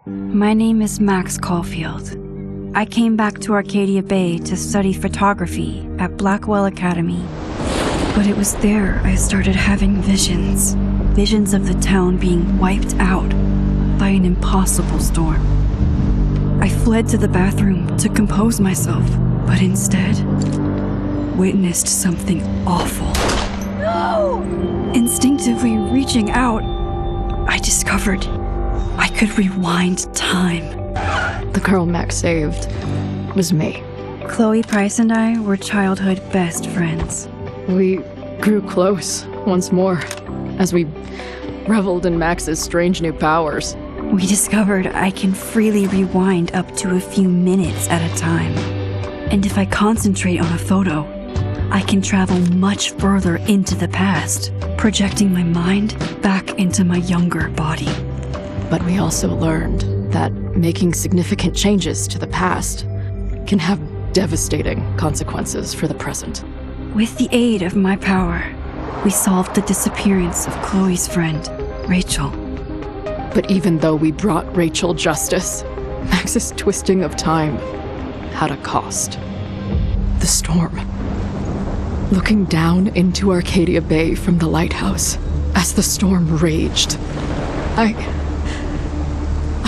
My name is Max Caulfield. I came back to Arcadia Bay to study photography at Blackwell Academy. But it was there I started having visions. Visions of the town being wiped out by an impossible storm. I fled to the bathroom to compose myself, but instead witnessed something awful. No! Instinctively reaching out, I discovered I could rewind time. The girl Max saved was me. Chloe Price and I were childhood best friends. We grew close once more as we reveled in Max's strange new powers. We discovered I can freely rewind up to a few minutes at a time. And if I concentrate on a photo, I can travel much further into the past, projecting my mind back into my younger body. But we also learned that making significant changes to the past can have devastating consequences for the present. With the aid of my power, we solved the disappearance of Chloe's friend, Rachel. But even though we brought Rachel justice, Max's twisting of time had a cost. The storm. Looking down into Arcadia Bay from the lighthouse as the storm raged, I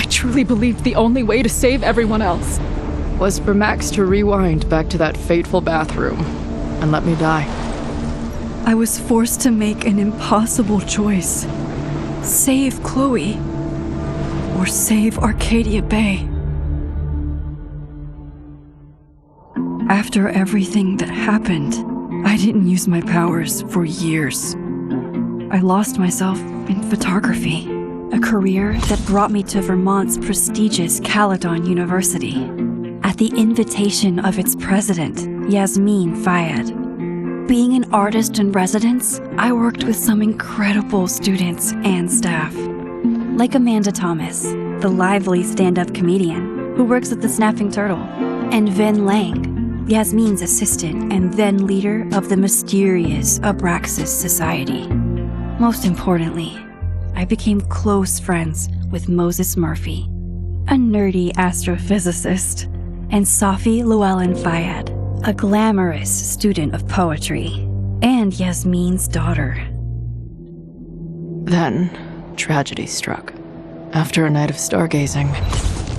truly believed the only way to save everyone else was for Max to rewind back to that fateful bathroom and let me die. I was forced to make an impossible choice. Save Chloe, or save Arcadia Bay. After everything that happened, I didn't use my powers for years. I lost myself in photography, a career that brought me to Vermont's prestigious Caledon University, at the invitation of its president, Yasmin Fayed. Being an artist in residence, I worked with some incredible students and staff. Like Amanda Thomas, the lively stand-up comedian who works at the Snapping Turtle, and Ven Lang, Yasmin's assistant and then leader of the mysterious Abraxas Society. Most importantly, I became close friends with Moses Murphy, a nerdy astrophysicist, and Safi Llewellyn Fayed, a glamorous student of poetry, and Yasmin's daughter. Then, tragedy struck. After a night of stargazing,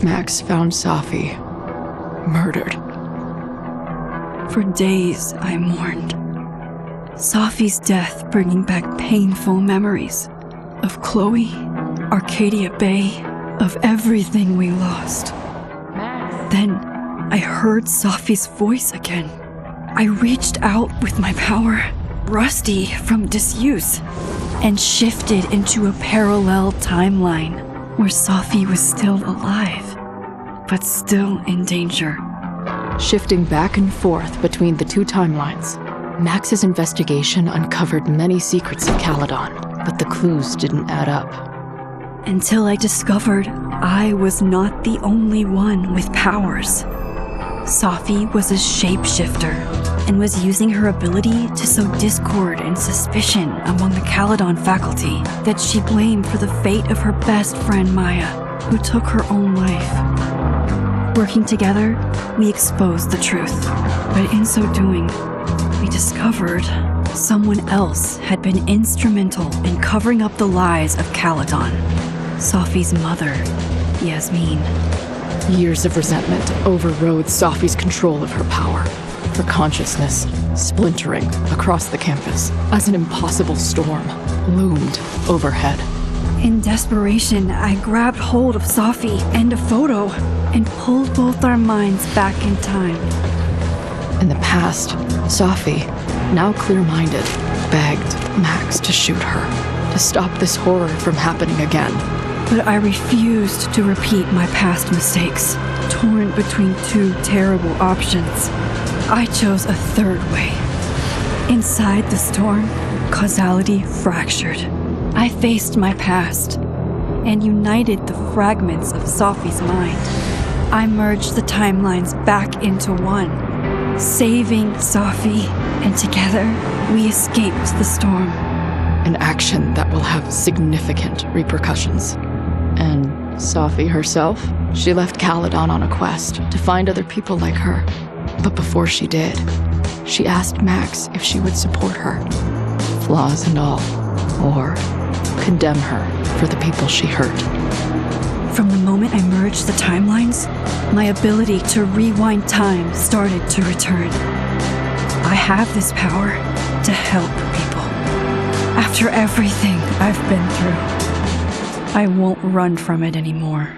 Max found Safi murdered. For days, I mourned. Safi's death bringing back painful memories of Chloe, Arcadia Bay, of everything we lost. Then, I heard Safi's voice again. I reached out with my power, rusty from disuse, and shifted into a parallel timeline where Safi was still alive, but still in danger. Shifting back and forth between the two timelines, Max's investigation uncovered many secrets of Caledon, but the clues didn't add up. Until I discovered I was not the only one with powers. Safi was a shapeshifter and was using her ability to sow discord and suspicion among the Caledon faculty that she blamed for the fate of her best friend Maya, who took her own life. Working together, we exposed the truth, but in so doing, we discovered someone else had been instrumental in covering up the lies of Caledon. Safi's mother, Yasmin. Years of resentment overrode Safi's control of her power, her consciousness splintering across the campus as an impossible storm loomed overhead. In desperation, I grabbed hold of Safi and a photo and pulled both our minds back in time. In the past, Safi, now clear-minded, begged Max to shoot her, to stop this horror from happening again. But I refused to repeat my past mistakes, torn between two terrible options. I chose a third way. Inside the storm, causality fractured. I faced my past and united the fragments of Safi's mind. I merged the timelines back into one, saving Safi, and together we escaped the storm. An action that will have significant repercussions. And Sophie herself, she left Caledon on a quest to find other people like her. But before she did, she asked Max if she would support her, flaws and all, or condemn her for the people she hurt. From the moment I merged the timelines, my ability to rewind time started to return. I have this power to help people. After everything I've been through, I won't run from it anymore.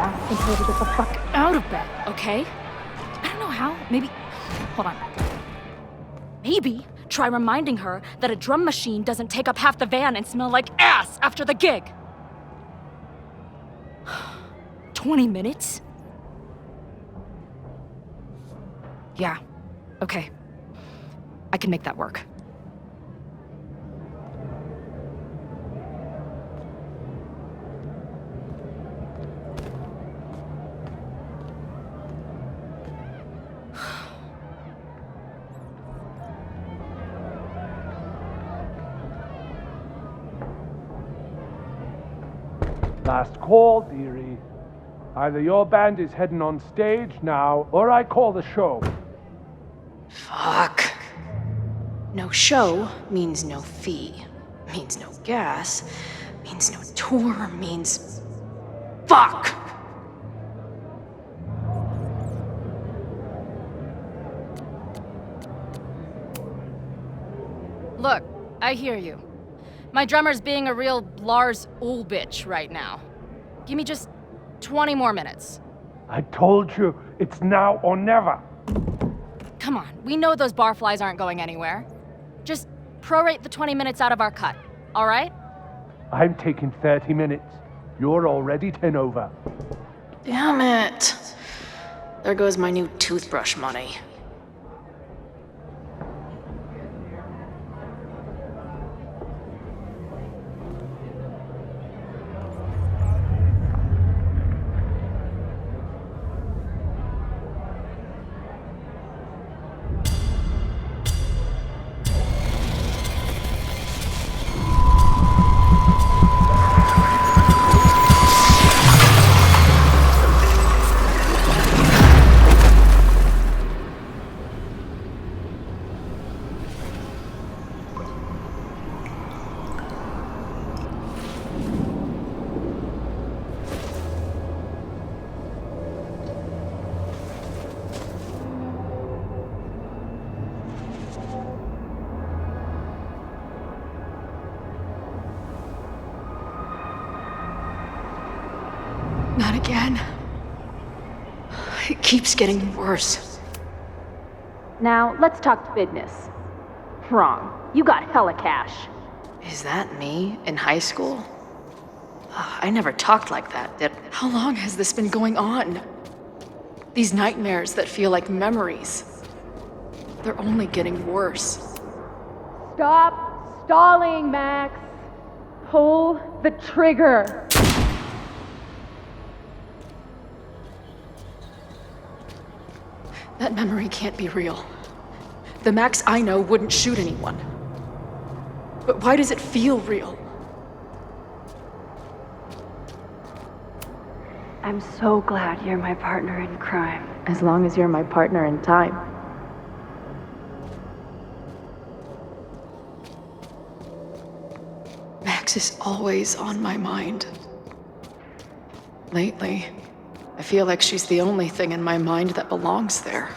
I told her to get the fuck out of bed, okay? I don't know how. Maybe. Hold on. Maybe try reminding her that a drum machine doesn't take up half the van and smell like ass after the gig. 20 minutes? Yeah. Okay. I can make that work. Last call, dearie. Either your band is heading on stage now, or I call the show. Fuck. No show means no fee, means no gas, means no tour, means... Fuck! Look, I hear you. My drummer's being a real Lars Ulbitch right now. Give me just 20 more minutes. I told you, it's now or never. Come on, we know those barflies aren't going anywhere. Just prorate the 20 minutes out of our cut, all right? I'm taking 30 minutes. You're already 10 over. Damn it. There goes my new toothbrush money. Not again. It keeps getting worse. Now, let's talk business. Wrong. You got hella cash. Is that me in high school? I never talked like that, did... How long has this been going on? These nightmares that feel like memories. They're only getting worse. Stop stalling, Max. Pull the trigger. That memory can't be real. The Max I know wouldn't shoot anyone. But why does it feel real? I'm so glad you're my partner in crime. As long as you're my partner in time. Max is always on my mind. Lately, I feel like she's the only thing in my mind that belongs there.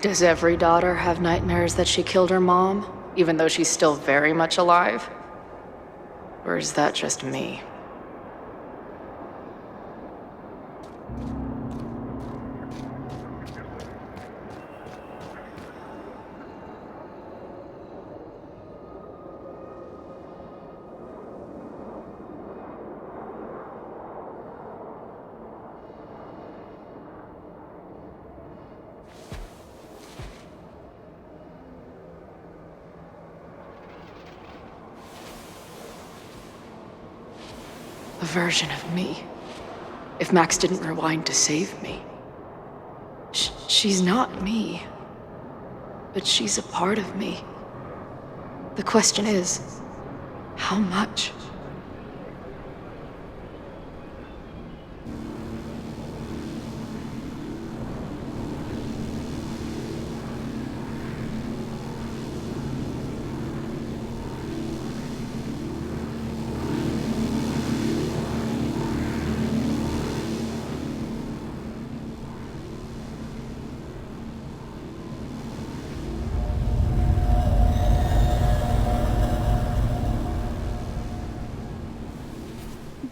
Does every daughter have nightmares that she killed her mom, even though she's still very much alive? Or is that just me? A version of me. If Max didn't rewind to save me. She's not me. But she's a part of me. The question is, how much?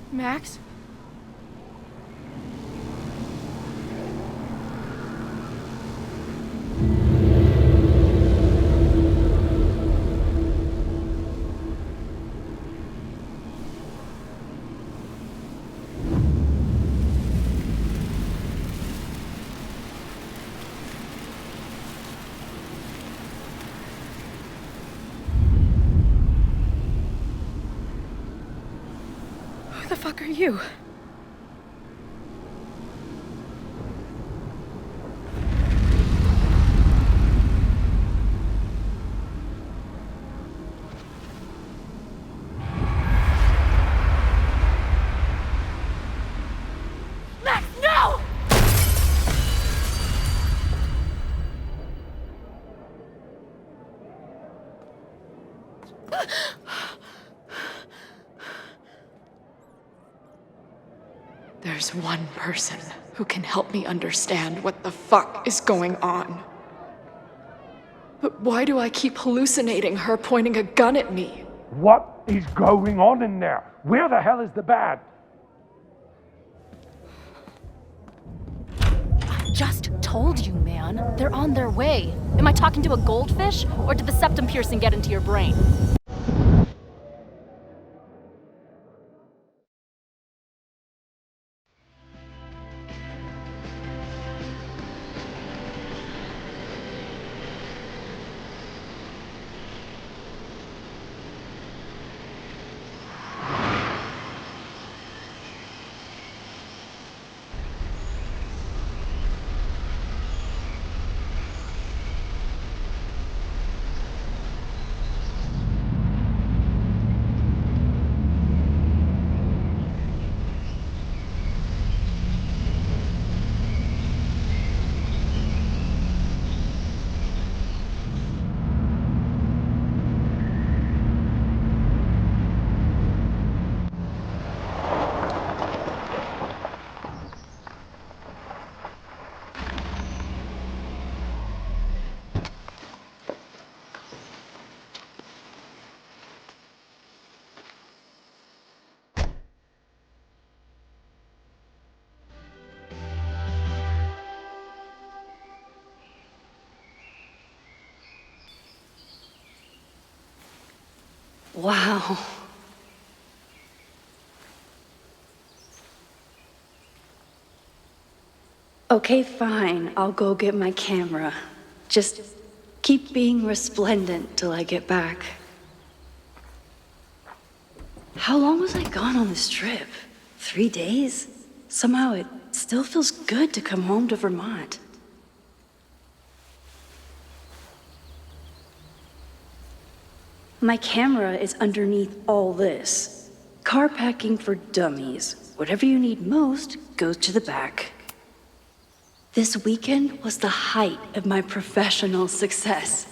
Max? Who the fuck are you? Max, no! There's one person who can help me understand what the fuck is going on. But why do I keep hallucinating her pointing a gun at me? What is going on in there? Where the hell is the bad? I just told you, man. They're on their way. Am I talking to a goldfish, or did the septum piercing get into your brain? Wow. Okay, fine. I'll go get my camera. Just keep being resplendent till I get back. How long was I gone on this trip? 3 days? Somehow it still feels good to come home to Vermont. My camera is underneath all this. Car packing for dummies. Whatever you need most goes to the back. This weekend was the height of my professional success.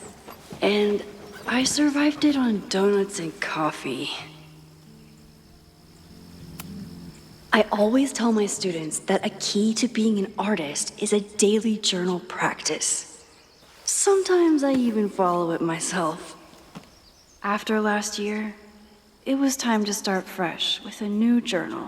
And I survived it on donuts and coffee. I always tell my students that a key to being an artist is a daily journal practice. Sometimes I even follow it myself. After last year, it was time to start fresh with a new journal.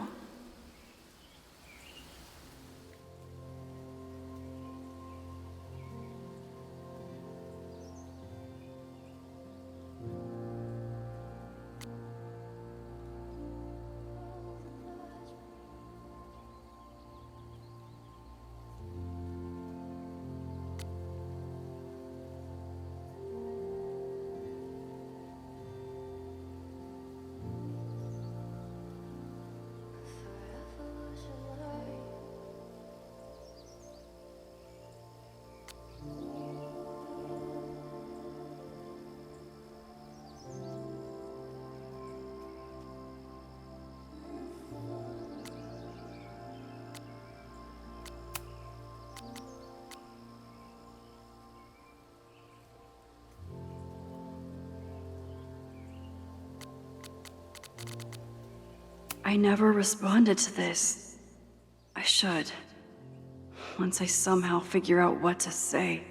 I never responded to this. I should. Once I somehow figure out what to say.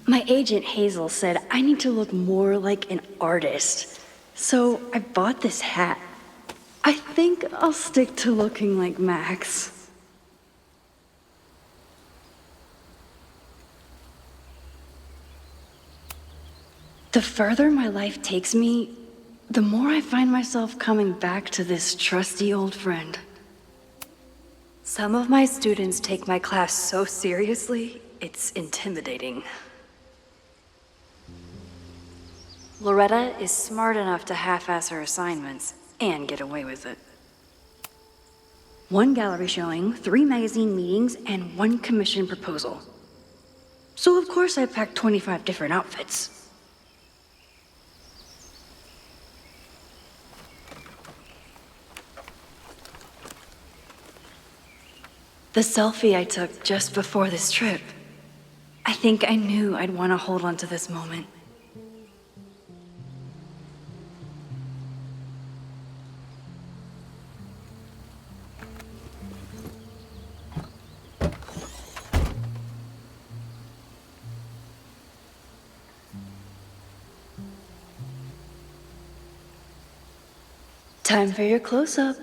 My agent Hazel said I need to look more like an artist, so I bought this hat. I think I'll stick to looking like Max. The further my life takes me, the more I find myself coming back to this trusty old friend. Some of my students take my class so seriously, it's intimidating. Loretta is smart enough to half-ass her assignments and get away with it. 1 gallery showing, 3 magazine meetings, and 1 commission proposal. So of course I packed 25 different outfits. The selfie I took just before this trip. I think I knew I'd want to hold on to this moment. Time for your close-up.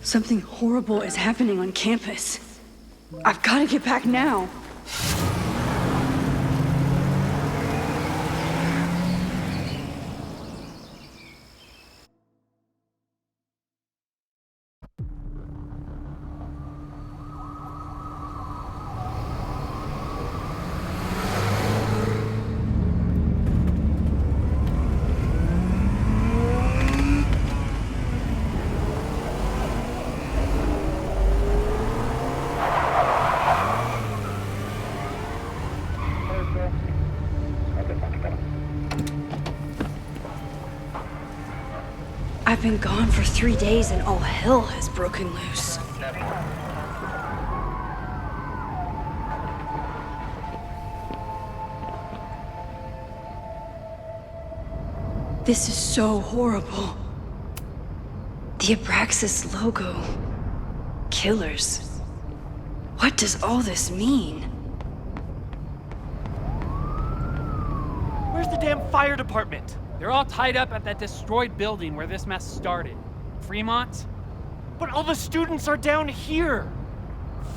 Something horrible is happening on campus. I've got to get back now. I've been gone for 3 days and all hell has broken loose. This is so horrible. The Abraxas logo. Killers. What does all this mean? Where's the damn fire department? They're all tied up at that destroyed building where this mess started. Fremont? But all the students are down here!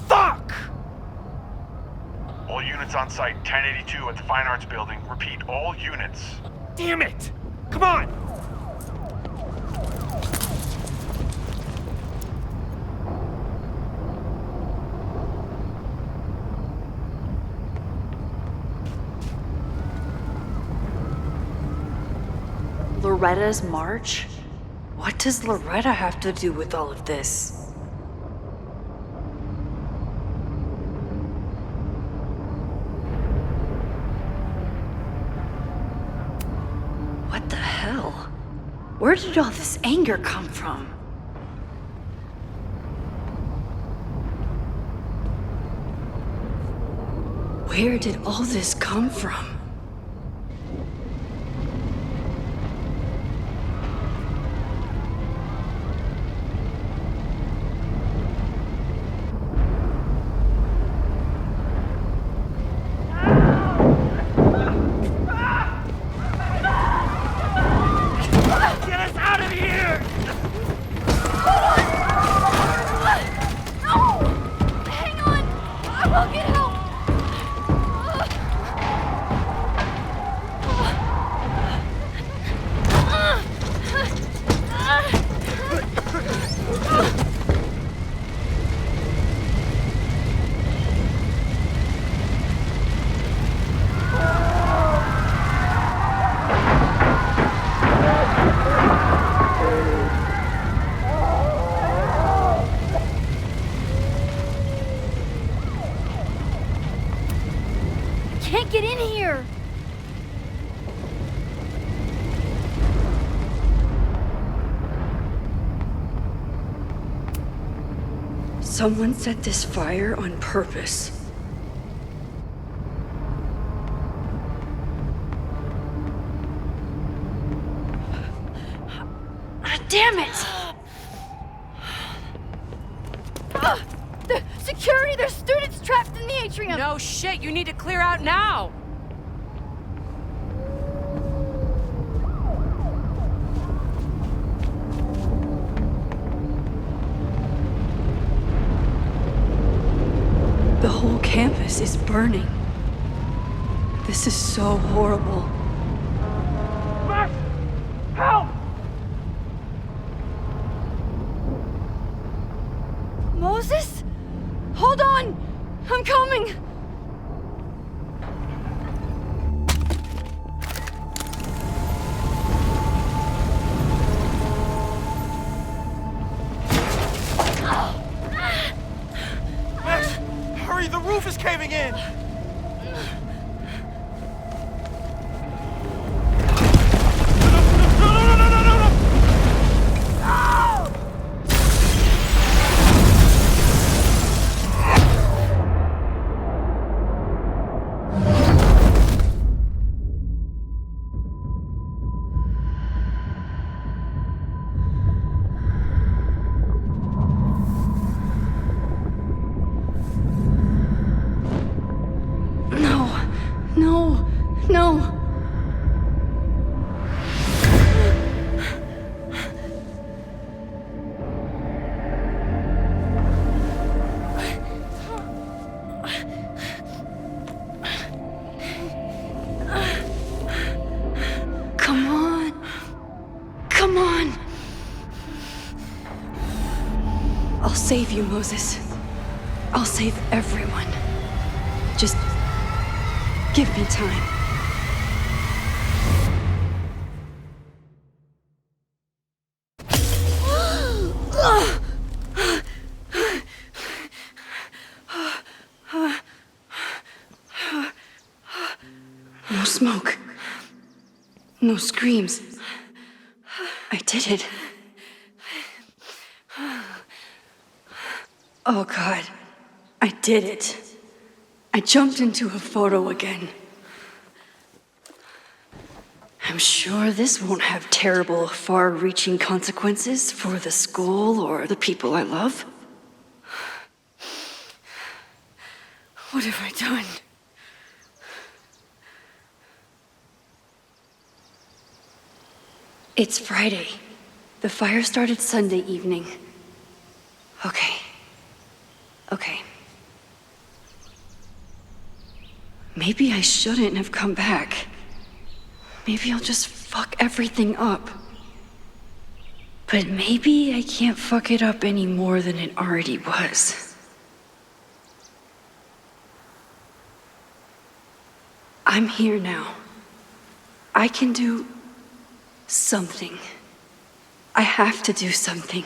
Fuck! All units on site, 1082 at the Fine Arts Building. Repeat, all units. Damn it! Come on! Loretta's march? What does Loretta have to do with all of this? What the hell? Where did all this anger come from? Where did all this come from? Can't get in here! Someone set this fire on purpose. Damn it! The security! There's students trapped in the atrium! No shit, you need to clear out now! The whole campus is burning. This is so horrible. Max! Help! Moses? Hold on! I'm coming! Max! Hurry, the roof is caving in! No. Come on. Come on. I'll save you, Moses. I'll save everyone. Just give me time. No smoke. No screams. I did it. Oh god, I did it. I jumped into a photo again. I'm sure this won't have terrible, far-reaching consequences for the school or the people I love. What have I done? It's Friday. The fire started Sunday evening. Okay. Maybe I shouldn't have come back. Maybe I'll just fuck everything up. But maybe I can't fuck it up any more than it already was. I'm here now. I can do something. I have to do something.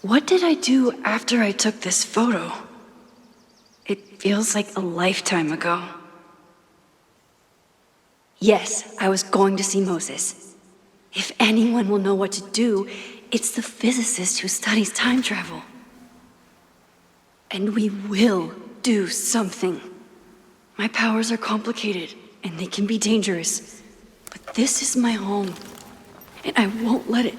What did I do after I took this photo? It feels like a lifetime ago. Yes, I was going to see Moses. If anyone will know what to do, it's the physicist who studies time travel. And we will do something. My powers are complicated, and they can be dangerous. But this is my home, and I won't let it.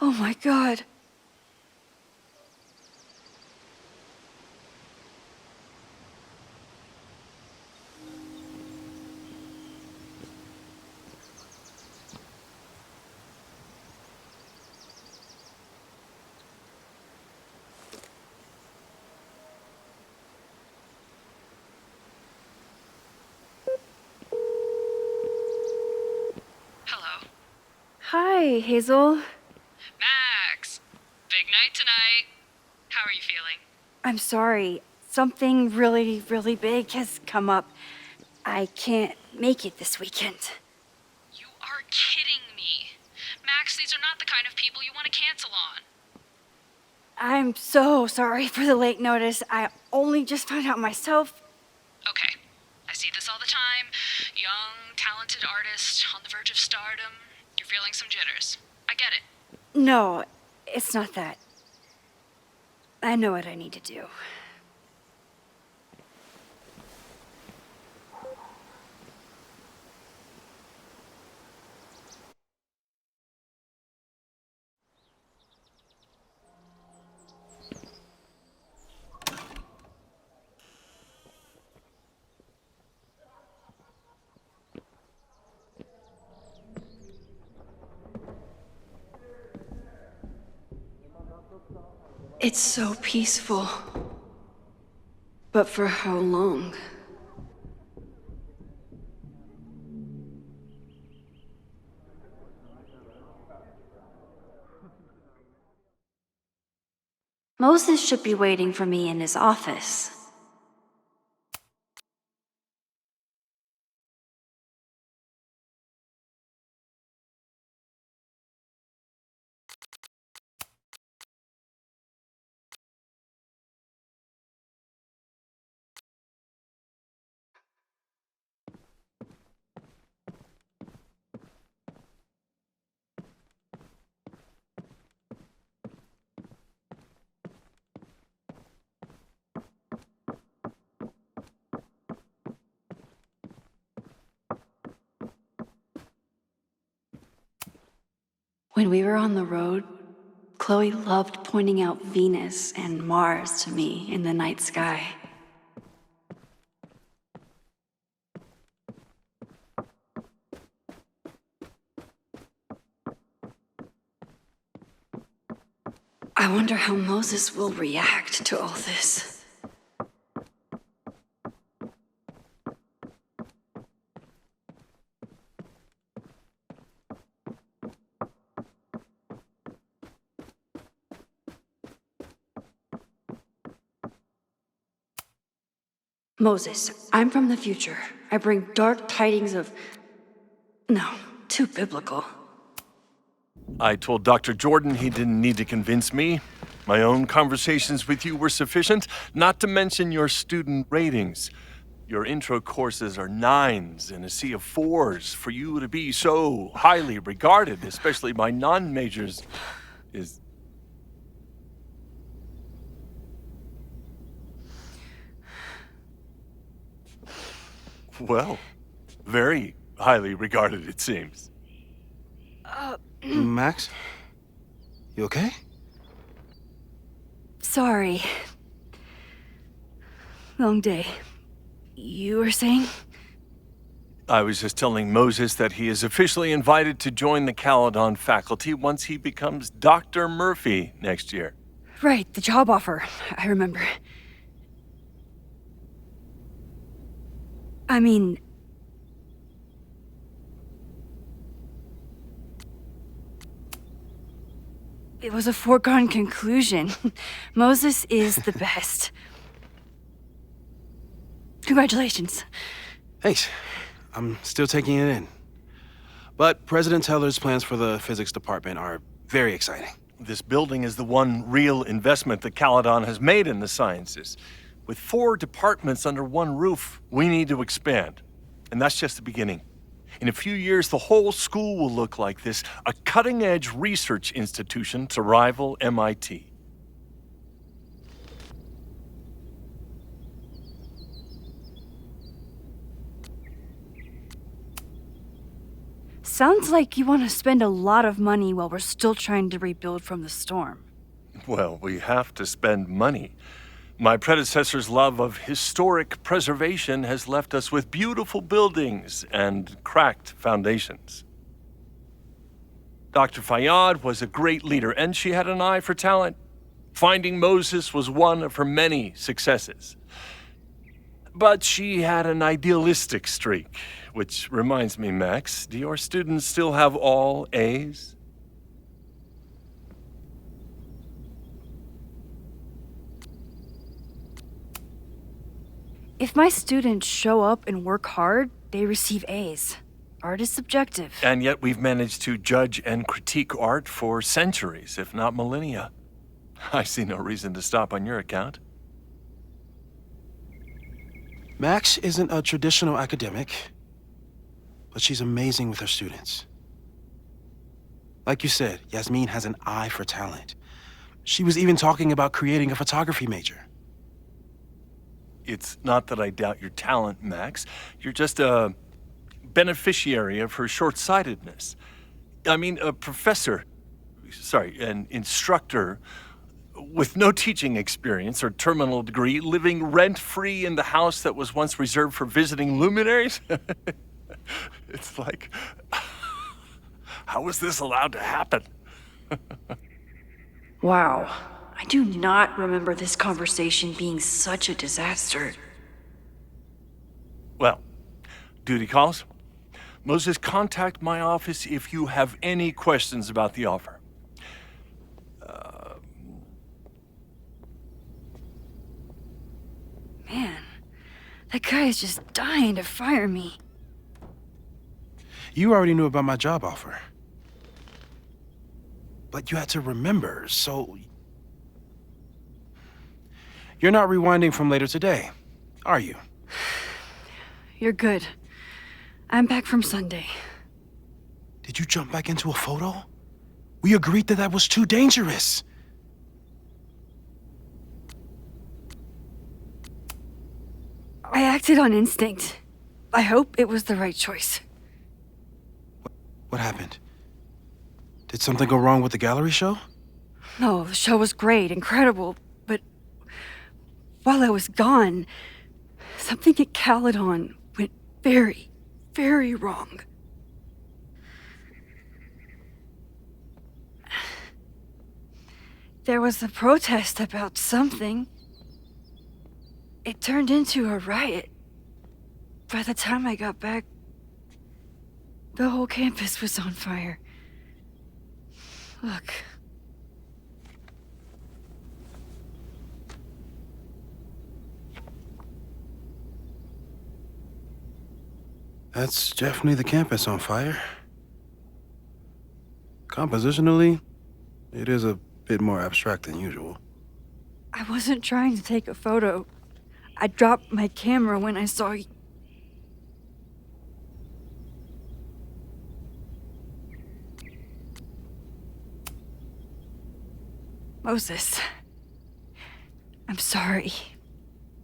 Oh my god. Hello. Hi, Hazel. Max! Big night tonight. How are you feeling? I'm sorry. Something really, really big has come up. I can't make it this weekend. You are kidding me. Max, these are not the kind of people you want to cancel on. I'm so sorry for the late notice. I only just found out myself. Okay. I see this all the time. Young, talented artist on the verge of stardom. You're feeling some jitters. I get it. No, it's not that. I know what I need to do. It's so peaceful. But for how long? Moses should be waiting for me in his office. When we were on the road, Chloe loved pointing out Venus and Mars to me in the night sky. I wonder how Moses will react to all this. Moses, I'm from the future. I bring dark tidings of... No, too biblical. I told Dr. Jordan he didn't need to convince me. My own conversations with you were sufficient, not to mention your student ratings. Your intro courses are 9s in a sea of 4s. For you to be so highly regarded, especially by non-majors, is... well, very highly regarded, it seems. Max? You okay? Sorry. Long day. You were saying? I was just telling Moses that he is officially invited to join the Caledon faculty once he becomes Dr. Murphy next year. Right, the job offer. I remember. I mean... it was a foregone conclusion. Moses is the best. Congratulations. Thanks. I'm still taking it in. But President Teller's plans for the physics department are very exciting. This building is the one real investment that Caledon has made in the sciences. With 4 departments under one roof, we need to expand. And that's just the beginning. In a few years, the whole school will look like this, a cutting-edge research institution to rival MIT. Sounds like you want to spend a lot of money while we're still trying to rebuild from the storm. Well, we have to spend money. My predecessor's love of historic preservation has left us with beautiful buildings and cracked foundations. Dr. Fayyad was a great leader, and she had an eye for talent. Finding Moses was one of her many successes. But she had an idealistic streak, which reminds me, Max, do your students still have all A's? If my students show up and work hard, they receive A's. Art is subjective. And yet we've managed to judge and critique art for centuries, if not millennia. I see no reason to stop on your account. Max isn't a traditional academic, but she's amazing with her students. Like you said, Yasmin has an eye for talent. She was even talking about creating a photography major. It's not that I doubt your talent, Max. You're just a beneficiary of her short-sightedness. I mean, an instructor with no teaching experience or terminal degree, living rent-free in the house that was once reserved for visiting luminaries? It's like, how was this allowed to happen? Wow. I do not remember this conversation being such a disaster. Well, duty calls. Moses, contact my office if you have any questions about the offer. Man, that guy is just dying to fire me. You already knew about my job offer. But you had to remember, so... You're not rewinding from later today, are you? You're good. I'm back from Sunday. Did you jump back into a photo? We agreed that was too dangerous. I acted on instinct. I hope it was the right choice. What happened? Did something go wrong with the gallery show? No, the show was great, incredible, but while I was gone, something at Caledon went very, very wrong. There was a protest about something. It turned into a riot. By the time I got back, the whole campus was on fire. Look. That's definitely the campus on fire. Compositionally, it is a bit more abstract than usual. I wasn't trying to take a photo. I dropped my camera when I saw you. Moses, I'm sorry,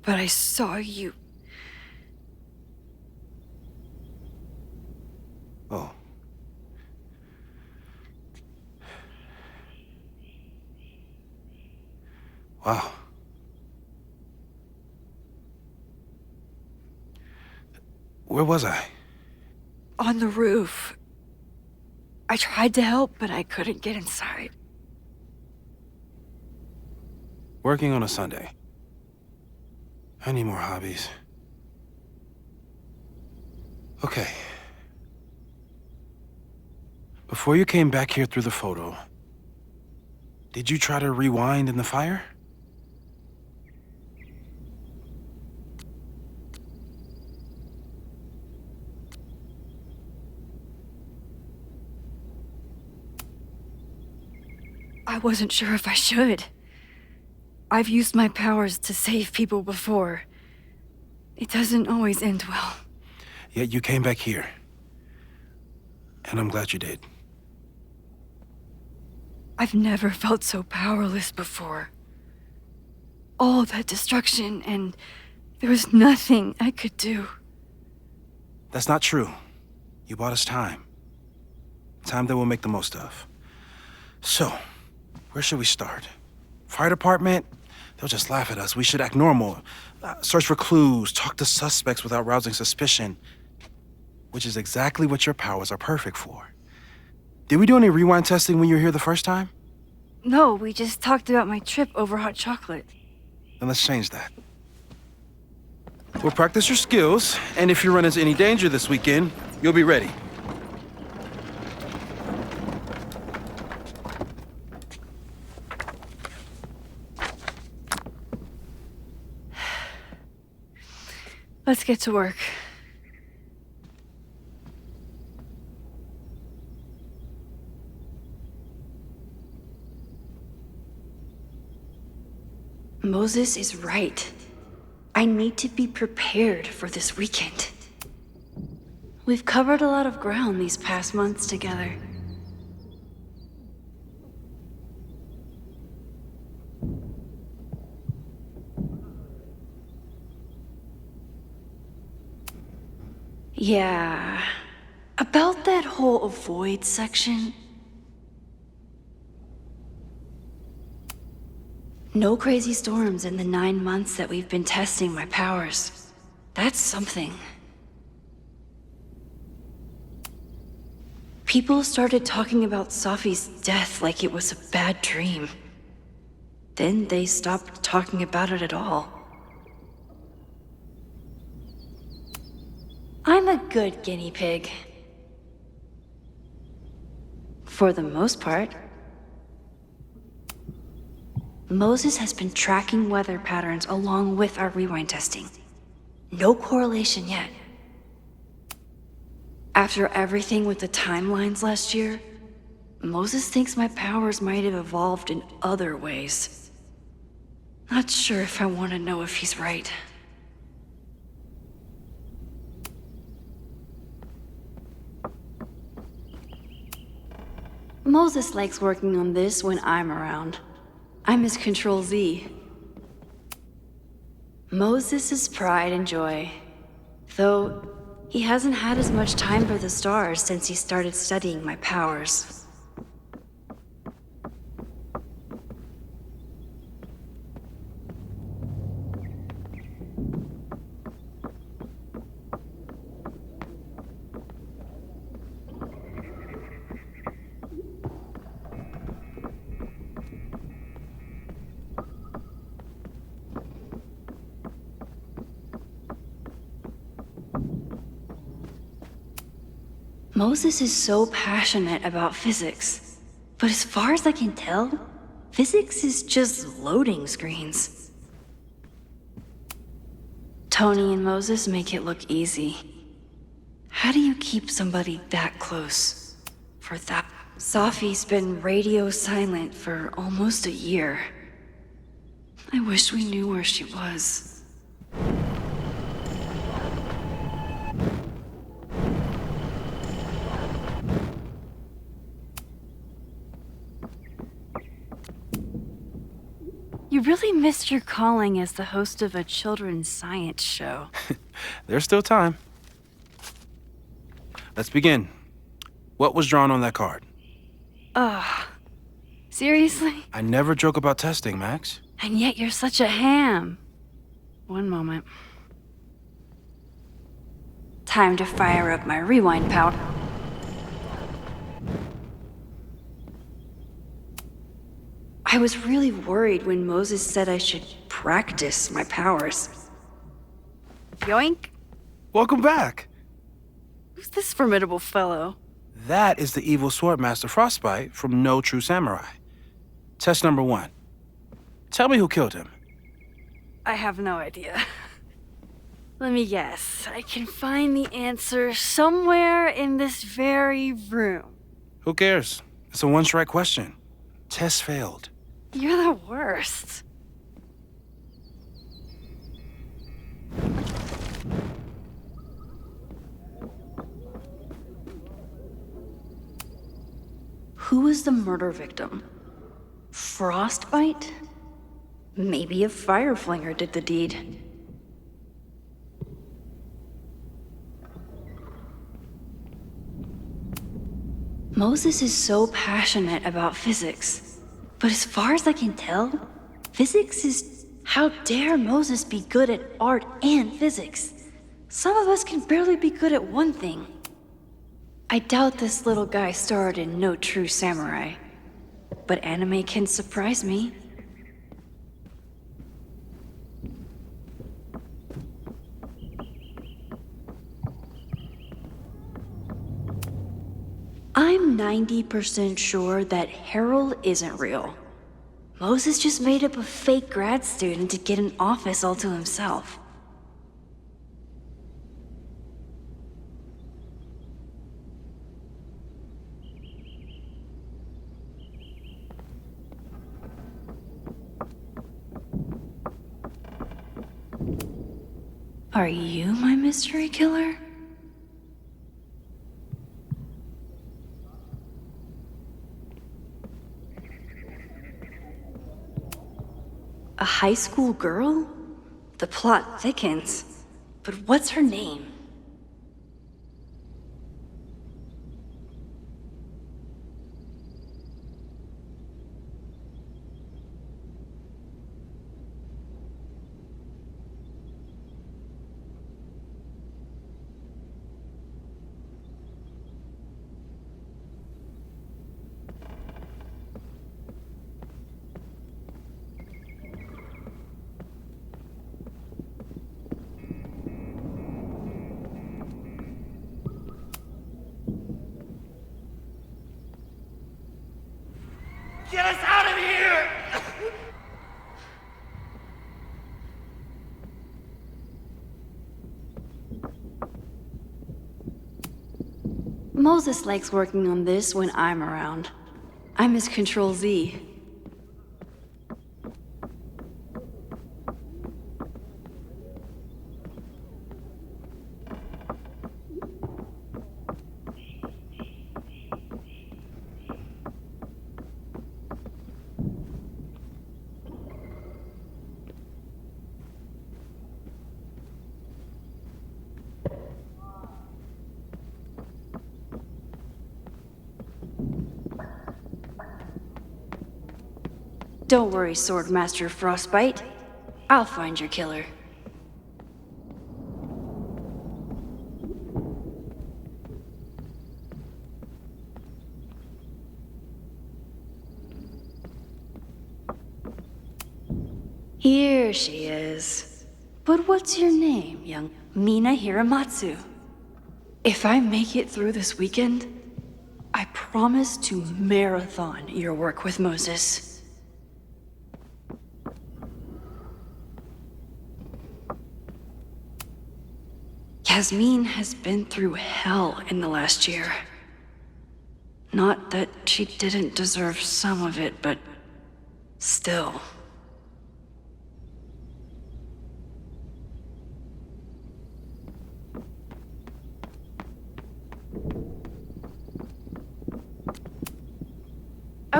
but I saw you. Oh. Wow. Where was I? On the roof. I tried to help, but I couldn't get inside. Working on a Sunday. I need more hobbies. Okay. Before you came back here through the photo, did you try to rewind in the fire? I wasn't sure if I should. I've used my powers to save people before. It doesn't always end well. Yet you came back here. And I'm glad you did. I've never felt so powerless before. All that destruction, and there was nothing I could do. That's not true. You bought us time. Time that we'll make the most of. So, where should we start? Fire department? They'll just laugh at us. We should act normal. Search for clues, talk to suspects without rousing suspicion. Which is exactly what your powers are perfect for. Did we do any rewind testing when you were here the first time? No, we just talked about my trip over hot chocolate. Then let's change that. We'll practice your skills, and if you run into any danger this weekend, you'll be ready. Let's get to work. Moses is right. I need to be prepared for this weekend. We've covered a lot of ground these past months together. Yeah, about that whole avoid section. No crazy storms in the 9 months that we've been testing my powers. That's something. People started talking about Safi's death like it was a bad dream. Then they stopped talking about it at all. I'm a good guinea pig. For the most part. Moses has been tracking weather patterns along with our rewind testing. No correlation yet. After everything with the timelines last year, Moses thinks my powers might have evolved in other ways. Not sure if I want to know if he's right. Moses likes working on this when I'm around. I'm his Control-Z. Moses' pride and joy. Though, he hasn't had as much time for the stars since he started studying my powers. Moses is so passionate about physics, but as far as I can tell, physics is just loading screens. Tony and Moses make it look easy. How do you keep somebody that close for that? Safi's been radio silent for almost a year. I wish we knew where she was. You really missed your calling as the host of a children's science show. There's still time. Let's begin. What was drawn on that card? Ugh. Seriously? I never joke about testing, Max. And yet you're such a ham. One moment. Time to fire up my rewind power. I was really worried when Moses said I should practice my powers. Yoink! Welcome back. Who's this formidable fellow? That is the evil Swordmaster Frostbite from No True Samurai. Test number 1. Tell me who killed him. I have no idea. Let me guess. I can find the answer somewhere in this very room. Who cares? It's a one-strike question. Test failed. You're the worst. Who was the murder victim? Frostbite? Maybe a fire flinger did the deed. Moses is so passionate about physics, but as far as I can tell, physics is... How dare Moses be good at art and physics? Some of us can barely be good at one thing. I doubt this little guy starred in No True Samurai, but anime can surprise me. I'm 90% sure that Harold isn't real. Moses just made up a fake grad student to get an office all to himself. Are you my mystery killer? A high school girl? The plot thickens. But what's her name? Get us out of here! Moses likes working on this when I'm around. I'm his Control Z. Don't worry, Swordmaster Frostbite. I'll find your killer. Here she is. But what's your name, young Mina Hiramatsu? If I make it through this weekend, I promise to marathon your work with Moses. Yasmin has been through hell in the last year. Not that she didn't deserve some of it, but still.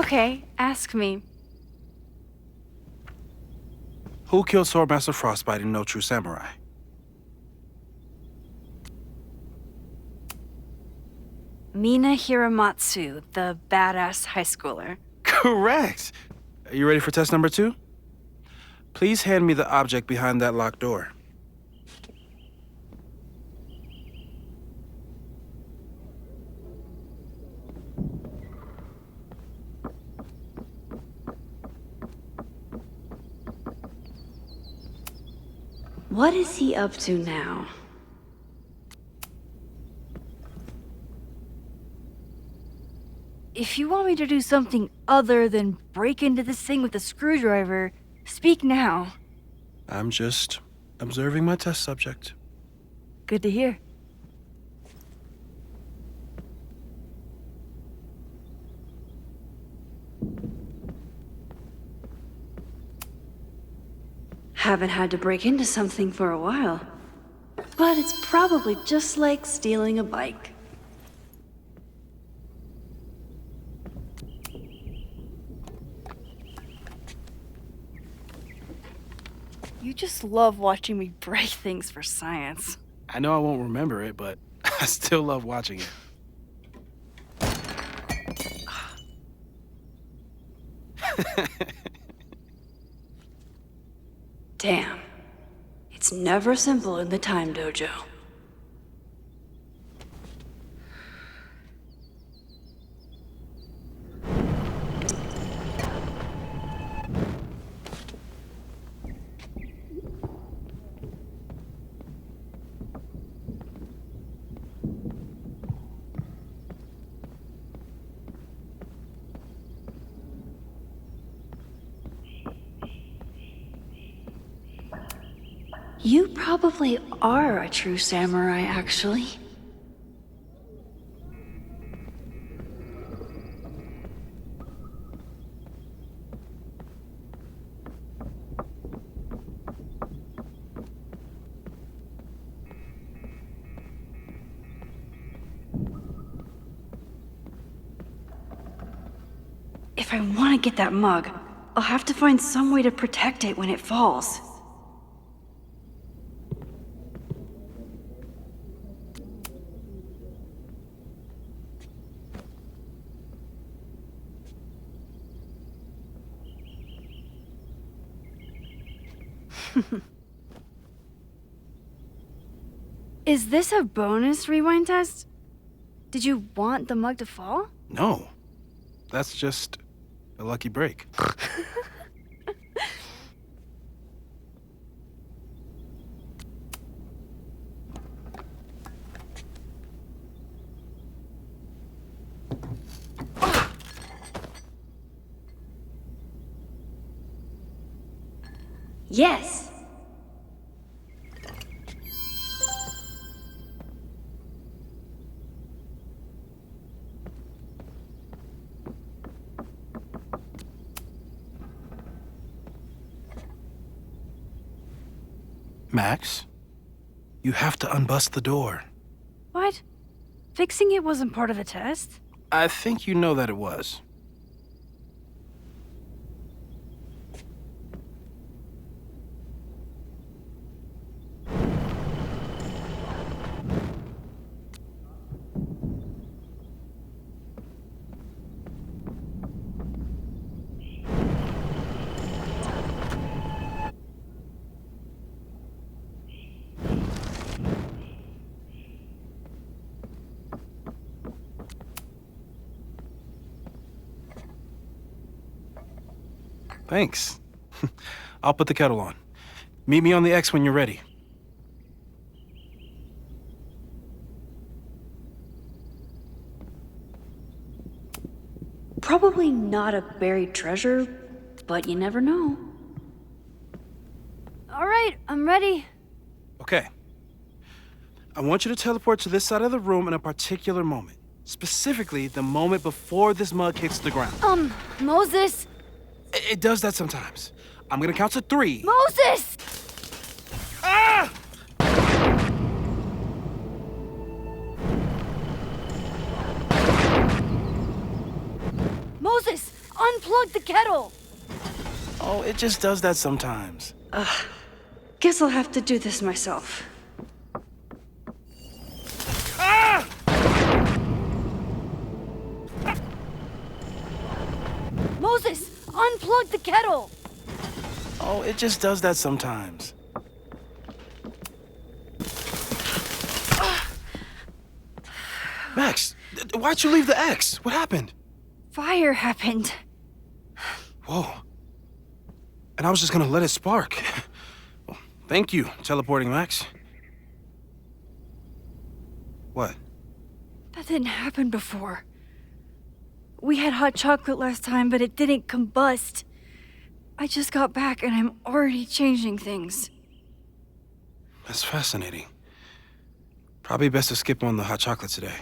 Okay, ask me. Who killed Swordmaster Frostbite in No True Samurai? Mina Hiramatsu, the badass high schooler. Correct! Are you ready for test number 2? Please hand me the object behind that locked door. What is he up to now? If you want me to do something other than break into this thing with a screwdriver, speak now. I'm just observing my test subject. Good to hear. Haven't had to break into something for a while. But it's probably just like stealing a bike. You just love watching me break things for science. I know I won't remember it, but I still love watching it. Damn. It's never simple in the time dojo. You probably are a true samurai, actually. If I want to get that mug, I'll have to find some way to protect it when it falls. Is this a bonus rewind test? Did you want the mug to fall? No. That's just a lucky break. Yes! Max, you have to unbust the door. What? Fixing it wasn't part of the test? I think you know that it was. Thanks. I'll put the kettle on. Meet me on the X when you're ready. Probably not a buried treasure, but you never know. All right, I'm ready. Okay. I want you to teleport to this side of the room in a particular moment. Specifically, the moment before this mug hits the ground. Moses! It does that sometimes. I'm gonna count to 3. Moses! Ah! Moses! unplug the kettle! Oh, it just does that sometimes. Guess I'll have to do this myself. Ah! Moses, unplug the kettle! Oh, it just does that sometimes. Max, why'd you leave the X? What happened? Fire happened. Whoa. And I was just gonna let it spark. Well, thank you, teleporting Max. What? That didn't happen before. We had hot chocolate last time, but it didn't combust. I just got back and I'm already changing things. That's fascinating. Probably best to skip on the hot chocolate today.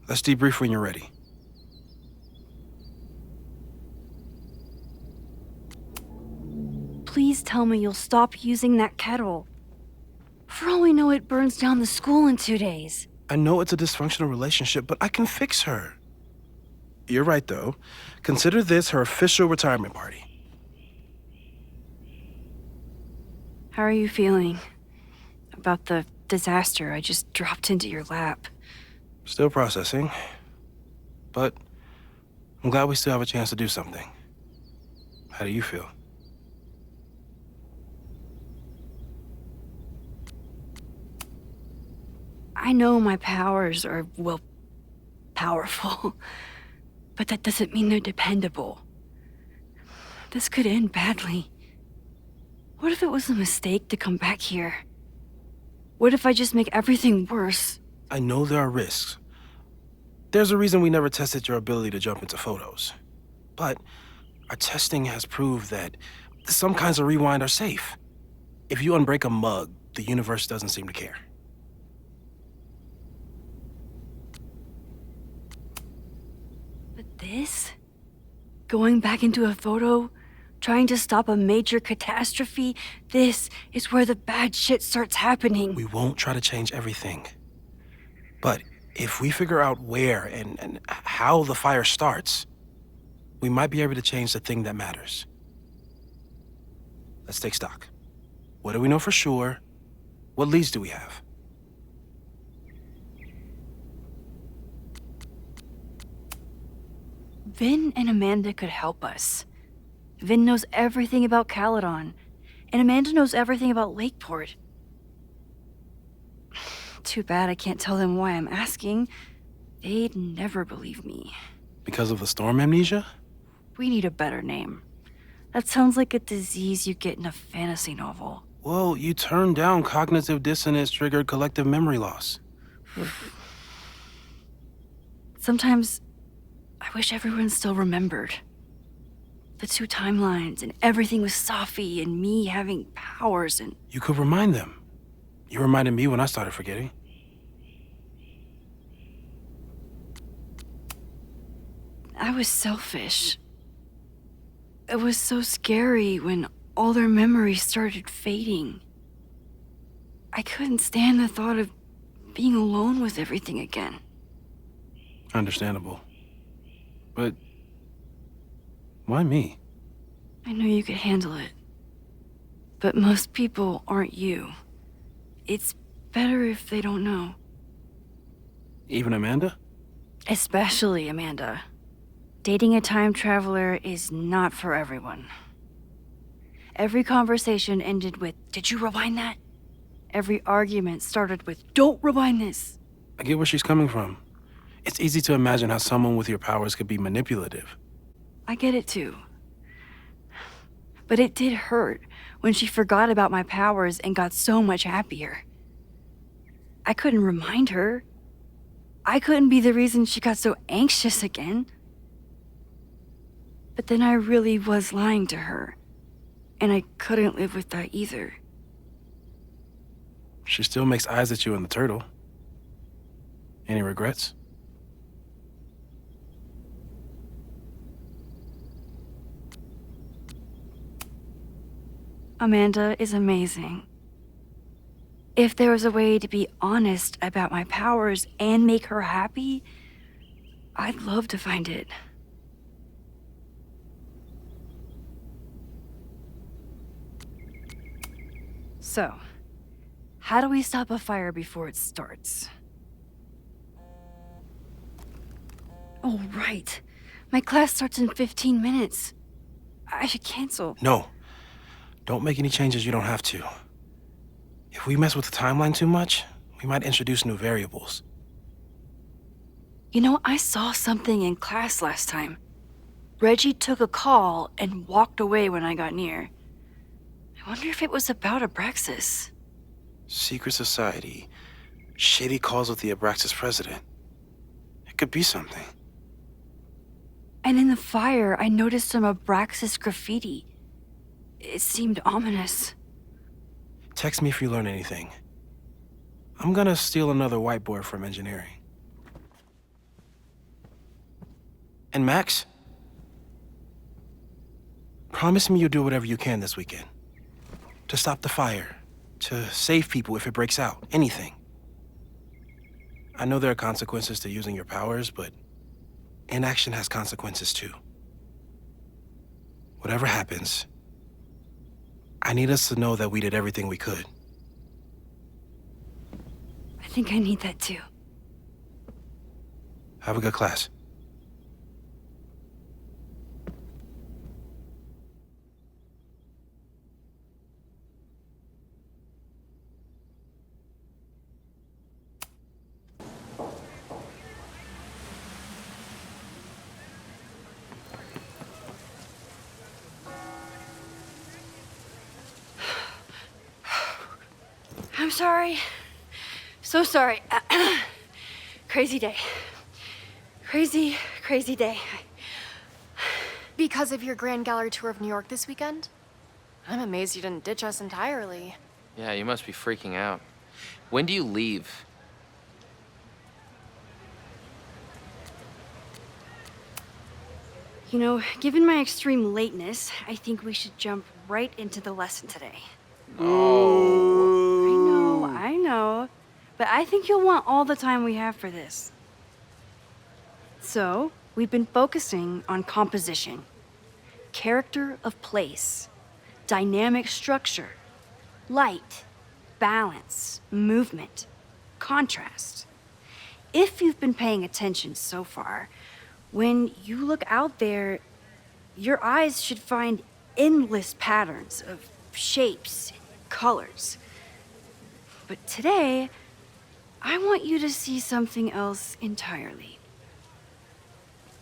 Let's debrief when you're ready. Please tell me you'll stop using that kettle. For all we know, it burns down the school in 2 days. I know it's a dysfunctional relationship, but I can fix her. You're right, though. Consider this her official retirement party. How are you feeling about the disaster I just dropped into your lap? Still processing. But I'm glad we still have a chance to do something. How do you feel? I know my powers are, well, powerful. But that doesn't mean they're dependable. This could end badly. What if it was a mistake to come back here? What if I just make everything worse? I know there are risks. There's a reason we never tested your ability to jump into photos. But our testing has proved that some kinds of rewind are safe. If you unbreak a mug, the universe doesn't seem to care. But this? Going back into a photo? Trying to stop a major catastrophe? This is where the bad shit starts happening. We won't try to change everything. But if we figure out where and how the fire starts, we might be able to change the thing that matters. Let's take stock. What do we know for sure? What leads do we have? Vin and Amanda could help us. Vin knows everything about Caledon, and Amanda knows everything about Lakeport. Too bad I can't tell them why I'm asking. They'd never believe me. Because of the storm amnesia? We need a better name. That sounds like a disease you get in a fantasy novel. Well, you turned down cognitive dissonance triggered collective memory loss. Sometimes I wish everyone still remembered. The 2 timelines and everything with Safi and me having powers and... You could remind them. You reminded me when I started forgetting. I was selfish. It was so scary when all their memories started fading. I couldn't stand the thought of being alone with everything again. Understandable. But why me? I knew you could handle it. But most people aren't you. It's better if they don't know. Even Amanda? Especially Amanda. Dating a time traveler is not for everyone. Every conversation ended with, "Did you rewind that?" Every argument started with, "Don't rewind this." I get where she's coming from. It's easy to imagine how someone with your powers could be manipulative. I get it too. But it did hurt when she forgot about my powers and got so much happier. I couldn't remind her. I couldn't be the reason she got so anxious again. But then I really was lying to her, and I couldn't live with that either. She still makes eyes at you and the turtle. Any regrets? Amanda is amazing. If there was a way to be honest about my powers and make her happy, I'd love to find it. So, how do we stop a fire before it starts? Oh, right. My class starts in 15 minutes. I should cancel. No. Don't make any changes you don't have to. If we mess with the timeline too much, we might introduce new variables. You know, I saw something in class last time. Reggie took a call and walked away when I got near. I wonder if it was about Abraxas. Secret society. Shady calls with the Abraxas president. It could be something. And in the fire, I noticed some Abraxas graffiti. It seemed ominous. Text me if you learn anything. I'm gonna steal another whiteboard from engineering. And Max? Promise me you'll do whatever you can this weekend. To stop the fire. To save people if it breaks out. Anything. I know there are consequences to using your powers, but inaction has consequences too. Whatever happens, I need us to know that we did everything we could. I think I need that too. Have a good class. I'm sorry. So sorry. Crazy day. Crazy day. Because of your Grand Gallery tour of New York this weekend? I'm amazed you didn't ditch us entirely. Yeah, you must be freaking out. When do you leave? You know, given my extreme lateness, I think we should jump right into the lesson today. No. I know. But I think you'll want all the time we have for this. So, we've been focusing on composition, character of place, dynamic structure, light, balance, movement, contrast. If you've been paying attention so far, when you look out there, your eyes should find endless patterns of shapes and colors. But today, I want you to see something else entirely.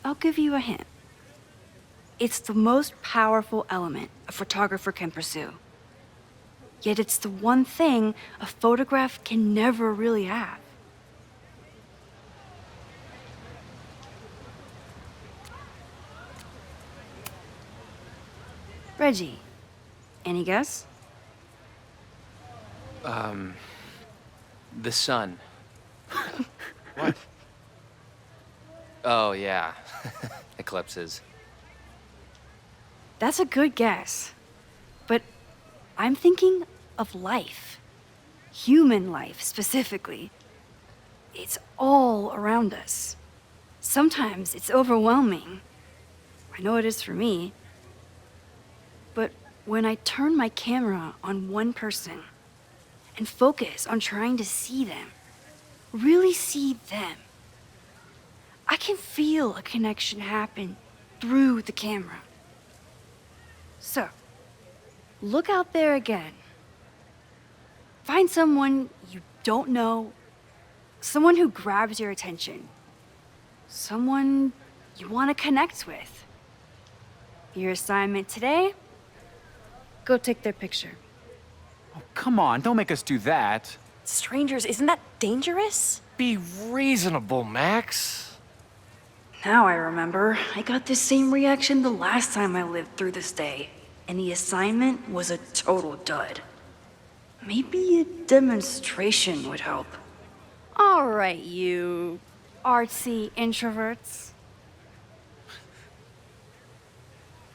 I'll give you a hint. It's the most powerful element a photographer can pursue. Yet it's the one thing a photograph can never really have. Reggie, any guess? The sun. What? Oh, yeah. Eclipses. That's a good guess. But I'm thinking of life. Human life, specifically. It's all around us. Sometimes it's overwhelming. I know it is for me. But when I turn my camera on one person and focus on trying to see them, really see them, I can feel a connection happen through the camera. So, look out there again. Find someone you don't know, someone who grabs your attention, someone you want to connect with. Your assignment today? Go take their picture. Oh, come on, don't make us do that. Strangers, isn't that dangerous? Be reasonable, Max. Now I remember. I got the same reaction the last time I lived through this day, and the assignment was a total dud. Maybe a demonstration would help. All right, you artsy introverts.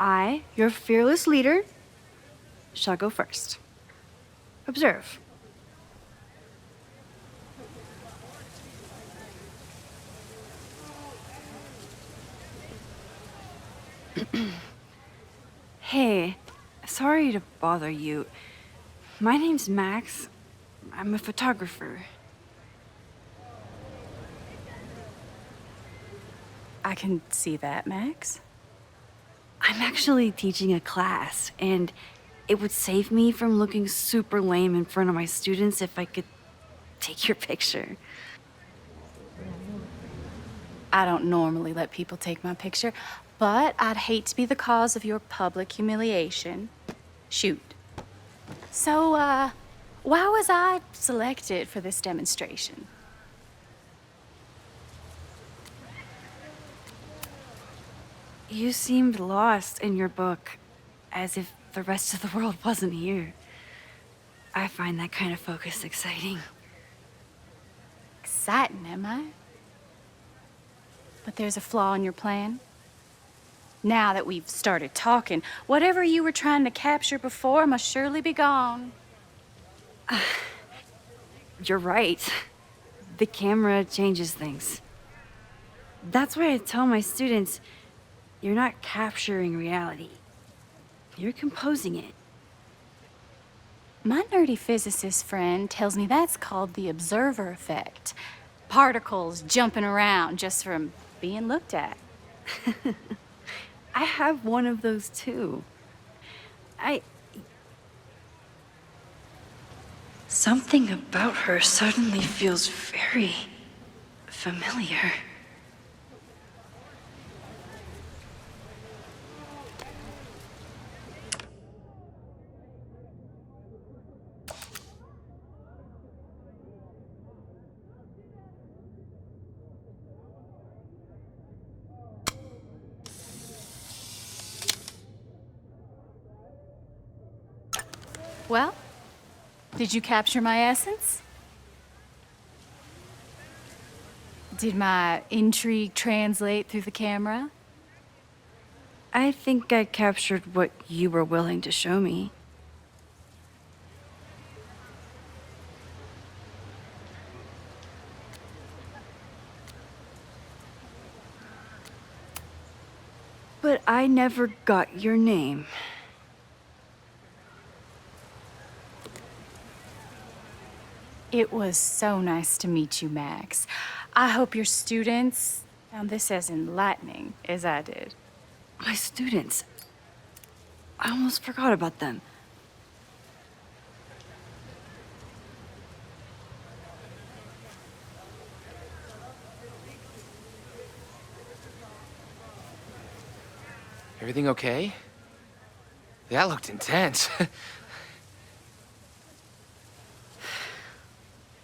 I, your fearless leader, shall go first. Observe. Hey, sorry to bother you. My name's Max. I'm a photographer. I can see that, Max. I'm actually teaching a class, and it would save me from looking super lame in front of my students if I could take your picture. I don't normally let people take my picture, but I'd hate to be the cause of your public humiliation. Shoot. So, why was I selected for this demonstration? You seemed lost in your book, as if the rest of the world wasn't here. I find that kind of focus exciting. Exciting, am I? But there's a flaw in your plan. Now that we've started talking, whatever you were trying to capture before must surely be gone. You're right. The camera changes things. That's why I tell my students, you're not capturing reality. You're composing it. My nerdy physicist friend tells me that's called the observer effect. Particles jumping around just from being looked at. I have one of those too. Something about her suddenly feels very familiar. Well, did you capture my essence? Did my intrigue translate through the camera? I think I captured what you were willing to show me. But I never got your name. It was so nice to meet you, Max. I hope your students found this as enlightening as I did. My students. I almost forgot about them. Everything okay? That looked intense.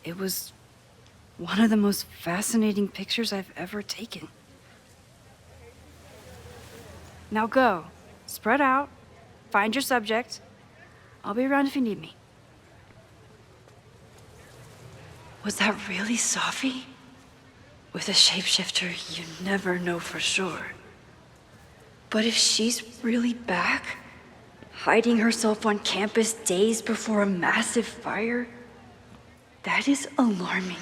It was one of the most fascinating pictures I've ever taken. Now go. Spread out. Find your subject. I'll be around if you need me. Was that really Safi? With a shapeshifter, you never know for sure. But if she's really back, hiding herself on campus days before a massive fire, that is alarming.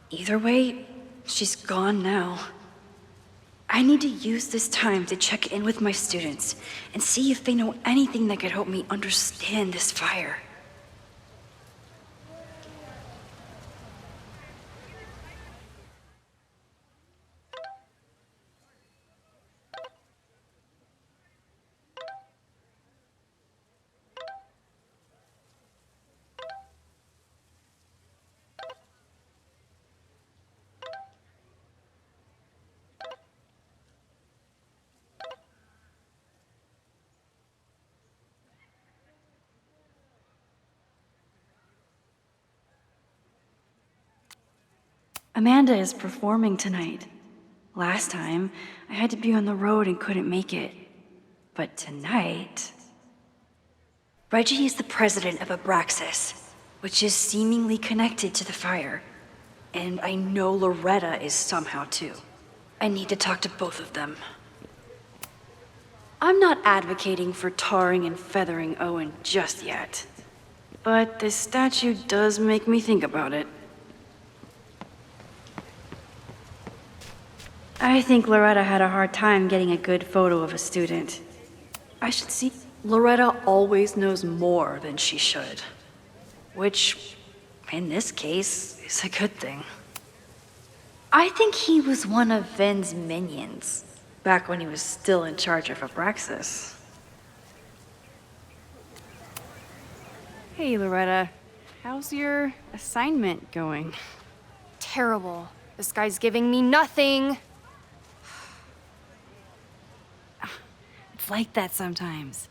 Either way, she's gone now. I need to use this time to check in with my students and see if they know anything that could help me understand this fire. Amanda is performing tonight. Last time, I had to be on the road and couldn't make it. But tonight... Reggie is the president of Abraxas, which is seemingly connected to the fire. And I know Loretta is somehow too. I need to talk to both of them. I'm not advocating for tarring and feathering Owen just yet. But this statue does make me think about it. I think Loretta had a hard time getting a good photo of a student. I should see Loretta always knows more than she should. Which, in this case, is a good thing. I think he was one of Ven's minions, back when he was still in charge of Abraxas. Hey, Loretta. How's your assignment going? Terrible. This guy's giving me nothing. It's like that sometimes.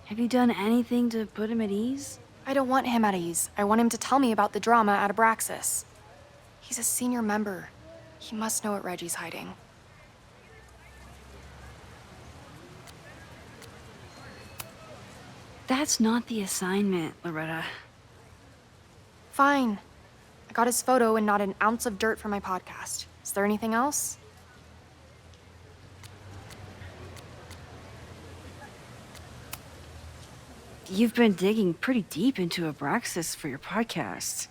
Have you done anything to put him at ease? I don't want him at ease. I want him to tell me about the drama at Abraxas. He's a senior member. He must know what Reggie's hiding. That's not the assignment, Loretta. Fine. I got his photo and not an ounce of dirt for my podcast. Is there anything else? You've been digging pretty deep into Abraxas for your podcast.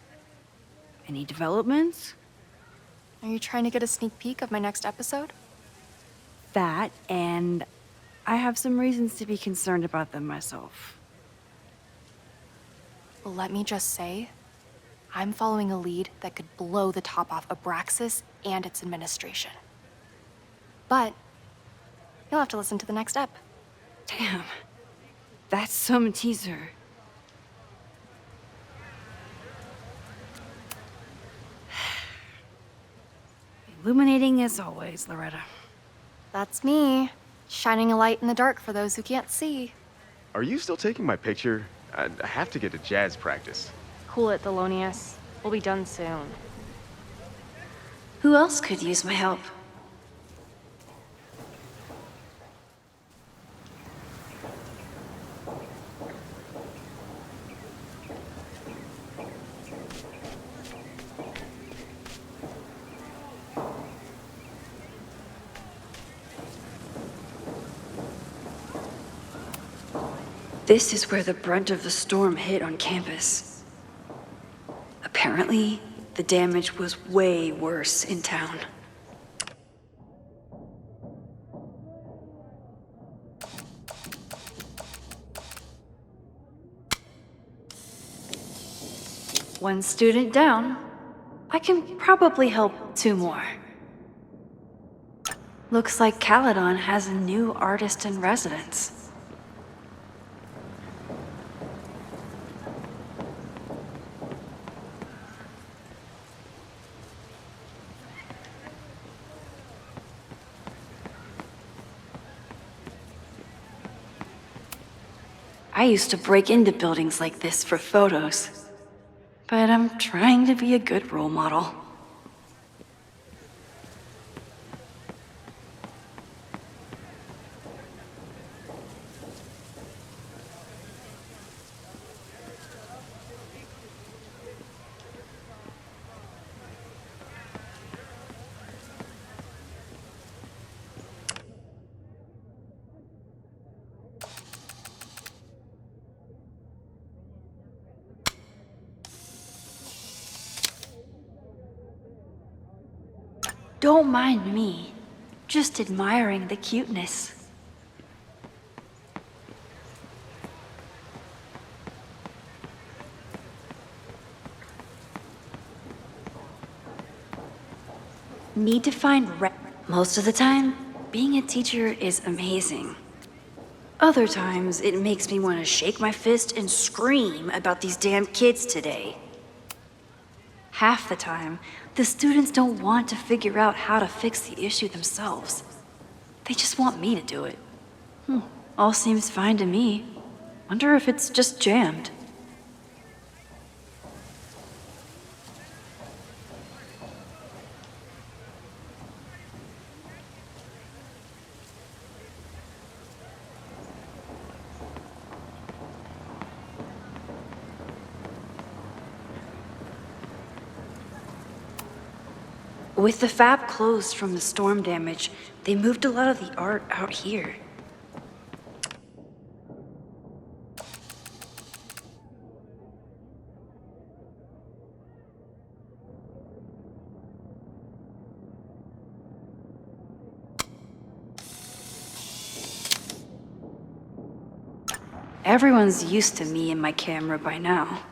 Any developments? Are you trying to get a sneak peek of my next episode? That, and I have some reasons to be concerned about them myself. Well, let me just say, I'm following a lead that could blow the top off Abraxas and its administration. But you'll have to listen to the next ep. Damn. That's some teaser. Illuminating as always, Loretta. That's me, shining a light in the dark for those who can't see. Are you still taking my picture? I have to get to jazz practice. Cool it, Thelonious. We'll be done soon. Who else could use my help? This is where the brunt of the storm hit on campus. Apparently, the damage was way worse in town. One student down. I can probably help 2 more. Looks like Caledon has a new artist in residence. I used to break into buildings like this for photos, but I'm trying to be a good role model. Don't mind me, just admiring the cuteness. Need to find Most of the time, being a teacher is amazing. Other times, it makes me want to shake my fist and scream about these damn kids today. Half the time, the students don't want to figure out how to fix the issue themselves. They just want me to do it. All seems fine to me. Wonder if it's just jammed. With the fab closed from the storm damage, they moved a lot of the art out here. Everyone's used to me and my camera by now.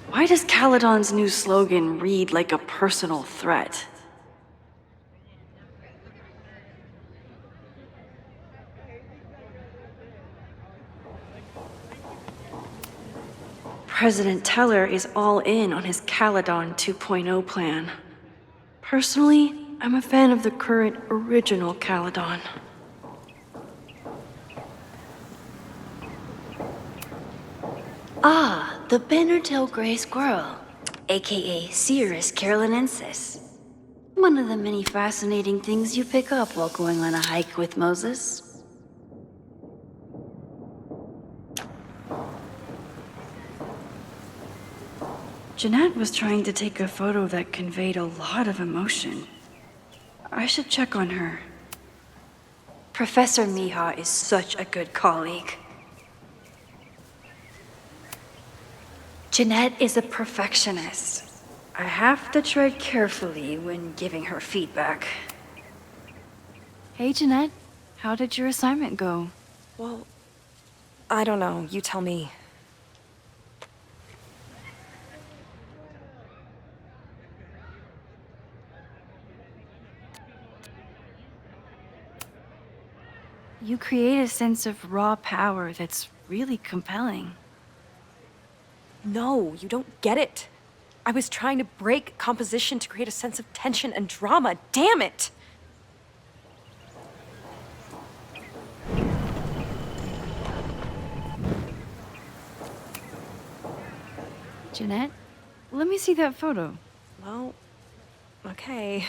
Why does Caledon's new slogan read like a personal threat? President Teller is all in on his Caledon 2.0 plan. Personally, I'm a fan of the current original Caledon. Ah, the banner-tailed gray squirrel, aka Cirrus carolinensis. One of the many fascinating things you pick up while going on a hike with Moses. Jeanette was trying to take a photo that conveyed a lot of emotion. I should check on her. Professor Mija is such a good colleague. Jeanette is a perfectionist. I have to tread carefully when giving her feedback. Hey, Jeanette. How did your assignment go? Well, I don't know. You tell me. You create a sense of raw power that's really compelling. No, you don't get it. I was trying to break composition to create a sense of tension and drama. Damn it! Jeanette, let me see that photo. Well, okay.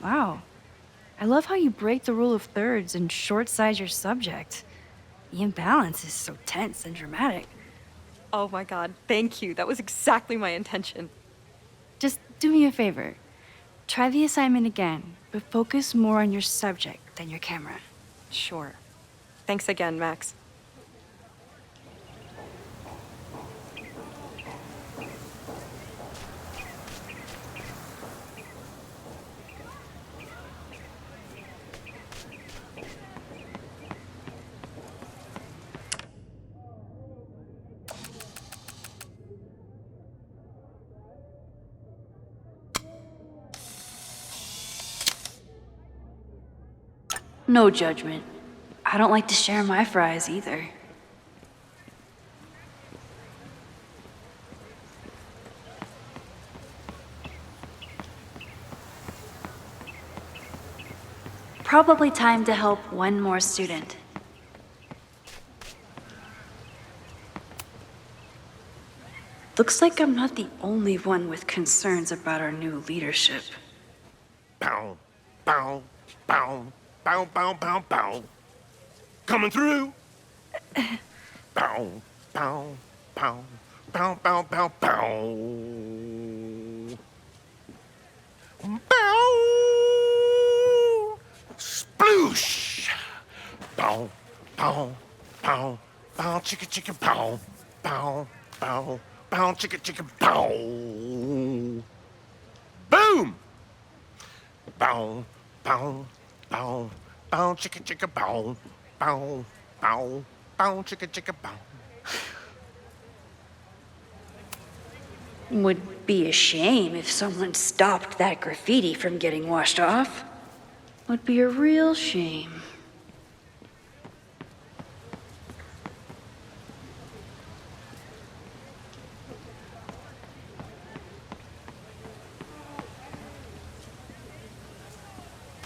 Wow. I love how you break the rule of thirds and short-size your subject. The imbalance is so tense and dramatic. Oh my god, thank you. That was exactly my intention. Just do me a favor. Try the assignment again, but focus more on your subject than your camera. Sure. Thanks again, Max. No judgment. I don't like to share my fries either. Probably time to help one more student. Looks like I'm not the only one with concerns about our new leadership. Bow, bow, bow, bow, bow, bow, bow. Coming through. Bow, bow, bow, bow, bow, bow, bow. Bow. Sploosh. Bow, bow, bow, bow, chicka, chicka, bow, bow, bow, bow, chicka, chicka, bow. Boom. Bow, bow, bow, bow, chicka, chicka, bow, bow, bow, bow, chicka, chicka, bow. Would be a shame if someone stopped that graffiti from getting washed off. Would be a real shame.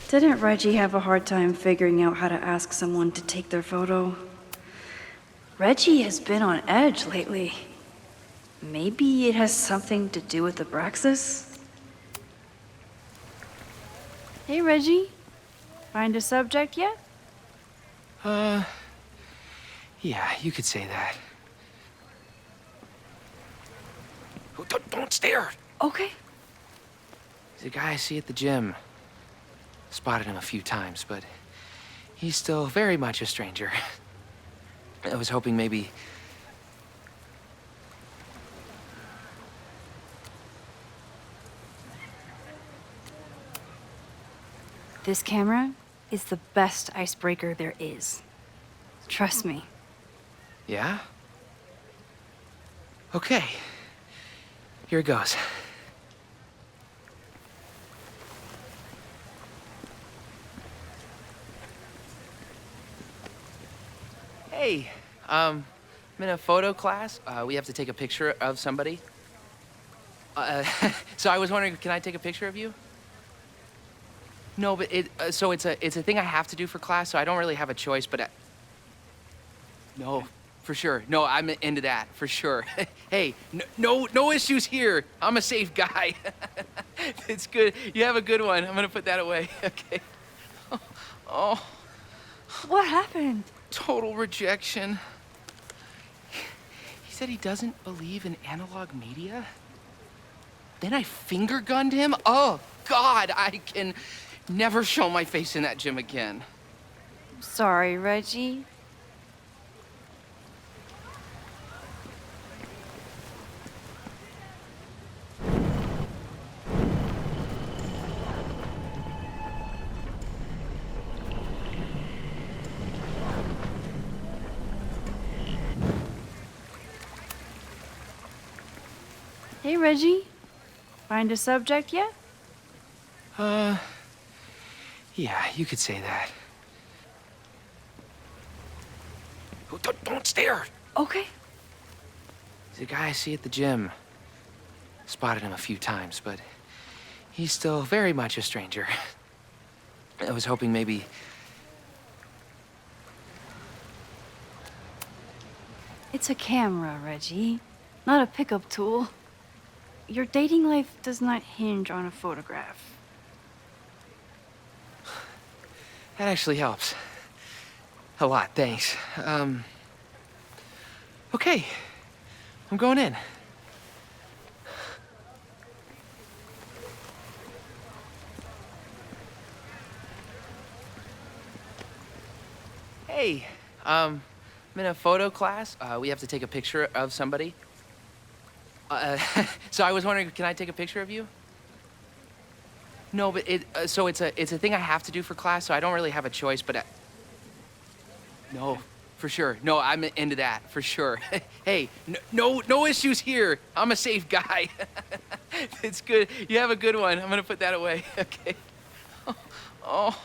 Didn't Reggie have a hard time figuring out how to ask someone to take their photo? Reggie has been on edge lately. Maybe it has something to do with the Abraxas? Hey, Reggie. Find a subject yet? Yeah, you could say that. Oh, don't stare! Okay. He's a guy I see at the gym. Spotted him a few times, but he's still very much a stranger. I was hoping maybe... This camera is the best icebreaker there is. Trust me. Yeah? Okay. Here it goes. Hey, I'm in a photo class. We have to take a picture of somebody. So I was wondering, can I take a picture of you? No, but it's a thing I have to do for class, so I don't really have a choice, but no, for sure. No, I'm into that, for sure. Hey, no issues here. I'm a safe guy. It's good. You have a good one. I'm gonna put that away. Okay. Oh. What happened? Total rejection. He said he doesn't believe in analog media. Then I finger gunned him? Oh, God, I can never show my face in that gym again. Sorry, Reggie. Hey, Reggie. Find a subject yet? Yeah, you could say that. Oh, don't stare! Okay. He's a guy I see at the gym. Spotted him a few times, but he's still very much a stranger. I was hoping maybe... It's a camera, Reggie, not a pickup tool. Your dating life does not hinge on a photograph. That actually helps. A lot, thanks. Okay. I'm going in. Hey, I'm in a photo class. We have to take a picture of somebody. So I was wondering, can I take a picture of you? No, but it's a thing I have to do for class, so I don't really have a choice, but no, for sure. No, I'm into that, for sure. Hey, no issues here. I'm a safe guy. It's good. You have a good one. I'm gonna put that away. Okay. Oh.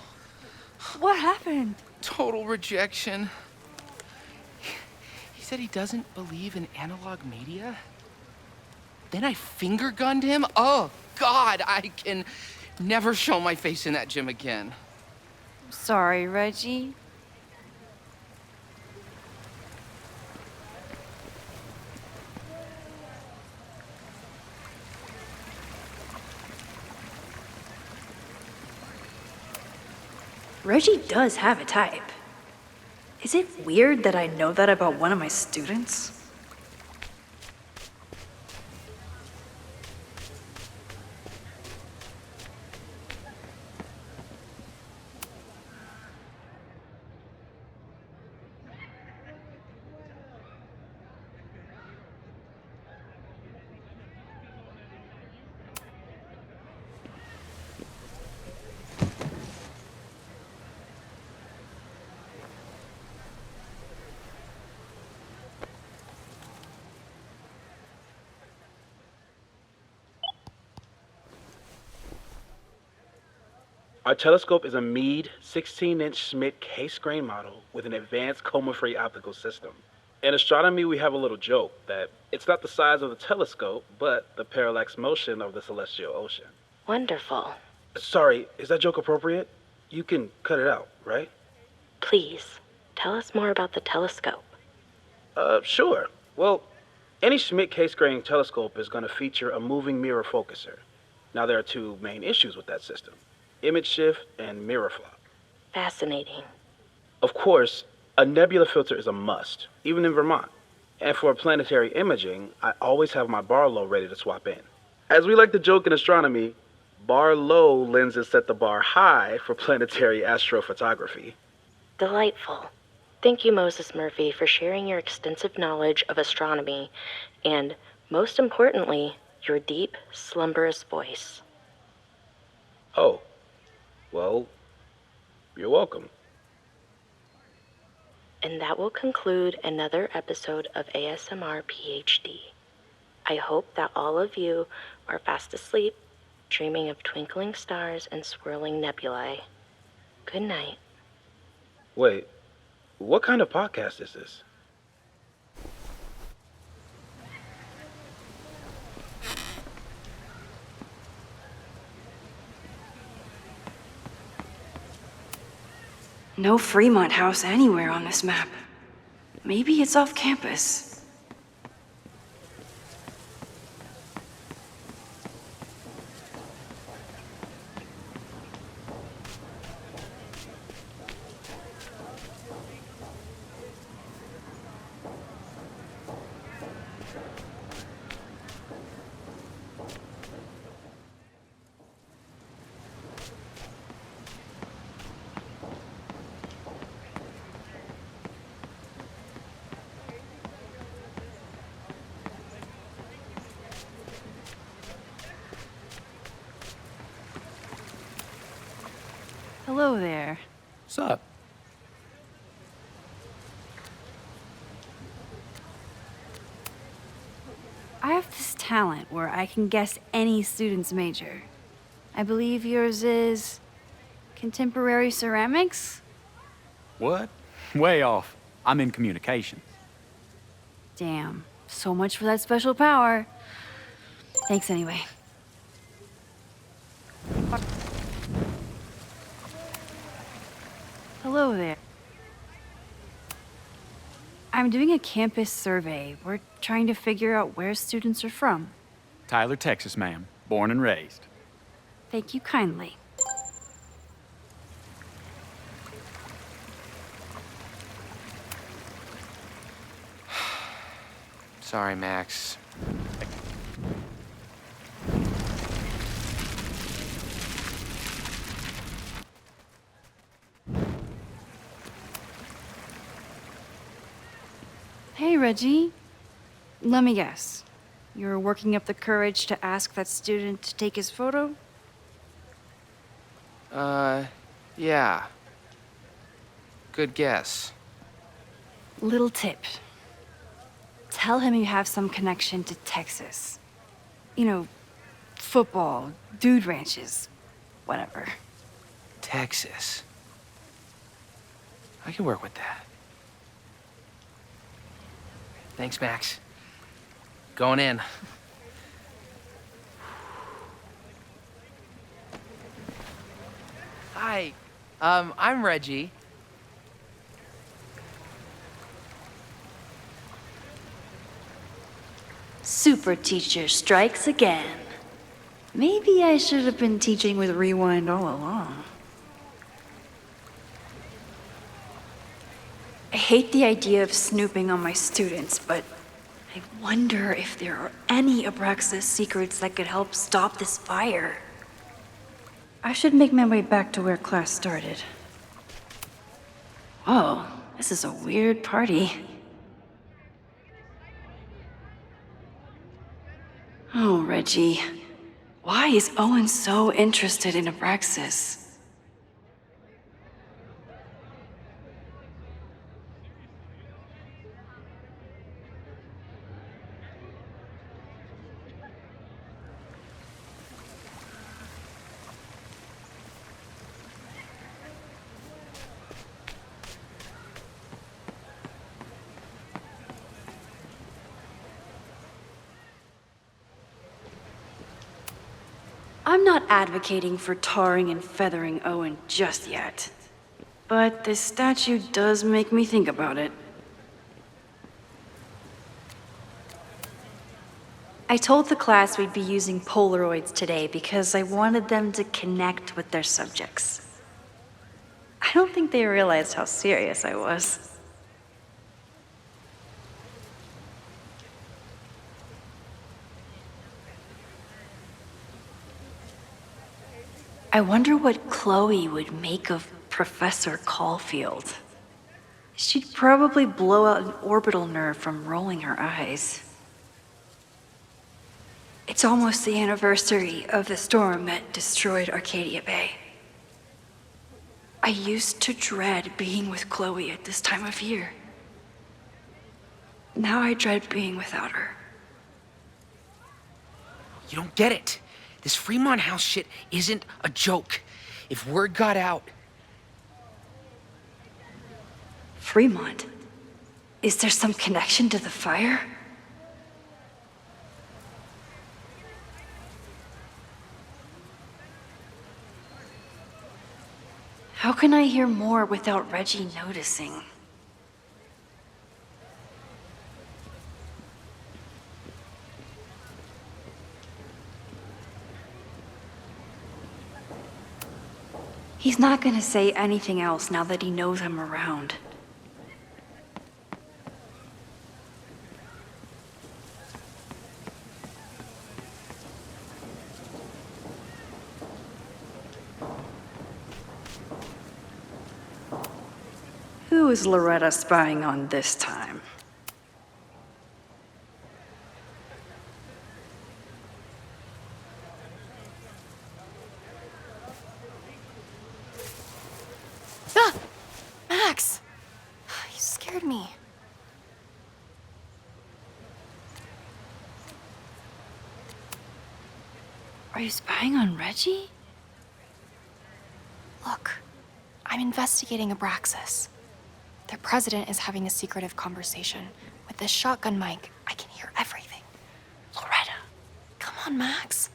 What happened? Total rejection. He said he doesn't believe in analog media. Then I finger gunned him? Oh, God, I can never show my face in that gym again. Sorry, Reggie. Reggie does have a type. Is it weird that I know that about one of my students? Our telescope is a Meade 16-inch Schmidt case-grain model with an advanced coma-free optical system. In astronomy, we have a little joke that it's not the size of the telescope, but the parallax motion of the celestial ocean. Wonderful. Sorry, is that joke appropriate? You can cut it out, right? Please, tell us more about the telescope. Sure. Well, any Schmidt case-grain telescope is going to feature a moving mirror focuser. Now, there are two main issues with that system: image shift and mirror flop. Fascinating. Of course, a nebula filter is a must, even in Vermont. And for planetary imaging, I always have my bar low ready to swap in. As we like to joke in astronomy, bar low lenses set the bar high for planetary astrophotography. Delightful. Thank you, Moses Murphy, for sharing your extensive knowledge of astronomy and, most importantly, your deep, slumberous voice. Oh, well, you're welcome. And that will conclude another episode of ASMR PhD. I hope that all of you are fast asleep, dreaming of twinkling stars and swirling nebulae. Good night. Wait, what kind of podcast is this? No Fremont house anywhere on this map. Maybe it's off campus. Hello there. What's up? I have this talent where I can guess any student's major. I believe yours is contemporary ceramics? What? Way off. I'm in communication. Damn, so much for that special power. Thanks anyway. Hello there. I'm doing a campus survey. We're trying to figure out where students are from. Tyler, Texas, ma'am. Born and raised. Thank you kindly. Sorry, Max. Hey, Reggie. Let me guess. You're working up the courage to ask that student to take his photo? Yeah. Good guess. Little tip. Tell him you have some connection to Texas. You know, football, dude ranches, whatever. Texas. I can work with that. Thanks, Max. Going in. Hi. I'm Reggie. Super teacher strikes again. Maybe I should have been teaching with Rewind all along. I hate the idea of snooping on my students, but I wonder if there are any Abraxas secrets that could help stop this fire. I should make my way back to where class started. Whoa, this is a weird party. Oh, Reggie. Why is Owen so interested in Abraxas? I'm not advocating for tarring and feathering Owen just yet. But this statue does make me think about it. I told the class we'd be using Polaroids today because I wanted them to connect with their subjects. I don't think they realized how serious I was. I wonder what Chloe would make of Professor Caulfield. She'd probably blow out an orbital nerve from rolling her eyes. It's almost the anniversary of the storm that destroyed Arcadia Bay. I used to dread being with Chloe at this time of year. Now I dread being without her. You don't get it. This Fremont House shit isn't a joke. If word got out... Fremont? Is there some connection to the fire? How can I hear more without Reggie noticing? He's not gonna say anything else now that he knows I'm around. Who is Loretta spying on this time? Ah! Max! You scared me. Are you spying on Reggie? Look, I'm investigating Abraxas. Their president is having a secretive conversation. With this shotgun mic, I can hear everything. Loretta, come on, Max.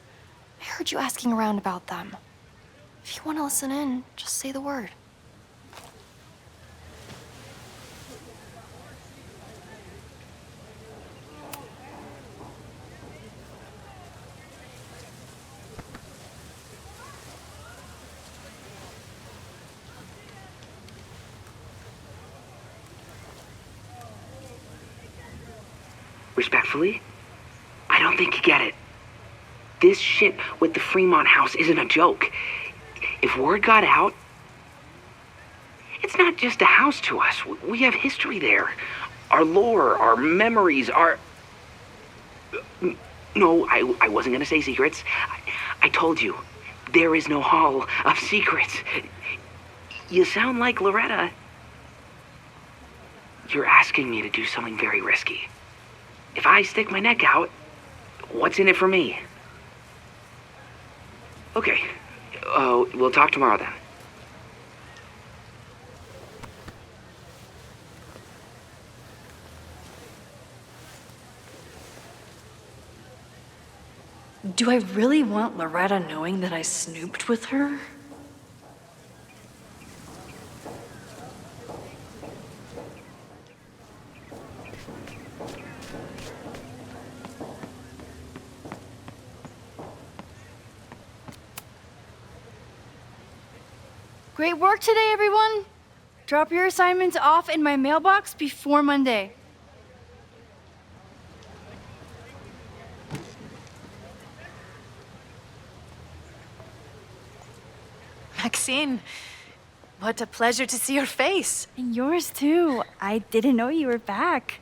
I heard you asking around about them. If you want to listen in, just say the word. Respectfully, I don't think you get it. This shit with the Fremont House isn't a joke. If word got out, it's not just a house to us. We have history there. Our lore, our memories, our... No, I wasn't gonna say secrets. I told you, there is no hall of secrets. You sound like Loretta. You're asking me to do something very risky. If I stick my neck out, what's in it for me? Okay. We'll talk tomorrow then. Do I really want Loretta knowing that I snooped with her? Great work today, everyone. Drop your assignments off in my mailbox before Monday. Maxine, what a pleasure to see your face. And yours too. I didn't know you were back.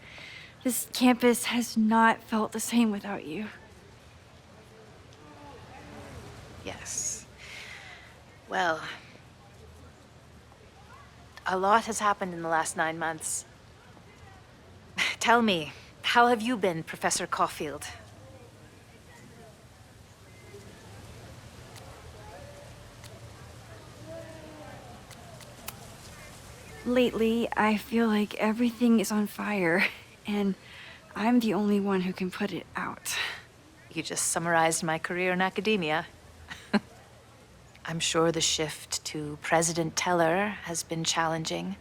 This campus has not felt the same without you. Yes. Well, a lot has happened in the last 9 months. Tell me, how have you been, Professor Caulfield? Lately, I feel like everything is on fire, and I'm the only one who can put it out. You just summarized my career in academia. I'm sure the shift to President Teller has been challenging.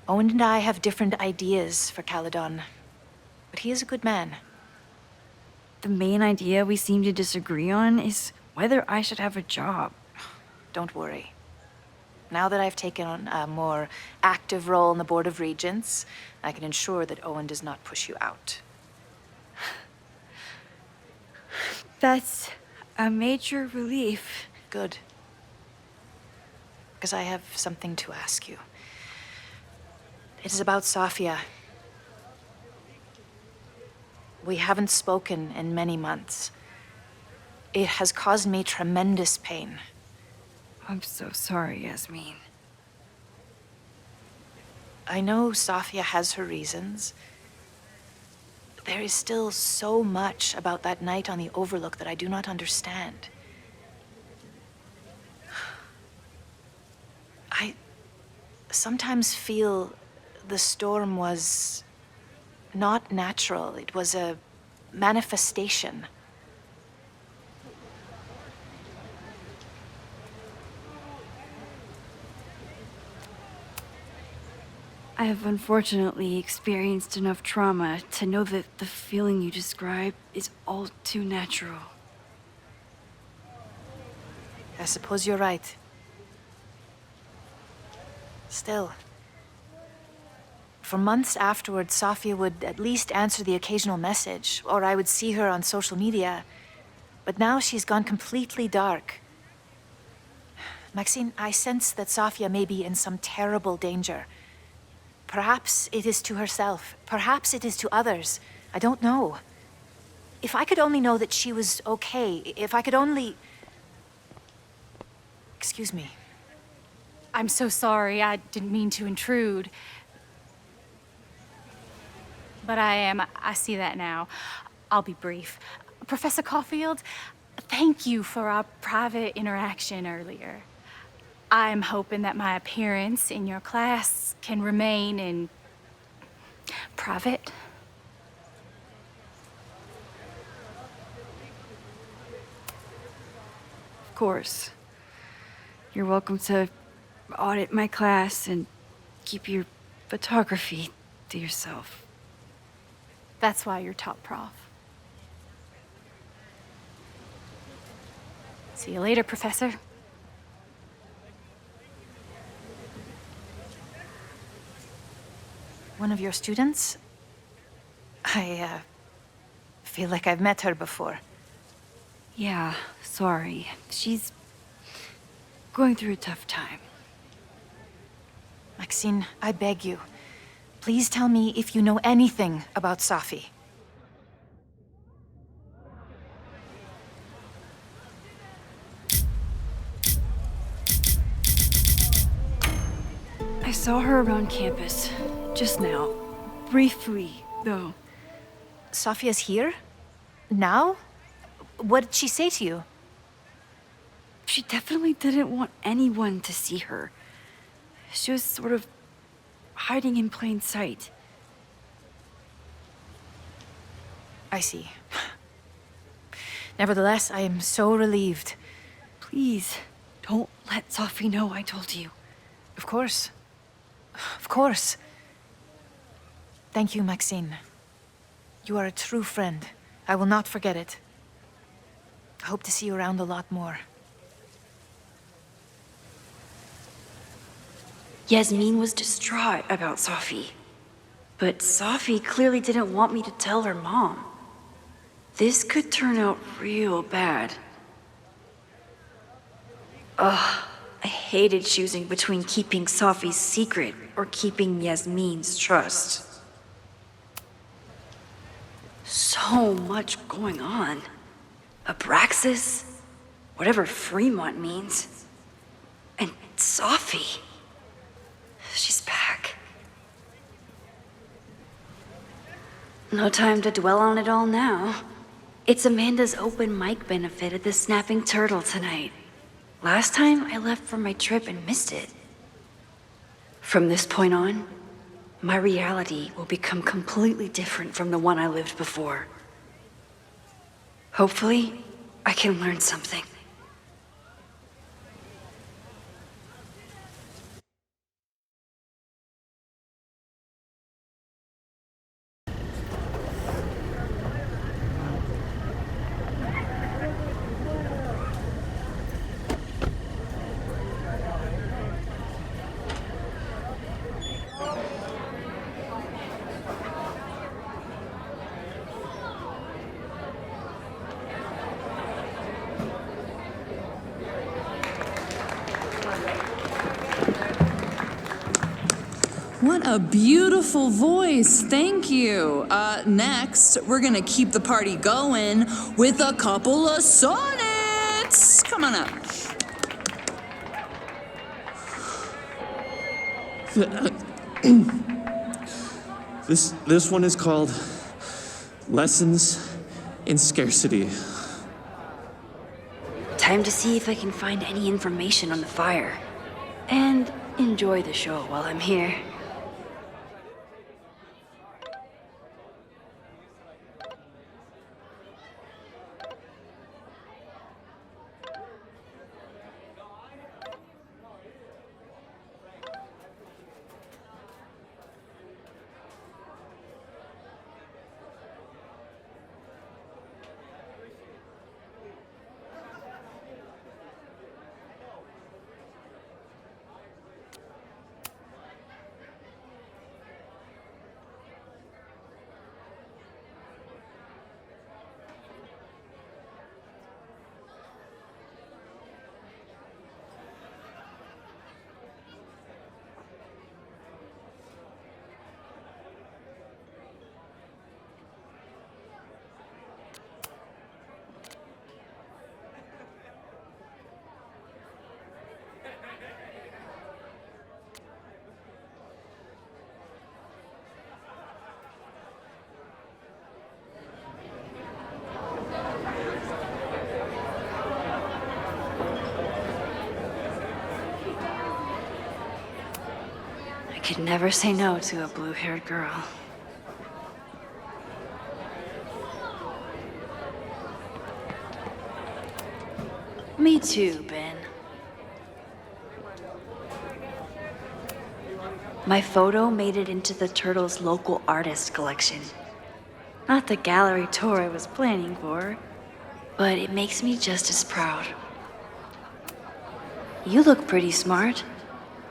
Owen and I have different ideas for Caledon, but he is a good man. The main idea we seem to disagree on is whether I should have a job. Don't worry. Now that I've taken on a more active role in the Board of Regents, I can ensure that Owen does not push you out. That's a major relief. Good. Because I have something to ask you. It is about Sofia. We haven't spoken in many months. It has caused me tremendous pain. I'm so sorry, Yasmin. I know Sofia has her reasons. There is still so much about that night on the Overlook that I do not understand. I sometimes feel the storm was not natural. It was a manifestation. I have unfortunately experienced enough trauma to know that the feeling you describe is all too natural. I suppose you're right. Still, for months afterwards, Sofia would at least answer the occasional message, or I would see her on social media. But now she's gone completely dark. Maxine, I sense that Sofia may be in some terrible danger. Perhaps it is to herself. Perhaps it is to others. I don't know. If I could only know that she was okay, if I could only... Excuse me. I'm so sorry. I didn't mean to intrude. But I see that now. I'll be brief. Professor Caulfield, thank you for our private interaction earlier. I'm hoping that my appearance in your class can remain in private. Of course. You're welcome to audit my class and keep your photography to yourself. That's why you're top prof. See you later, Professor. One of your students? I feel like I've met her before. Yeah, sorry. She's going through a tough time. Maxine, I beg you. Please tell me if you know anything about Safi. I saw her around campus just now. Briefly, though. Sofia's here? Now? What did she say to you? She definitely didn't want anyone to see her. She was sort of hiding in plain sight. I see. Nevertheless, I am so relieved. Please, don't let Sophie know I told you. Of course. Of course. Thank you, Maxine. You are a true friend. I will not forget it. I hope to see you around a lot more. Yasmin was distraught about Sophie. But Sophie clearly didn't want me to tell her mom. This could turn out real bad. Ugh, I hated choosing between keeping Sophie's secret or keeping Yasmin's trust. So much going on. Abraxas, whatever Fremont means, and Sophie. She's back. No time to dwell on it all now. It's Amanda's open mic benefit at the Snapping Turtle tonight. Last time I left for my trip and missed it. From this point on, my reality will become completely different from the one I lived before. Hopefully, I can learn something. What a beautiful voice. Thank you. Next, we're gonna keep the party going with a couple of sonnets. Come on up. This one is called Lessons in Scarcity. Time to see if I can find any information on the fire. And enjoy the show while I'm here. I could never say no to a blue-haired girl. Me too, Ben. My photo made it into the Turtles' local artist collection. Not the gallery tour I was planning for, but it makes me just as proud. You look pretty smart.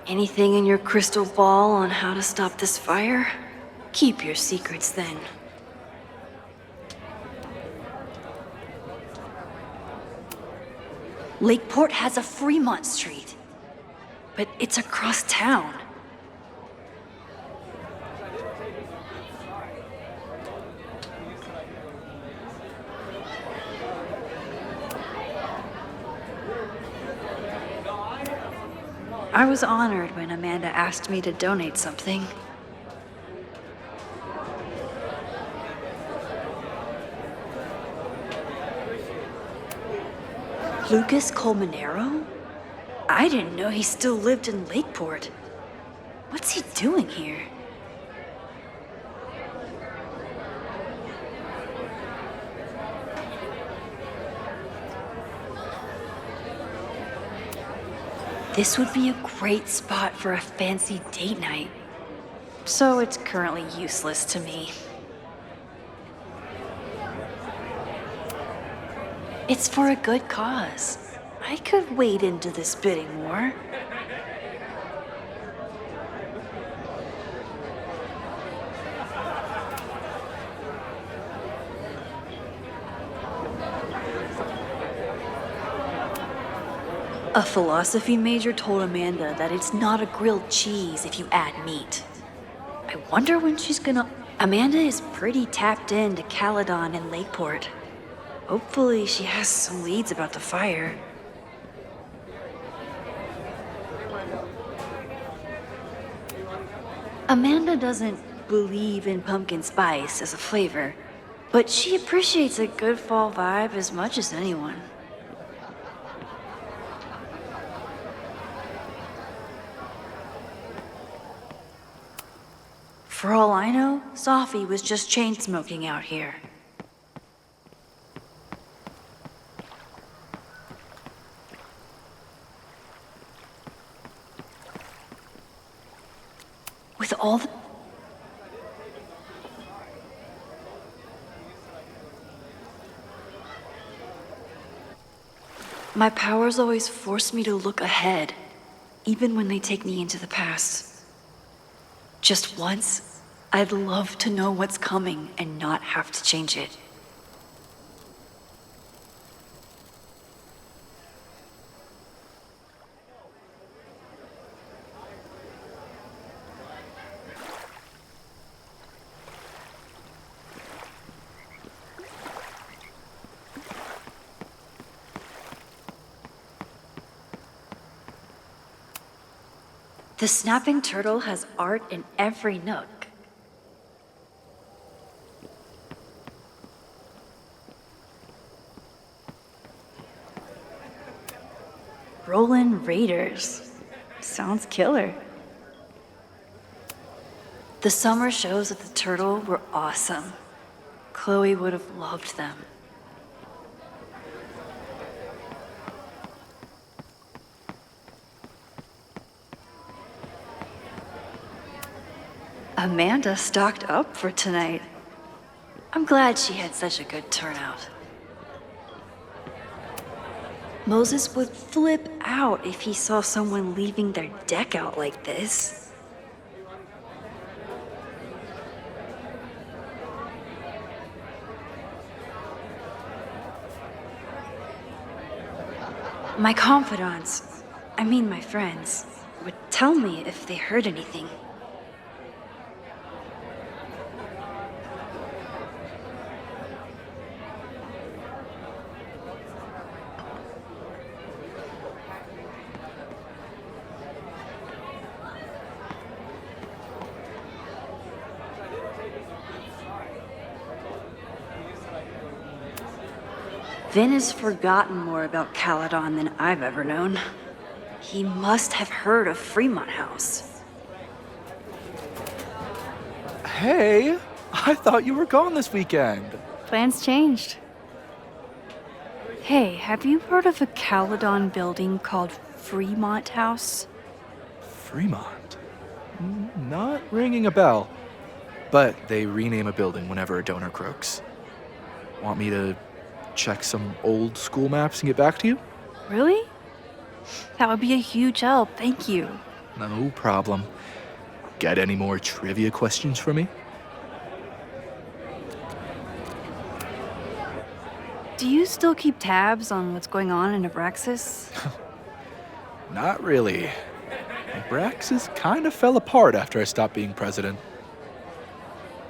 Anything in your crystal ball on how to stop this fire? Keep your secrets then. Lakeport has a Fremont Street, but it's across town. I was honored when Amanda asked me to donate something. Lucas Colmenero? I didn't know he still lived in Lakeport. What's he doing here? This would be a great spot for a fancy date night. So it's currently useless to me. It's for a good cause. I could wade into this bidding war. A philosophy major told Amanda that it's not a grilled cheese if you add meat. I wonder when she's gonna... Amanda is pretty tapped into Caledon and Lakeport. Hopefully she has some leads about the fire. Amanda doesn't believe in pumpkin spice as a flavor, but she appreciates a good fall vibe as much as anyone. For all I know, Sophie was just chain smoking out here. With all the... My powers always force me to look ahead, even when they take me into the past. Just once, I'd love to know what's coming and not have to change it. The snapping turtle has art in every nook. Rollin' Raiders. Sounds killer. The summer shows at the Turtle were awesome. Chloe would have loved them. Amanda stocked up for tonight. I'm glad she had such a good turnout. Moses would flip out if he saw someone leaving their deck out like this. My confidants, I mean my friends, would tell me if they heard anything. Vin has forgotten more about Caledon than I've ever known. He must have heard of Fremont House. Hey, I thought you were gone this weekend. Plans changed. Hey, have you heard of a Caledon building called Fremont House? Fremont? Not ringing a bell. But they rename a building whenever a donor croaks. Want me to check some old school maps and get back to you? Really? That would be a huge help, thank you. No problem. Got any more trivia questions for me? Do you still keep tabs on what's going on in Abraxas? Not really. Abraxas kind of fell apart after I stopped being president.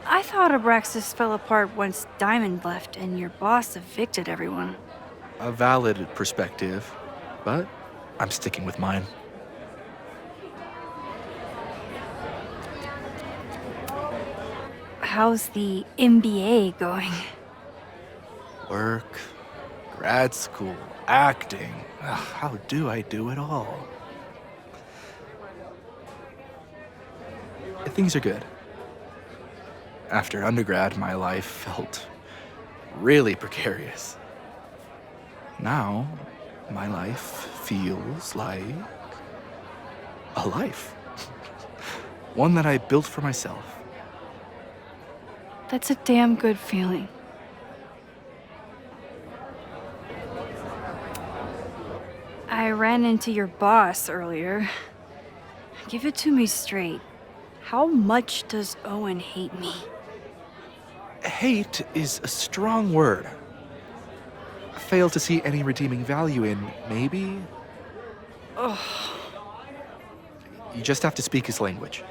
I thought Abraxas fell apart once Diamond left and your boss evicted everyone. A valid perspective, but I'm sticking with mine. How's the MBA going? Work, grad school, acting. Ugh, how do I do it all? Things are good. After undergrad, my life felt really precarious. Now, my life feels like a life. One that I built for myself. That's a damn good feeling. I ran into your boss earlier. Give it to me straight. How much does Owen hate me? Hate is a strong word. Fail to see any redeeming value in, maybe? Ugh. You just have to speak his language.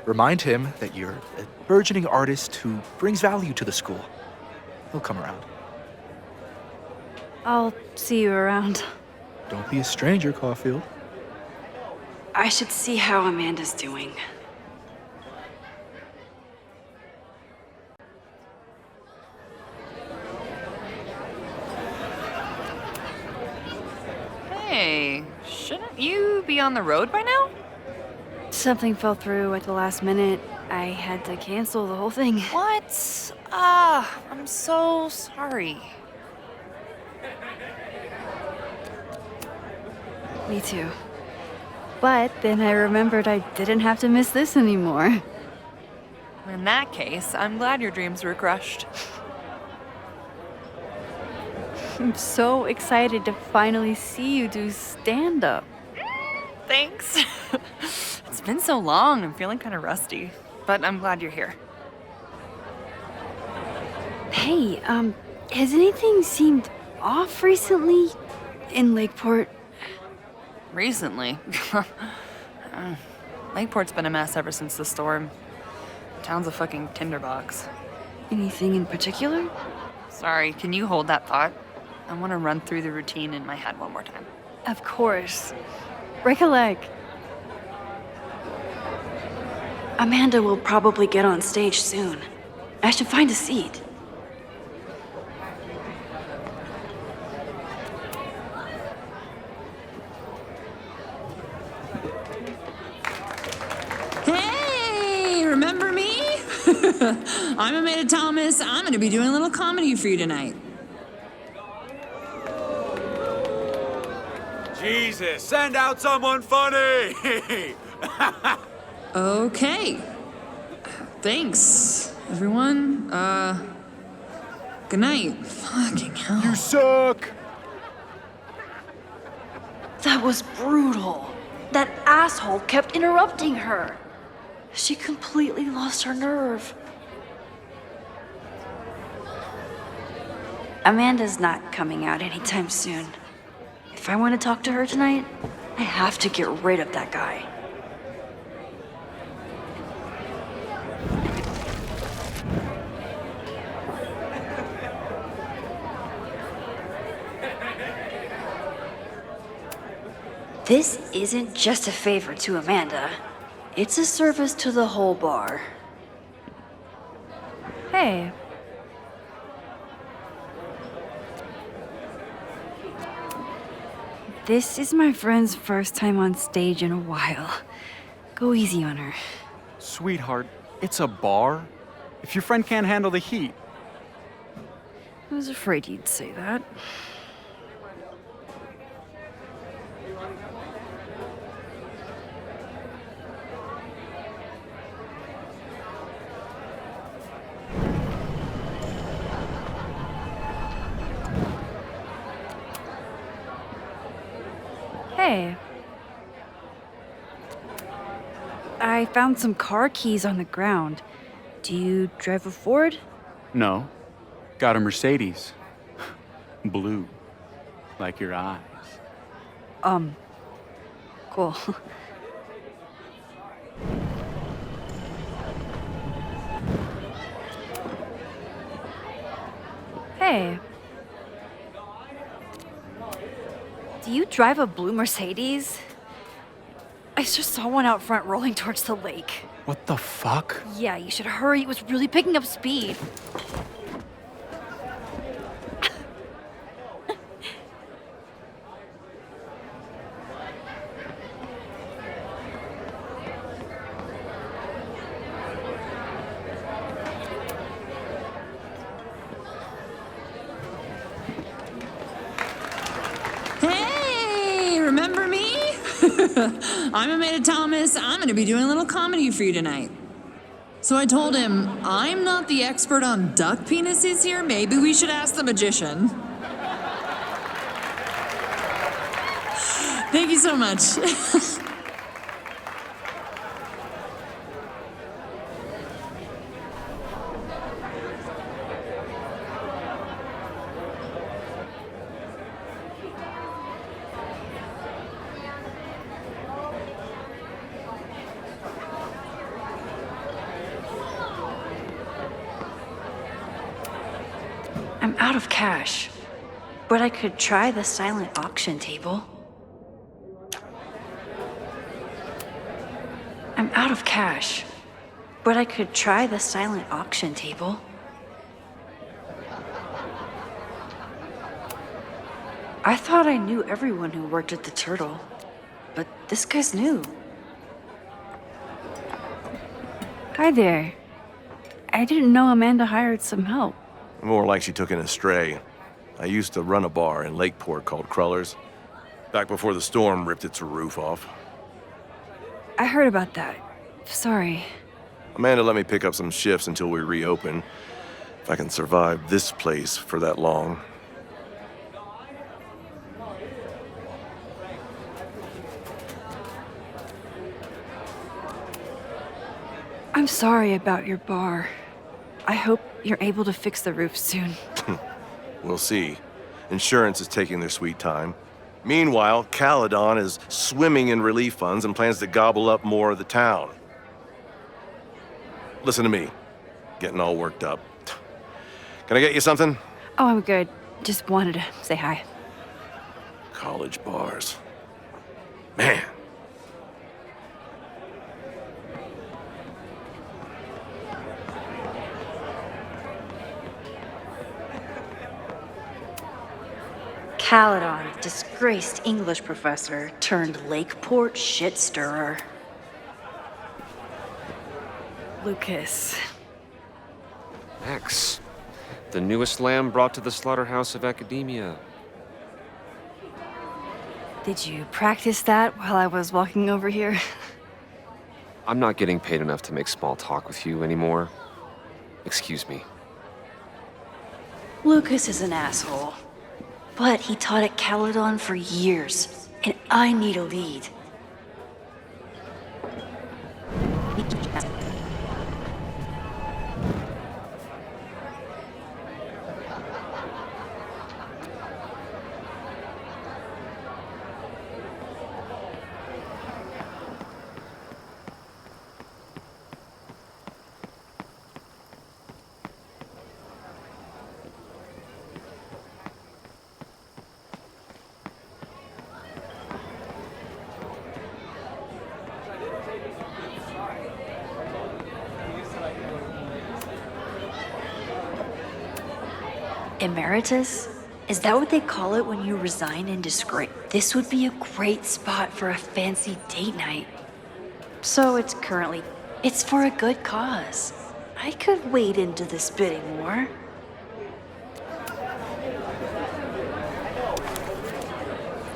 Remind him that you're a burgeoning artist who brings value to the school. He'll come around. I'll see you around. Don't be a stranger, Caulfield. I should see how Amanda's doing. Hey, shouldn't you be on the road by now? Something fell through at the last minute. I had to cancel the whole thing. What? I'm so sorry. Me too. But then I remembered I didn't have to miss this anymore. In that case, I'm glad your dreams were crushed. I'm so excited to finally see you do stand-up. Thanks. It's been so long, I'm feeling kind of rusty. But I'm glad you're here. Hey, has anything seemed off recently in Lakeport? Recently? Lakeport's been a mess ever since the storm. Town's a fucking tinderbox. Anything in particular? Sorry, can you hold that thought? I want to run through the routine in my head one more time. Of course. Break a leg. Amanda will probably get on stage soon. I should find a seat. Hey, remember me? I'm Amanda Thomas. I'm going to be doing a little comedy for you tonight. Jesus, send out someone funny! Okay. Thanks, everyone. Good night. Fucking hell. You suck! That was brutal. That asshole kept interrupting her. She completely lost her nerve. Amanda's not coming out anytime soon. If I want to talk to her tonight, I have to get rid of that guy. This isn't just a favor to Amanda. It's a service to the whole bar. Hey. This is my friend's first time on stage in a while. Go easy on her. Sweetheart, it's a bar. If your friend can't handle the heat. I was afraid you'd say that. Hey. I found some car keys on the ground. Do you drive a Ford? No. Got a Mercedes. Blue. Like your eyes. Cool. Hey. Do you drive a blue Mercedes? I just saw one out front rolling towards the lake. What the fuck? Yeah, you should hurry. It was really picking up speed. Hey, remember me? I'm Amanda Thomas. I'm going to be doing a little comedy for you tonight. So I told him, I'm not the expert on duck penises here. Maybe we should ask the magician. Thank you so much. I'm out of cash, but I could try the silent auction table. I'm out of cash, but I could try the silent auction table. I thought I knew everyone who worked at the Turtle, but this guy's new. Hi there. I didn't know Amanda hired some help. More like she took in a stray. I used to run a bar in Lakeport called Crullers, back before the storm ripped its roof off. I heard about that. Sorry. Amanda let me pick up some shifts until we reopen. If I can survive this place for that long. I'm sorry about your bar. I hope you're able to fix the roof soon. We'll see. Insurance is taking their sweet time. Meanwhile, Caledon is swimming in relief funds and plans to gobble up more of the town. Listen to me. Getting all worked up. Can I get you something? Oh, I'm good. Just wanted to say hi. College bars. Man. Caledon, disgraced English professor turned Lakeport shit stirrer. Lucas. Max, the newest lamb brought to the slaughterhouse of academia. Did you practice that while I was walking over here? I'm not getting paid enough to make small talk with you anymore. Excuse me. Lucas is an asshole. But he taught at Caledon for years, and I need a lead. Emeritus? Is that what they call it when you resign in disgrace? This would be a great spot for a fancy date night. So it's for a good cause. I could wade into this bidding war.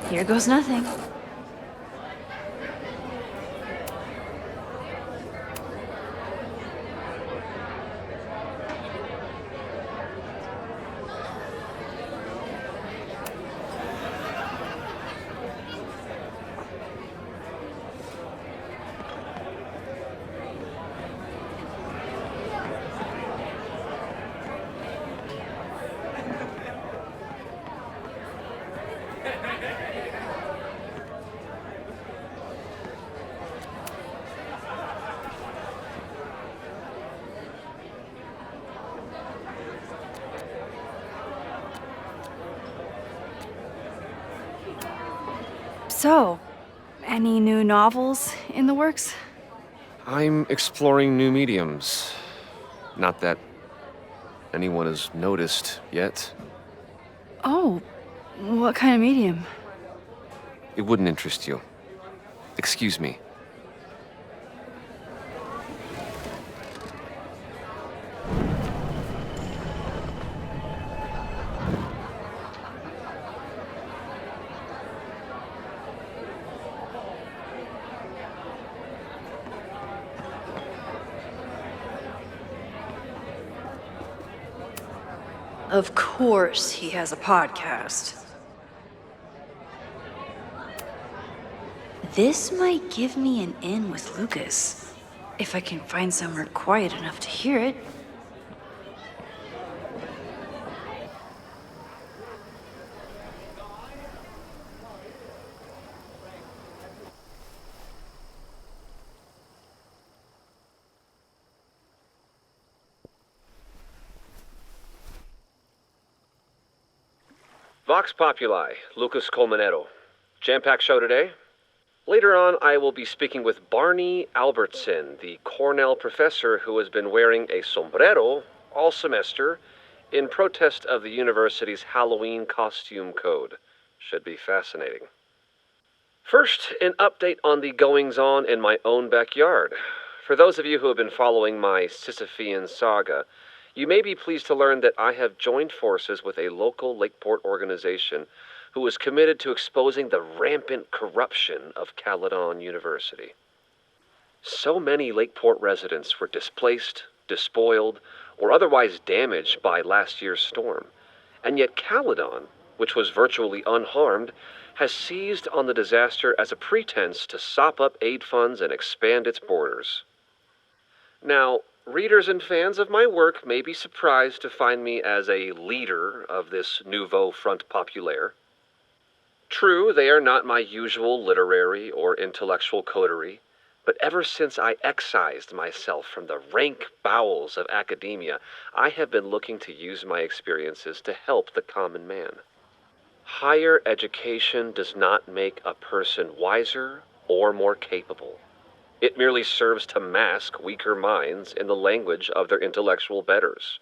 Here goes nothing. So, any new novels in the works? I'm exploring new mediums. Not that anyone has noticed yet. Oh, what kind of medium? It wouldn't interest you. Excuse me. Of course he has a podcast. This might give me an in with Lucas, if I can find somewhere quiet enough to hear it. Vox Populi, Lucas Colmenero. Jam-packed show today. Later on, I will be speaking with Barney Albertson, the Cornell professor who has been wearing a sombrero all semester in protest of the university's Halloween costume code. Should be fascinating. First, an update on the goings-on in my own backyard. For those of you who have been following my Sisyphean saga, you may be pleased to learn that I have joined forces with a local Lakeport organization who is committed to exposing the rampant corruption of Caledon University. So many Lakeport residents were displaced, despoiled, or otherwise damaged by last year's storm, and yet Caledon, which was virtually unharmed, has seized on the disaster as a pretense to sop up aid funds and expand its borders. Now, readers and fans of my work may be surprised to find me as a leader of this nouveau front populaire. True, they are not my usual literary or intellectual coterie, but ever since I excised myself from the rank bowels of academia, I have been looking to use my experiences to help the common man. Higher education does not make a person wiser or more capable. It merely serves to mask weaker minds in the language of their intellectual betters.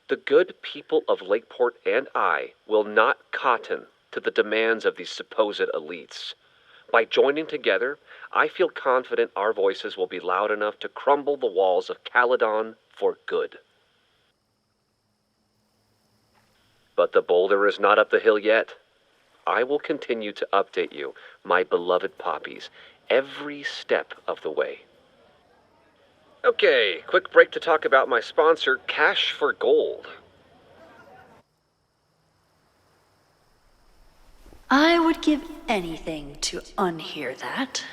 The good people of Lakeport and I will not cotton to the demands of these supposed elites. By joining together, I feel confident our voices will be loud enough to crumble the walls of Caledon for good. But the boulder is not up the hill yet. I will continue to update you, my beloved poppies, every step of the way. Okay, quick break to talk about my sponsor, Cash for Gold. I would give anything to unhear that.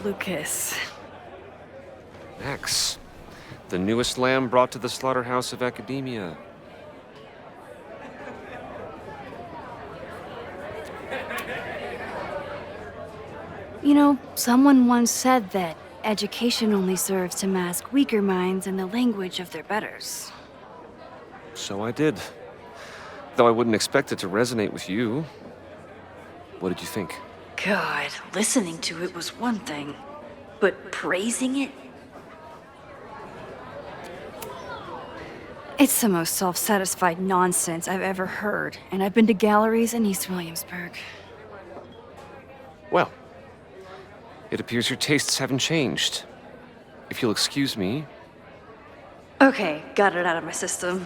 Lucas. Max, the newest lamb brought to the slaughterhouse of academia. You know, someone once said that education only serves to mask weaker minds in the language of their betters. So I did. Though I wouldn't expect it to resonate with you. What did you think? God, listening to it was one thing, but praising it? It's the most self-satisfied nonsense I've ever heard, and I've been to galleries in East Williamsburg. Well, it appears your tastes haven't changed. If you'll excuse me. Okay, got it out of my system.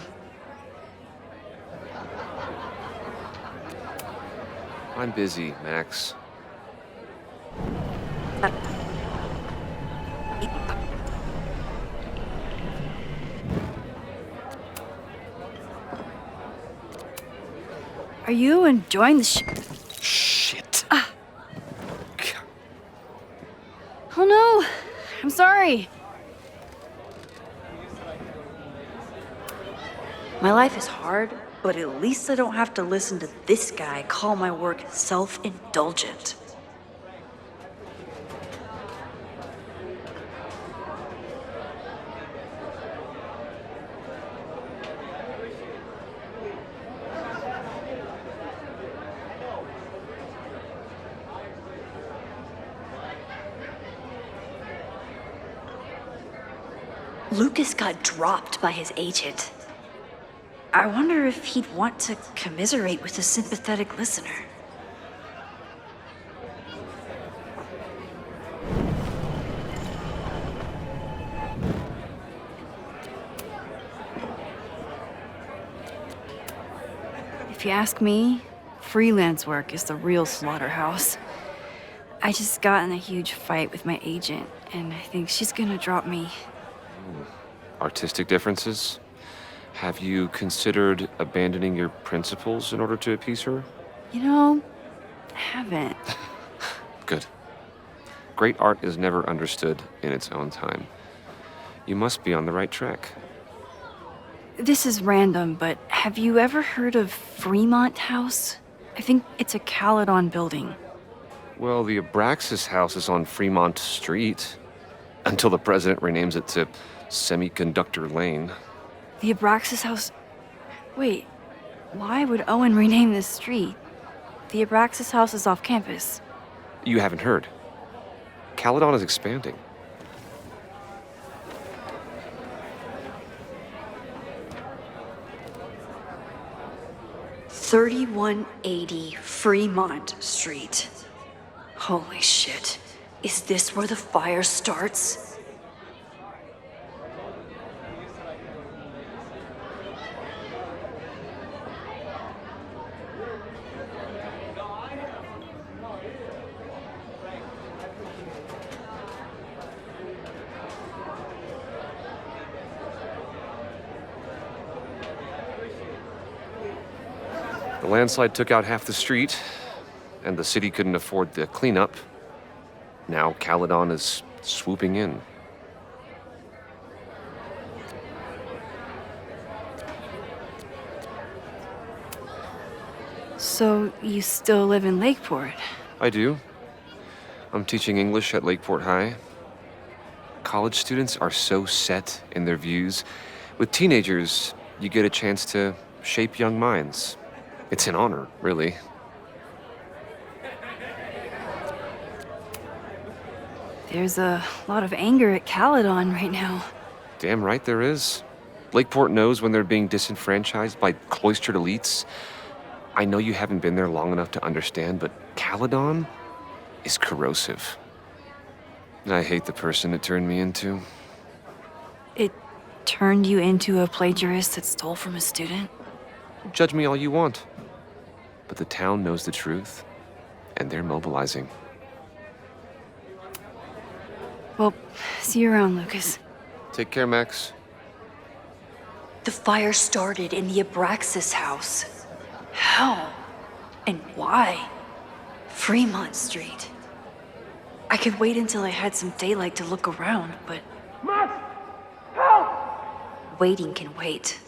I'm busy, Max. Are you enjoying the Shit. Oh no! I'm sorry. My life is hard, but at least I don't have to listen to this guy call my work self-indulgent. Lucas got dropped by his agent. I wonder if he'd want to commiserate with a sympathetic listener. If you ask me, freelance work is the real slaughterhouse. I just got in a huge fight with my agent, and I think she's gonna drop me. Artistic differences? Have you considered abandoning your principles in order to appease her? You know, I haven't. Good. Great art is never understood in its own time. You must be on the right track. This is random, but have you ever heard of Fremont House? I think it's a Caledon building. Well, the Abraxas house is on Fremont Street. Until the president renames it to Semiconductor Lane. The Abraxas House... Wait, why would Owen rename this street? The Abraxas House is off campus. You haven't heard. Caledon is expanding. $3180 Fremont Street. Holy shit. Is this where the fire starts? The landslide took out half the street, and the city couldn't afford the cleanup. Now Caledon is swooping in. So, you still live in Lakeport? I do. I'm teaching English at Lakeport High. College students are so set in their views. With teenagers, you get a chance to shape young minds. It's an honor, really. There's a lot of anger at Caledon right now. Damn right there is. Lakeport knows when they're being disenfranchised by cloistered elites. I know you haven't been there long enough to understand, but Caledon is corrosive. And I hate the person it turned me into. It turned you into a plagiarist that stole from a student? Judge me all you want. But the town knows the truth, and they're mobilizing. Well, see you around, Lucas. Take care, Max. The fire started in the Abraxas house. How? And why? Fremont Street. I could wait until I had some daylight to look around, but... Max! Help! Waiting can wait.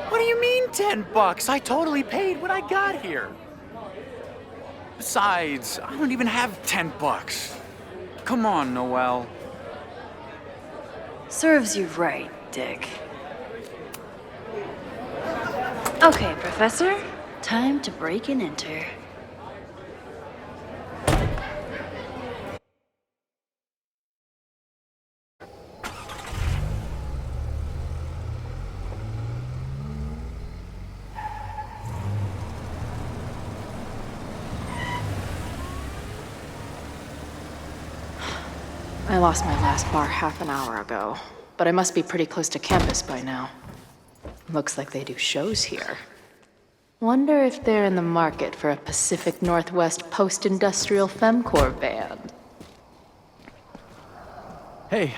What do you mean $10? I totally paid when I got here. Besides, I don't even have $10. Come on, Noel. Serves you right, Dick. Okay, Professor. Time to break and enter. I lost my last bar half an hour ago, but I must be pretty close to campus by now. Looks like they do shows here. Wonder if they're in the market for a Pacific Northwest post-industrial femcore band. Hey,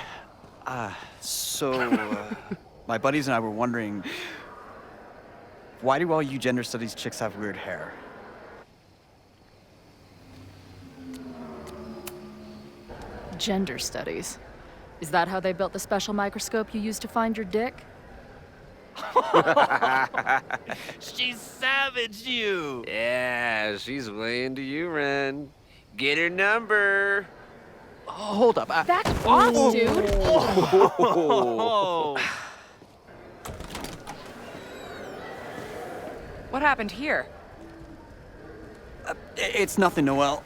my buddies and I were wondering, why do all you gender studies chicks have weird hair? Gender studies. Is that how they built the special microscope you used to find your dick? She savaged you! Yeah, she's way into you, Ren. Get her number. Hold up. That's off, dude! What happened here? It's nothing, Noel.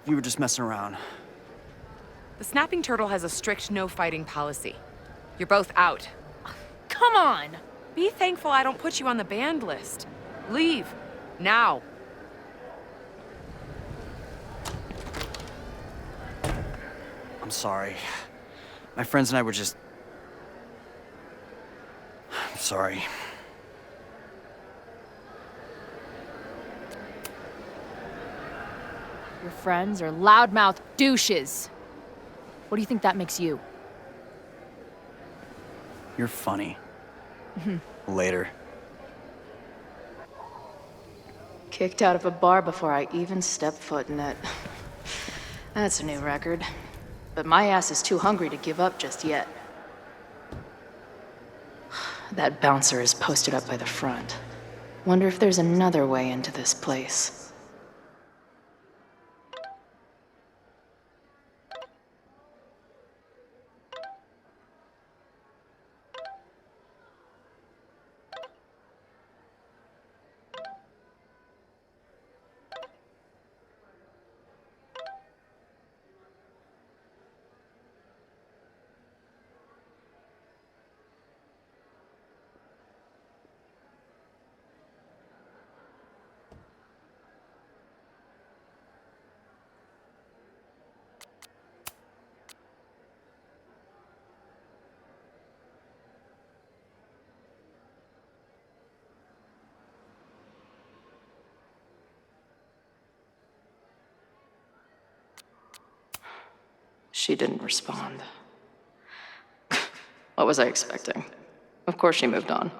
We were just messing around. The snapping turtle has a strict no-fighting policy. You're both out. Come on! Be thankful I don't put you on the banned list. Leave. Now. I'm sorry. My friends and I were just... I'm sorry. Your friends are loudmouth douches. What do you think that makes you? You're funny. Later. Kicked out of a bar before I even stepped foot in it. That's a new record. But my ass is too hungry to give up just yet. That bouncer is posted up by the front. Wonder if there's another way into this place. She didn't respond. What was I expecting? Of course she moved on.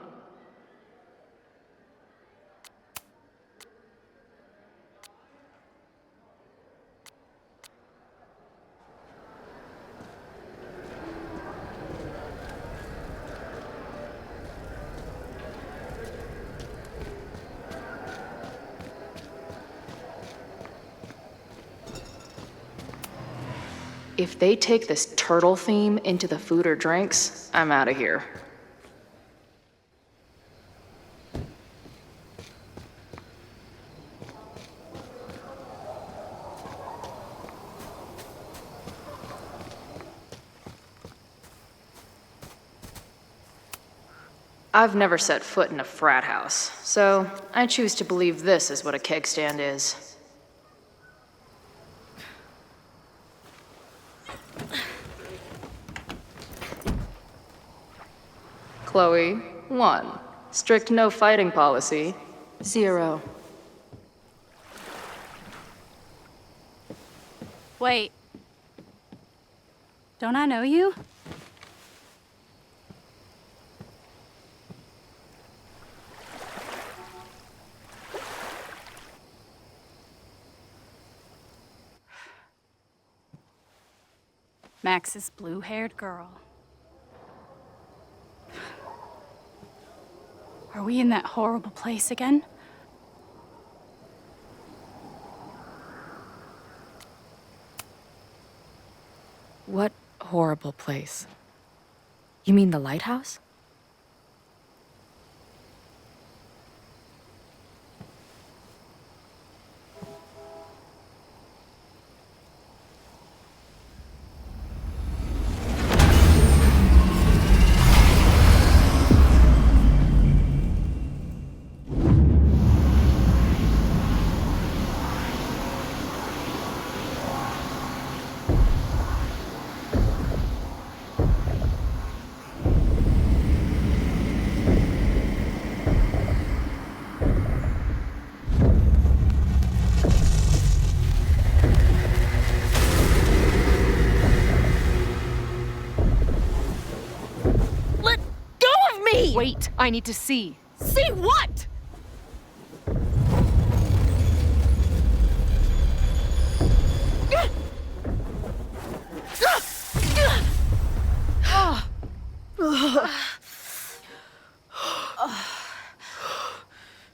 If they take this turtle theme into the food or drinks, I'm out of here. I've never set foot in a frat house, so I choose to believe this is what a keg stand is. Chloe, 1. Strict no fighting policy, 0. Wait. Don't I know you? Max's blue-haired girl. Are we in that horrible place again? What horrible place? You mean the lighthouse? Wait, I need to see. See what?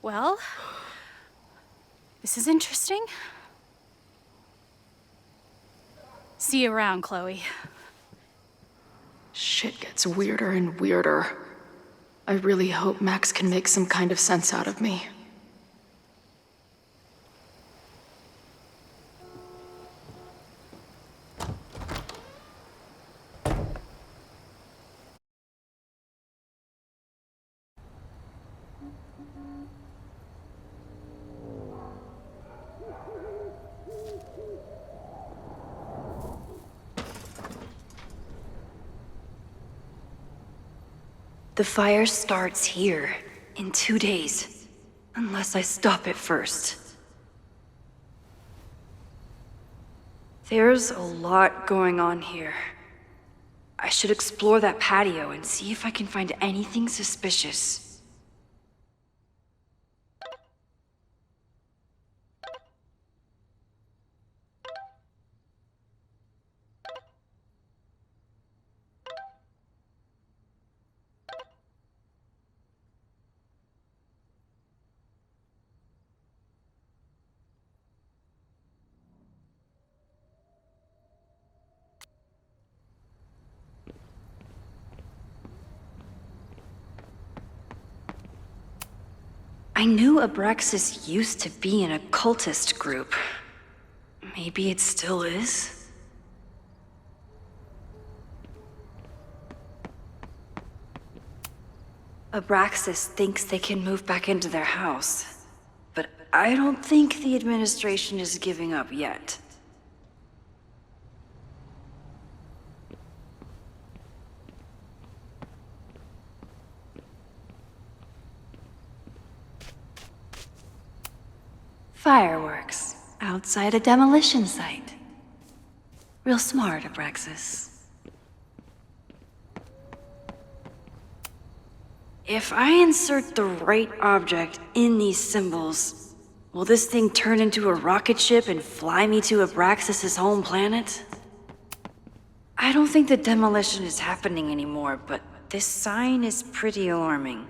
Well, this is interesting. See you around, Chloe. Shit gets weirder and weirder. I really hope Max can make some kind of sense out of me. The fire starts here in 2 days, unless I stop it first. There's a lot going on here. I should explore that patio and see if I can find anything suspicious. I knew Abraxas used to be an occultist group. Maybe it still is? Abraxas thinks they can move back into their house, but I don't think the administration is giving up yet. Fireworks outside a demolition site. Real smart, Abraxas. If I insert the right object in these symbols, will this thing turn into a rocket ship and fly me to Abraxas' home planet? I don't think the demolition is happening anymore, but this sign is pretty alarming.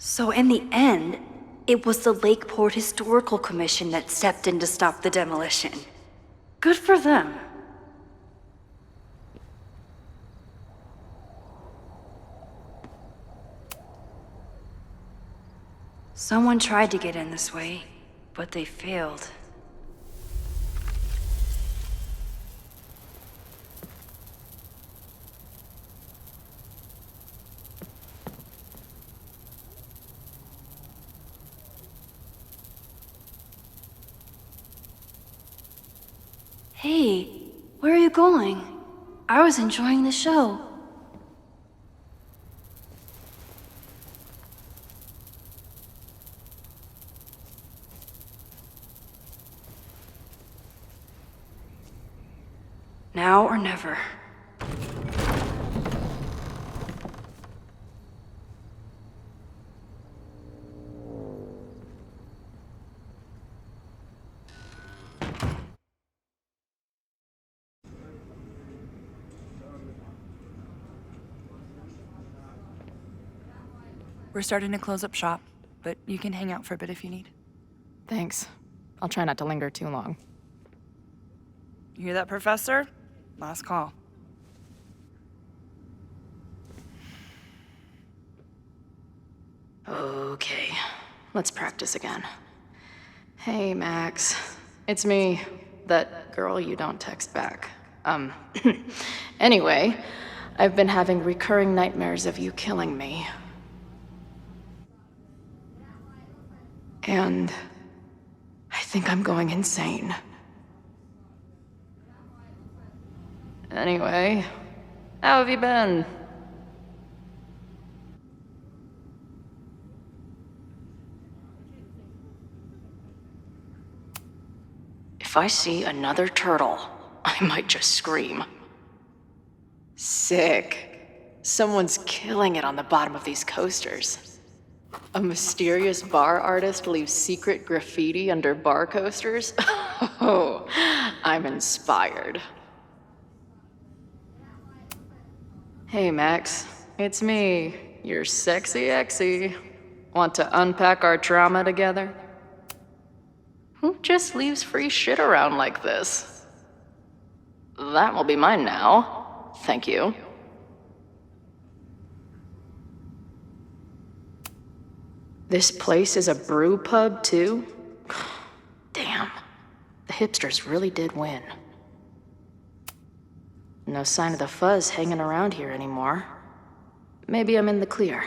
So in the end, It was the Lakeport Historical Commission that stepped in to stop the demolition. Good for them. Someone tried to get in this way, but they failed. Hey, where are you going? I was enjoying the show. Now or never. We're starting to close up shop, but you can hang out for a bit if you need. Thanks. I'll try not to linger too long. You hear that, Professor? Last call. Okay, let's practice again. Hey, Max. It's me, that girl you don't text back. Anyway, I've been having recurring nightmares of you killing me. And I think I'm going insane. Anyway, how have you been? If I see another turtle, I might just scream. Sick. Someone's killing it on the bottom of these coasters. A mysterious bar artist leaves secret graffiti under bar coasters? Oh, I'm inspired. Hey, Max. It's me, your sexy exy. Want to unpack our trauma together? Who just leaves free shit around like this? That will be mine now. Thank you. This place is a brew pub, too? Damn. The hipsters really did win. No sign of the fuzz hanging around here anymore. Maybe I'm in the clear.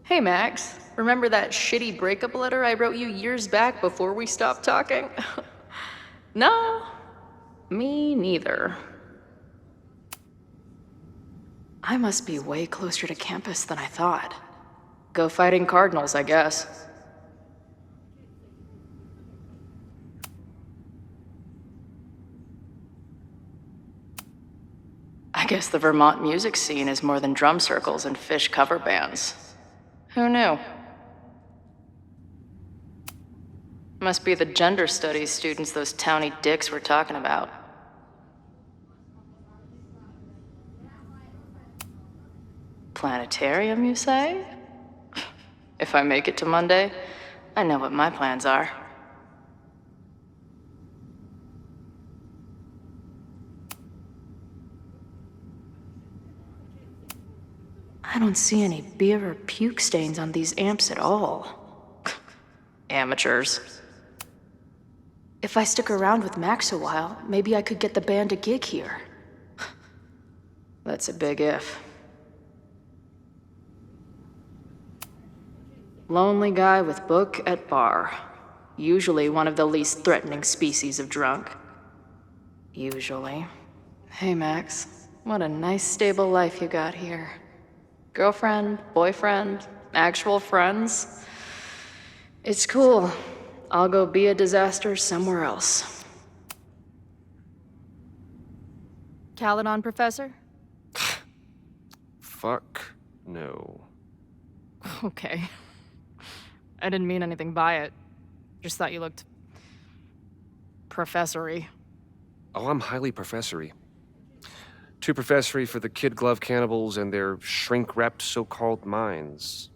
Hey, Max. Remember that shitty breakup letter I wrote you years back before we stopped talking? No, me neither. I must be way closer to campus than I thought. Go fighting cardinals, I guess. I guess the Vermont music scene is more than drum circles and fish cover bands. Who knew? Must be the gender studies students those towny dicks were talking about. Planetarium, you say? If I make it to Monday, I know what my plans are. I don't see any beer or puke stains on these amps at all. Amateurs. If I stick around with Max a while, maybe I could get the band a gig here. That's a big if. Lonely guy with book at bar. Usually one of the least threatening species of drunk. Usually. Hey, Max. What a nice, stable life you got here. Girlfriend, boyfriend, actual friends. It's cool. I'll go be a disaster somewhere else. Caledon, Professor? Fuck no. Okay. I didn't mean anything by it. Just thought you looked... professory. Oh, I'm highly professory. Too professory for the kid glove cannibals and their shrink-wrapped so-called minds.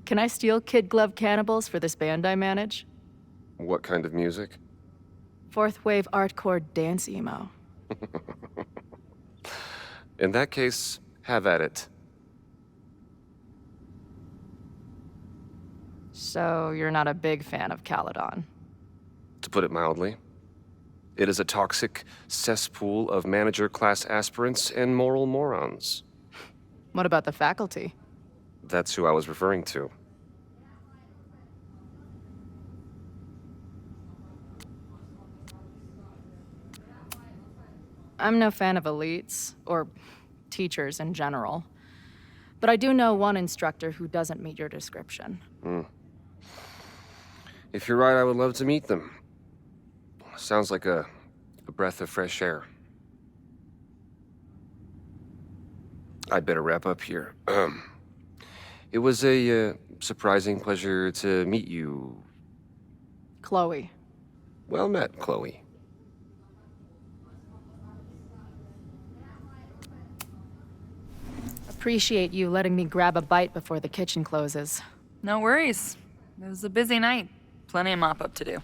Can I steal Kid Glove Cannibals for this band I manage? What kind of music? Fourth wave artcore dance emo. In that case, have at it. So you're not a big fan of Caledon? To put it mildly. It is a toxic cesspool of manager-class aspirants and moral morons. What about the faculty? That's who I was referring to. I'm no fan of elites, or teachers in general. But I do know one instructor who doesn't meet your description. If you're right, I would love to meet them. Sounds like a breath of fresh air. I'd better wrap up here. It was a surprising pleasure to meet you. Chloe. Well met, Chloe. Appreciate you letting me grab a bite before the kitchen closes. No worries. It was a busy night. Plenty of mop-up to do.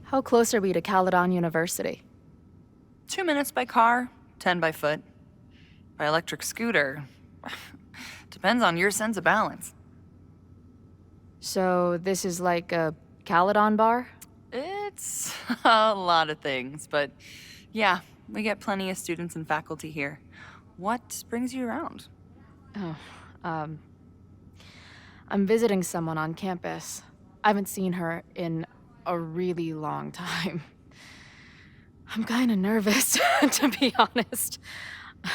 How close are we to Caledon University? 2 minutes by car, 10 by foot. By electric scooter. Depends on your sense of balance. So this is like a Caledon bar? It's a lot of things, but yeah, we get plenty of students and faculty here. What brings you around? Oh, I'm visiting someone on campus. I haven't seen her in a really long time. I'm kinda nervous, to be honest.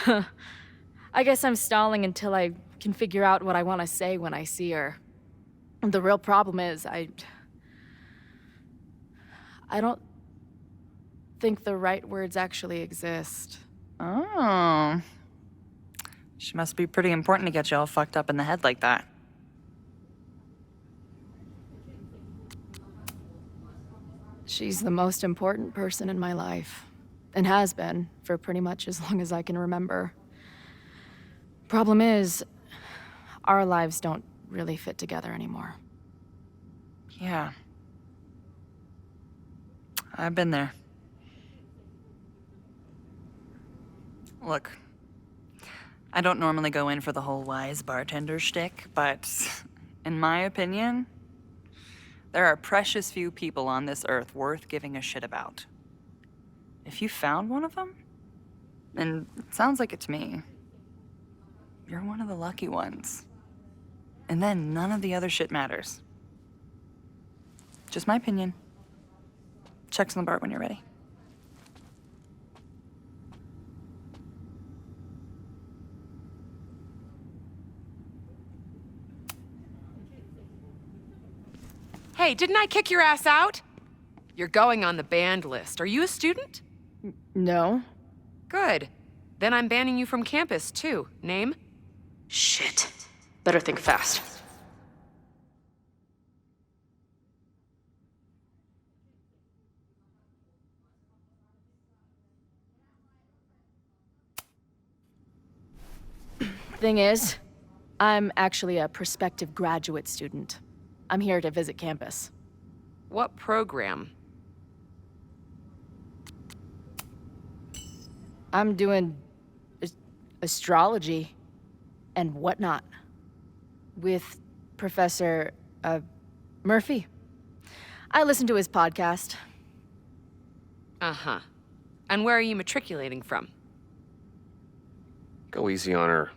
I guess I'm stalling until I can figure out what I want to say when I see her. The real problem is, I don't think the right words actually exist. Oh. She must be pretty important to get you all fucked up in the head like that. She's the most important person in my life, and has been for pretty much as long as I can remember. Problem is, our lives don't really fit together anymore. Yeah. I've been there. Look, I don't normally go in for the whole wise bartender shtick, but in my opinion, there are precious few people on this earth worth giving a shit about. If you found one of them, and it sounds like it to me, you're one of the lucky ones. And then none of the other shit matters. Just my opinion. Checks on the bar when you're ready. Hey, didn't I kick your ass out? You're going on the banned list. Are you a student? No. Good. Then I'm banning you from campus, too. Name? Shit. Better think fast. Thing is, I'm actually a prospective graduate student. I'm here to visit campus. What program? I'm doing astrology and whatnot with Professor Murphy. I listen to his podcast. Uh-huh. And where are you matriculating from? Go easy on her.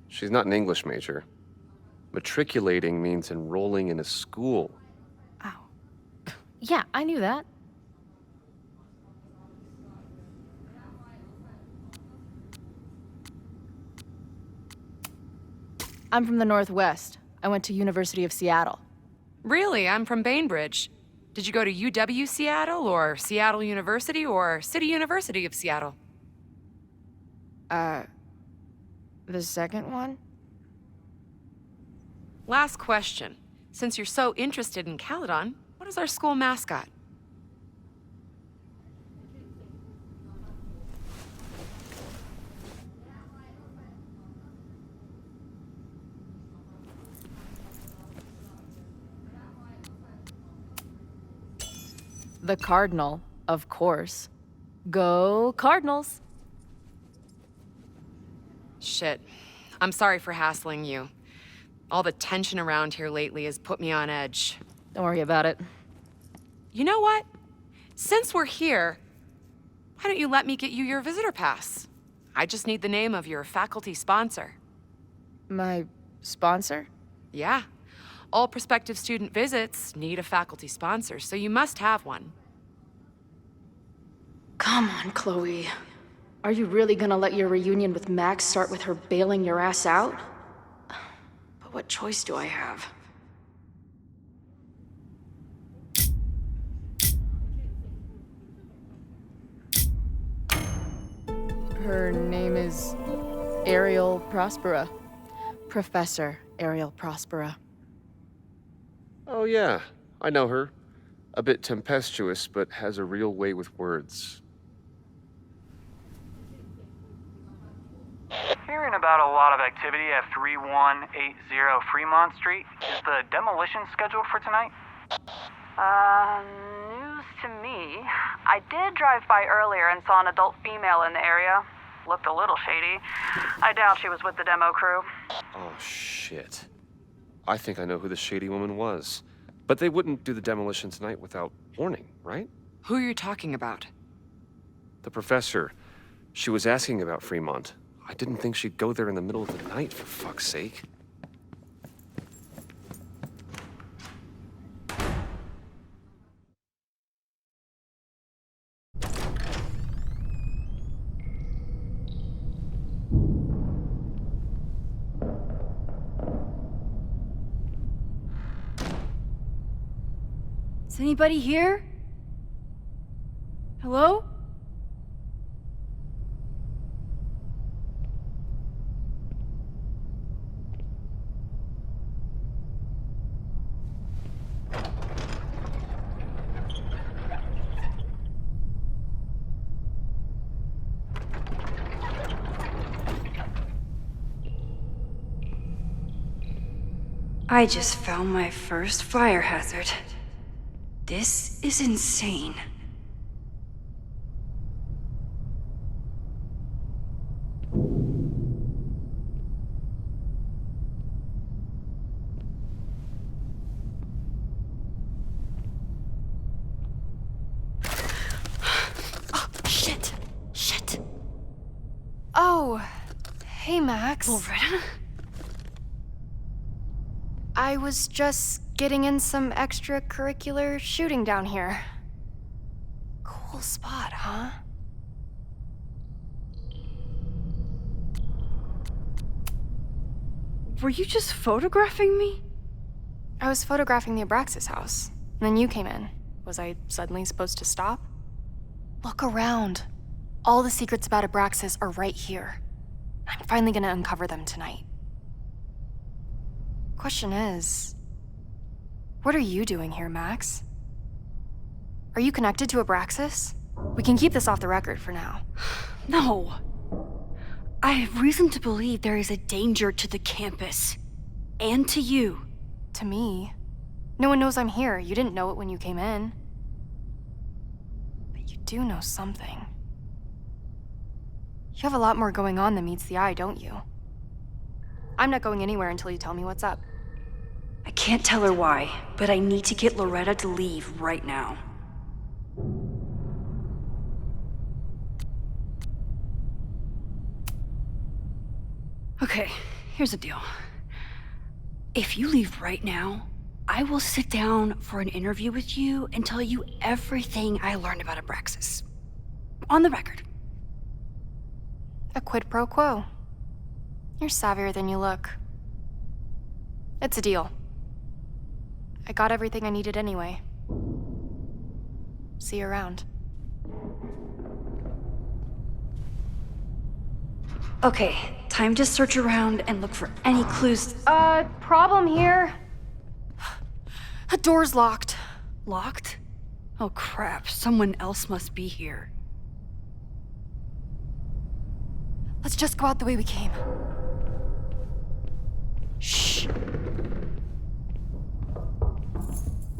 She's not an English major. Matriculating means enrolling in a school. Yeah, I knew that. I'm from the Northwest. I went to University of Seattle. Really? I'm from Bainbridge. Did you go to UW Seattle, or Seattle University, or City University of Seattle? The second one? Last question. Since you're so interested in Caledon, what is our school mascot? The Cardinal, of course. Go Cardinals! Shit. I'm sorry for hassling you. All the tension around here lately has put me on edge. Don't worry about it. You know what? Since we're here, why don't you let me get you your visitor pass? I just need the name of your faculty sponsor. My sponsor? Yeah. All prospective student visits need a faculty sponsor, so you must have one. Come on, Chloe. Are you really gonna let your reunion with Max start with her bailing your ass out? But what choice do I have? Her name is Ariel Prospera. Professor Ariel Prospera. Oh yeah, I know her. A bit tempestuous, but has a real way with words. Hearing about a lot of activity at 3180 Fremont Street. Is the demolition scheduled for tonight? News to me. I did drive by earlier and saw an adult female in the area. Looked a little shady. I doubt she was with the demo crew. Oh shit. I think I know who the shady woman was. But they wouldn't do the demolition tonight without warning, right? Who are you talking about? The professor. She was asking about Fremont. I didn't think she'd go there in the middle of the night, for fuck's sake. Is anybody here? Hello? I just found my first fire hazard. This is insane. Oh, shit. Shit. Oh, hey, Max. Loretta? I was just getting in some extracurricular shooting down here. Cool spot, huh? Were you just photographing me? I was photographing the Abraxas house, and then you came in. Was I suddenly supposed to stop? Look around. All the secrets about Abraxas are right here. I'm finally gonna uncover them tonight. Question is, what are you doing here, Max? Are you connected to Abraxas? We can keep this off the record for now. No. I have reason to believe there is a danger to the campus. And to you. To me? No one knows I'm here. You didn't know it when you came in. But you do know something. You have a lot more going on than meets the eye, don't you? I'm not going anywhere until you tell me what's up. I can't tell her why, but I need to get Loretta to leave right now. Okay, here's the deal. If you leave right now, I will sit down for an interview with you and tell you everything I learned about Abraxas. On the record. A quid pro quo. You're savvier than you look. It's a deal. I got everything I needed anyway. See you around. Okay, time to search around and look for any clues. Problem here. A door's locked. Locked? Oh crap, someone else must be here. Let's just go out the way we came. Shh.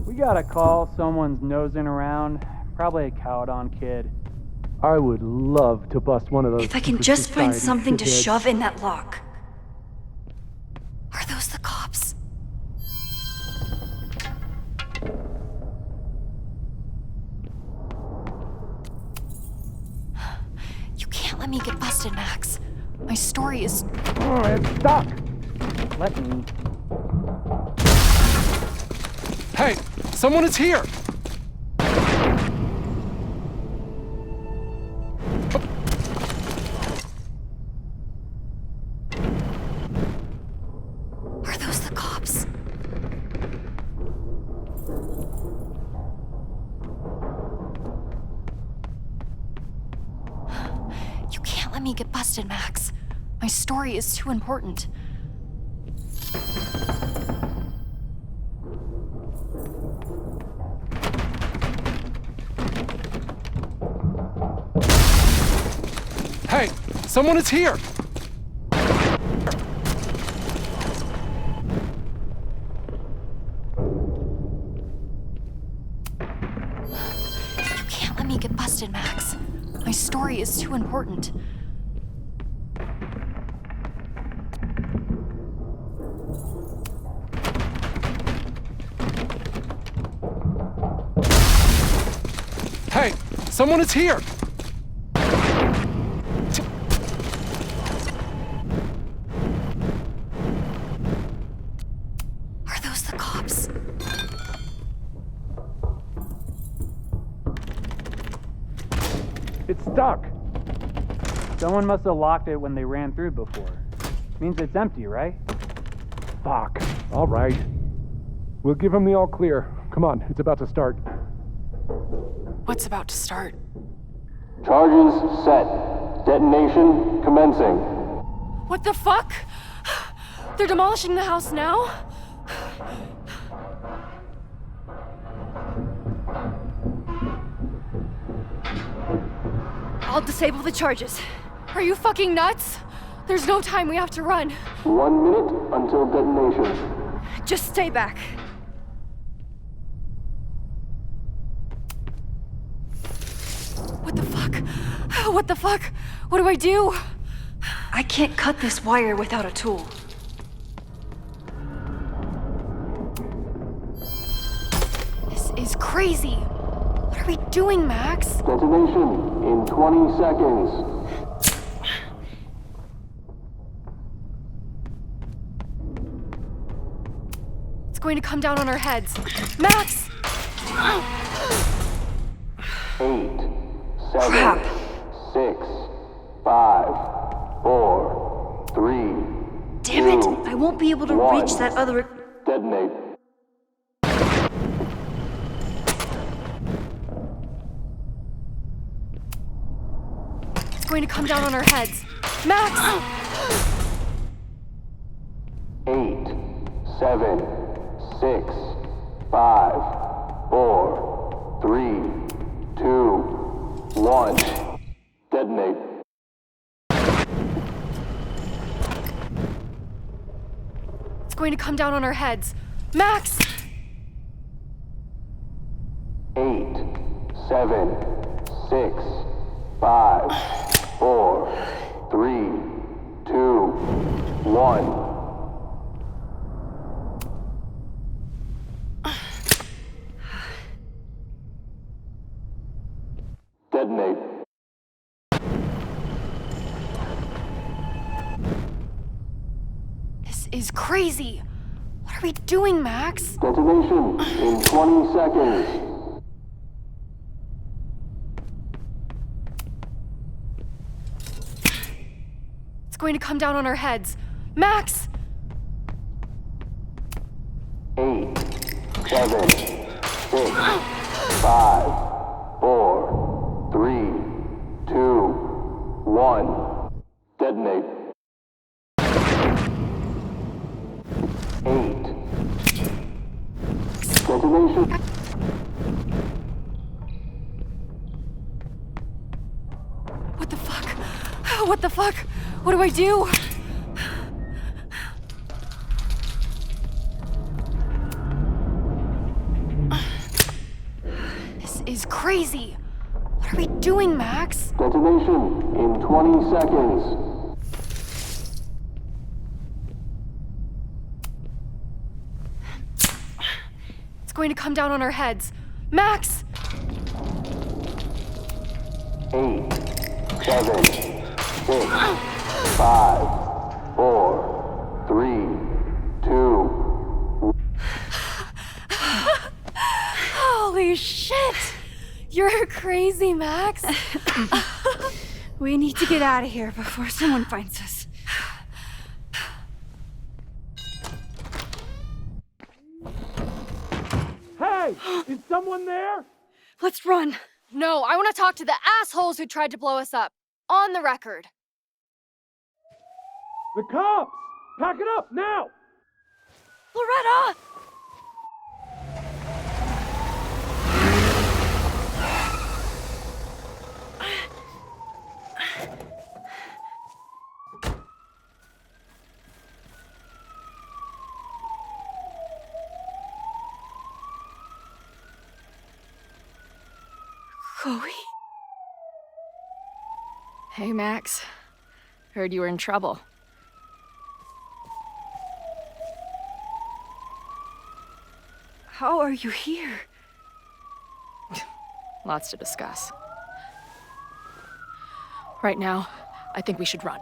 We got a call someone's nosing around. Probably a Caledon kid. I would love to bust one of those. If I can secret just find society something to shitheads. shove in that lock. Are those the cops? You can't let me get busted, Max. My story is... Oh, it's stuck. Let me. Hey, someone is here! Are those the cops? You can't let me get busted, Max. My story is too important. Hey, someone is here! You can't let me get busted, Max. My story is too important. Hey, someone is here! Are those the cops? It's stuck. Someone must have locked it when they ran through before. Means it's empty, right? Fuck. All right. We'll give him the all clear. Come on, it's about to start. What's about to start? Charges set. Detonation commencing. What the fuck? They're demolishing the house now? I'll disable the charges. Are you fucking nuts? There's no time, we have to run. 1 minute until detonation. Just stay back. What the fuck? What the fuck? What do I do? I can't cut this wire without a tool. This is crazy. What are we doing, Max? Detonation in 20 seconds. It's going to come down on our heads. Max! 8, 7, 6, 5, 4, 3. Damn it! I won't be able to reach that other. Detonate. It's going to come down on our heads. Max! 8, 7, 6, 5, 4, 3, 2, 1. Detonate. It's going to come down on our heads. Max! 8, 7, 6, 5, 4, 3, 2, 1. Detonate. This is crazy. What are we doing, Max? Detonation in 20 seconds. It's going to come down on our heads. Max! 8, 7, 6, 5, 4, 3, 2, 1. Detonate. 8. Detonation. What the fuck? What the fuck? What do I do? This is crazy. crazy. What are we doing, Max? Detonation in 20 seconds. It's going to come down on our heads. Max! 8, 7, 6, 5, 4, 3, 2. Holy shit! You're crazy, Max. We need to get out of here before someone finds us. Hey! Is someone there? Let's run. No, I want to talk to the assholes who tried to blow us up. On the record. The cops! Pack it up, now! Loretta! Chloe? Hey, Max. Heard you were in trouble. How are you here? Lots to discuss. Right now, I think we should run.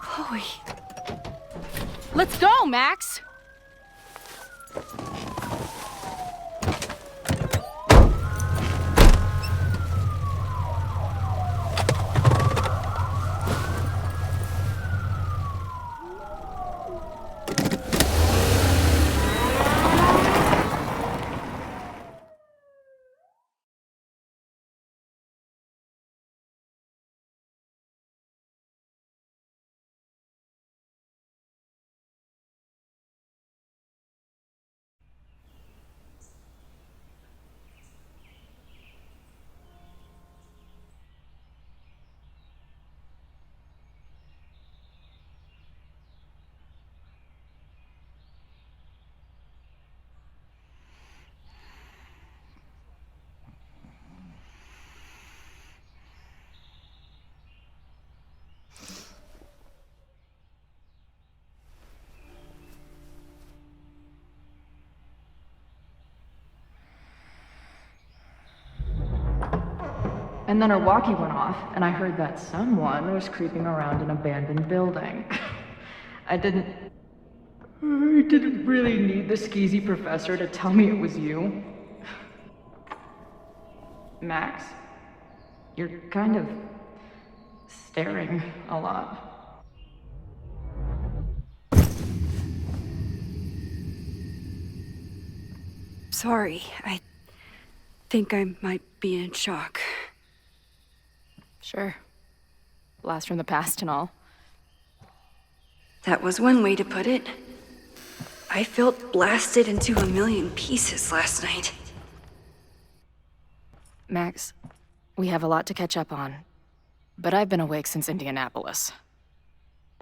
Chloe. Let's go, Max! And then our walkie went off, and I heard that someone was creeping around an abandoned building. I didn't really need the skeezy professor to tell me it was you. Max, you're kind of staring a lot. Sorry, I think I might be in shock. Sure. Blast from the past and all. That was one way to put it. I felt blasted into a million pieces last night. Max, we have a lot to catch up on. But I've been awake since Indianapolis.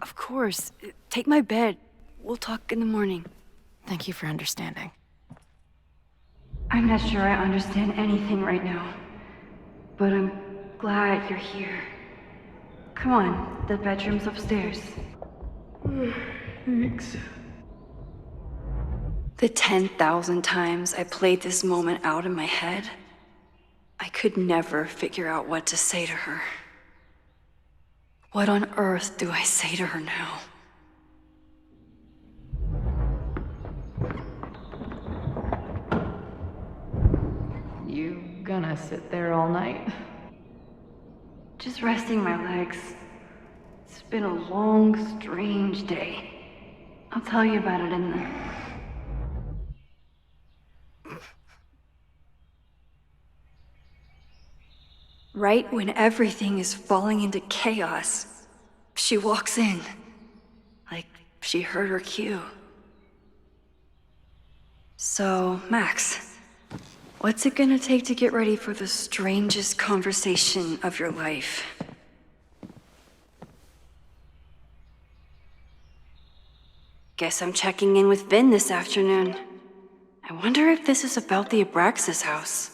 Of course. Take my bed. We'll talk in the morning. Thank you for understanding. I'm not sure I understand anything right now. But I'm glad you're here. Come on, the bedroom's upstairs. Thanks. The 10,000 times I played this moment out in my head, I could never figure out what to say to her. What on earth do I say to her now? You gonna sit there all night? Just resting my legs. It's been a long, strange day. I'll tell you about it in the... Right when everything is falling into chaos, she walks in. Like she heard her cue. So, Max, what's it gonna take to get ready for the strangest conversation of your life? Guess I'm checking in with Vin this afternoon. I wonder if this is about the Abraxas house.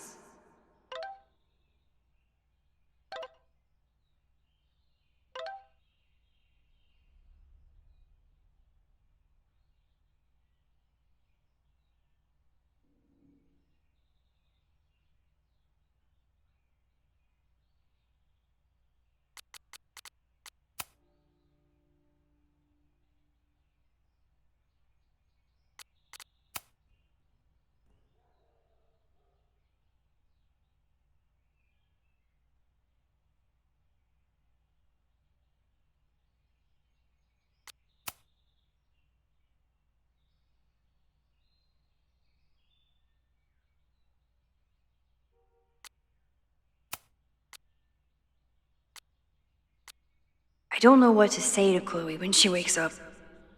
I don't know what to say to Chloe when she wakes up,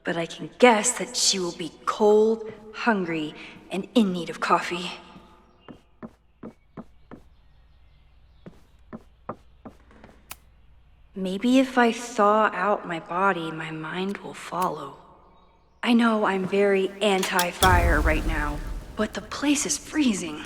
but I can guess that she will be cold, hungry, and in need of coffee. Maybe if I thaw out my body, my mind will follow. I know I'm very anti-fire right now, but the place is freezing.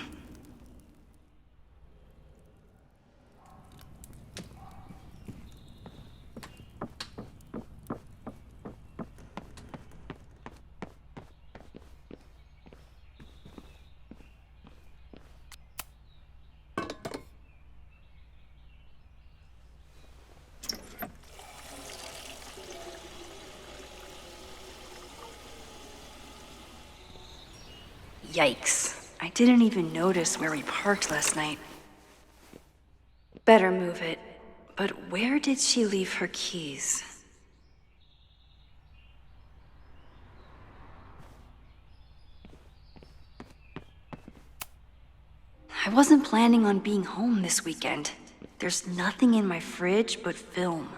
Yikes. I didn't even notice where we parked last night. Better move it. But where did she leave her keys? I wasn't planning on being home this weekend. There's nothing in my fridge but film.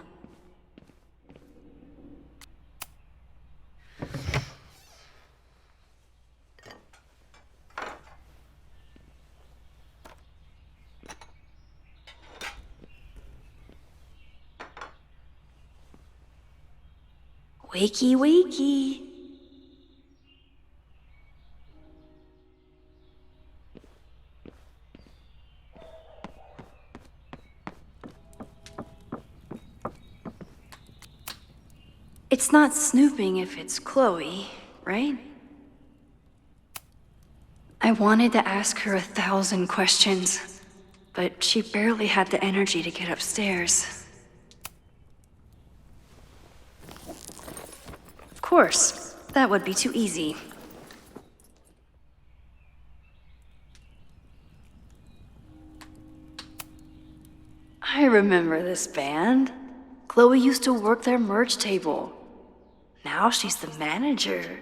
Wakey, wakey. It's not snooping if it's Chloe, right? I wanted to ask her 1,000 questions, but she barely had the energy to get upstairs. Of course, that would be too easy. I remember this band. Chloe used to work their merch table. Now she's the manager.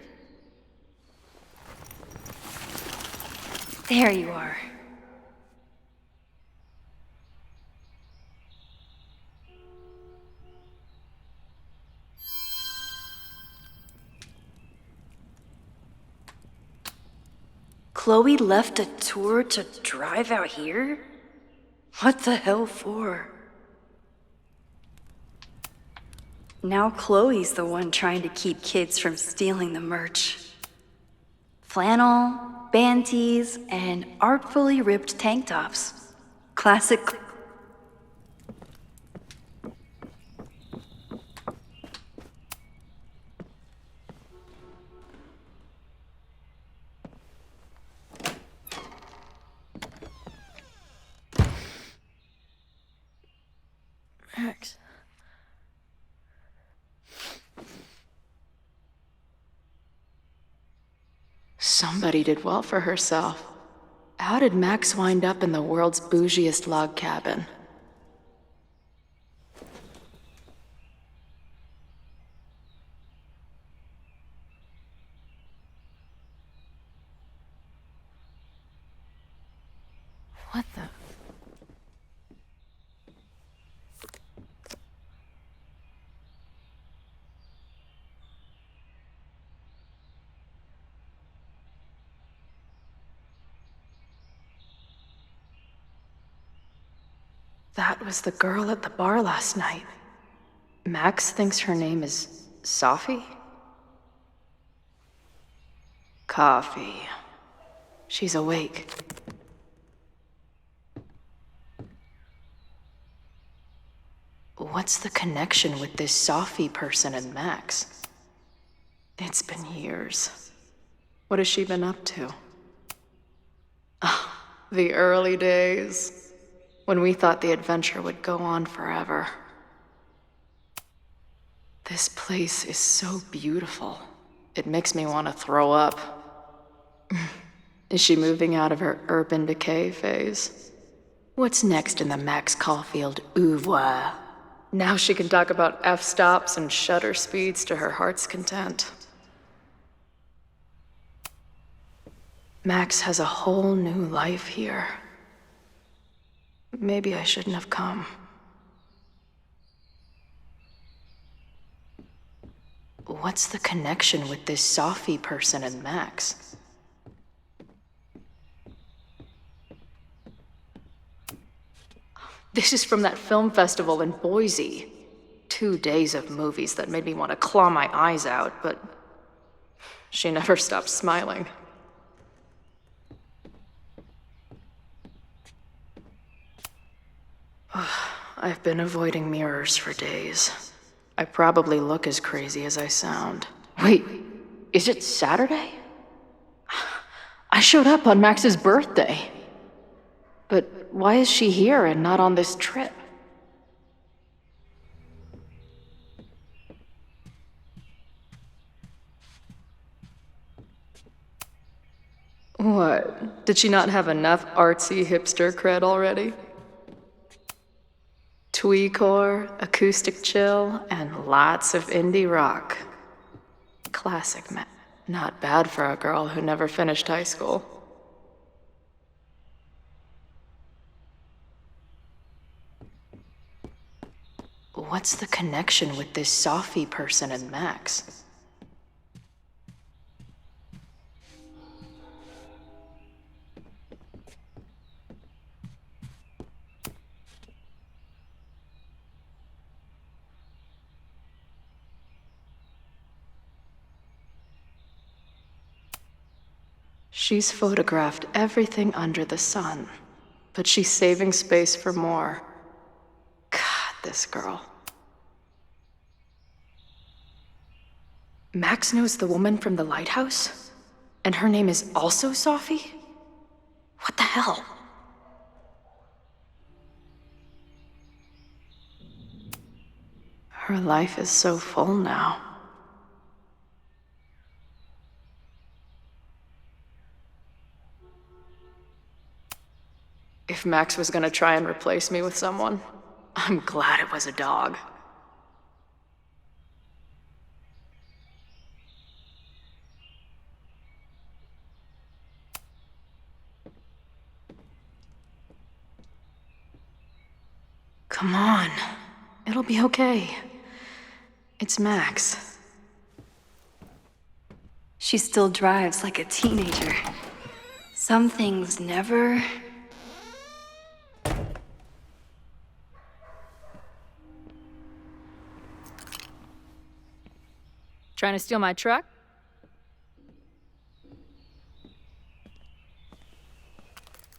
There you are. Chloe left a tour to drive out here? What the hell for? Now Chloe's the one trying to keep kids from stealing the merch. Flannel, band tees, and artfully ripped tank tops. Classic. Max. Somebody did well for herself. How did Max wind up in the world's bougiest log cabin? What the? That was the girl at the bar last night. Max thinks her name is Sophie? Coffee. She's awake. What's the connection with this Sophie person and Max? It's been years. What has she been up to? Ah, the early days, when we thought the adventure would go on forever. This place is so beautiful. It makes me want to throw up. Is she moving out of her urban decay phase? What's next in the Max Caulfield oeuvre? Now she can talk about f-stops and shutter speeds to her heart's content. Max has a whole new life here. Maybe I shouldn't have come. What's the connection with this Sophie person and Max? This is from that film festival in Boise. 2 days of movies that made me want to claw my eyes out, but she never stopped smiling. I've been avoiding mirrors for days. I probably look as crazy as I sound. Wait, is it Saturday? I showed up on Max's birthday. But why is she here and not on this trip? What? Did she not have enough artsy hipster cred already? Tweecore, acoustic chill, and lots of indie rock. Classic, man. Not bad for a girl who never finished high school. What's the connection with this Sophie person and Max? She's photographed everything under the sun, but she's saving space for more. God, this girl. Max knows the woman from the lighthouse? And her name is also Sophie? What the hell? Her life is so full now. If Max was gonna try and replace me with someone, I'm glad it was a dog. Come on. It'll be okay. It's Max. She still drives like a teenager. Some things never... Trying to steal my truck?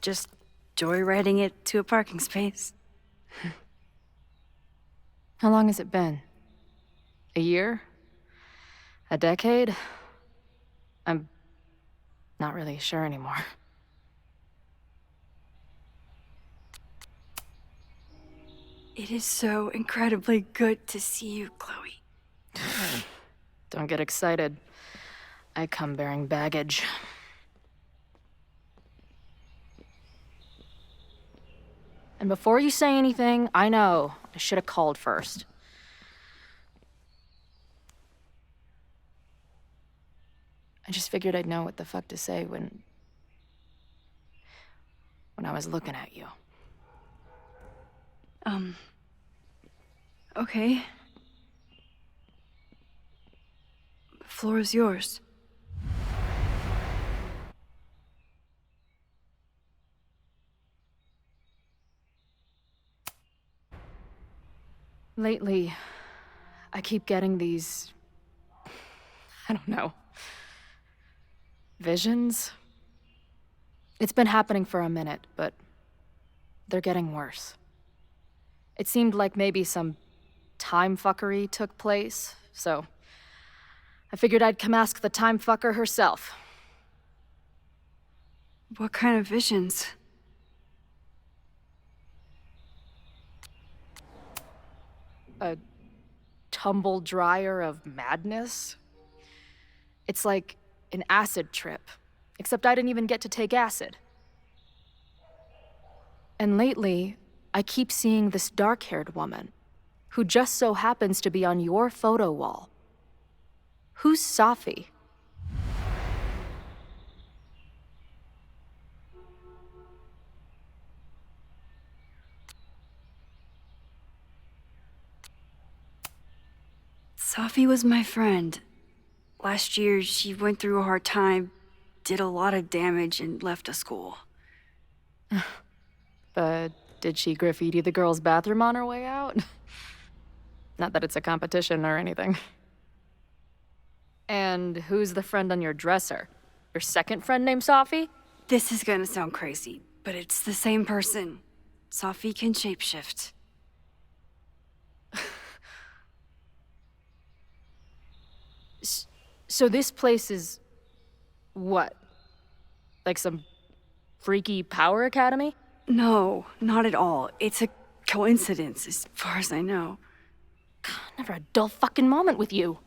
Just joyriding it to a parking space. How long has it been? A year? A decade? I'm not really sure anymore. It is so incredibly good to see you, Chloe. Don't get excited. I come bearing baggage. And before you say anything, I know I should have called first. I just figured I'd know what the fuck to say when I was looking at you. Okay. The floor is yours. Lately, I keep getting these... I don't know. Visions? It's been happening for a minute, but they're getting worse. It seemed like maybe some time fuckery took place, so I figured I'd come ask the time fucker herself. What kind of visions? A tumble dryer of madness? It's like an acid trip, except I didn't even get to take acid. And lately, I keep seeing this dark-haired woman, who just so happens to be on your photo wall. Who's Safi? Safi was my friend. Last year, she went through a hard time, did a lot of damage, and left the school. But did she graffiti the girls' bathroom on her way out? Not that it's a competition or anything. And who's the friend on your dresser? Your second friend named Safi? This is gonna sound crazy, but it's the same person. Safi can shapeshift. So this place is... what? Like some freaky power academy? No, not at all. It's a coincidence, as far as I know. God, never a dull fucking moment with you.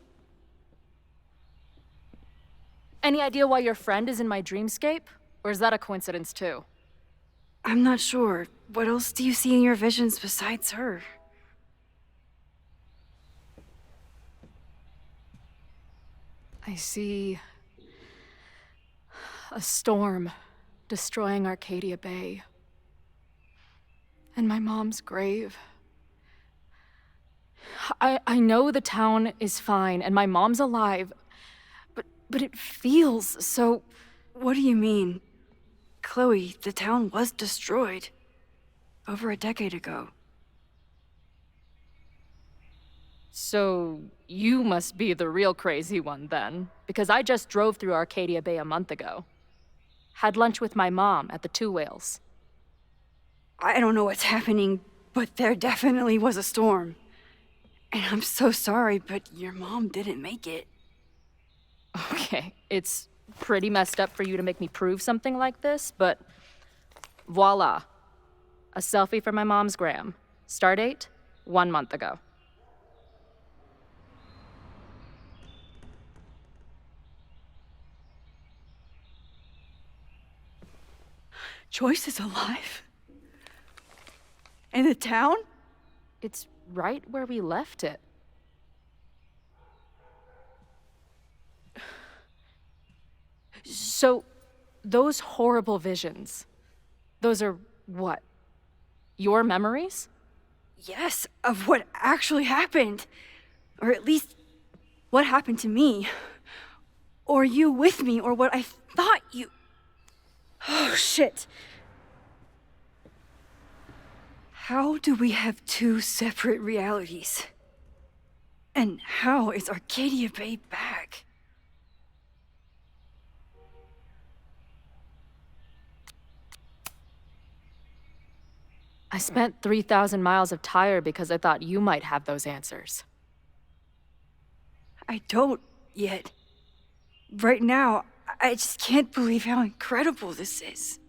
Any idea why your friend is in my dreamscape? Or is that a coincidence too? I'm not sure. What else do you see in your visions besides her? I see... a storm destroying Arcadia Bay. And my mom's grave. I know the town is fine and my mom's alive, but it feels so... What do you mean? Chloe, the town was destroyed. Over a decade ago. So you must be the real crazy one then, because I just drove through Arcadia Bay a month ago. Had lunch with my mom at the Two Whales. I don't know what's happening, but there definitely was a storm. And I'm so sorry, but your mom didn't make it. Okay, it's pretty messed up for you to make me prove something like this, but voila. A selfie for my mom's gram. Stardate, 1 month ago. Joyce is alive? In the town? It's right where we left it. So, those horrible visions, those are what? Your memories? Yes, of what actually happened. Or at least, what happened to me. Or you with me, or what I thought you... Oh, shit. How do we have two separate realities? And how is Arcadia Bay back? I spent 3,000 miles of tire because I thought you might have those answers. I don't yet. Right now, I just can't believe how incredible this is.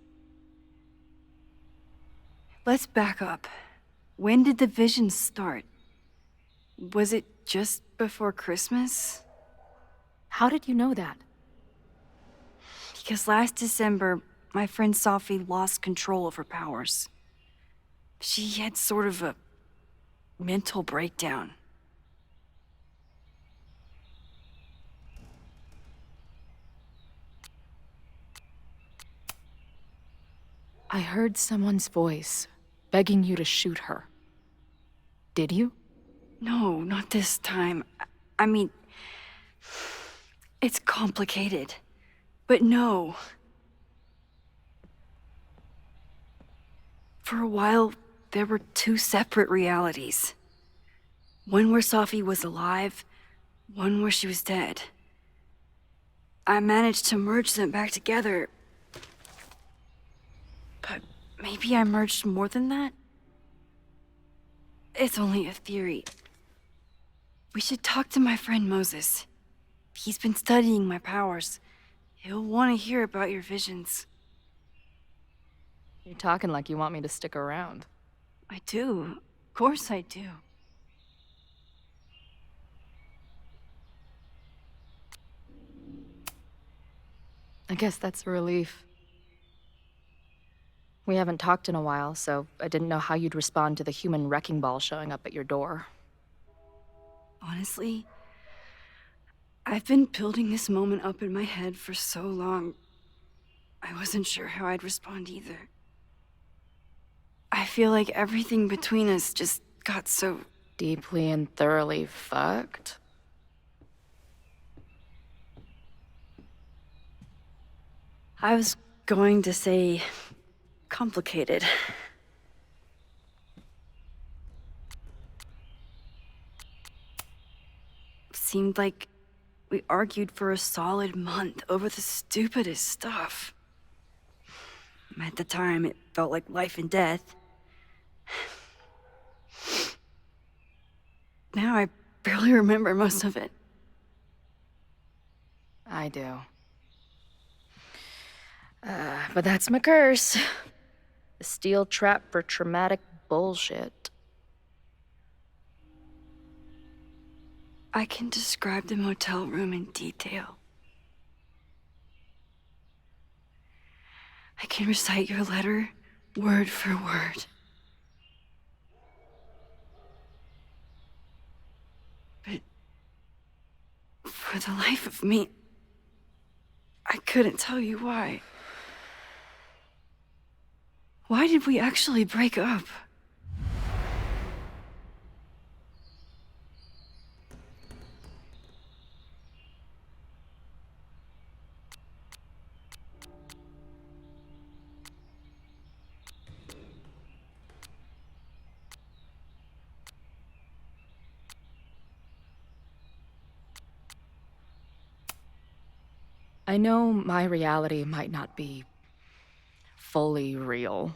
Let's back up. When did the vision start? Was it just before Christmas? How did you know that? Because last December, my friend Safi lost control of her powers. She had sort of a mental breakdown. I heard someone's voice begging you to shoot her. Did you? No, not this time. I mean, it's complicated. But no. For a while, there were two separate realities. One where Safi was alive, one where she was dead. I managed to merge them back together. But maybe I merged more than that? It's only a theory. We should talk to my friend Moses. He's been studying my powers. He'll want to hear about your visions. You're talking like you want me to stick around. I do. Of course I do. I guess that's a relief. We haven't talked in a while, so I didn't know how you'd respond to the human wrecking ball showing up at your door. Honestly, I've been building this moment up in my head for so long. I wasn't sure how I'd respond either. I feel like everything between us just got so deeply and thoroughly fucked. I was going to say complicated. Seemed like we argued for a solid month over the stupidest stuff. At the time, it felt like life and death. Now I barely remember most of it. I do. But that's my curse. The steel trap for traumatic bullshit. I can describe the motel room in detail. I can recite your letter word for word. But for the life of me, I couldn't tell you why. Why did we actually break up? I know my reality might not be fully real,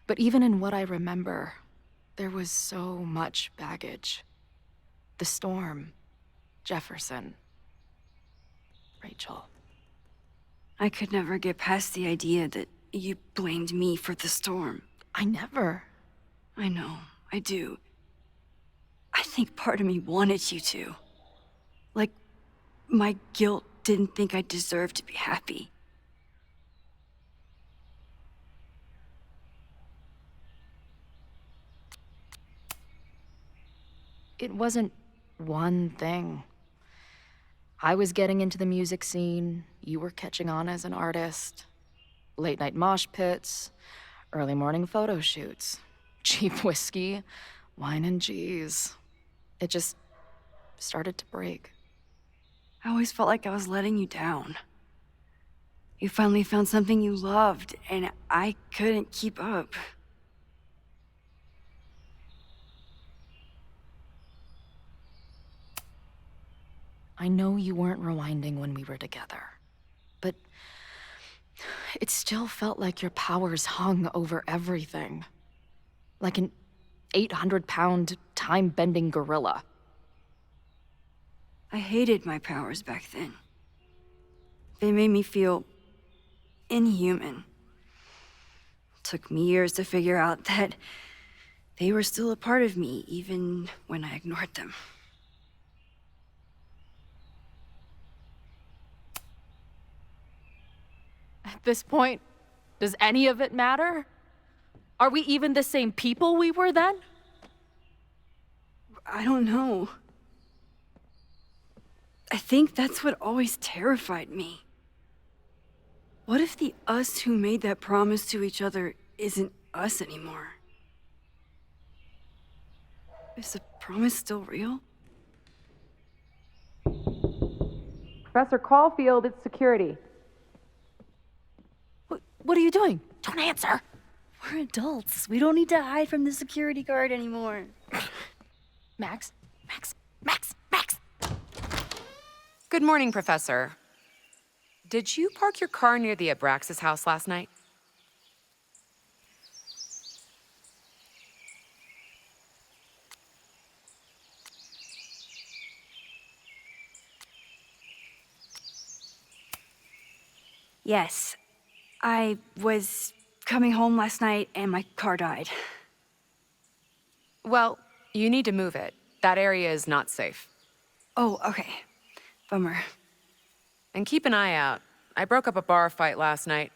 but even in what I remember, there was so much baggage. The storm, Jefferson, Rachel. I could never get past the idea that you blamed me for the storm. I never. I know, I do. I think part of me wanted you to. Like, my guilt didn't think I deserved to be happy. It wasn't one thing. I was getting into the music scene, you were catching on as an artist. Late night mosh pits, early morning photo shoots, cheap whiskey, wine and cheese. It just started to break. I always felt like I was letting you down. You finally found something you loved, and I couldn't keep up. I know you weren't rewinding when we were together, but it still felt like your powers hung over everything. Like an 800-pound, time-bending gorilla. I hated my powers back then. They made me feel inhuman. It took me years to figure out that they were still a part of me, even when I ignored them. At this point, does any of it matter? Are we even the same people we were then? I don't know. I think that's what always terrified me. What if the us who made that promise to each other isn't us anymore? Is the promise still real? Professor Caulfield, it's security. What are you doing? Don't answer. We're adults. We don't need to hide from the security guard anymore. Max? Good morning, Professor. Did you park your car near the Abraxas house last night? Yes. I was coming home last night and my car died. Well, you need to move it. That area is not safe. Oh, okay. Bummer. And keep an eye out. I broke up a bar fight last night.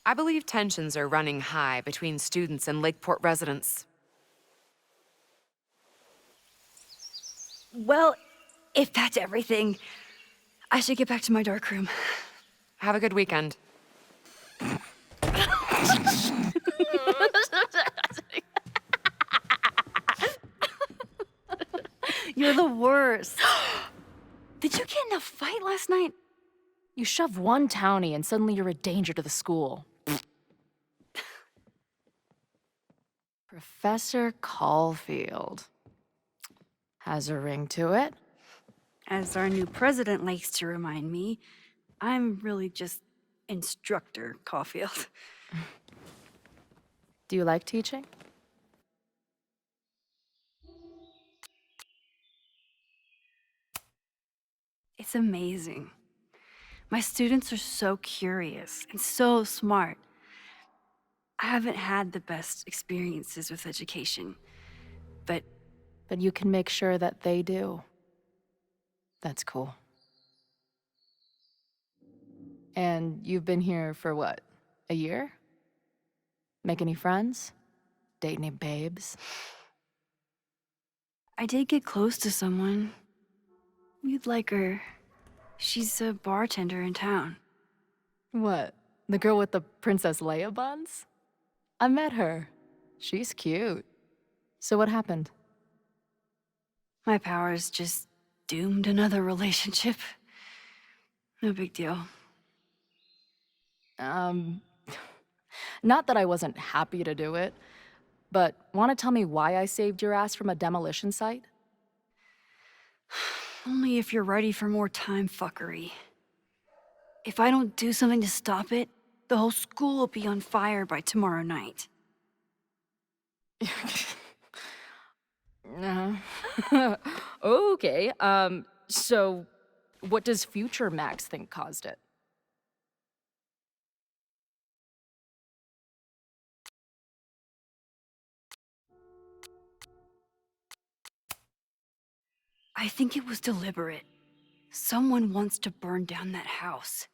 I believe tensions are running high between students and Lakeport residents. Well, if that's everything, I should get back to my dark room. Have a good weekend. You're the worst. Did you get in a fight last night? You shove one townie and suddenly you're a danger to the school. Professor Caulfield. Has a ring to it. As our new president likes to remind me, I'm really just Instructor Caulfield. Do you like teaching? It's amazing. My students are so curious and so smart. I haven't had the best experiences with education, but you can make sure that they do. That's cool. And you've been here for what, a year? Make any friends? Date any babes? I did get close to someone. You'd like her. She's a bartender in town. What? The girl with the Princess Leia buns? I met her. She's cute. So what happened? My powers just doomed another relationship. No big deal. Not that I wasn't happy to do it, but want to tell me why I saved your ass from a demolition site? Only if you're ready for more time fuckery. If I don't do something to stop it, the whole school will be on fire by tomorrow night. Okay, so what does future Max think caused it? I think it was deliberate. Someone wants to burn down that house.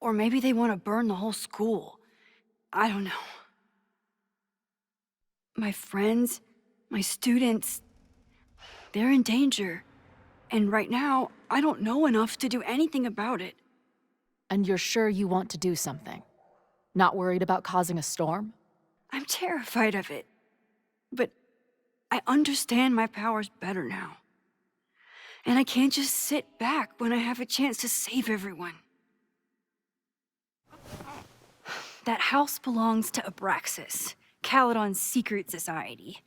Or maybe they want to burn the whole school. I don't know. My friends, my students, they're in danger. And right now, I don't know enough to do anything about it. And you're sure you want to do something? Not worried about causing a storm? I'm terrified of it. But I understand my powers better now. And I can't just sit back when I have a chance to save everyone. That house belongs to Abraxas, Caledon's secret society.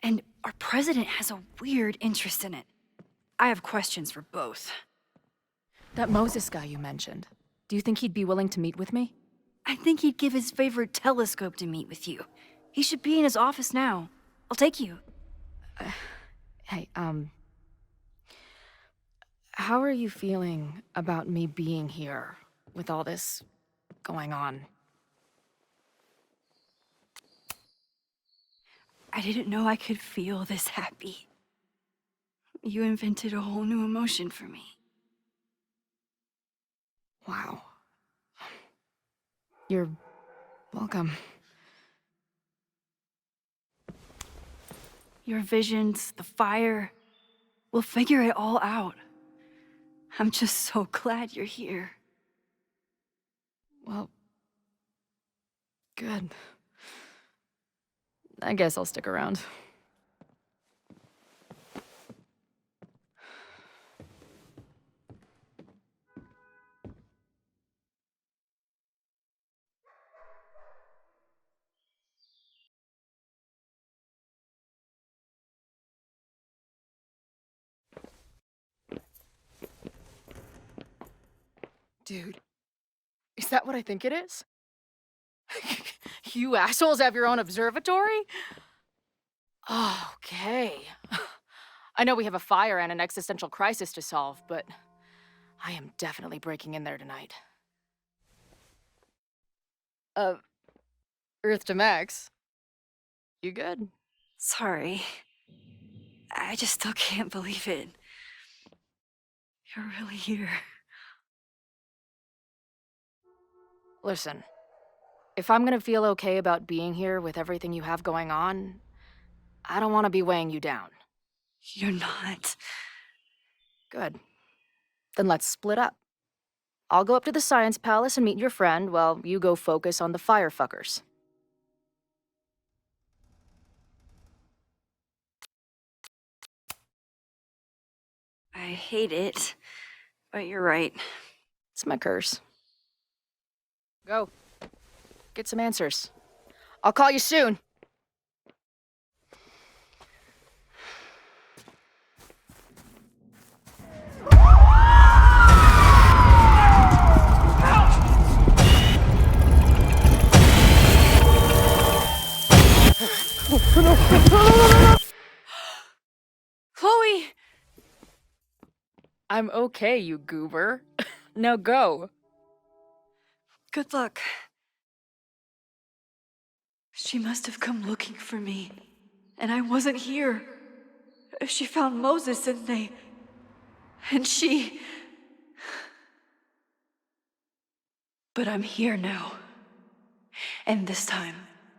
And our president has a weird interest in it. I have questions for both. That Moses guy you mentioned, do you think he'd be willing to meet with me? I think he'd give his favorite telescope to meet with you. He should be in his office now. I'll take you. Hey, how are you feeling about me being here with all this going on? I didn't know I could feel this happy. You invented a whole new emotion for me. Wow. You're welcome. Your visions, the fire, we'll figure it all out. I'm just so glad you're here. Well, good. I guess I'll stick around. Dude, is that what I think it is? You assholes have your own observatory? Okay. I know we have a fire and an existential crisis to solve, but I am definitely breaking in there tonight. Uh, Earth to Max. You good? Sorry. I just still can't believe it. You're really here. Listen, if I'm gonna feel okay about being here with everything you have going on, I don't want to be weighing you down. You're not. Good. Then let's split up. I'll go up to the Science Palace and meet your friend while you go focus on the firefuckers. I hate it, but you're right. It's my curse. Go. Get some answers. I'll call you soon. Chloe! I'm okay, you goober. Now go. Good luck. She must have come looking for me, and I wasn't here. She found Moses and she... But I'm here now. And this time,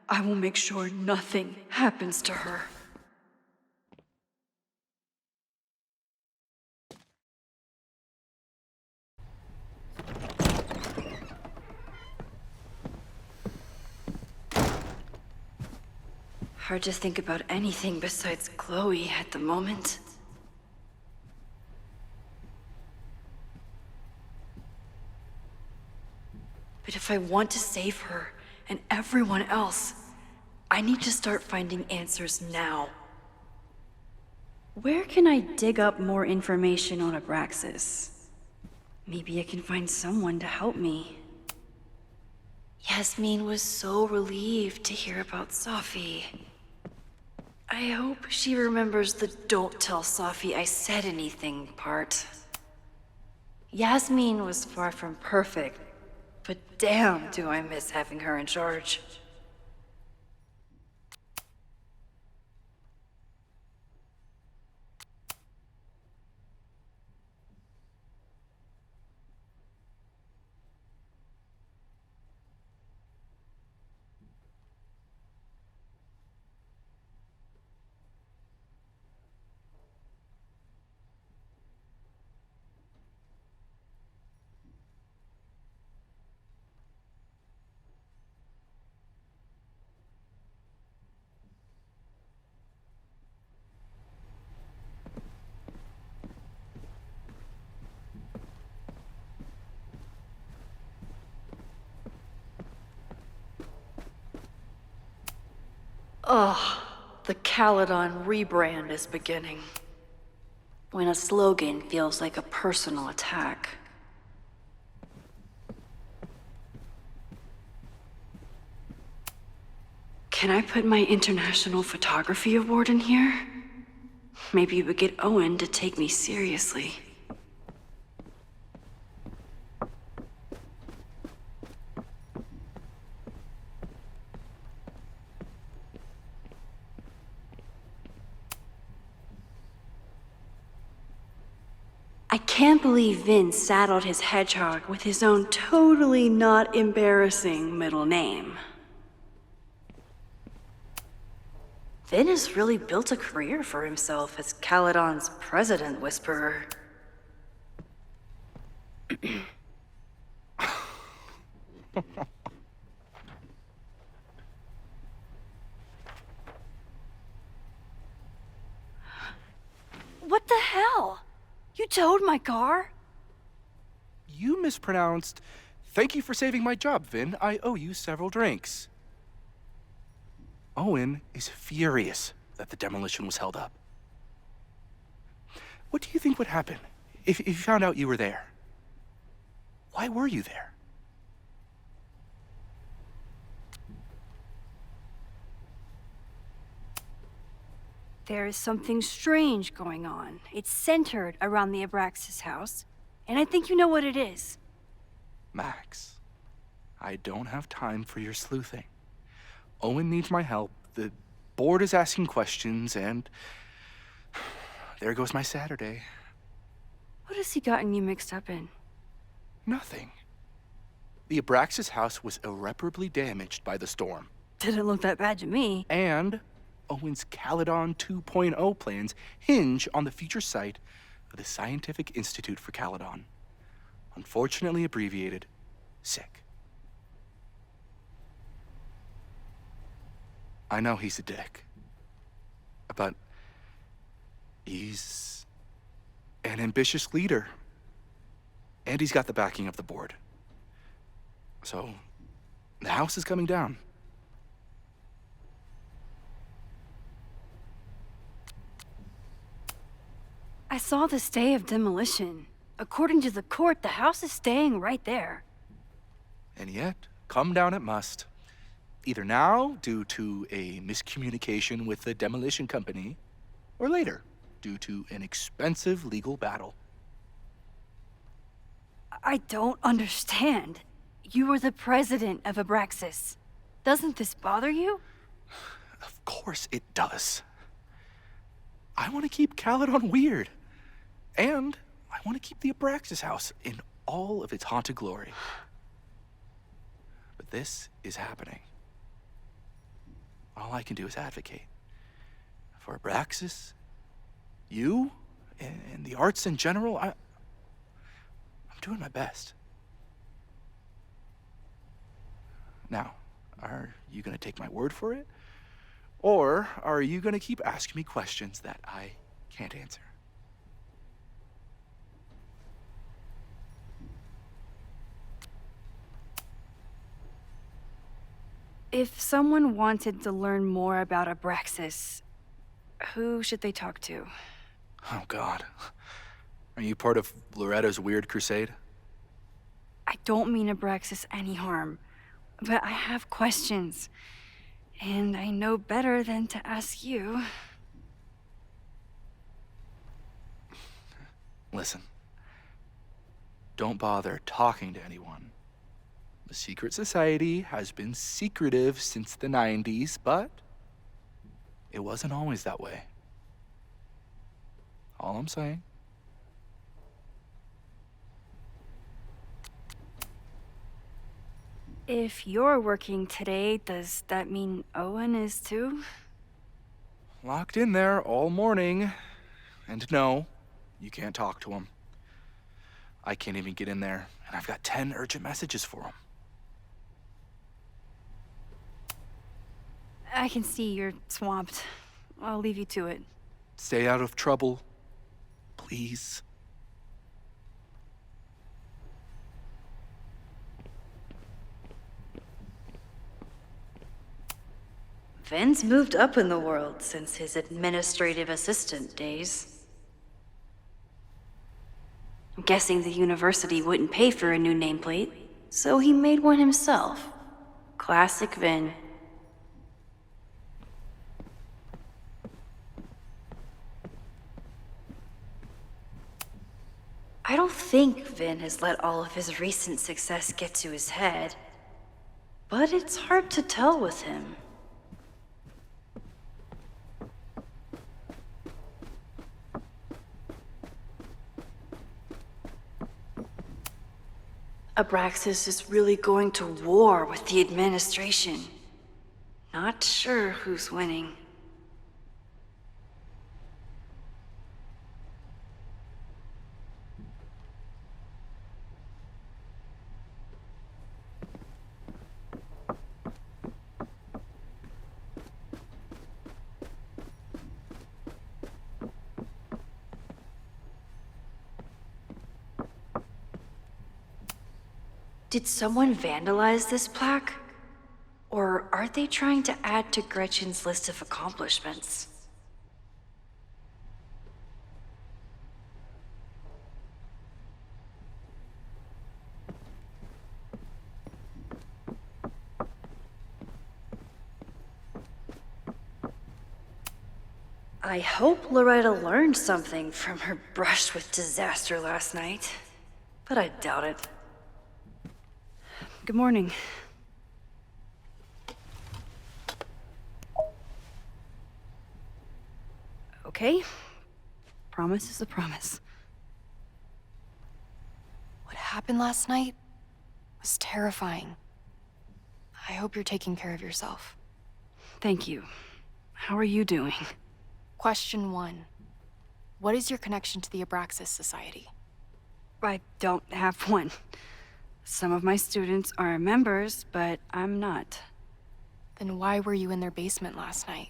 I will make sure nothing happens to her. Hard to think about anything besides Chloe at the moment. But if I want to save her and everyone else, I need to start finding answers now. Where can I dig up more information on Abraxas? Maybe I can find someone to help me. Yasmin was so relieved to hear about Safi. I hope she remembers the "don't tell Safi I said anything" part. Yasmin was far from perfect, but damn do I miss having her in charge. Ugh, the Caledon rebrand is beginning. When a slogan feels like a personal attack. Can I put my International Photography Award in here? Maybe it would get Owen to take me seriously. I can't believe Vin saddled his hedgehog with his own totally not embarrassing middle name. Vin has really built a career for himself as Caledon's president whisperer. What the hell? You towed my car? You mispronounced. Thank you for saving my job, Vin. I owe you several drinks. Owen is furious that the demolition was held up. What do you think would happen if you found out you were there? Why were you there? There is something strange going on. It's centered around the Abraxas house, and I think you know what it is. Max, I don't have time for your sleuthing. Owen needs my help, the board is asking questions, and there goes my Saturday. What has he gotten you mixed up in? Nothing. The Abraxas house was irreparably damaged by the storm. Didn't look that bad to me. And Owen's Caledon 2.0 plans hinge on the future site of the Scientific Institute for Caledon. Unfortunately abbreviated, SICK. I know he's a dick, but he's an ambitious leader, and he's got the backing of the board. So, the house is coming down. I saw the stay of demolition. According to the court, the house is staying right there. And yet, come down it must. Either now, due to a miscommunication with the demolition company, or later, due to an expensive legal battle. I don't understand. You were the president of Abraxas. Doesn't this bother you? Of course it does. I want to keep Caledon weird. And I want to keep the Abraxas house in all of its haunted glory. But this is happening. All I can do is advocate. For Abraxas, you, and the arts in general, I'm doing my best. Now, are you gonna take my word for it? Or are you gonna keep asking me questions that I can't answer? If someone wanted to learn more about Abraxas, who should they talk to? Oh, God. Are you part of Loretta's weird crusade? I don't mean Abraxas any harm, but I have questions, and I know better than to ask you. Listen, don't bother talking to anyone. The secret society has been secretive since the 90s, but it wasn't always that way. All I'm saying. If you're working today, does that mean Owen is too? Locked in there all morning. And no, you can't talk to him. I can't even get in there, and I've got 10 urgent messages for him. I can see you're swamped. I'll leave you to it. Stay out of trouble, please. Vin's moved up in the world since his administrative assistant days. I'm guessing the university wouldn't pay for a new nameplate, so he made one himself. Classic Vin. I don't think Vin has let all of his recent success get to his head, but it's hard to tell with him. Abraxas is really going to war with the administration. Not sure who's winning. Did someone vandalize this plaque? Or are they trying to add to Gretchen's list of accomplishments? I hope Loretta learned something from her brush with disaster last night, but I doubt it. Good morning. Okay. Promise is a promise. What happened last night was terrifying. I hope you're taking care of yourself. Thank you. How are you doing? Question 1. What is your connection to the Abraxas Society? I don't have one. Some of my students are members, but I'm not. Then why were you in their basement last night?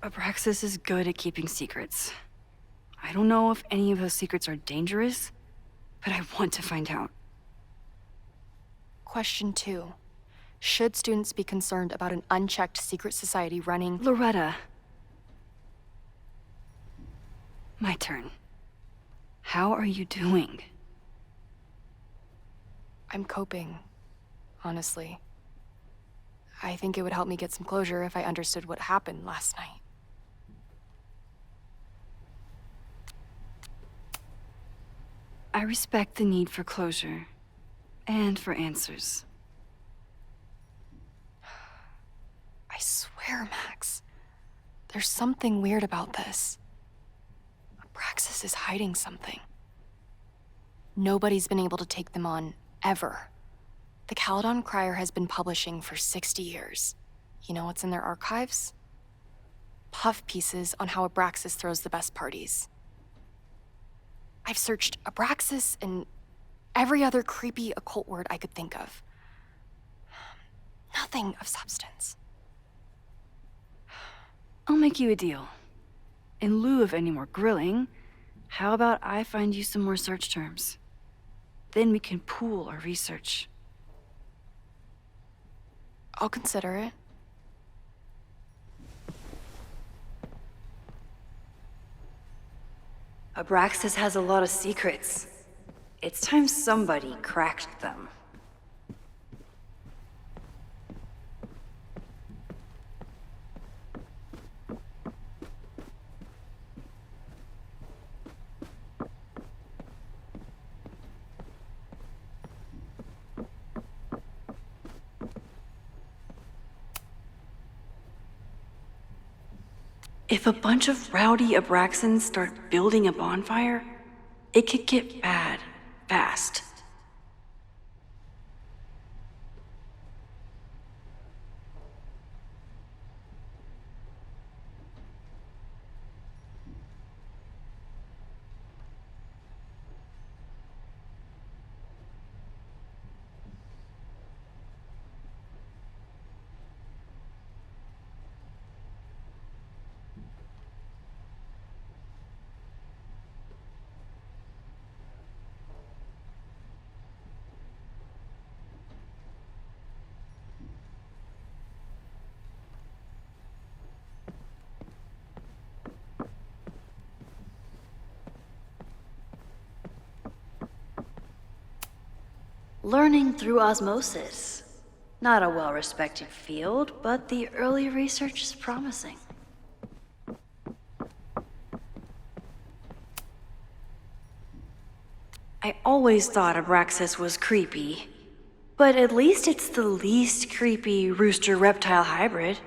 Abraxas is good at keeping secrets. I don't know if any of those secrets are dangerous, but I want to find out. Question 2. Should students be concerned about an unchecked secret society running— Loretta. My turn. How are you doing? I'm coping, honestly. I think it would help me get some closure if I understood what happened last night. I respect the need for closure, and for answers. I swear, Max, there's something weird about this. Abraxas is hiding something. Nobody's been able to take them on, ever. The Caledon Crier has been publishing for 60 years. You know what's in their archives? Puff pieces on how Abraxas throws the best parties. I've searched Abraxas and every other creepy occult word I could think of. Nothing of substance. I'll make you a deal. In lieu of any more grilling, how about I find you some more search terms? Then we can pool our research. I'll consider it. Abraxas has a lot of secrets. It's time somebody cracked them. If a bunch of rowdy Abraxans start building a bonfire, it could get bad, fast. Learning through osmosis. Not a well-respected field, but the early research is promising. I always thought Abraxas was creepy, but at least it's the least creepy rooster-reptile hybrid.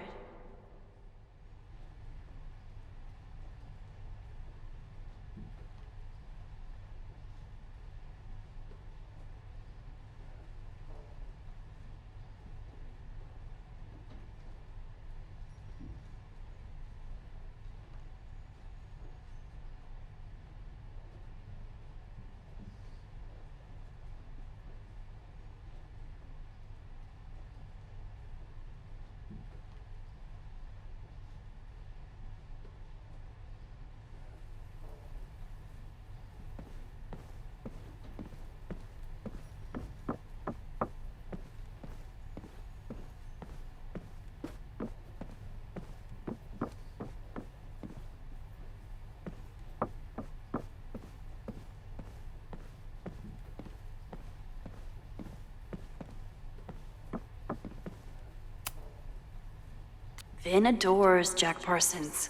Vin adores Jack Parsons.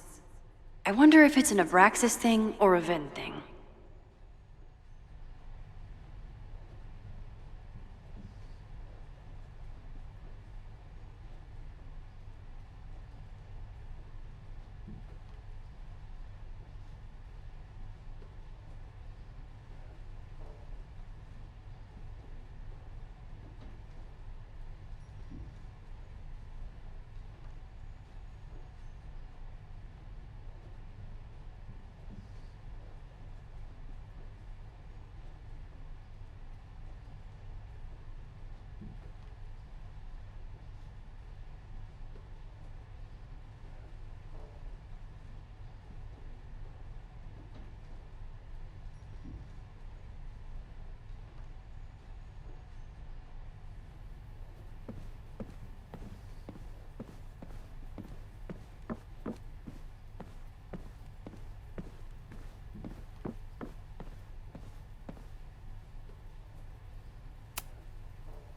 I wonder if it's an Abraxas thing or a Vin thing.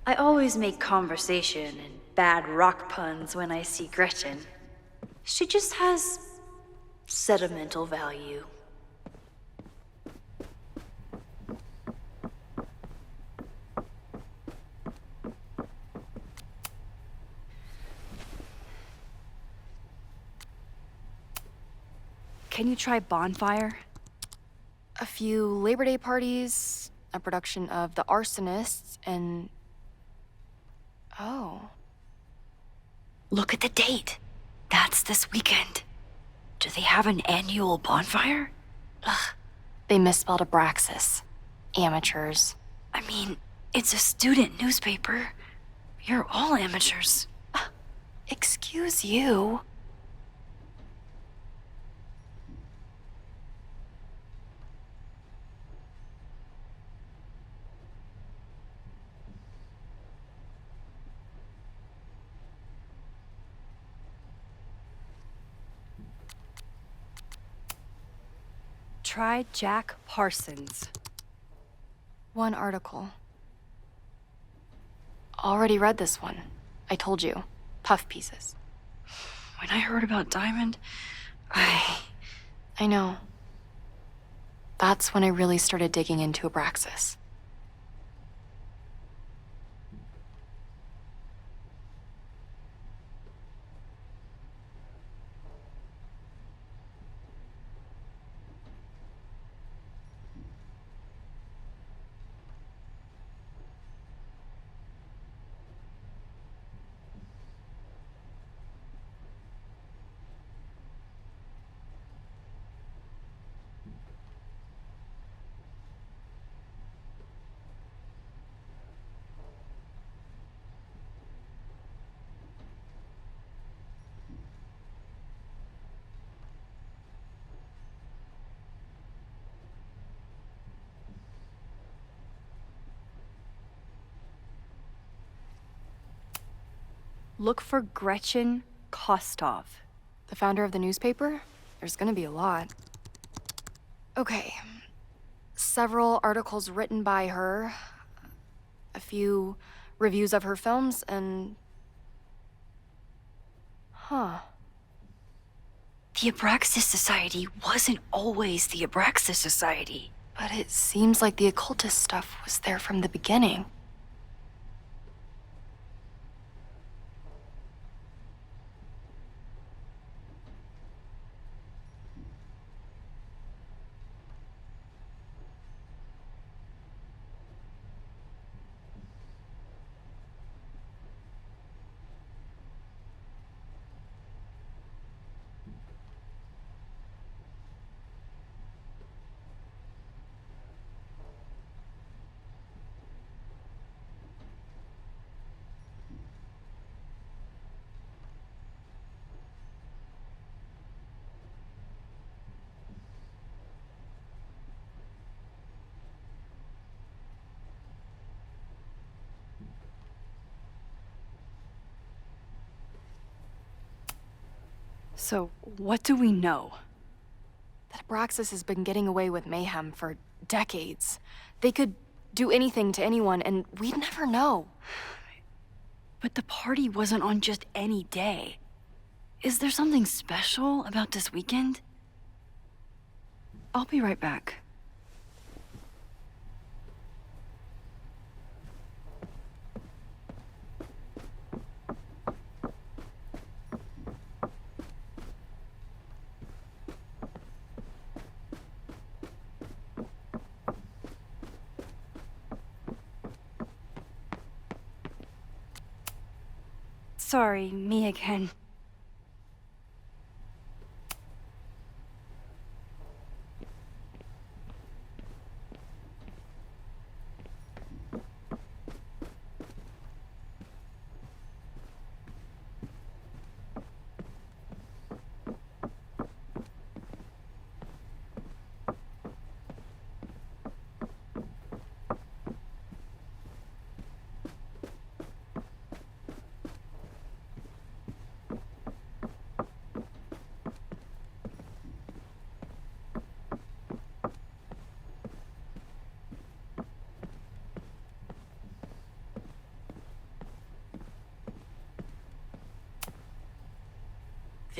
I always make conversation and bad rock puns when I see Gretchen. She just has sentimental value. Can you try Bonfire? A few Labor Day parties, a production of The Arsonists, and... Oh. Look at the date. That's this weekend. Do they have an annual bonfire? Ugh. They misspelled Abraxas. Amateurs. I mean, it's a student newspaper. You're all amateurs. Excuse you. Try Jack Parsons. One article. Already read this one. I told you. Puff pieces. When I heard about Diamond, I know. That's when I really started digging into Abraxas. Look for Gretchen Kostov. The founder of the newspaper? There's gonna be a lot. Okay. Several articles written by her, a few reviews of her films, and... Huh. the Abraxas Society wasn't always the Abraxas Society. But it seems like the occultist stuff was there from the beginning. So, what do we know? That Abraxas has been getting away with mayhem for decades. They could do anything to anyone, and we'd never know. But the party wasn't on just any day. Is there something special about this weekend? I'll be right back. Sorry, me again.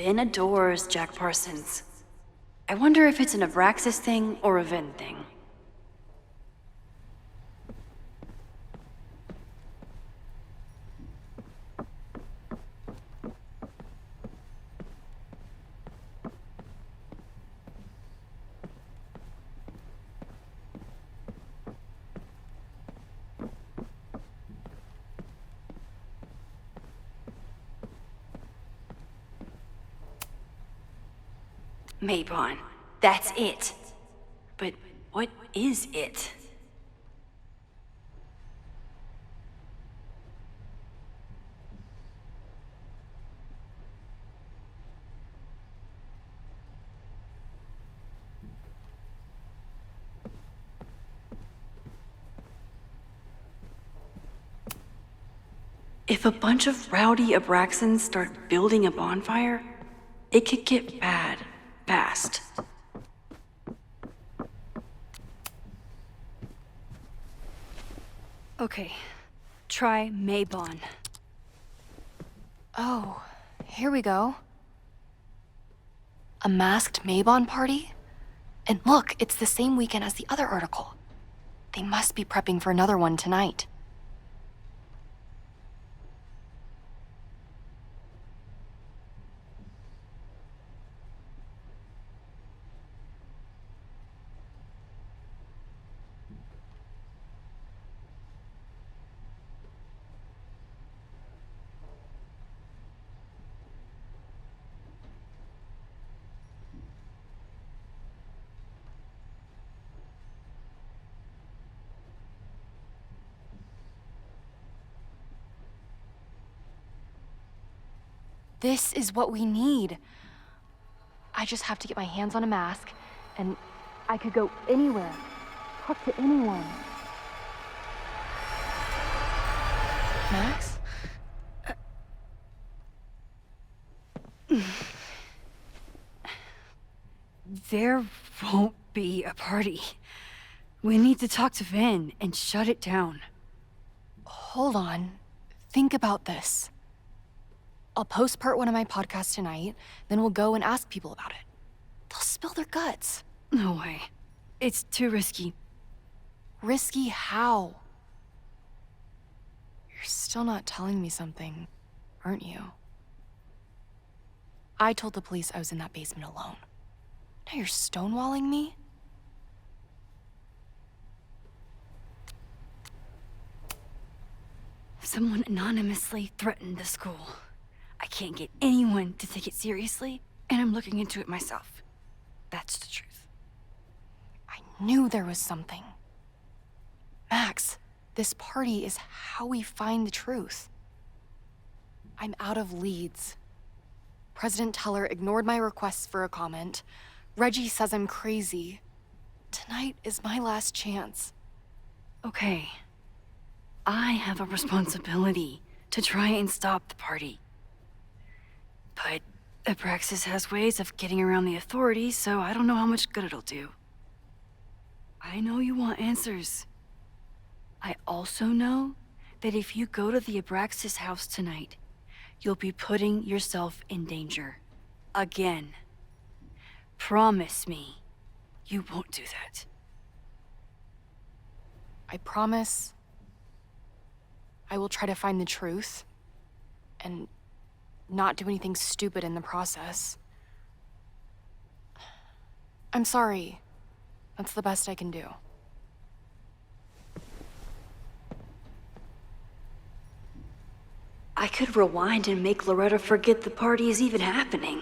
Vin adores Jack Parsons. I wonder if it's an Abraxas thing or a Vin thing. Mabon. That's it. But what is it? If a bunch of rowdy Abraxans start building a bonfire, it could get bad fast. Okay, try Mabon. Oh, here we go. A masked Mabon party? And look, it's the same weekend as the other article. They must be prepping for another one tonight. This is what we need. I just have to get my hands on a mask, and I could go anywhere, talk to anyone. Max? There won't be a party. We need to talk to Vin and shut it down. Hold on. Think about this. I'll post part 1 of my podcast tonight, then we'll go and ask people about it. They'll spill their guts. No way. It's too risky. Risky how? You're still not telling me something, aren't you? I told the police I was in that basement alone. Now you're stonewalling me? Someone anonymously threatened the school. I can't get anyone to take it seriously, and I'm looking into it myself. That's the truth. I knew there was something. Max, this party is how we find the truth. I'm out of leads. President Teller ignored my requests for a comment. Reggie says I'm crazy. Tonight is my last chance. Okay. I have a responsibility to try and stop the party. But Abraxas has ways of getting around the authorities, so I don't know how much good it'll do. I know you want answers. I also know that if you go to the Abraxas house tonight, you'll be putting yourself in danger. Again. Promise me you won't do that. I promise I will try to find the truth and not do anything stupid in the process. I'm sorry. That's the best I can do. I could rewind and make Loretta forget the party is even happening.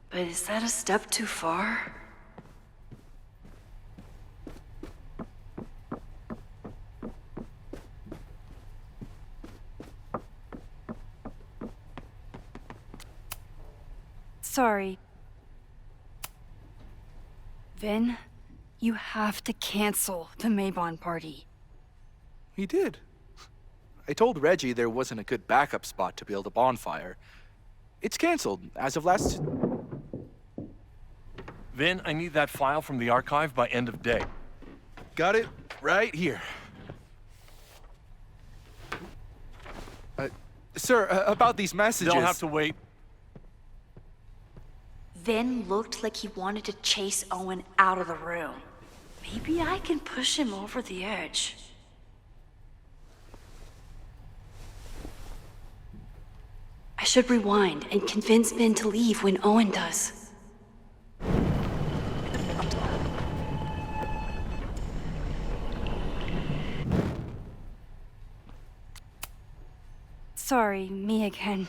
But is that a step too far? Sorry. Vin, you have to cancel the Mabon party. He did. I told Reggie there wasn't a good backup spot to build a bonfire. It's canceled as of last... Vin, I need that file from the archive by end of day. Got it right here. Sir, about these messages... They'll have to wait. Vin looked like he wanted to chase Owen out of the room. Maybe I can push him over the edge. I should rewind and convince Vin to leave when Owen does. Sorry, me again.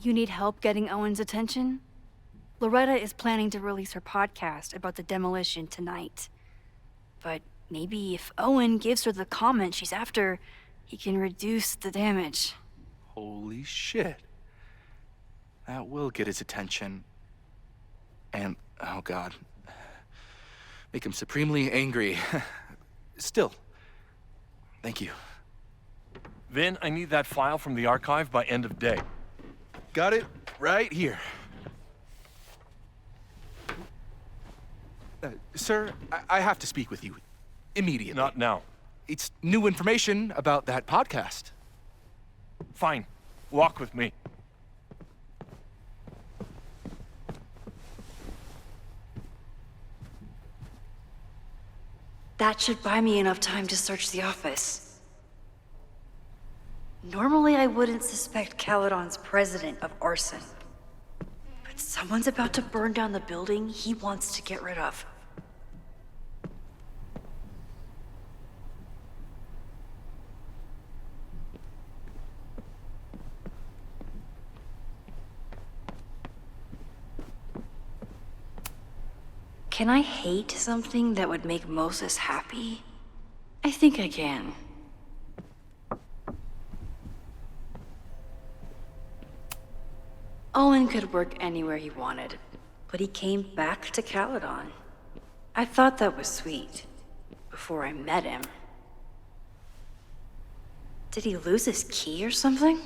You need help getting Owen's attention? Loretta is planning to release her podcast about the demolition tonight. But maybe if Owen gives her the comment she's after, he can reduce the damage. Holy shit. That will get his attention. And, oh god, make him supremely angry. Still, thank you. Vin, I need that file from the archive by end of day. Got it right here. Sir, I have to speak with you immediately. Not now. It's new information about that podcast. Fine. Walk with me. That should buy me enough time to search the office. Normally I wouldn't suspect Caledon's president of arson. But someone's about to burn down the building he wants to get rid of. Can I hate something that would make Moses happy? I think I can. Owen could work anywhere he wanted, but he came back to Caledon. I thought that was sweet, before I met him. Did he lose his key or something?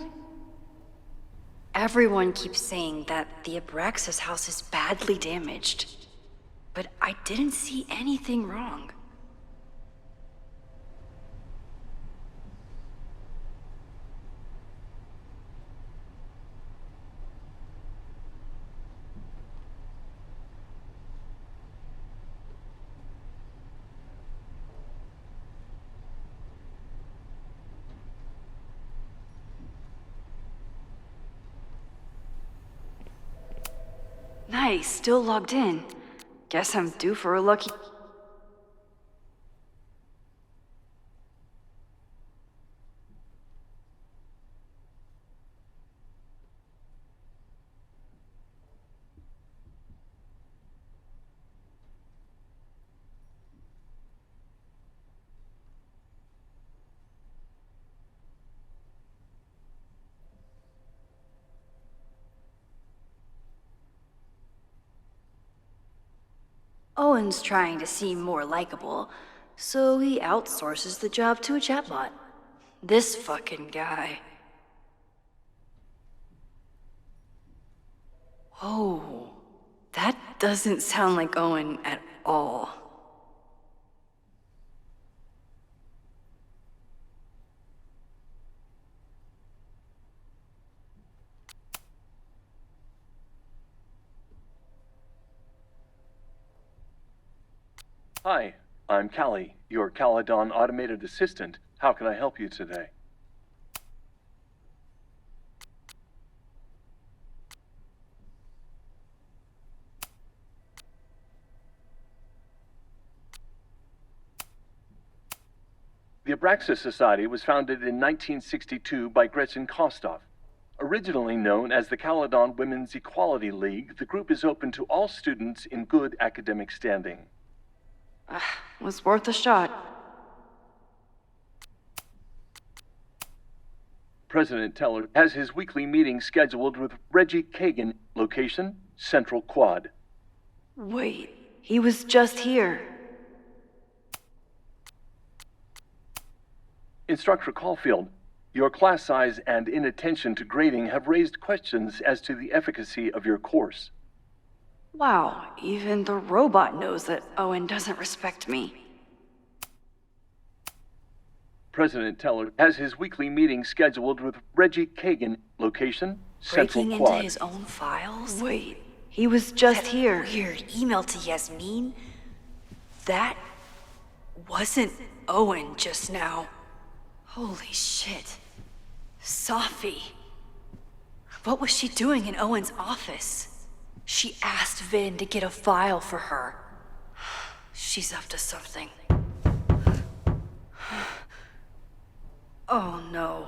Everyone keeps saying that the Abraxas house is badly damaged. But I didn't see anything wrong. Nice, still logged in. Guess I'm due for a lucky... Owen's trying to seem more likable, so he outsources the job to a chatbot. This fucking guy. Whoa, that doesn't sound like Owen at all. Hi, I'm Callie, your Caledon automated assistant. How can I help you today? The Abraxas Society was founded in 1962 by Gretchen Kostov. Originally known as the Caledon Women's Equality League, the group is open to all students in good academic standing. Was worth a shot. President Teller has his weekly meeting scheduled with Reggie Kagan. Location, Central Quad. Wait, he was just here. Instructor Caulfield, your class size and inattention to grading have raised questions as to the efficacy of your course. Wow, even the robot knows that Owen doesn't respect me. President Teller has his weekly meeting scheduled with Reggie Kagan, location, Central Breaking Quad. into his own files? Wait, he was just here. Weird email to Yasmin? That wasn't Owen just now. Holy shit. Safi. What was she doing in Owen's office? She asked Vin to get a file for her. She's up to something. Oh no.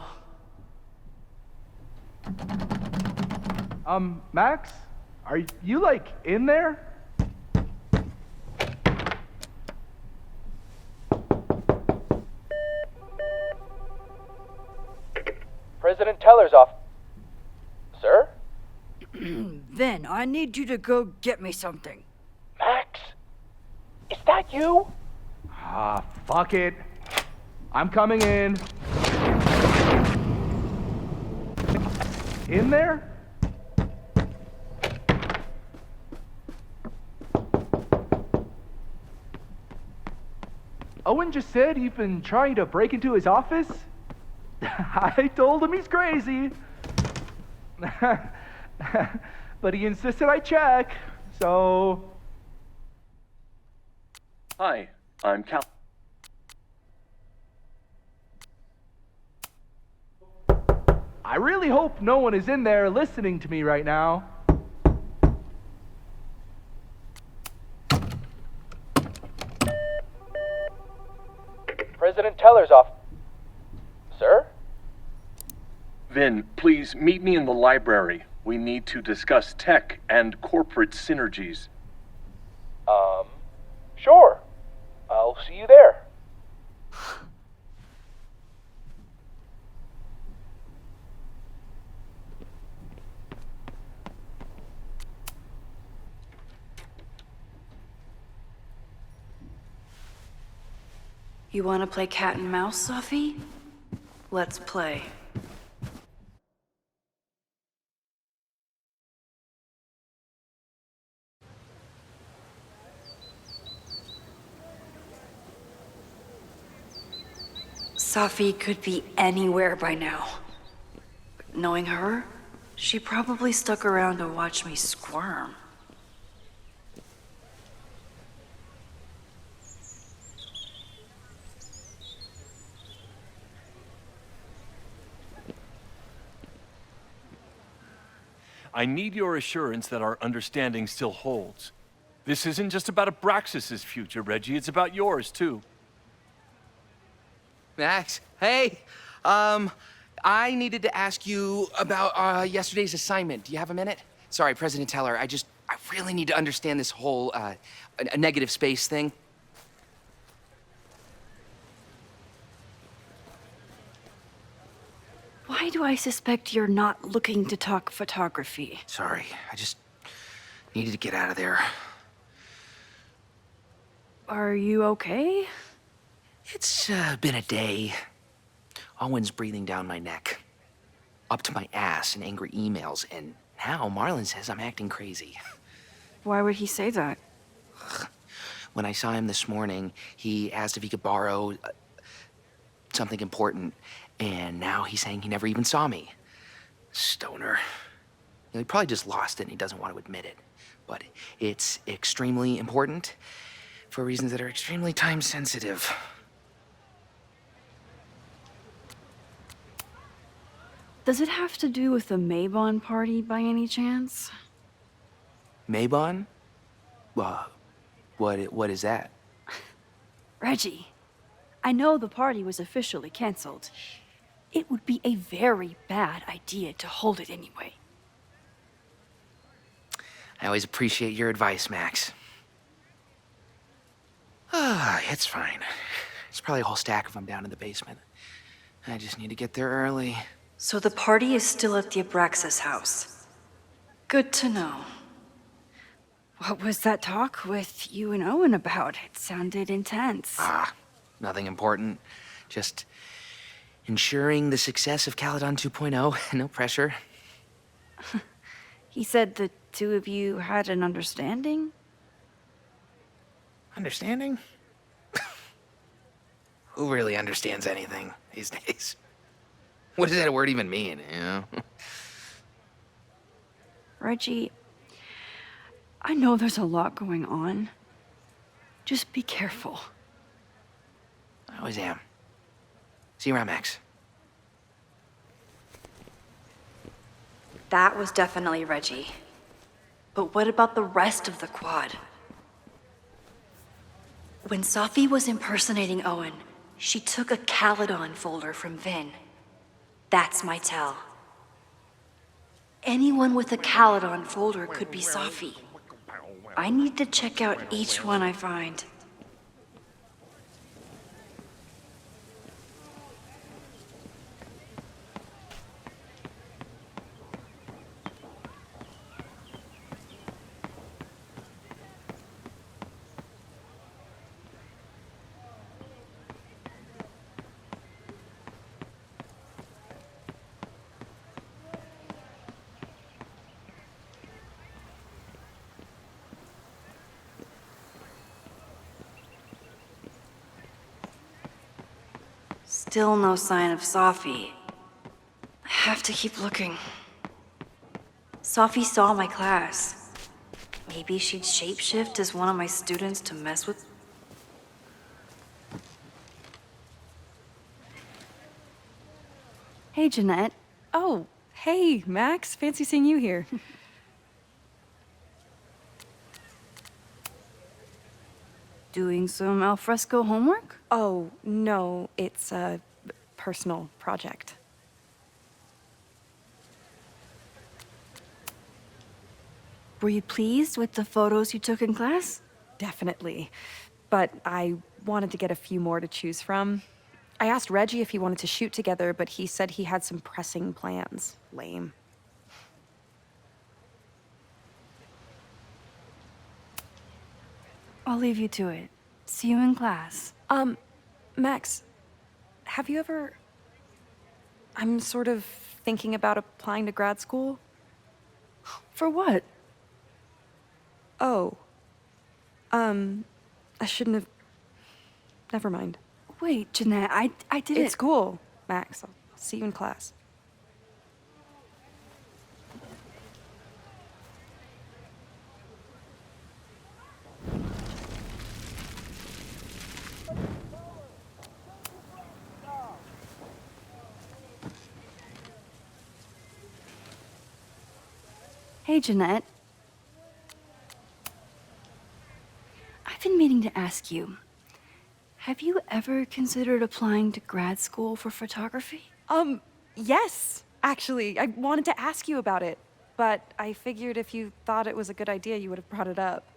Max? Are you, like, in there? President Teller's off. Sir? Vin, I need you to go get me something. Max? Is that you? Ah, fuck it. I'm coming in. In there? Owen just said you've been trying to break into his office? I told him he's crazy. But he insisted I check, so... Hi, I'm Cal. I really hope no one is in there listening to me right now. President Teller's off. Sir? Vin, please meet me in the library. We need to discuss tech and corporate synergies. Sure. I'll see you there. You want to play cat and mouse, Safi? Let's play. Safi could be anywhere by now. But knowing her, she probably stuck around to watch me squirm. I need your assurance that our understanding still holds. This isn't just about Abraxas's future, Reggie. It's about yours, too. Max, hey. I needed to ask you about yesterday's assignment. Do you have a minute? Sorry, President Teller, I really need to understand this whole a negative space thing. Why do I suspect you're not looking to talk photography? Sorry, I just needed to get out of there. Are you okay? It's been a day. Owen's breathing down my neck, up to my ass in angry emails, and now Marlon says I'm acting crazy. Why would he say that? When I saw him this morning, he asked if he could borrow something important, and now he's saying he never even saw me. Stoner. He probably just lost it and he doesn't want to admit it. But it's extremely important for reasons that are extremely time sensitive. Does it have to do with the Maybon party by any chance? Maybon? What is that? Reggie, I know the party was officially canceled. It would be a very bad idea to hold it anyway. I always appreciate your advice, Max. It's fine. There's probably a whole stack of them down in the basement. I just need to get there early. So the party is still at the Abraxas house. Good to know. What was that talk with you and Owen about? It sounded intense. Nothing important. Just ensuring the success of Caledon 2.0. No pressure. He said the two of you had an understanding? Understanding? Who really understands anything these days? What does that word even mean, you know? Reggie, I know there's a lot going on. Just be careful. I always am. See you around, Max. That was definitely Reggie. But what about the rest of the quad? When Sophie was impersonating Owen, she took a Caledon folder from Vin. That's my tell. Anyone with a Caledon folder could be Sophie. I need to check out each one I find. Still no sign of Sophie. I have to keep looking. Sophie saw my class. Maybe she'd shapeshift as one of my students to mess with. Hey, Jeanette. Oh, hey, Max. Fancy seeing you here. Doing some alfresco homework? Oh, no, it's a personal project. Were you pleased with the photos you took in class? Definitely. But I wanted to get a few more to choose from. I asked Reggie if he wanted to shoot together, but he said he had some pressing plans. Lame. I'll leave you to it. See you in class. Max, have you ever... I'm sort of thinking about applying to grad school. For what? Oh. I shouldn't have... Never mind. Wait, Jeanette, I didn't... It's cool, Max. I'll see you in class. Hey, Jeanette. I've been meaning to ask you, have you ever considered applying to grad school for photography? Yes, actually. I wanted to ask you about it, but I figured if you thought it was a good idea, you would have brought it up.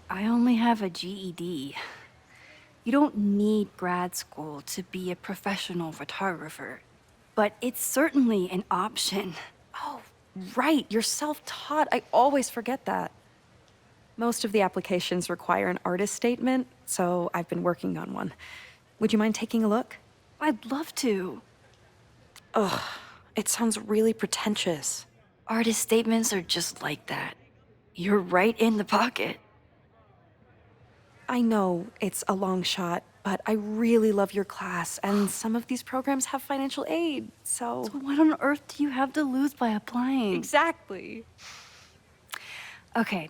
I only have a GED. You don't need grad school to be a professional photographer, but it's certainly an option. Oh, right, you're self-taught. I always forget that. Most of the applications require an artist statement, so I've been working on one. Would you mind taking a look? I'd love to. Ugh, it sounds really pretentious. Artist statements are just like that. You're right in the pocket. I know it's a long shot, but I really love your class, and some of these programs have financial aid, so... So what on earth do you have to lose by applying? Exactly. Okay,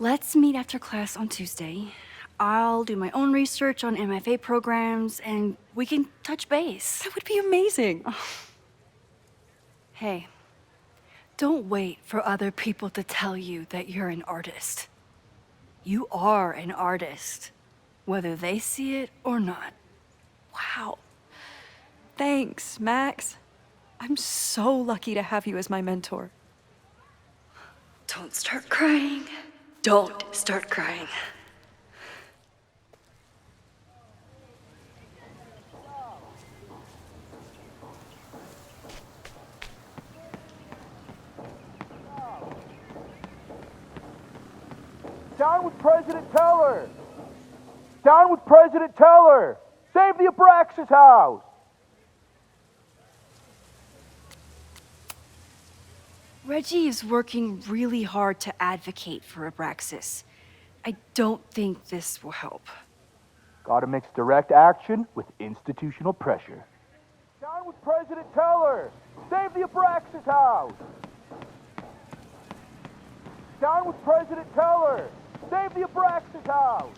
let's meet after class on Tuesday. I'll do my own research on MFA programs, and we can touch base. That would be amazing. Hey, don't wait for other people to tell you that you're an artist. You are an artist, whether they see it or not. Wow. Thanks, Max. I'm so lucky to have you as my mentor. Don't start crying. Don't start crying. Down with President Teller! Down with President Teller! Save the Abraxas house! Reggie is working really hard to advocate for Abraxas. I don't think this will help. Gotta mix direct action with institutional pressure. Down with President Teller! Save the Abraxas house! Down with President Teller! Save the Abraxas house!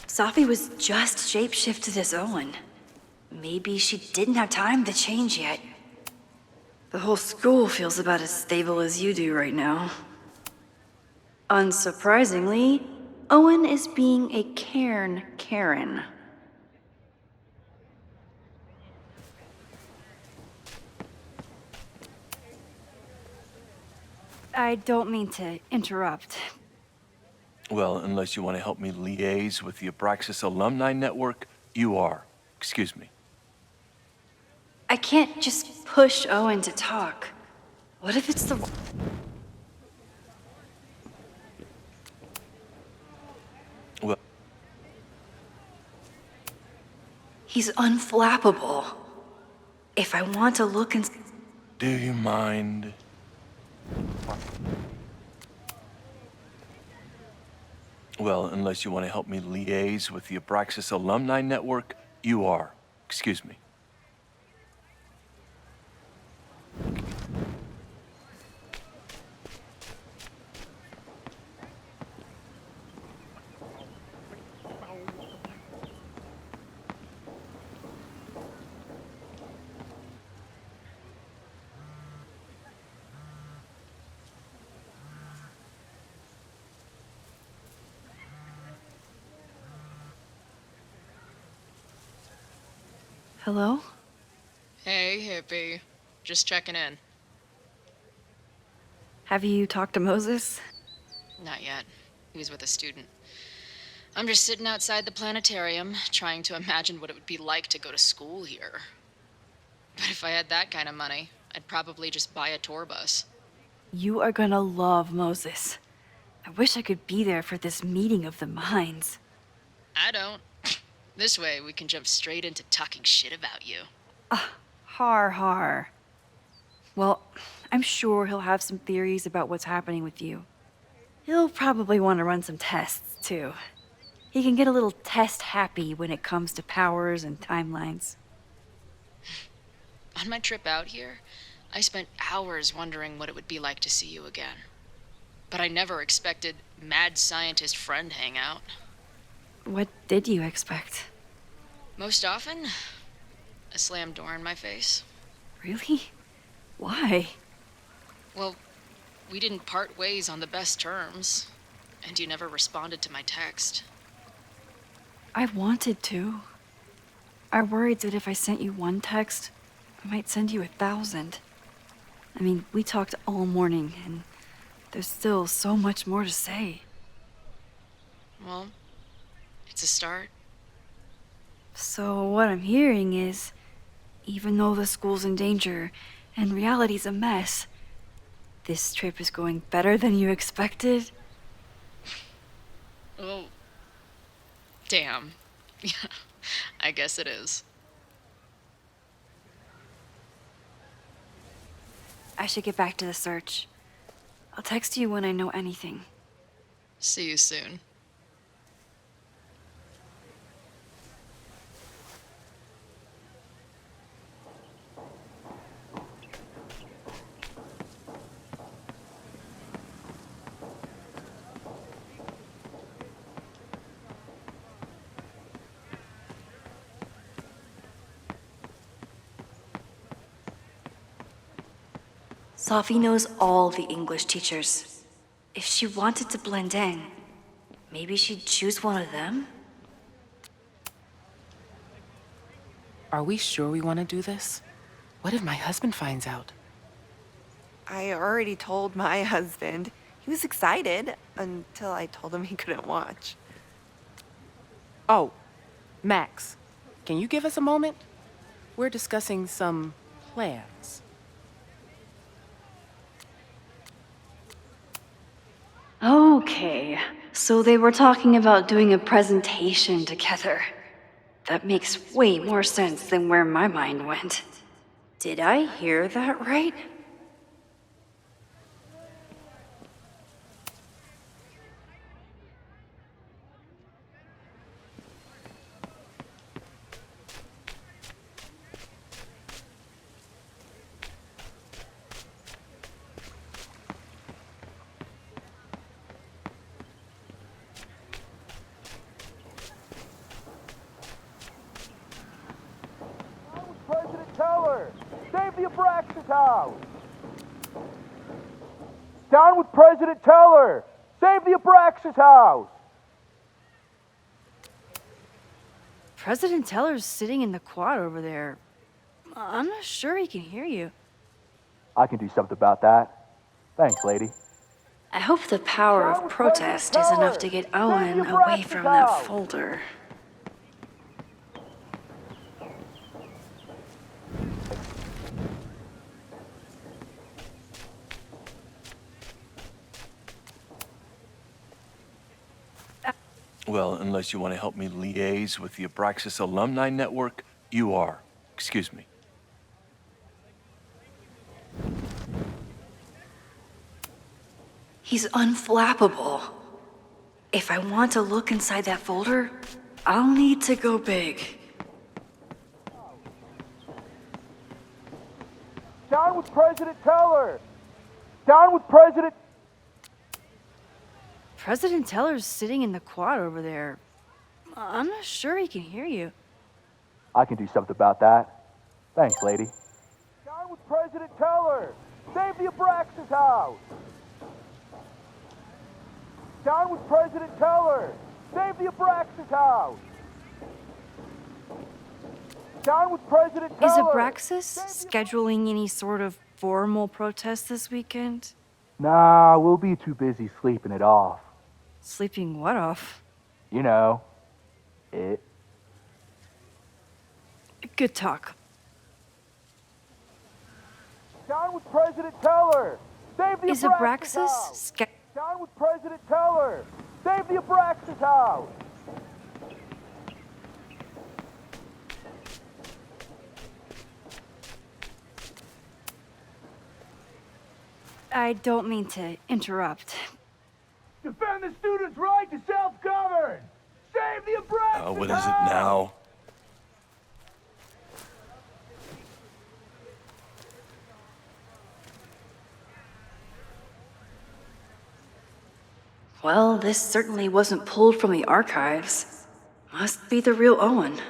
Safi was just shapeshifted as Owen. Maybe she didn't have time to change yet. The whole school feels about as stable as you do right now. Unsurprisingly, Owen is being a cairn Karen. I don't mean to interrupt. Well, unless you want to help me liaise with the Abraxas Alumni Network, you are. Excuse me. I can't just push Owen to talk. What if it's the... Well... He's unflappable. If I want to look and... Do you mind? Well, unless you want to help me liaise with the Abraxas Alumni Network, you are. Excuse me. Hello? Hey, hippie. Just checking in. Have you talked to Moses? Not yet. He was with a student. I'm just sitting outside the planetarium, trying to imagine what it would be like to go to school here. But if I had that kind of money, I'd probably just buy a tour bus. You are gonna love Moses. I wish I could be there for this meeting of the minds. I don't. This way, we can jump straight into talking shit about you. Har. Well, I'm sure he'll have some theories about what's happening with you. He'll probably want to run some tests, too. He can get a little test-happy when it comes to powers and timelines. On my trip out here, I spent hours wondering what it would be like to see you again. But I never expected mad scientist friend hangout. What did you expect? Most often, a slammed door in my face. Really? Why? Well, we didn't part ways on the best terms, and you never responded to my text. I wanted to. I worried that if I sent you one text, I might send you 1,000. I mean, we talked all morning, and there's still so much more to say. Well, it's a start. So what I'm hearing is, even though the school's in danger and reality's a mess, this trip is going better than you expected? Oh, damn. Yeah, I guess it is. I should get back to the search. I'll text you when I know anything. See you soon. Safi knows all the English teachers. If she wanted to blend in, maybe she'd choose one of them? Are we sure we want to do this? What if my husband finds out? I already told my husband. He was excited until I told him he couldn't watch. Oh, Max, can you give us a moment? We're discussing some plans. Okay, So they were talking about doing a presentation together. That makes way more sense than where my mind went. Did I hear that right? President Teller! Save the Abraxas house! Down with President Teller! Save the Abraxas house! President Teller's sitting in the quad over there. I'm not sure he can hear you. I can do something about that. Thanks, lady. I hope the power of protest is enough to get Owen away from that folder. Well, unless you want to help me liaise with the Abraxas Alumni Network, you are. Excuse me. He's unflappable. If I want to look inside that folder, I'll need to go big. Down with President Teller! Down with President... President Teller's sitting in the quad over there. I'm not sure he can hear you. I can do something about that. Thanks, lady. Down with President Teller! Save the Abraxas house! Down with President Teller! Save the Abraxas house! Down with President Teller! Is Abraxas scheduling any sort of formal protest this weekend? Nah, we'll be too busy sleeping it off. Sleeping what off? You know, it. Good talk. Down with President Teller! Save the Is Abraxas Abraxas house! Down with President Teller! Save the Abraxas house! I don't mean to interrupt. Defend the students' right to self-govern! Save the Abraxas What is it now? Well, this certainly wasn't pulled from the archives. Must be the real Owen.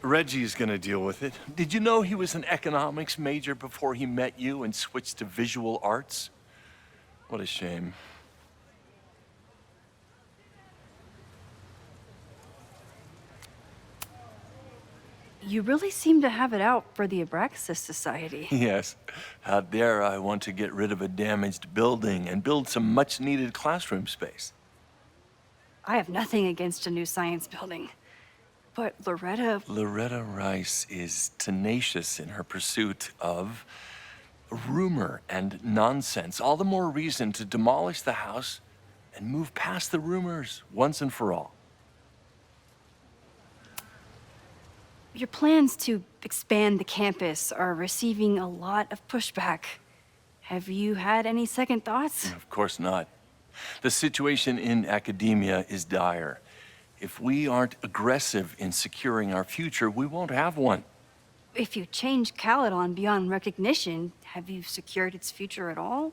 Reggie's gonna deal with it. Did you know he was an economics major before he met you and switched to visual arts? What a shame. You really seem to have it out for the Abraxas Society. Yes. How dare I want to get rid of a damaged building and build some much-needed classroom space. I have nothing against a new science building. But Loretta Rice is tenacious in her pursuit of rumor and nonsense. All the more reason to demolish the house and move past the rumors once and for all. your plans to expand the campus are receiving a lot of pushback. Have you had any second thoughts? Of course not. The situation in academia is dire. If we aren't aggressive in securing our future, we won't have one. If you change Caledon beyond recognition, have you secured its future at all?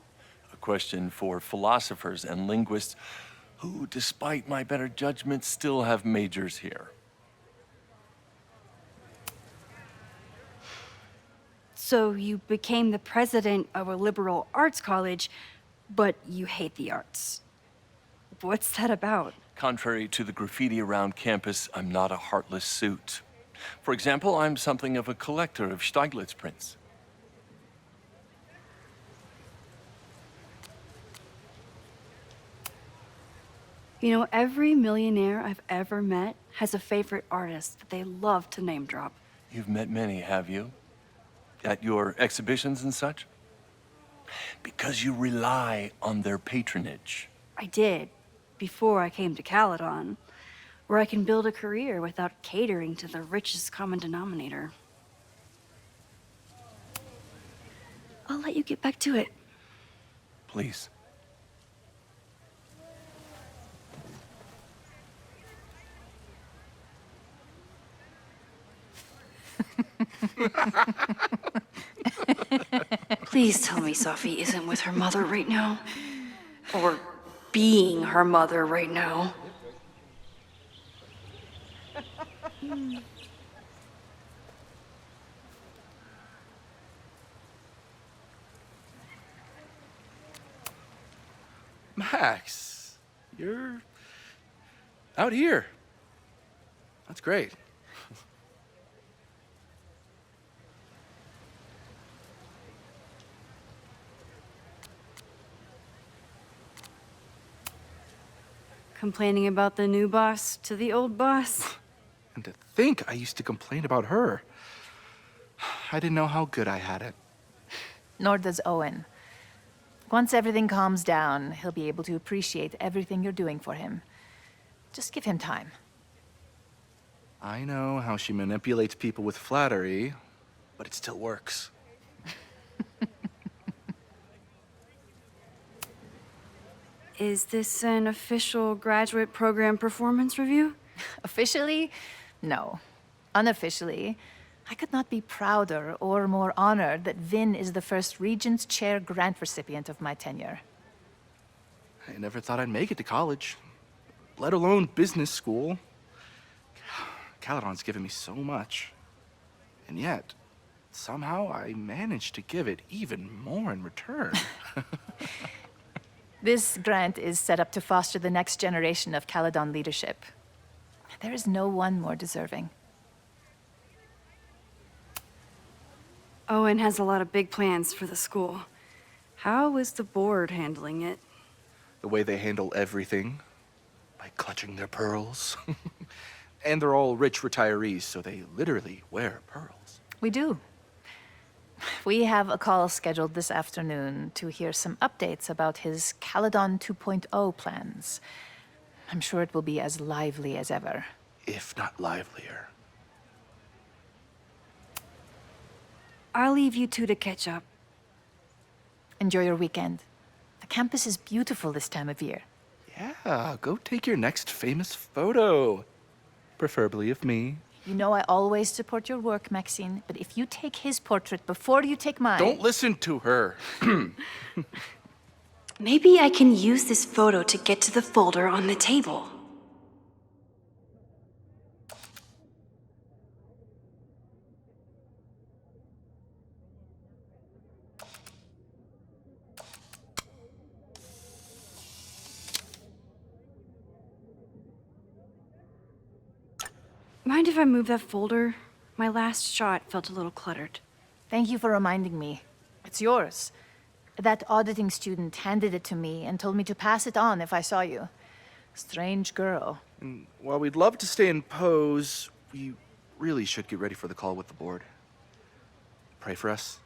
A question for philosophers and linguists who, despite my better judgment, still have majors here. So you became the president of a liberal arts college, but you hate the arts. What's that about? Contrary to the graffiti around campus, I'm not a heartless suit. For example, I'm something of a collector of Stieglitz prints. You know, every millionaire I've ever met has a favorite artist that they love to name drop. You've met many, have you? At your exhibitions and such? Because you rely on their patronage. I did, before I came to Caledon, where I can build a career without catering to the richest common denominator. I'll let you get back to it. Please. Please tell me Safi isn't with her mother right now. Or being her mother right now. Max, you're out here. That's great. Complaining about the new boss to the old boss. And to think I used to complain about her. I didn't know how good I had it. Nor does Owen. Once everything calms down, he'll be able to appreciate everything you're doing for him. Just give him time. I know how she manipulates people with flattery, but it still works. Is this an official graduate program performance review? Officially? No. Unofficially, I could not be prouder or more honored that Vin is the first Regent's Chair grant recipient of my tenure. I never thought I'd make it to college, let alone business school. Caledon's given me so much. And yet, somehow I managed to give it even more in return. This grant is set up to foster the next generation of Caledon leadership. There is no one more deserving. Owen has a lot of big plans for the school. How is the board handling it? The way they handle everything, by clutching their pearls. And they're all rich retirees, so they literally wear pearls. We do. We have a call scheduled this afternoon to hear some updates about his Caledon 2.0 plans. I'm sure it will be as lively as ever. If not livelier. I'll leave you two to catch up. Enjoy your weekend. The campus is beautiful this time of year. Yeah, go take your next famous photo. Preferably of me. You know I always support your work, Maxine, but if you take his portrait before you take mine... Don't listen to her. Maybe I can use this photo to get to the folder on the table. Mind if I move that folder? My last shot felt a little cluttered. Thank you for reminding me. It's yours. That auditing student handed it to me and told me to pass it on if I saw you. Strange girl. And while we'd love to stay in pose, we really should get ready for the call with the board. Pray for us.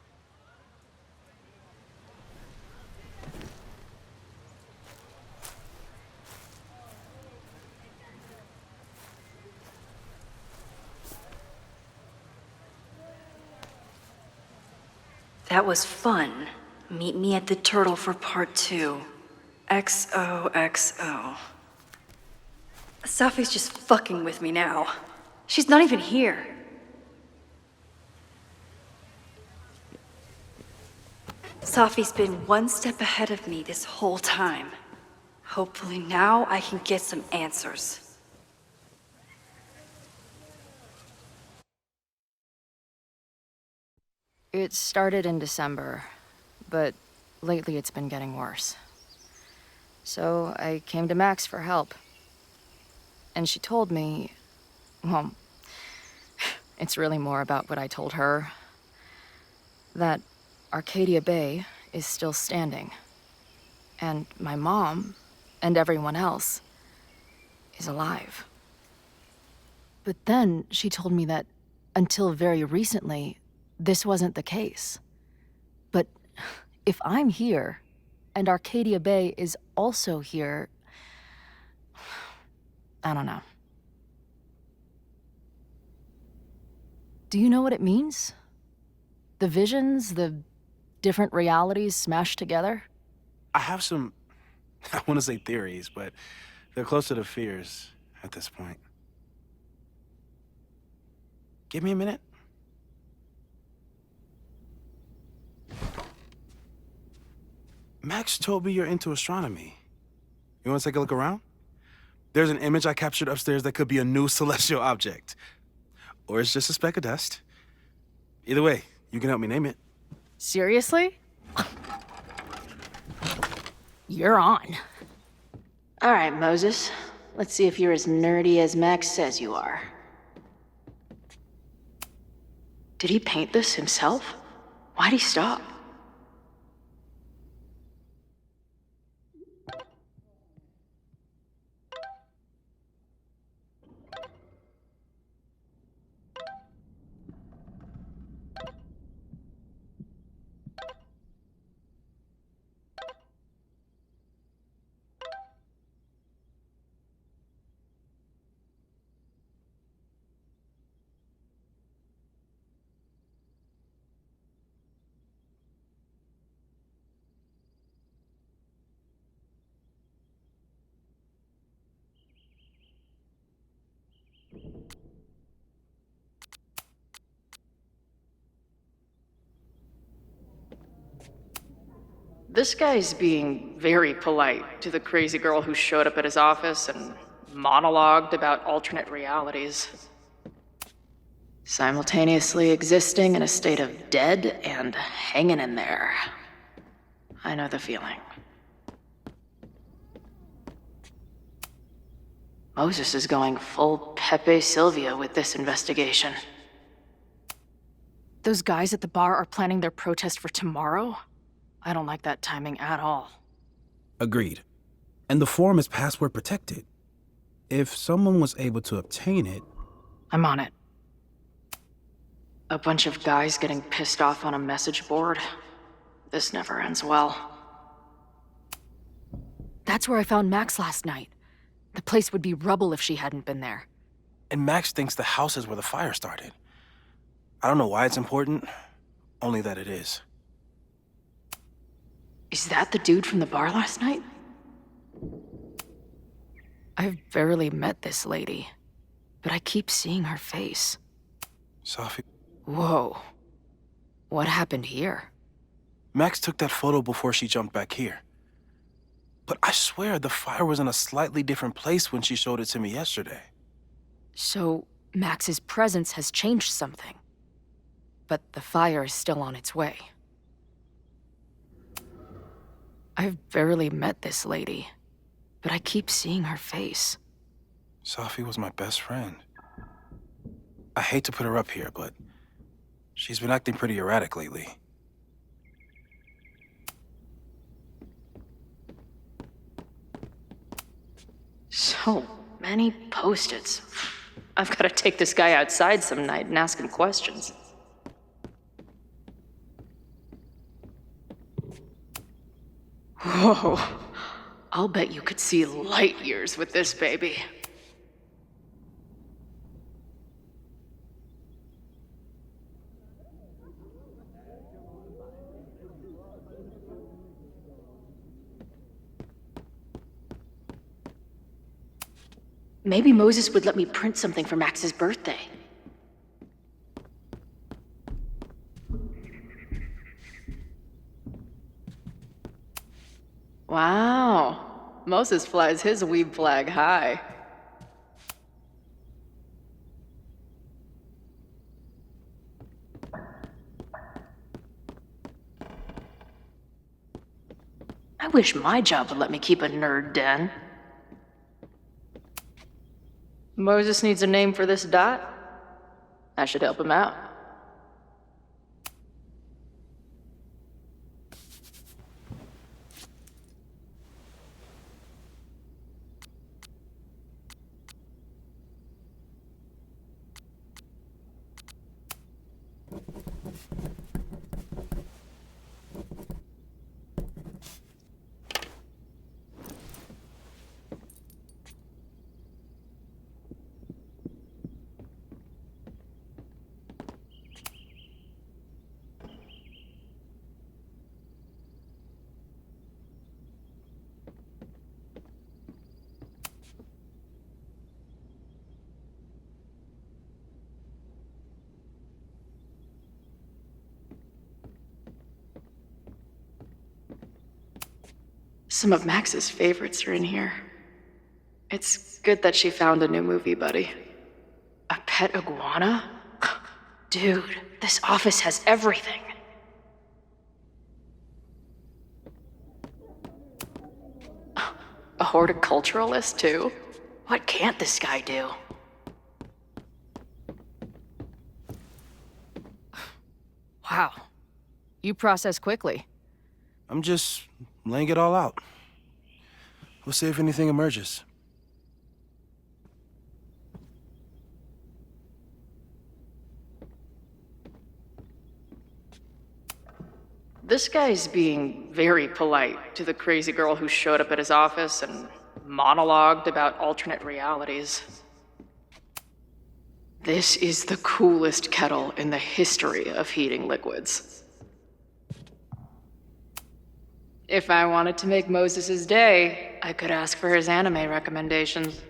That was fun. Meet me at the Turtle for part 2. XOXO. Safi's just fucking with me now. She's not even here. Safi's been one step ahead of me this whole time. Hopefully now I can get some answers. It started in December, but lately it's been getting worse. So I came to Max for help. And she told me, well, It's really more about what I told her. That Arcadia Bay is still standing. And my mom, and everyone else, is alive. But then she told me that until very recently, this wasn't the case. But if I'm here, and Arcadia Bay is also here, I don't know. Do you know what it means? The visions, the different realities smashed together? I have some, I want to say theories, but they're closer to fears at this point. Give me a minute. Max told me you're into astronomy. You want to take a look around? There's an image I captured upstairs that could be a new celestial object. Or it's just a speck of dust. Either way, you can help me name it. Seriously? You're on. All right, Moses. Let's see if you're as nerdy as Max says you are. Did he paint this himself? Why'd he stop? This guy's being very polite to the crazy girl who showed up at his office and monologued about alternate realities. Simultaneously existing in a state of dead and hanging in there. I know the feeling. Moses is going full Pepe Silvia with this investigation. Those guys at the bar are planning their protest for tomorrow? I don't like that timing at all. Agreed. And the form is password protected. If someone was able to obtain it... I'm on it. A bunch of guys getting pissed off on a message board. This never ends well. That's where I found Max last night. The place would be rubble if she hadn't been there. And Max thinks the house is where the fire started. I don't know why it's important, only that it is. Is that the dude from the bar last night? I've barely met this lady, but I keep seeing her face. Sophie. Whoa. What happened here? Max took that photo before she jumped back here. But I swear the fire was in a slightly different place when she showed it to me yesterday. So, Max's presence has changed something. But the fire is still on its way. I've barely met this lady, but I keep seeing her face. Sophie was my best friend. I hate to put her up here, but she's been acting pretty erratic lately. So many post-its. I've got to take this guy outside some night and ask him questions. Whoa. I'll bet you could see light years with this baby. Maybe Moses would let me print something for Max's birthday. Wow. Moses flies his weeb flag high. I wish my job would let me keep a nerd den. Moses needs a name for this dot? That should help him out. Some of Max's favorites are in here. It's good that she found a new movie buddy. A pet iguana? Dude, this office has everything. A horticulturalist, too? What can't this guy do? Wow. You process quickly. I'm just laying it all out. We'll see if anything emerges. This guy's being very polite to the crazy girl who showed up at his office and monologued about alternate realities. This is the coolest kettle in the history of heating liquids. If I wanted to make Moses' day, I could ask for his anime recommendations.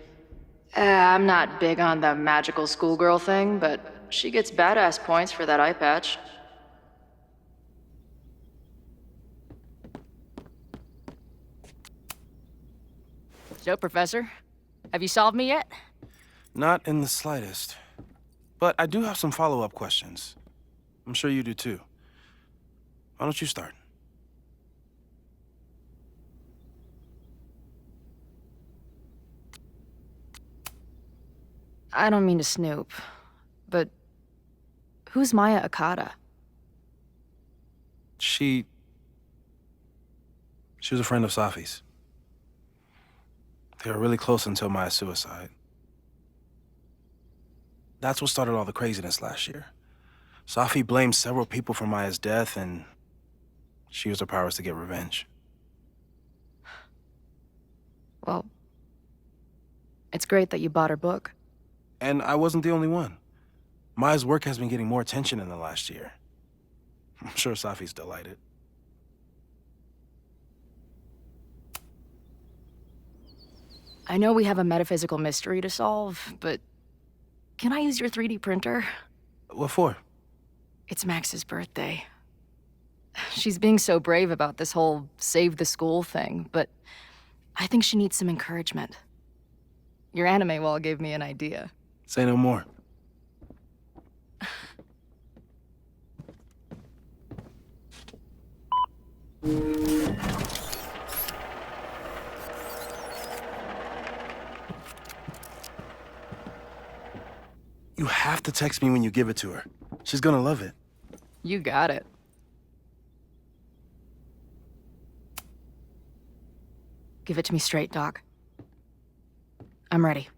I'm not big on the magical schoolgirl thing, but she gets badass points for that eye patch. So, Professor, have you solved me yet? Not in the slightest. But I do have some follow-up questions. I'm sure you do too. Why don't you start? I don't mean to snoop, but who's Maya Akata? She was a friend of Safi's. They were really close until Maya's suicide. That's what started all the craziness last year. Safi blamed several people for Maya's death, and she used her powers to get revenge. Well, it's great that you bought her book. And I wasn't the only one. Maya's work has been getting more attention in the last year. I'm sure Safi's delighted. I know we have a metaphysical mystery to solve, but can I use your 3D printer? What for? It's Max's birthday. She's being so brave about this whole save the school thing, but I think she needs some encouragement. Your anime wall gave me an idea. Say no more. You have to text me when you give it to her. She's gonna love it. You got it. Give it to me straight, Doc. I'm ready.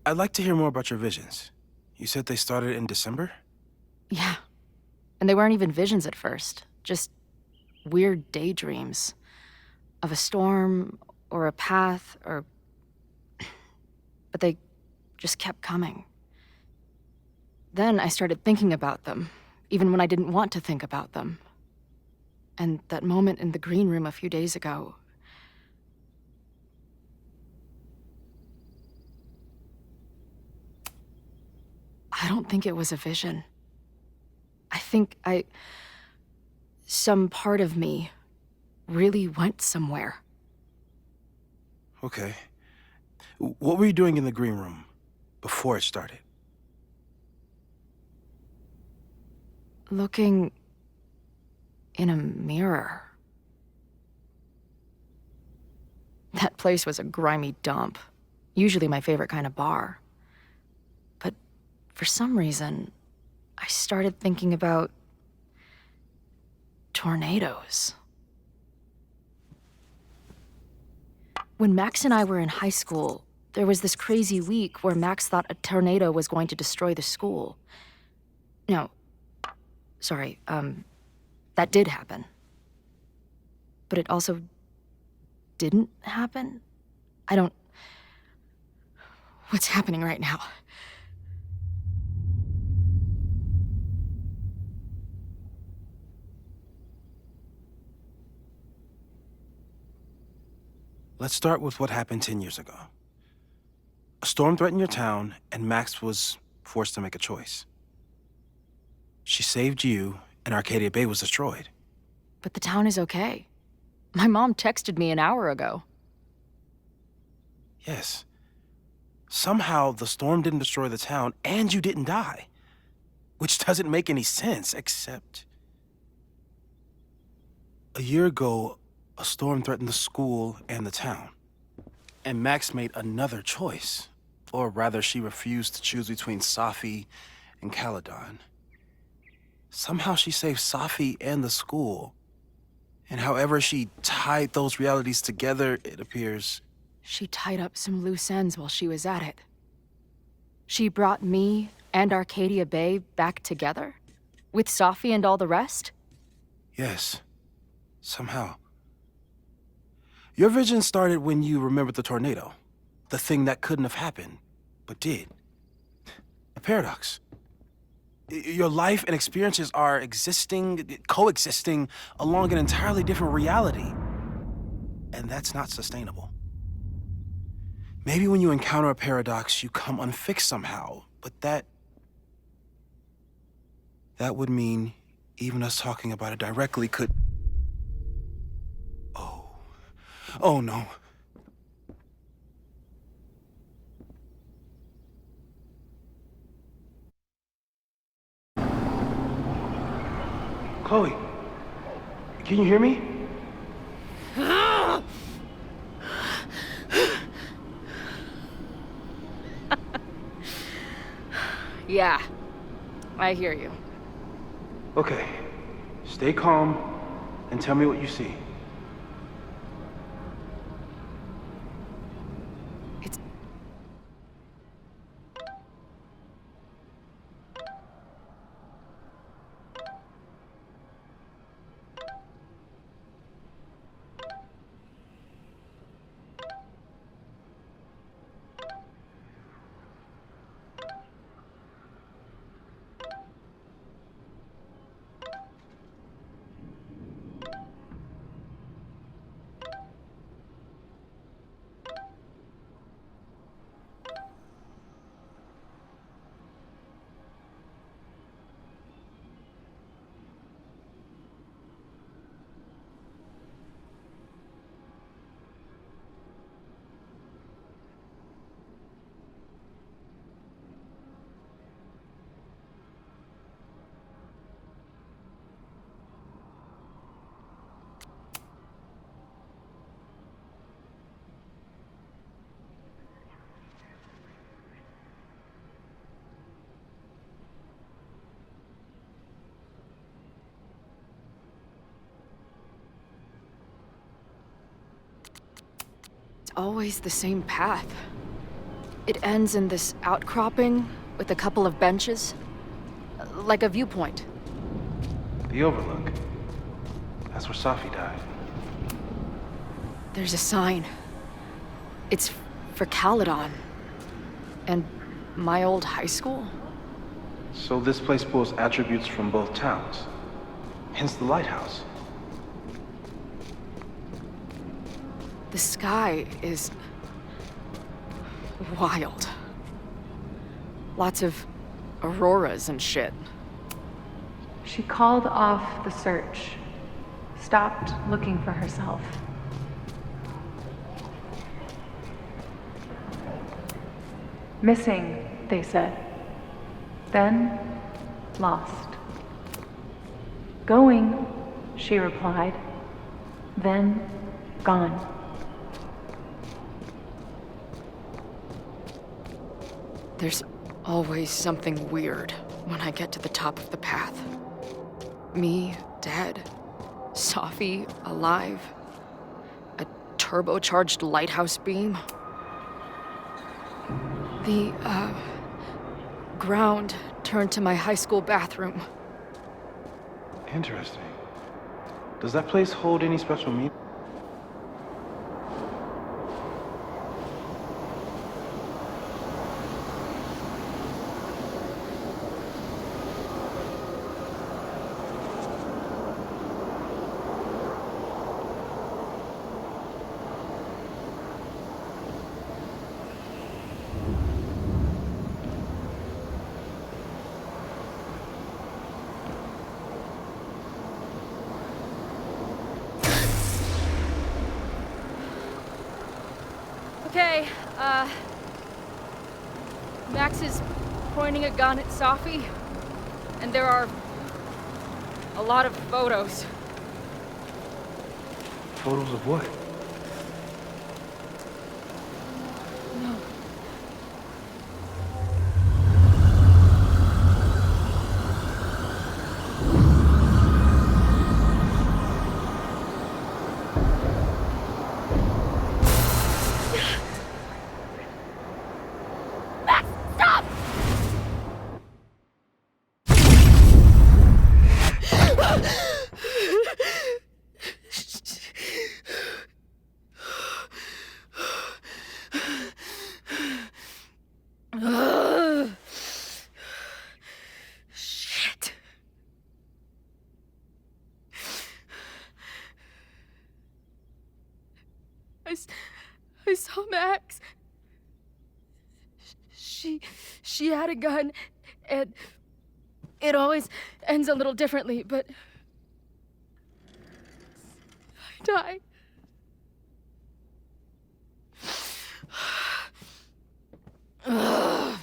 I'd like to hear more about your visions. You said they started in December? Yeah. And they weren't even visions at first. Just weird daydreams. Of a storm, or a path, or... But they just kept coming. Then I started thinking about them, even when I didn't want to think about them. And that moment in the green room a few days ago... I don't think it was a vision. I think some part of me really went somewhere. Okay. What were you doing in the green room before it started? Looking in a mirror. That place was a grimy dump. Usually my favorite kind of bar. for some reason, I started thinking about tornadoes. When Max and I were in high school, there was this crazy week where Max thought a tornado was going to destroy the school. No, sorry, that did happen. But it also didn't happen? What's happening right now? Let's start with what happened 10 years ago. A storm threatened your town, and Max was forced to make a choice. She saved you, and Arcadia Bay was destroyed. But the town is okay. My mom texted me an hour ago. Yes. Somehow, the storm didn't destroy the town, and you didn't die. Which doesn't make any sense, except... A year ago, a storm threatened the school and the town. And Max made another choice. Or rather, she refused to choose between Safi and Caledon. Somehow she saved Safi and the school. And however she tied those realities together, it appears... She tied up some loose ends while she was at it. She brought me and Arcadia Bay back together? With Safi and all the rest? Yes. Somehow. Your vision started when you remembered the tornado. The thing that couldn't have happened, but did. A paradox. Your life and experiences are coexisting along an entirely different reality. And that's not sustainable. Maybe when you encounter a paradox, you come unfixed somehow, but that would mean even us talking about it directly could... Oh no. Chloe, can you hear me? Yeah, I hear you. Okay, stay calm and tell me what you see. Always the same path. It ends in this outcropping with a couple of benches, like a viewpoint. The Overlook. That's where Safi died. There's a sign. It's for Caledon. And my old high school. So this place pulls attributes from both towns. Hence the lighthouse. The sky is wild. Lots of auroras and shit. She called off the search, stopped looking for herself. Missing, they said. Then, lost. Going, she replied. Then, gone. There's always something weird when I get to the top of the path. Me, dead. Safi, alive. A turbocharged lighthouse beam. The, ground turned to my high school bathroom. Interesting. Does that place hold any special meaning? Okay, Max is pointing a gun at Safi, and there are a lot of photos. Photos of what? No. Shit. I saw Max. She had a gun, and it always ends a little differently, but I die. Ugh.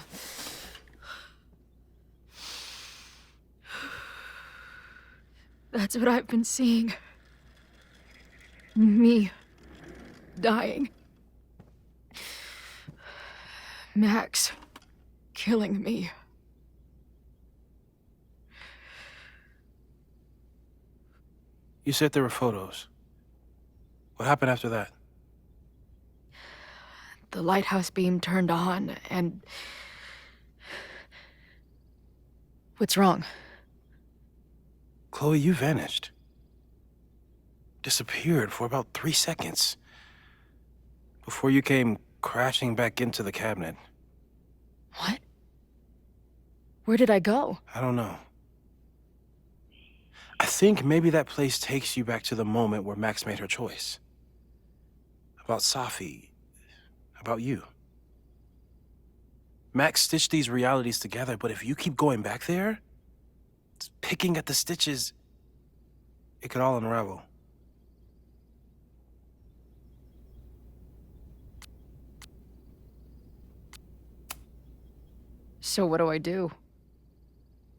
That's what I've been seeing. Me dying. Max killing me. You said there were photos. What happened after that? The lighthouse beam turned on, and... What's wrong? Chloe, you vanished. Disappeared for about 3 seconds. Before you came crashing back into the cabinet. What? Where did I go? I don't know. I think maybe that place takes you back to the moment where Max made her choice. About Safi. About you. Max stitched these realities together, but if you keep going back there, picking at the stitches, it could all unravel. So what do I do?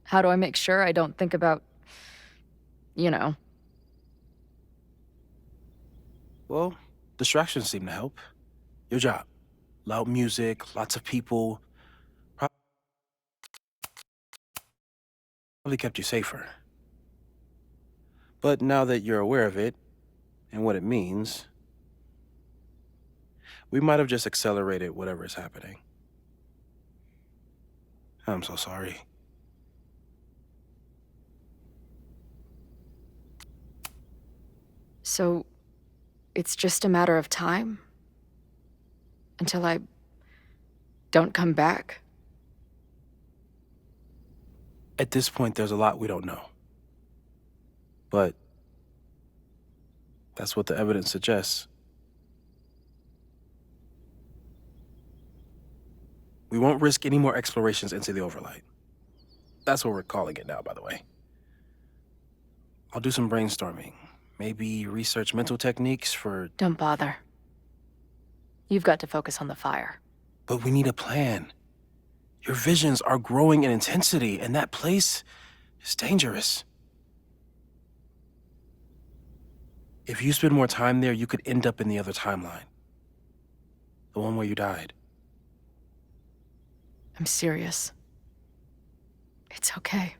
How do I make sure I don't think about, you know? Well, distractions seem to help. Your job. Loud music, lots of people. Probably kept you safer. But now that you're aware of it, and what it means, we might have just accelerated whatever is happening. I'm so sorry. So, it's just a matter of time? Until I don't come back? At this point, there's a lot we don't know. But that's what the evidence suggests. We won't risk any more explorations into the overlight. That's what we're calling it now, by the way. I'll do some brainstorming. Maybe research mental techniques for... Don't bother. You've got to focus on the fire. But we need a plan. Your visions are growing in intensity, and that place is dangerous. If you spend more time there, you could end up in the other timeline. The one where you died. I'm serious. It's okay.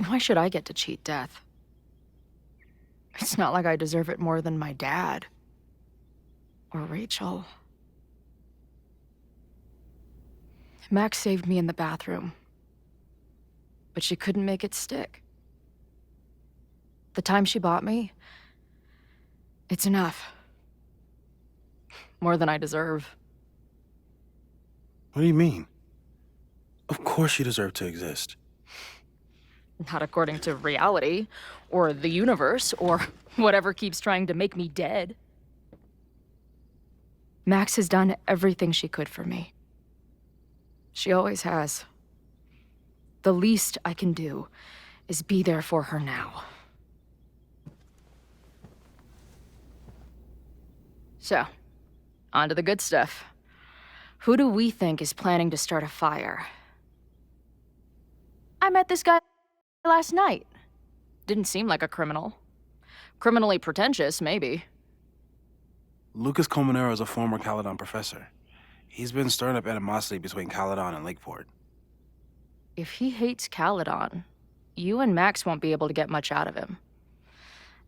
Why should I get to cheat death? It's not like I deserve it more than my dad. Or Rachel. Max saved me in the bathroom. But she couldn't make it stick. The time she bought me, it's enough. More than I deserve. What do you mean? Of course you deserve to exist. Not according to reality, or the universe, or whatever keeps trying to make me dead. Max has done everything she could for me. She always has. The least I can do is be there for her now. So, on to the good stuff. Who do we think is planning to start a fire? I met this guy last night. Didn't seem like a criminal. Criminally pretentious, maybe. Lucas Colmenero is a former Caledon professor. He's been stirring up animosity between Caledon and Lakeport. If he hates Caledon, you and Max won't be able to get much out of him.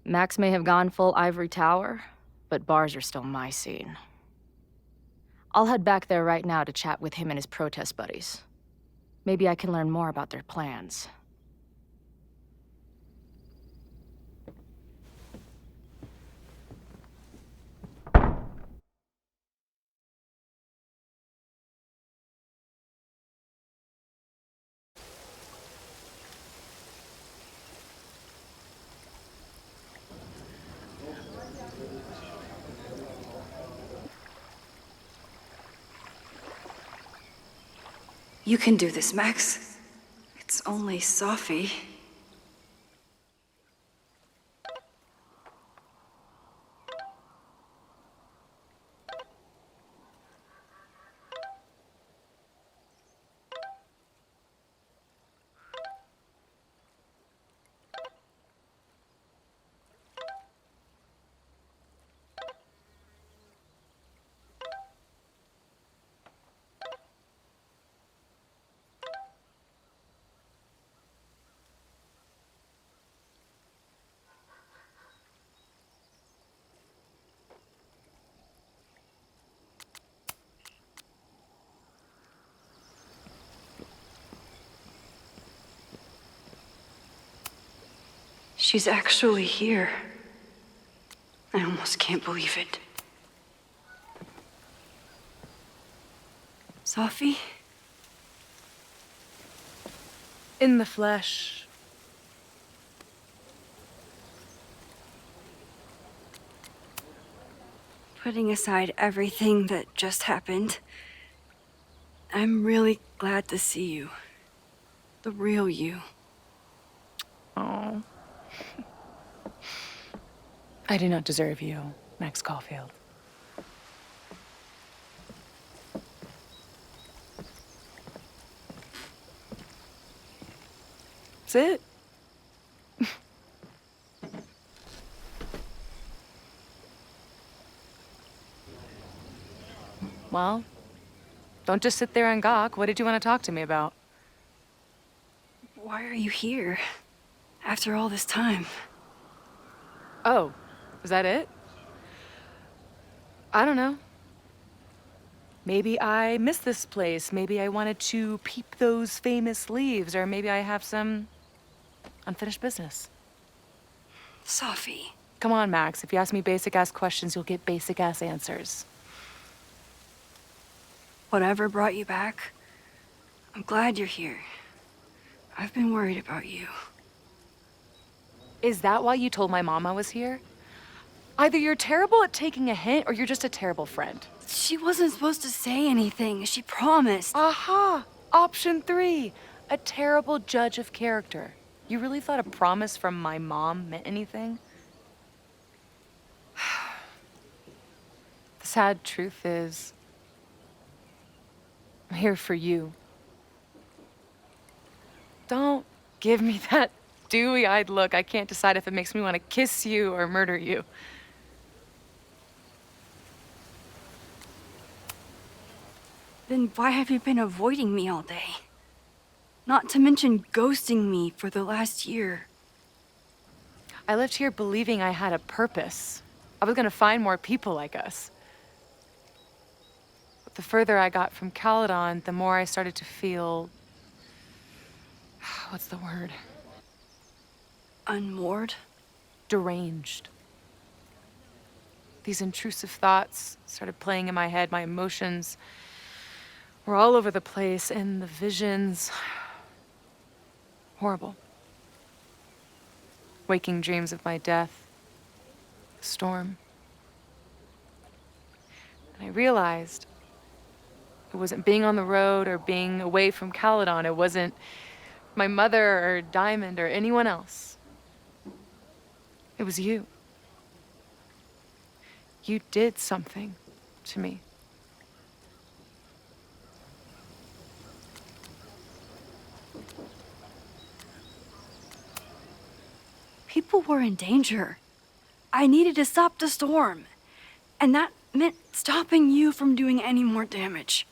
Max may have gone full ivory tower, but bars are still my scene. I'll head back there right now to chat with him and his protest buddies. Maybe I can learn more about their plans. You can do this, Max. It's only Sophie. She's actually here. I almost can't believe it. Sophie? In the flesh. Putting aside everything that just happened, I'm really glad to see you. The real you. Oh. I do not deserve you, Max Caulfield. That's it. Well, don't just sit there and gawk. What did you want to talk to me about? Why are you here? After all this time? Oh, is that it? I don't know. Maybe I miss this place. Maybe I wanted to peep those famous leaves, or maybe I have some unfinished business. Sophie. Come on, Max. If you ask me basic-ass questions, you'll get basic-ass answers. Whatever brought you back, I'm glad you're here. I've been worried about you. Is that why you told my mom I was here? Either you're terrible at taking a hint, or you're just a terrible friend. She wasn't supposed to say anything. She promised. Aha! Option 3. A terrible judge of character. You really thought a promise from my mom meant anything? The sad truth is, I'm here for you. Don't give me that dewy-eyed look. I can't decide if it makes me want to kiss you or murder you. Then why have you been avoiding me all day? Not to mention ghosting me for the last year. I left here believing I had a purpose. I was gonna find more people like us. But the further I got from Caledon, the more I started to feel... what's the word? Unmoored? Deranged. These intrusive thoughts started playing in my head. My emotions were all over the place, and the visions... horrible. Waking dreams of my death. The storm. And I realized it wasn't being on the road or being away from Caledon. It wasn't my mother or Diamond or anyone else. It was you. You did something to me. People were in danger. I needed to stop the storm. And that meant stopping you from doing any more damage.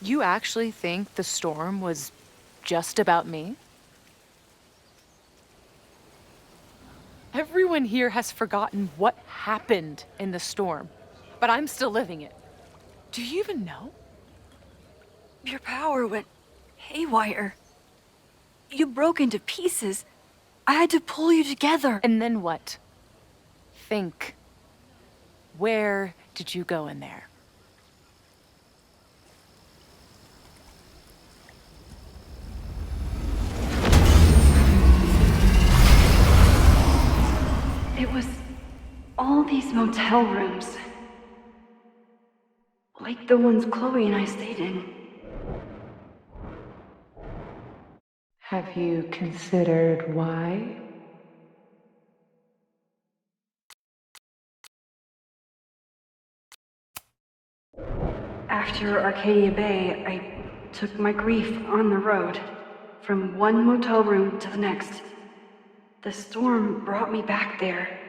You actually think the storm was just about me? Everyone here has forgotten what happened in the storm, but I'm still living it. Do you even know? Your power went haywire. You broke into pieces. I had to pull you together. And then what? Think. Where did you go in there? It was all these motel rooms. Like the ones Chloe and I stayed in. Have you considered why? After Arcadia Bay, I took my grief on the road, from one motel room to the next. The storm brought me back there.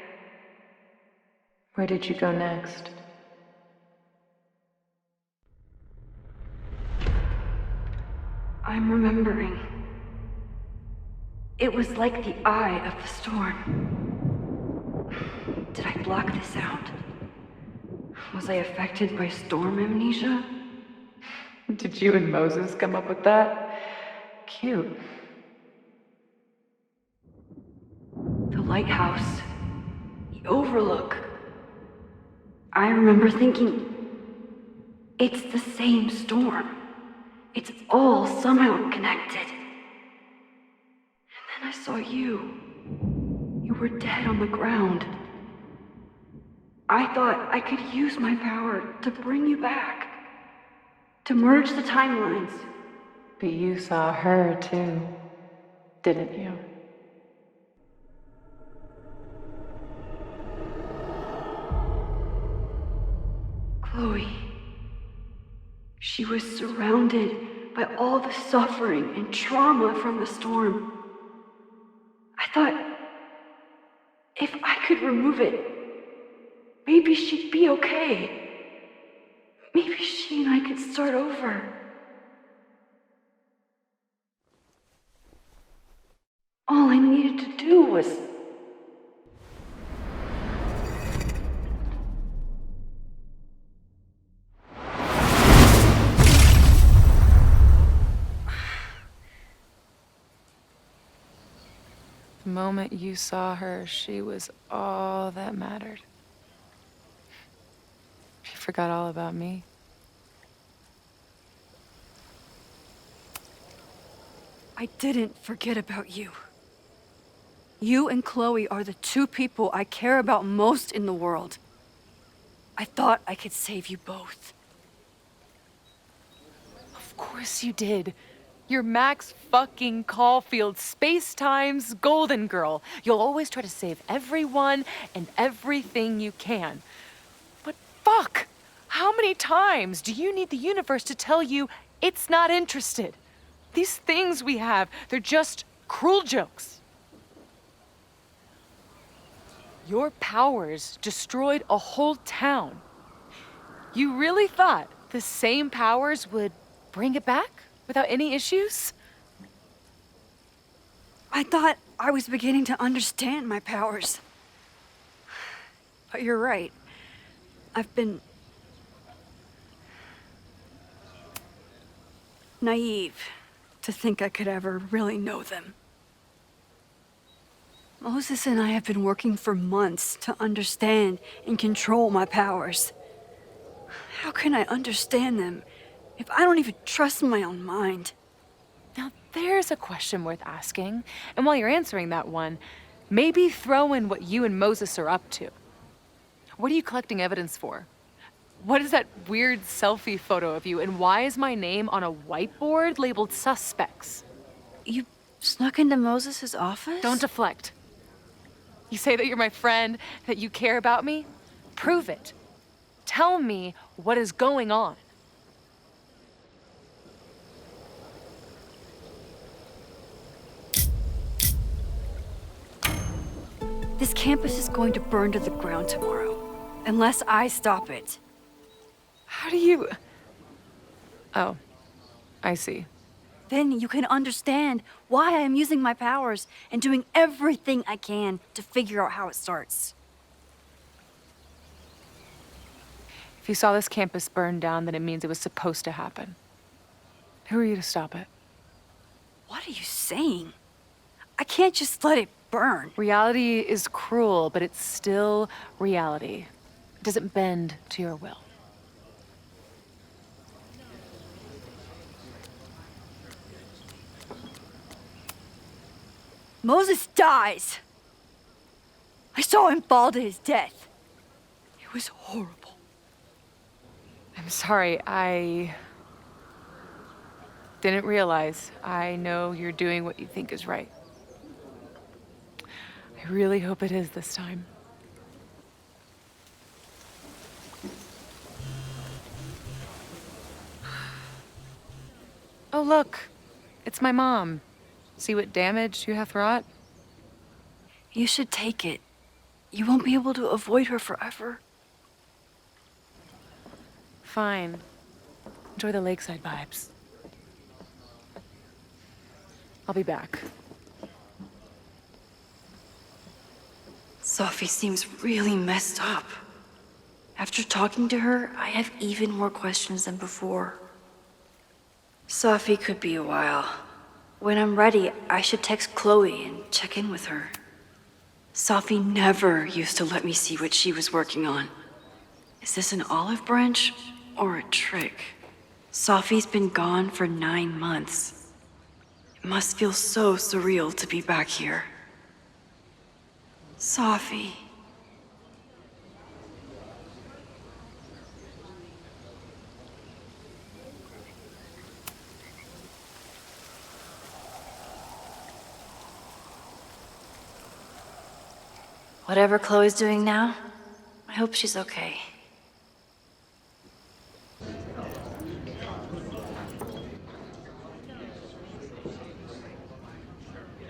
Where did you go next? I'm remembering. It was like the eye of the storm. Did I block the sound? Was I affected by storm amnesia? Did you and Moses come up with that? Cute. The lighthouse. The overlook. I remember thinking, it's the same storm. It's all somehow connected. And then I saw you. You were dead on the ground. I thought I could use my power to bring you back. To merge the timelines. But you saw her too, didn't you? Chloe. She was surrounded by all the suffering and trauma from the storm. I thought, if I could remove it, maybe she'd be okay. Maybe she and I could start over. All I needed to do was... The moment you saw her, she was all that mattered. She forgot all about me. I didn't forget about you. You and Chloe are the two people I care about most in the world. I thought I could save you both. Of course you did. You're Max fucking Caulfield, Space-Time's golden girl. You'll always try to save everyone and everything you can. But fuck! How many times do you need the universe to tell you it's not interested? These things we have, they're just cruel jokes. Your powers destroyed a whole town. You really thought the same powers would bring it back without any issues? I thought I was beginning to understand my powers. But you're right. I've been naive to think I could ever really know them. Moses and I have been working for months to understand and control my powers. How can I understand them if I don't even trust my own mind? Now, there's a question worth asking. And while you're answering that one, maybe throw in what you and Moses are up to. What are you collecting evidence for? What is that weird selfie photo of you? And why is my name on a whiteboard labeled suspects? You snuck into Moses' office? Don't deflect. You say that you're my friend, that you care about me? Prove it. Tell me what is going on. This campus is going to burn to the ground tomorrow, unless I stop it. How do you... Oh, I see. Then you can understand why I am using my powers and doing everything I can to figure out how it starts. If you saw this campus burn down, then it means it was supposed to happen. Who are you to stop it? What are you saying? I can't just let it burn. Reality is cruel, but it's still reality. It doesn't bend to your will. Moses dies. I saw him fall to his death. It was horrible. I'm sorry, I didn't realize. I know you're doing what you think is right. I really hope it is this time. Oh, look. It's my mom. See what damage you hath wrought? You should take it. You won't be able to avoid her forever. Fine. Enjoy the lakeside vibes. I'll be back. Sophie seems really messed up. After talking to her, I have even more questions than before. Sophie could be a while. When I'm ready, I should text Chloe and check in with her. Sophie never used to let me see what she was working on. Is this an olive branch or a trick? Sophie's been gone for 9 months. It must feel so surreal to be back here. Sophie. Whatever Chloe's doing now, I hope she's okay.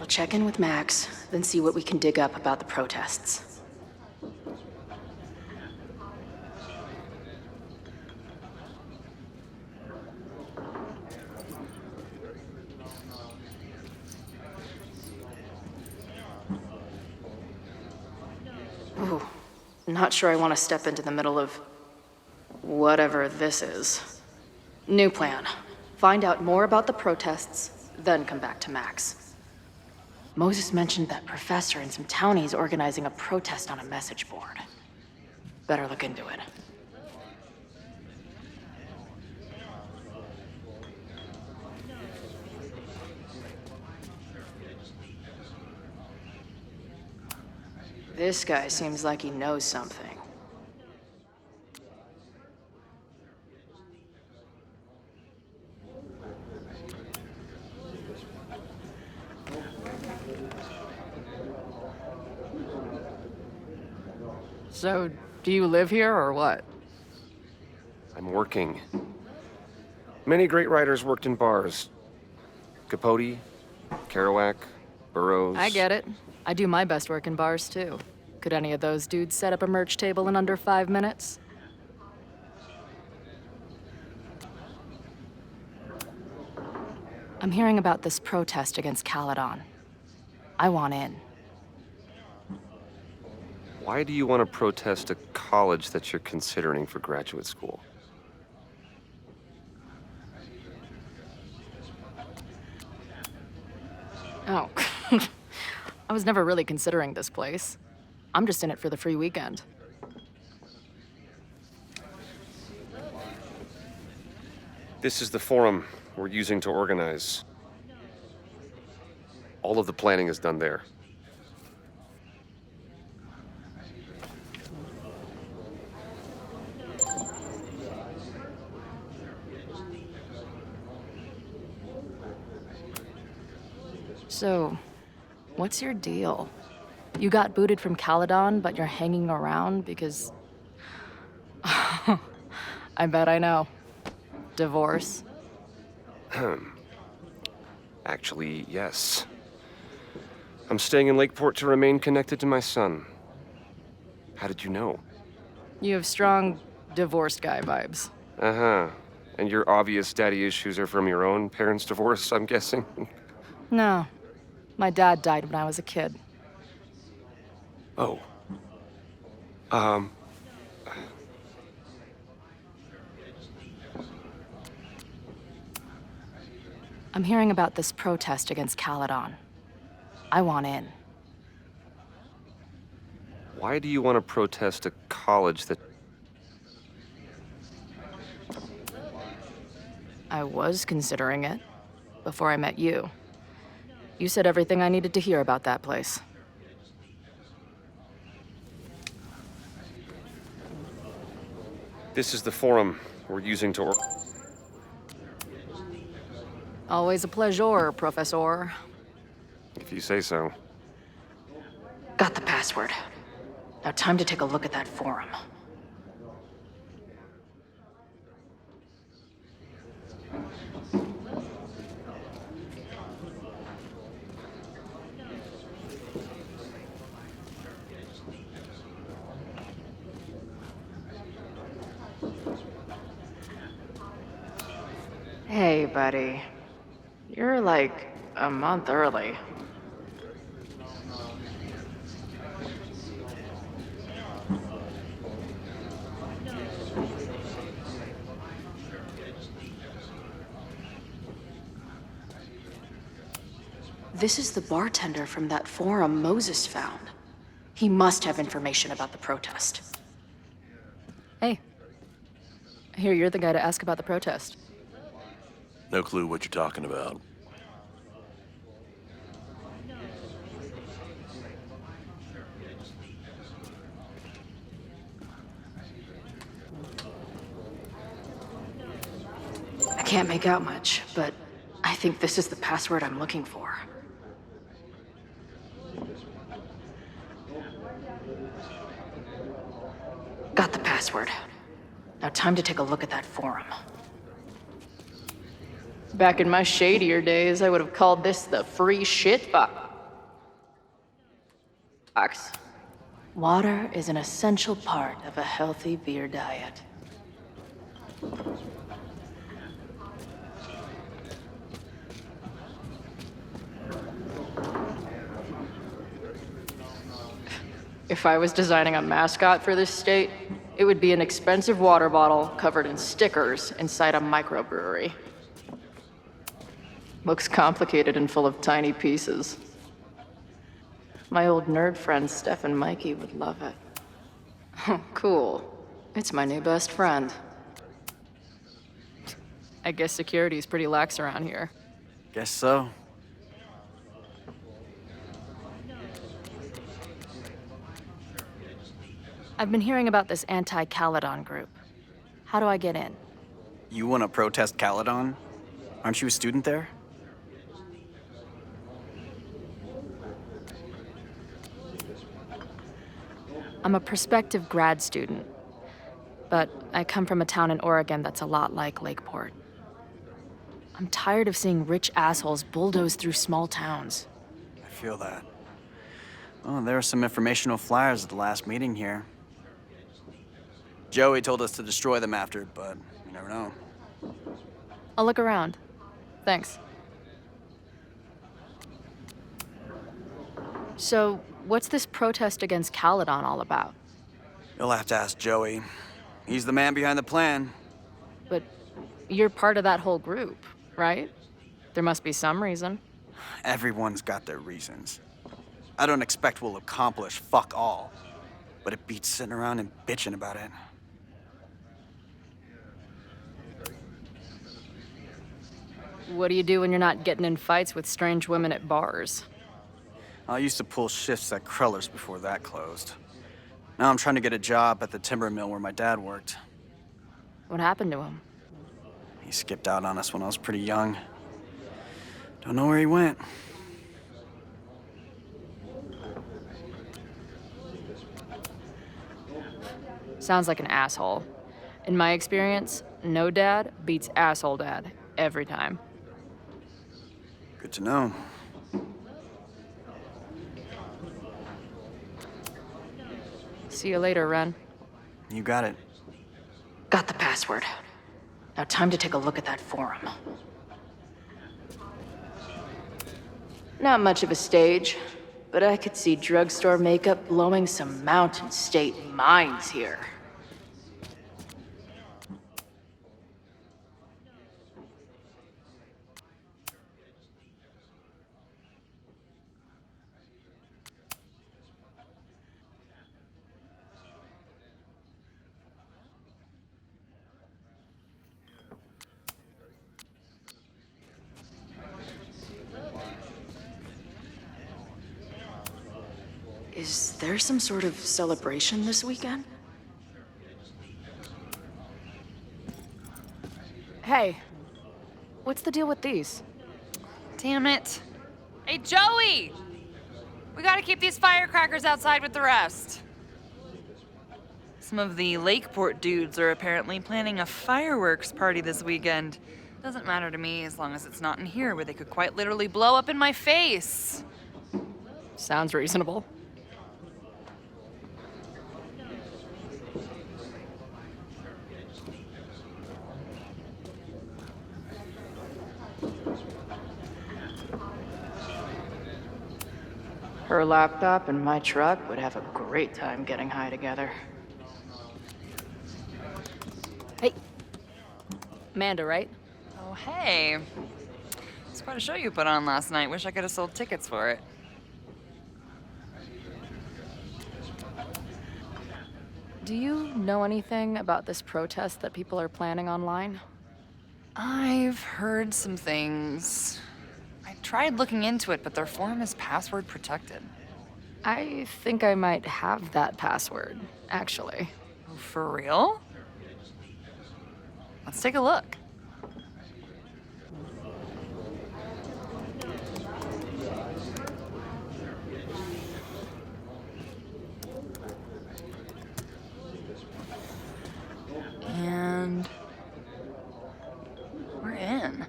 I'll check in with Max, then see what we can dig up about the protests. Ooh, not sure I want to step into the middle of whatever this is. New plan. Find out more about the protests, then come back to Max. Moses mentioned that professor and some townies organizing a protest on a message board. Better look into it. This guy seems like he knows something. So, do you live here or what? I'm working. Many great writers worked in bars. Capote, Kerouac, Burroughs. I get it. I do my best work in bars, too. Could any of those dudes set up a merch table in under 5 minutes? I'm hearing about this protest against Caledon. I want in. Why do you want to protest a college that you're considering for graduate school? Oh. I was never really considering this place. I'm just in it for the free weekend. This is the forum we're using to organize. All of the planning is done there. So, what's your deal? You got booted from Caledon, but you're hanging around because... I bet I know. Divorce? Actually, yes. I'm staying in Lakeport to remain connected to my son. How did you know? You have strong divorced guy vibes. Uh-huh. And your obvious daddy issues are from your own parents' divorce, I'm guessing? No. My dad died when I was a kid. Oh. I'm hearing about this protest against Caledon. I want in. Why do you want to protest a college that... I was considering it before I met you. You said everything I needed to hear about that place. This is the forum we're using to... Always a pleasure, Professor. If you say so. Got the password. Now time to take a look at that forum. Hey, buddy. You're like a month early. This is the bartender from that forum Moses found. He must have information about the protest. Hey. I hear you're the guy to ask about the protest. No clue what you're talking about. I can't make out much, but I think this is the password I'm looking for. Got the password. Now time to take a look at that forum. Back in my shadier days, I would have called this the free shit box. Water is an essential part of a healthy beer diet. If I was designing a mascot for this state, it would be an expensive water bottle covered in stickers inside a microbrewery. Looks complicated and full of tiny pieces. My old nerd friends Steph and Mikey would love it. Oh, cool. It's my new best friend. I guess security's pretty lax around here. Guess so. I've been hearing about this anti-Caledon group. How do I get in? You want to protest Caledon? Aren't you a student there? I'm a prospective grad student, but I come from a town in Oregon that's a lot like Lakeport. I'm tired of seeing rich assholes bulldoze through small towns. I feel that. Oh, there were some informational flyers at the last meeting here. Joey told us to destroy them after, but you never know. I'll look around. Thanks. So, what's this protest against Caledon all about? You'll have to ask Joey. He's the man behind the plan. But you're part of that whole group, right? There must be some reason. Everyone's got their reasons. I don't expect we'll accomplish fuck all, but it beats sitting around and bitching about it. What do you do when you're not getting in fights with strange women at bars? I used to pull shifts at Kreller's before that closed. Now I'm trying to get a job at the timber mill where my dad worked. What happened to him? He skipped out on us when I was pretty young. Don't know where he went. Sounds like an asshole. In my experience, no dad beats asshole dad every time. Good to know. See you later, Ren. You got it. Got the password. Now time to take a look at that forum. Not much of a stage, but I could see drugstore makeup blowing some Mountain State minds here. Is there some sort of celebration this weekend? Hey, what's the deal with these? Damn it. Hey, Joey! We gotta keep these firecrackers outside with the rest. Some of the Lakeport dudes are apparently planning a fireworks party this weekend. Doesn't matter to me as long as it's not in here where they could quite literally blow up in my face. Sounds reasonable. Her laptop and my truck would have a great time getting high together. Hey. Amanda, right? Oh, hey. It's quite a show you put on last night. Wish I could have sold tickets for it. Do you know anything about this protest that people are planning online? I've heard some things. I tried looking into it, but their forum is password protected. I think I might have that password, actually. For real? Let's take a look. And we're in.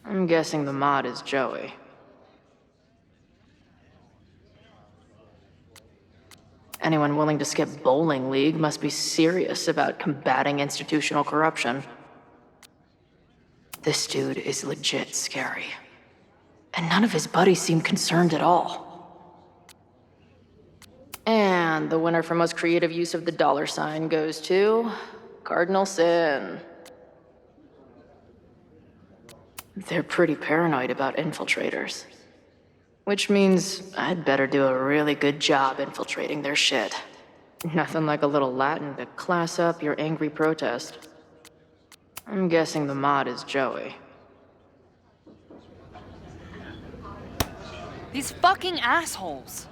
I'm guessing the mod is Joey. Anyone willing to skip bowling league must be serious about combating institutional corruption. This dude is legit scary. And none of his buddies seem concerned at all. And the winner for most creative use of the $sign goes to Cardinal Sin. They're pretty paranoid about infiltrators. Which means I'd better do a really good job infiltrating their shit. Nothing like a little Latin to class up your angry protest. I'm guessing the mod is Joey. These fucking assholes.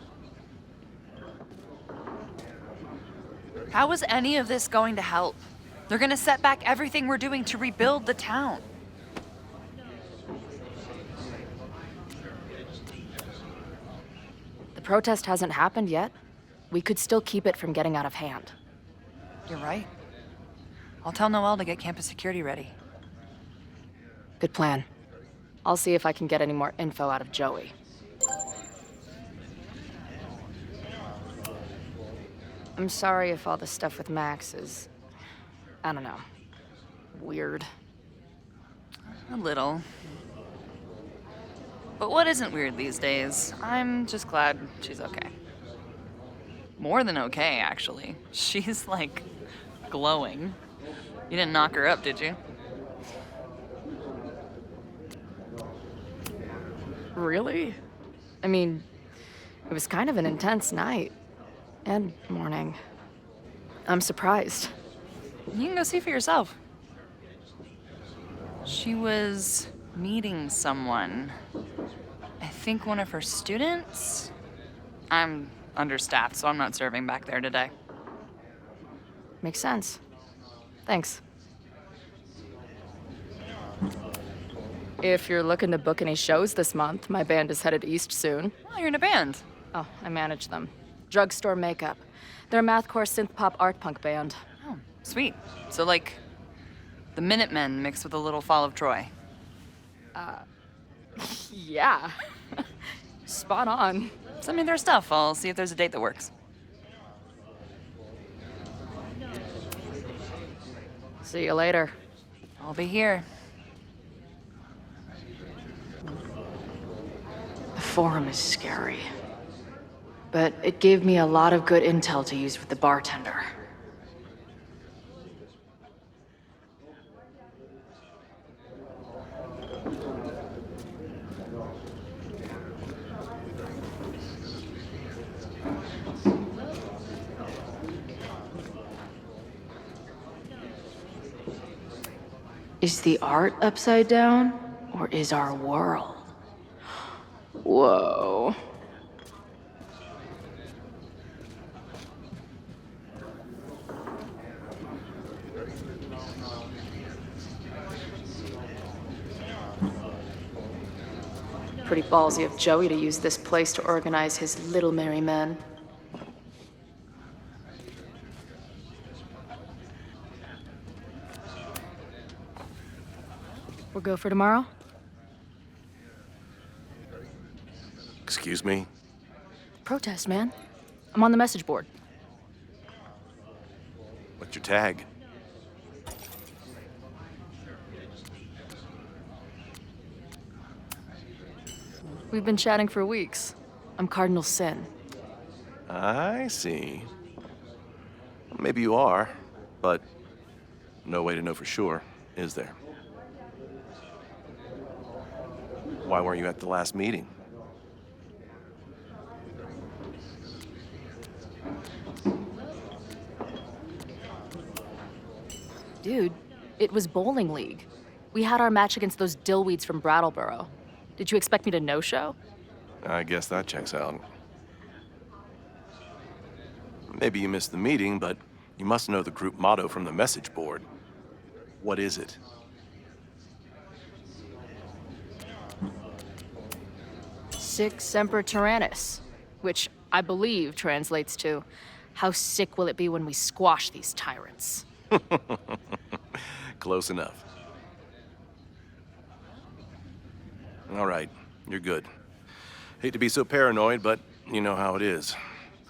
How is any of this going to help? They're gonna set back everything we're doing to rebuild the town. The protest hasn't happened yet. We could still keep it from getting out of hand. You're right. I'll tell Noelle to get campus security ready. Good plan. I'll see if I can get any more info out of Joey. I'm sorry if all the stuff with Max is, I don't know, weird. A little. But what isn't weird these days? I'm just glad she's okay. More than okay, actually. She's, like, glowing. You didn't knock her up, did you? Really? I mean, it was kind of an intense night. And morning. I'm surprised. You can go see for yourself. She was meeting someone. I think one of her students? I'm understaffed, so I'm not serving back there today. Makes sense. Thanks. If you're looking to book any shows this month, my band is headed east soon. Oh, you're in a band. Oh, I manage them. Drugstore Makeup. They're a mathcore synth-pop art punk band. Oh, sweet. So, like, the Minutemen mixed with a little Fall of Troy. Yeah. Spot on. Send me their stuff. I'll see if there's a date that works. See you later. I'll be here. The forum is scary. But it gave me a lot of good intel to use with the bartender. Is the art upside down, or is our world? Whoa. Pretty ballsy of Joey to use this place to organize his little merry men. We'll go for tomorrow? Excuse me? Protest, man. I'm on the message board. What's your tag? We've been chatting for weeks. I'm Cardinal Sin. I see. Maybe you are, but no way to know for sure, is there? Why weren't you at the last meeting? Dude, it was bowling league. We had our match against those dillweeds from Brattleboro. Did you expect me to no-show? I guess that checks out. Maybe you missed the meeting, but you must know the group motto from the message board. What is it? Sic semper tyrannis, which I believe translates to, how sick will it be when we squash these tyrants? Close enough. All right, you're good. Hate to be so paranoid, but you know how it is.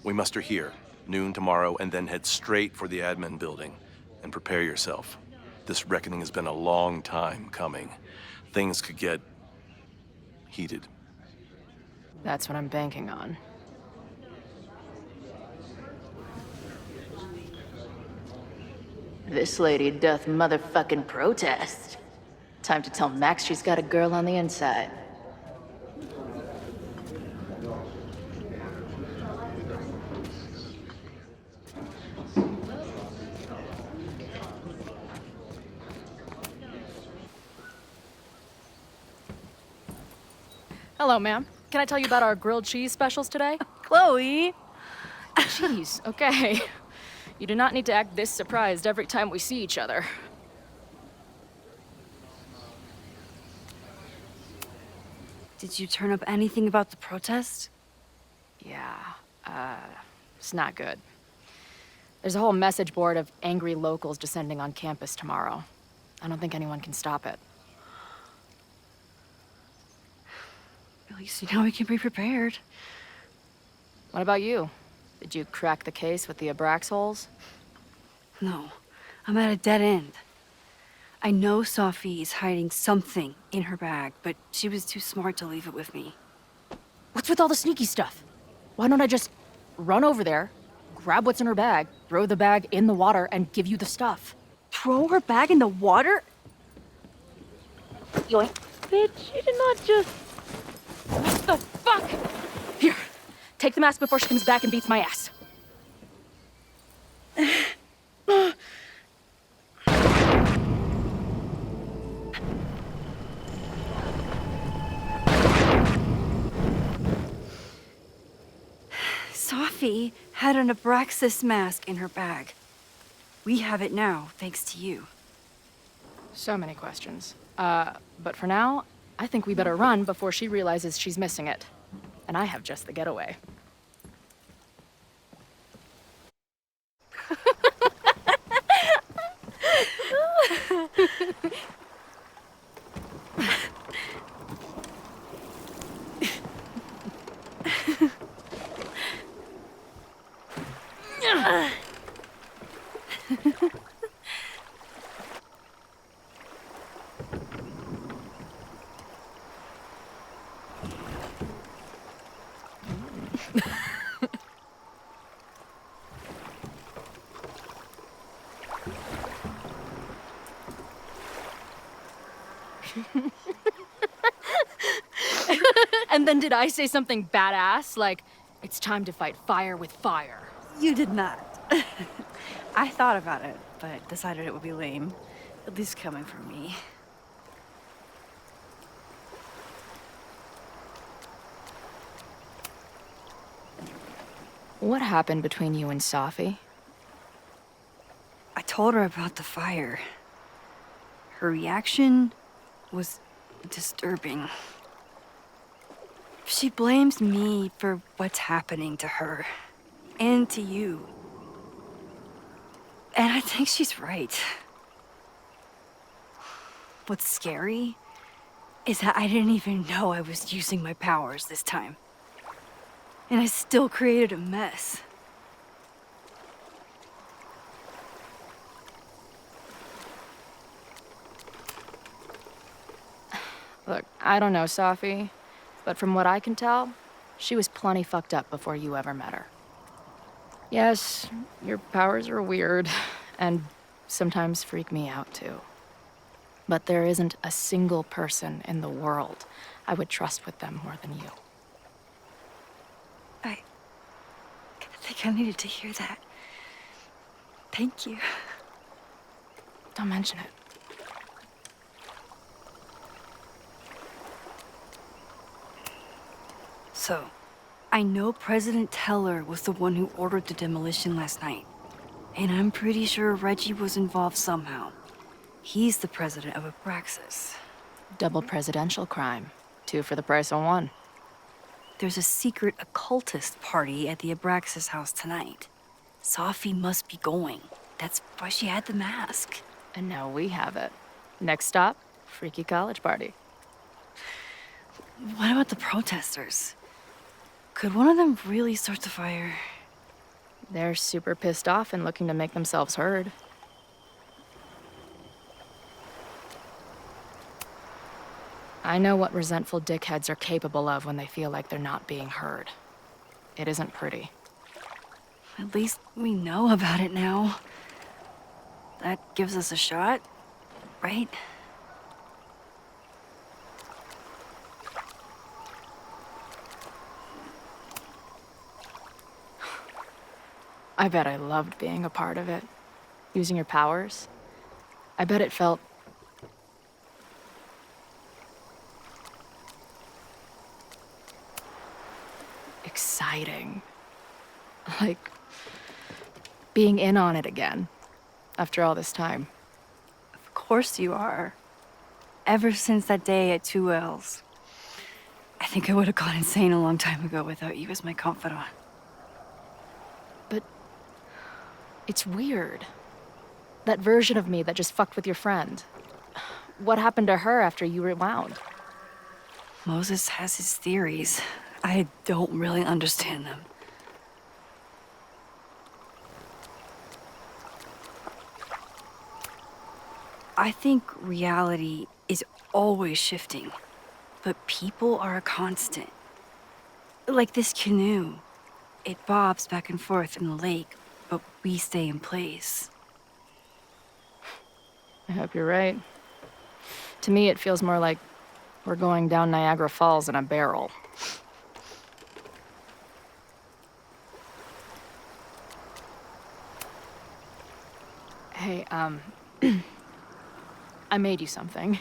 We muster here, noon tomorrow, and then head straight for the admin building. And prepare yourself. This reckoning has been a long time coming. Things could get heated. That's what I'm banking on. This lady doth motherfucking protest. Time to tell Max she's got a girl on the inside. Hello, ma'am. can I tell you about our grilled cheese specials today? Chloe! Cheese, okay. You do not need to act this surprised every time we see each other. Did you turn up anything about the protest? Yeah, it's not good. There's a whole message board of angry locals descending on campus tomorrow. I don't think anyone can stop it. At least you know we can be prepared. What about you? Did you crack the case with the Abrax holes? No, I'm at a dead end. I know Sophie is hiding something in her bag, but she was too smart to leave it with me. What's with all the sneaky stuff? Why don't I just run over there, grab what's in her bag, throw the bag in the water, and give you the stuff? Throw her bag in the water? Yoink. Bitch, you did not just... What the fuck? Here, take the mask before she comes back and beats my ass. Sophie had an Abraxas mask in her bag. We have it now, thanks to you. So many questions. But for now, I think we better run before she realizes she's missing it. And I have just the getaway. And then did I say something badass? Like, it's time to fight fire with fire. You did not. I thought about it, but decided it would be lame. At least coming from me. What happened between you and Sophie? I told her about the fire. Her reaction was disturbing. She blames me for what's happening to her. And to you. And I think she's right. What's scary is that I didn't even know I was using my powers this time. And I still created a mess. Look, I don't know Sophie, but from what I can tell, she was plenty fucked up before you ever met her. Yes, your powers are weird, and sometimes freak me out too. But there isn't a single person in the world I would trust with them more than you. I think I needed to hear that. Thank you. Don't mention it. So, I know President Teller was the one who ordered the demolition last night. And I'm pretty sure Reggie was involved somehow. He's the president of Abraxas. Double presidential crime. 2 for the price of 1. There's a secret occultist party at the Abraxas house tonight. Sophie must be going. That's why she had the mask. And now we have it. Next stop, freaky college party. What about the protesters? Could one of them really start the fire? They're super pissed off and looking to make themselves heard. I know what resentful dickheads are capable of when they feel like they're not being heard. It isn't pretty. At least we know about it now. That gives us a shot, right? I bet I loved being a part of it. Using your powers. I bet it felt... being in on it again after all this time. Of course you are. Ever since that day at 2Ls. I think I would have gone insane a long time ago without you as my confidant. But it's weird. That version of me that just fucked with your friend. What happened to her after you rewound? Moses has his theories. I don't really understand them. I think reality is always shifting, but people are a constant. Like this canoe. It bobs back and forth in the lake, but we stay in place. I hope you're right. To me, it feels more like we're going down Niagara Falls in a barrel. Hey, I made you something.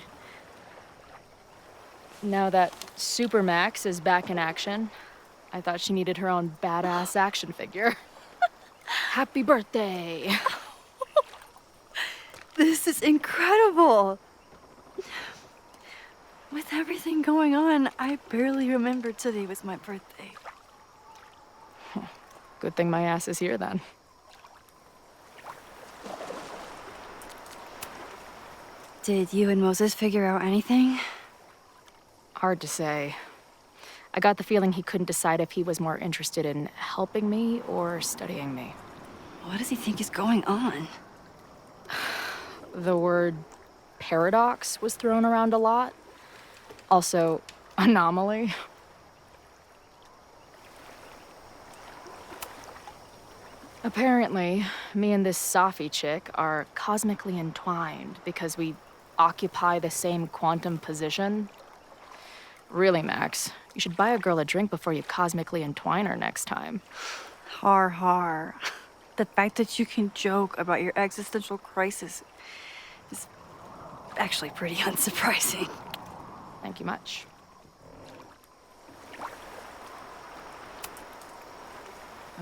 Now that Super Max is back in action, I thought she needed her own badass action figure. Happy birthday! This is incredible! With everything going on, I barely remembered today was my birthday. Good thing my ass is here then. Did you and Moses figure out anything? Hard to say. I got the feeling he couldn't decide if he was more interested in helping me or studying me. What does he think is going on? The word paradox was thrown around a lot. Also, anomaly. Apparently, me and this Safi chick are cosmically entwined because we occupy the same quantum position. Really, Max, you should buy a girl a drink before you cosmically entwine her next time. Har har. The fact that you can joke about your existential crisis is actually pretty unsurprising. Thank you much.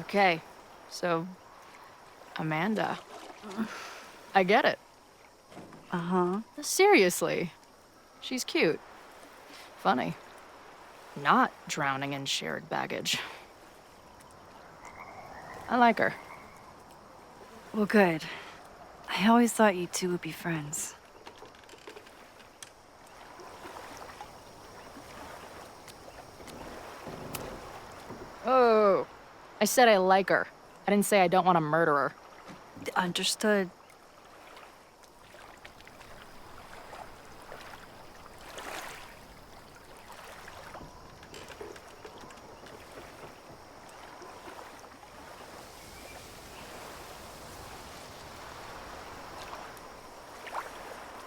Okay, so Amanda. I get it. Uh-huh. Seriously. She's cute. Funny. Not drowning in shared baggage. I like her. Well, good. I always thought you two would be friends. Oh, I said I like her. I didn't say I don't want to murder her. Understood.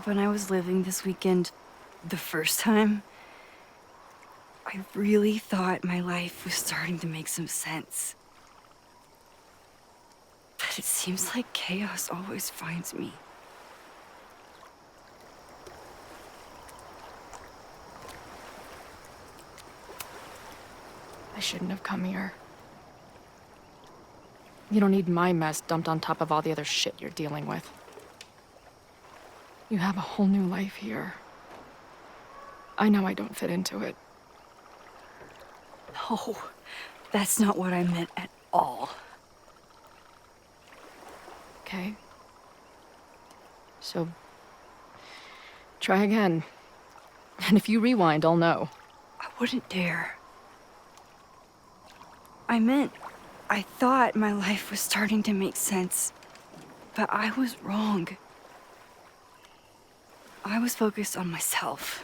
When I was living this weekend, the first time, I really thought my life was starting to make some sense. But it seems like chaos always finds me. I shouldn't have come here. You don't need my mess dumped on top of all the other shit you're dealing with. You have a whole new life here. I know I don't fit into it. No, that's not what I meant at all. Okay. So, try again. And if you rewind, I'll know. I wouldn't dare. I meant, I thought my life was starting to make sense, but I was wrong. I was focused on myself,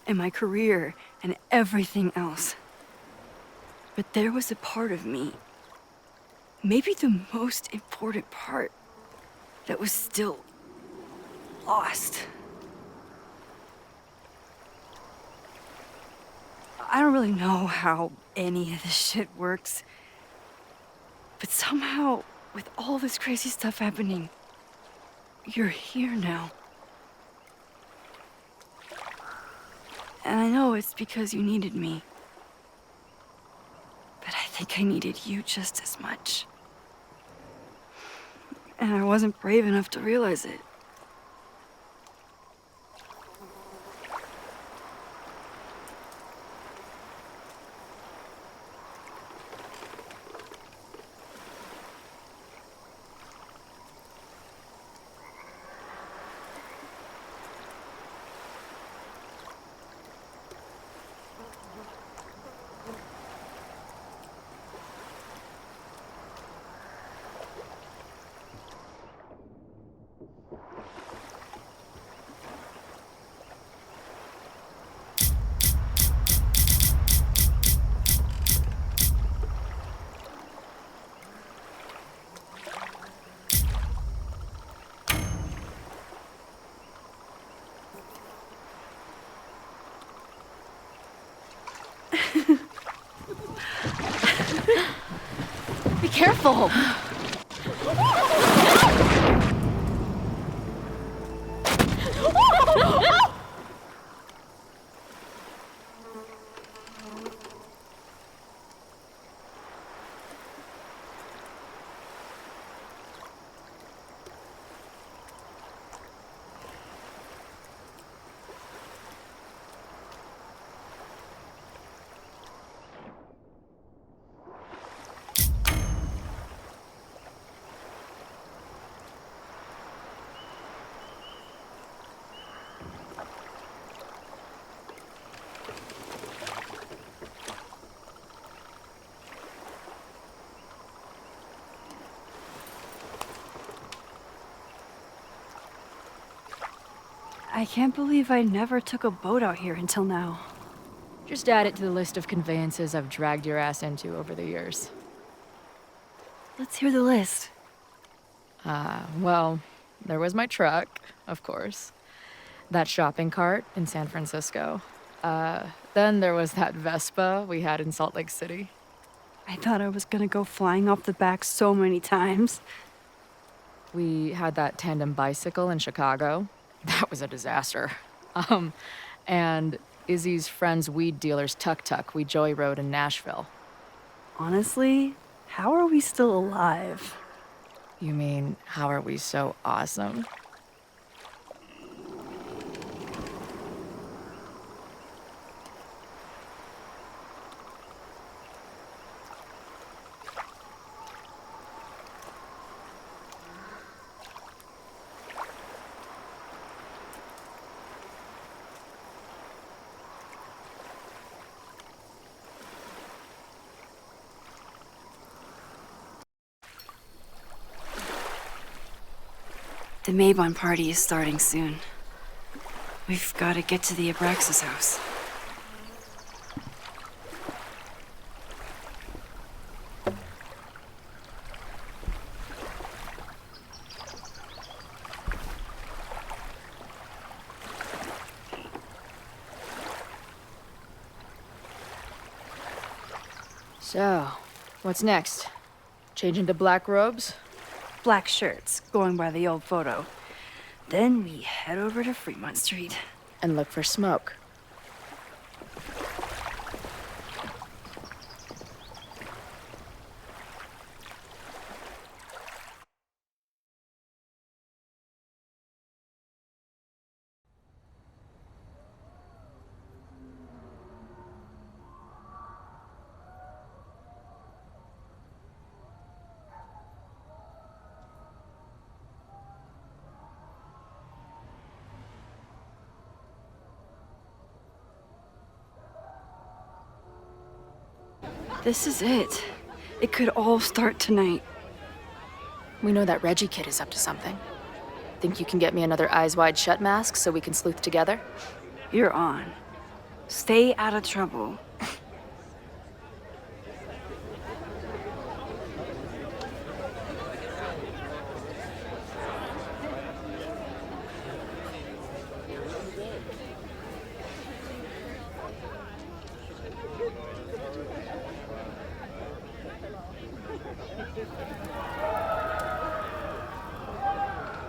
and my career, and everything else. But there was a part of me, maybe the most important part, that was still lost. I don't really know how any of this shit works, but somehow, with all this crazy stuff happening, you're here now. And I know it's because you needed me. But I think I needed you just as much. and I wasn't brave enough to realize it. Be careful! I can't believe I never took a boat out here until now. Just add it to the list of conveyances I've dragged your ass into over the years. Let's hear the list. Well, there was my truck, of course. That shopping cart in San Francisco. Then there was that Vespa we had in Salt Lake City. I thought I was gonna go flying off the back so many times. We had that tandem bicycle in Chicago. That was a disaster. And Izzy's friend's weed dealer's tuk-tuk we joyrode in Nashville. Honestly, how are we still alive? You mean, how are we so awesome? The Maybon party is starting soon. We've got to get to the Abraxas house. So, what's next? Change into black robes? Black shirts, going by the old photo. Then we head over to Fremont Street. And look for smoke. This is it. It could all start tonight. We know that Reggie kid is up to something. Think you can get me another Eyes Wide Shut mask so we can sleuth together? You're on. Stay out of trouble.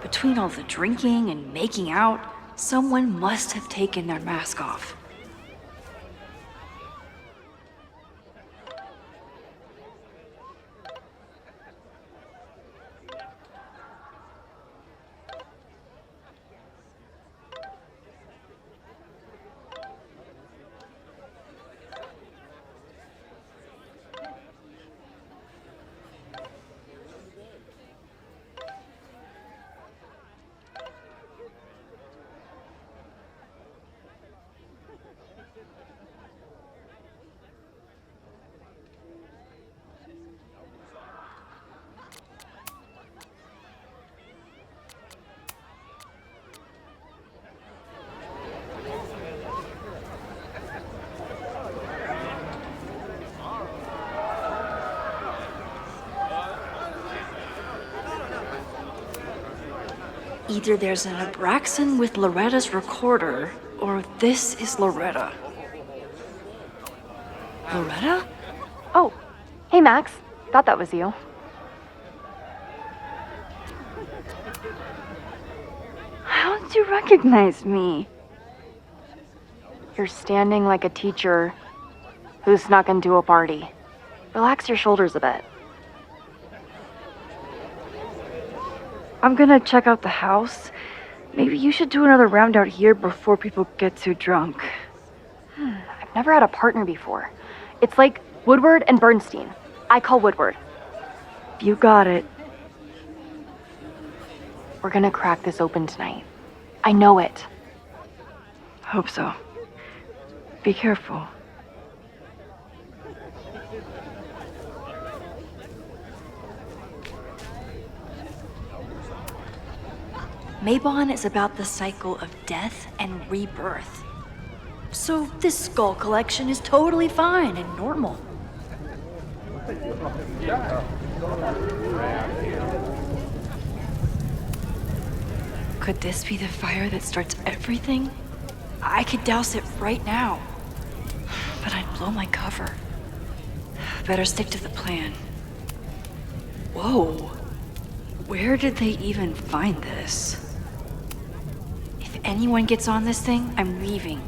Between all the drinking and making out, someone must have taken their mask off. Either there's an Abraxan with Loretta's recorder, or this is Loretta. Loretta? Oh, hey Max. Thought that was you. How did you recognize me? You're standing like a teacher who snuck into a party. Relax your shoulders a bit. I'm gonna check out the house. Maybe you should do another round out here before people get too drunk. I've never had a partner before. It's like Woodward and Bernstein. I call Woodward. You got it. We're gonna crack this open tonight. I know it. Hope so. Be careful. Mabon is about the cycle of death and rebirth. So this skull collection is totally fine and normal. Could this be the fire that starts everything? I could douse it right now. But I'd blow my cover. Better stick to the plan. Whoa. Where did they even find this? If anyone gets on this thing, I'm leaving.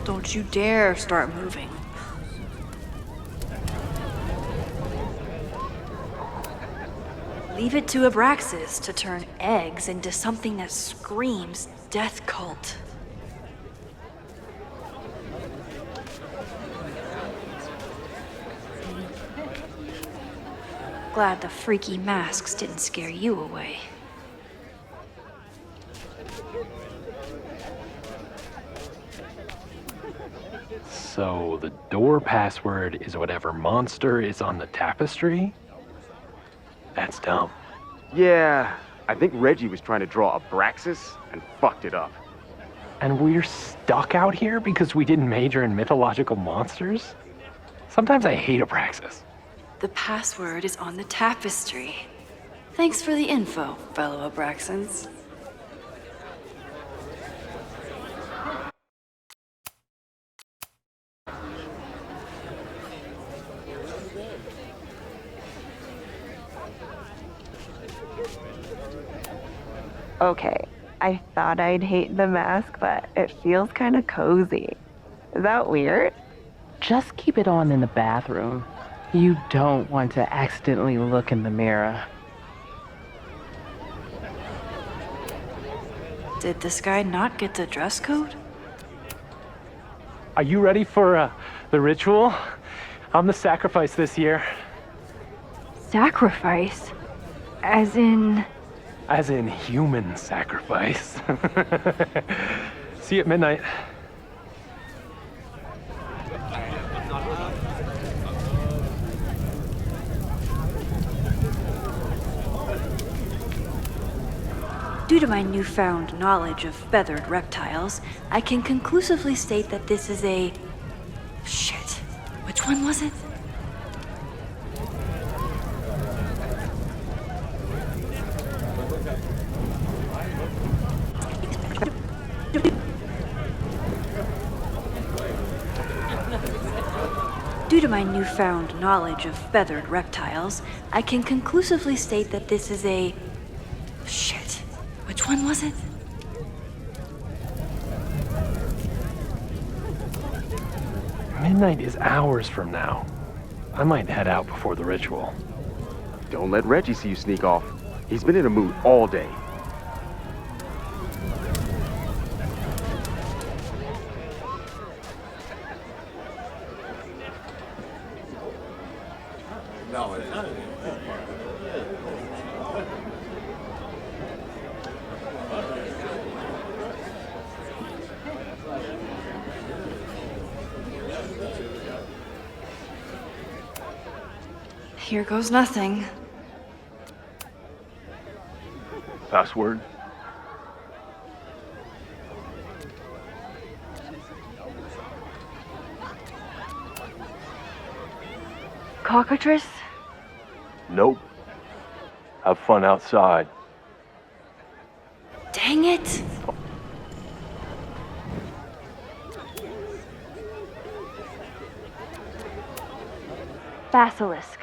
Don't you dare start moving. Leave it to Abraxas to turn eggs into something that screams death cult. Glad the freaky masks didn't scare you away. So the door password is whatever monster is on the tapestry? That's dumb. Yeah, I think Reggie was trying to draw Abraxas and fucked it up. And we're stuck out here because we didn't major in mythological monsters? Sometimes I hate Abraxas. The password is on the tapestry. Thanks for the info, fellow Abraxans. Okay, I thought I'd hate the mask, but it feels kind of cozy. Is that weird? Just keep it on in the bathroom. You don't want to accidentally look in the mirror. Did this guy not get the dress code? Are you ready for the ritual? I'm the sacrifice this year. Sacrifice? As in human sacrifice. See you at midnight. Due to my newfound knowledge of feathered reptiles, I can conclusively state that this is a... Shit. Which one was it? Due to my newfound knowledge of feathered reptiles, I can conclusively state that this is a... Shit. Which one was it? Midnight is hours from now. I might head out before the ritual. Don't let Reggie see you sneak off. He's been in a mood all day. Here goes nothing. Password? cockatrice? Nope. Have fun outside. Dang it! Basilisk.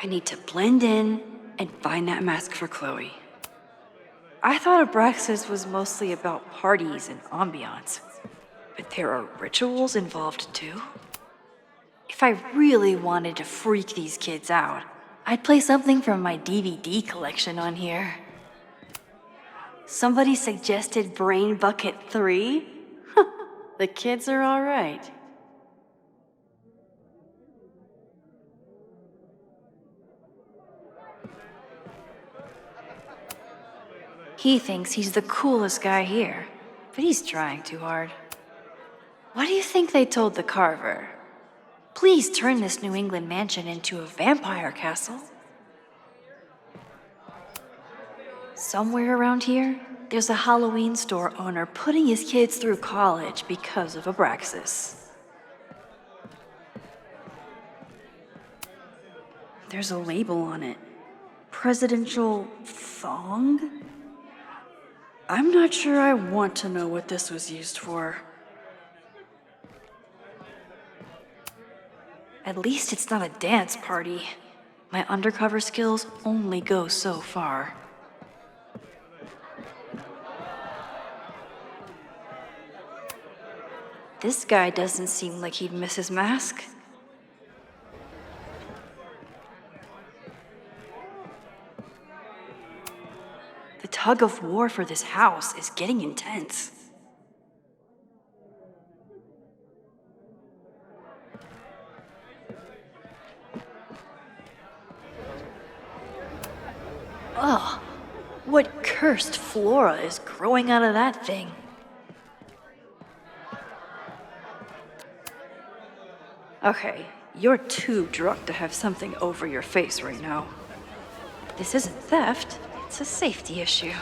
I need to blend in and find that mask for Chloe. I thought Abraxas was mostly about parties and ambiance, but there are rituals involved too. If I really wanted to freak these kids out, I'd play something from my DVD collection on here. Somebody suggested Brain Bucket 3? The kids are alright. He thinks he's the coolest guy here, but he's trying too hard. What do you think they told the carver? Please turn this New England mansion into a vampire castle. Somewhere around here, there's a Halloween store owner putting his kids through college because of Abraxas. There's a label on it. Presidential thong? I'm not sure I want to know what this was used for. At least it's not a dance party. My undercover skills only go so far. This guy doesn't seem like he'd miss his mask. The tug of war for this house is getting intense. Ugh, what cursed flora is growing out of that thing? Okay, you're too drunk to have something over your face right now. This isn't theft, it's a safety issue.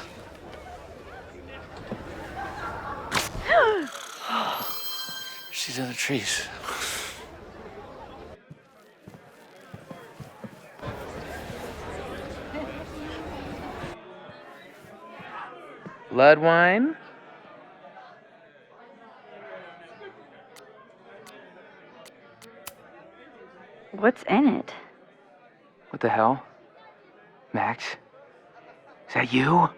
She's in the trees. Blood wine? What's in it? What the hell? Max? Is that you?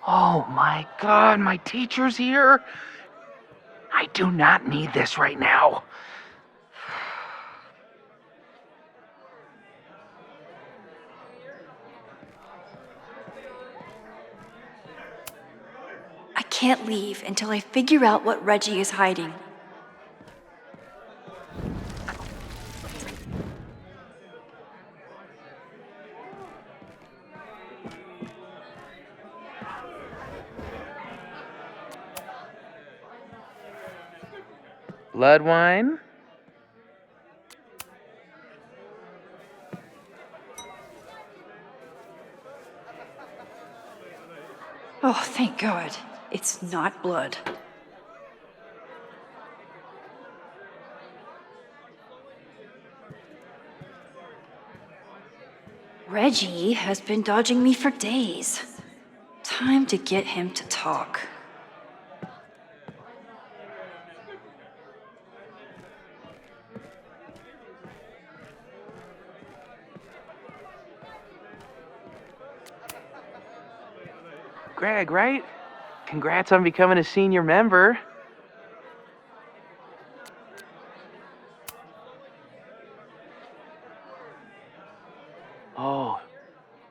Oh my god, my teacher's here? I do not need this right now. I can't leave until I figure out what Reggie is hiding. Blood wine? Oh, thank God. It's not blood. Reggie has been dodging me for days. Time to get him to talk. Greg, right? Congrats on becoming a senior member. Oh,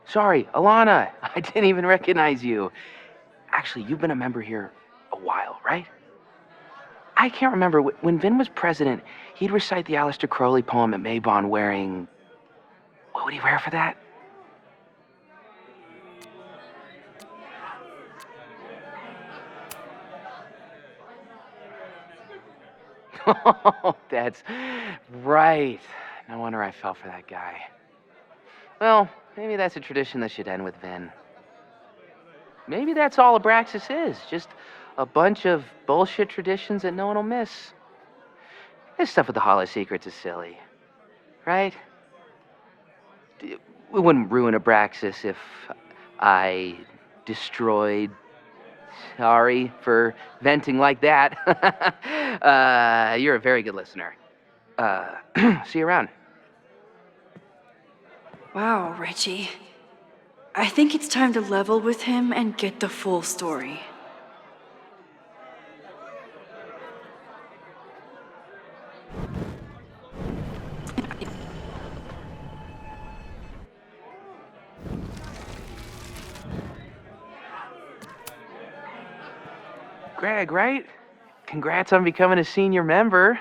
sorry, Alana. I didn't even recognize you. Actually, you've been a member here a while, right? I can't remember. When Vin was president, he'd recite the Aleister Crowley poem at Maybon wearing... What would he wear for that? Oh, that's right. No wonder I fell for that guy. Well, maybe that's a tradition that should end with Vin. Maybe that's all Abraxas is, just a bunch of bullshit traditions that no one will miss. This stuff with the Hall of Secrets is silly, right? It wouldn't ruin Abraxas if I destroyed... Sorry for venting like that. You're a very good listener. See you around. Wow, Reggie. I think it's time to level with him and get the full story. Greg, right? Congrats on becoming a senior member.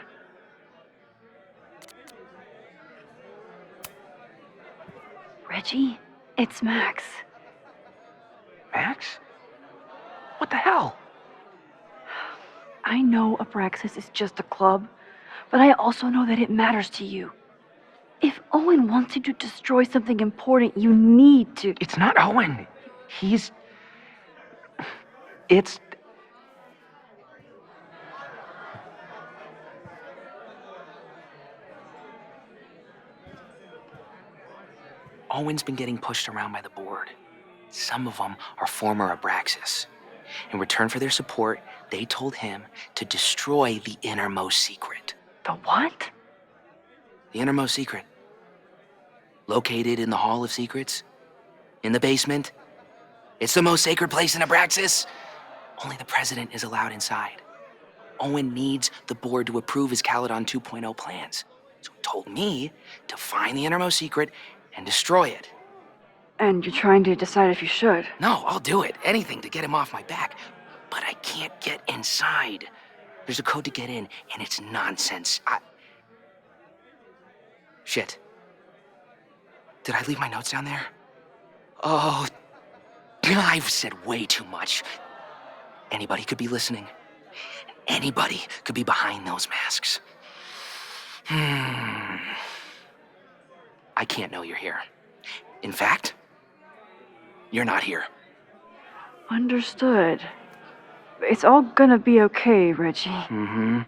Reggie, it's Max. Max? What the hell? I know Abraxas is just a club, but I also know that it matters to you. If Owen wants you to destroy something important, you need to... It's not Owen. It's... Owen's been getting pushed around by the board. Some of them are former Abraxas. In return for their support, they told him to destroy the innermost secret. The what? The innermost secret. Located in the Hall of Secrets. In the basement. It's the most sacred place in Abraxas. Only the president is allowed inside. Owen needs the board to approve his Caledon 2.0 plans. So he told me to find the innermost secret and destroy it. And you're trying to decide if you should? No, I'll do it. Anything to get him off my back. But I can't get inside. There's a code to get in, and it's nonsense. Shit. Did I leave my notes down there? Oh, I've said way too much. Anybody could be listening. Anybody could be behind those masks. I can't know you're here. In fact, you're not here. Understood. It's all gonna be okay, Reggie. Mm-hmm.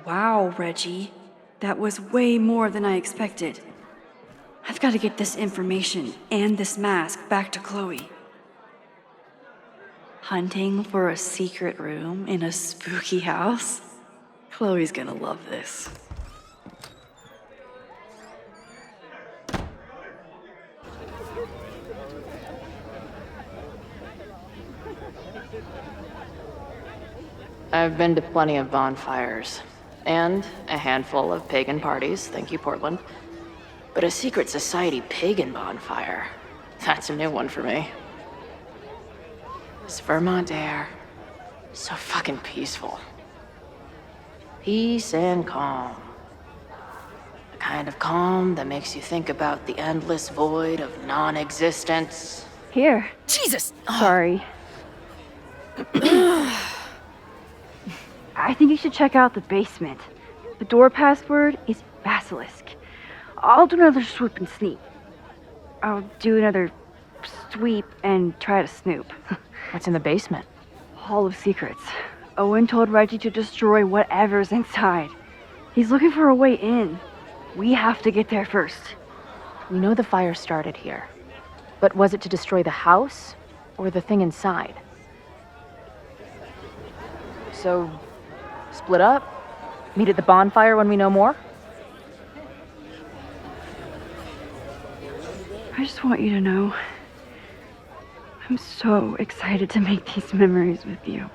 Wow, Reggie. That was way more than I expected. I've got to get this information and this mask back to Chloe. Hunting for a secret room in a spooky house? Chloe's gonna love this. I've been to plenty of bonfires, and a handful of pagan parties, thank you, Portland. But a secret society pagan bonfire, that's a new one for me. This Vermont air, so fucking peaceful. Peace and calm. The kind of calm that makes you think about the endless void of non-existence. Here. Jesus! Sorry. I think you should check out the basement. The door password is Basilisk. I'll do another swoop and sneak. I'll do another sweep and try to snoop. What's in the basement? Hall of Secrets. Owen told Reggie to destroy whatever's inside. He's looking for a way in. We have to get there first. We know the fire started here. But was it to destroy the house or the thing inside? So, split up? Meet at the bonfire when we know more? I just want you to know, I'm so excited to make these memories with you.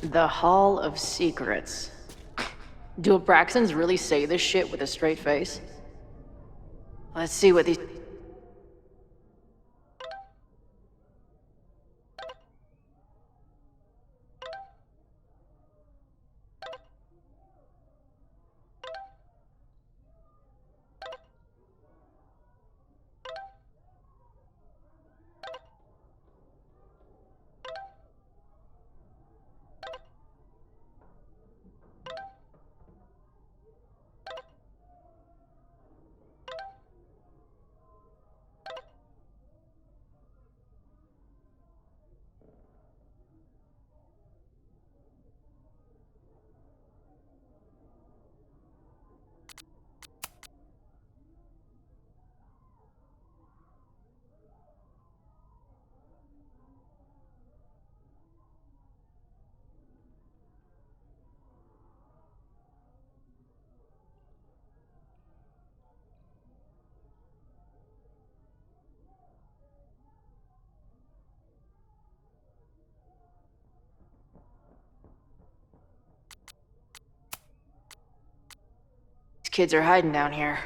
The Hall of Secrets. Do Abraxans really say this shit with a straight face? Let's see what these... kids are hiding down here.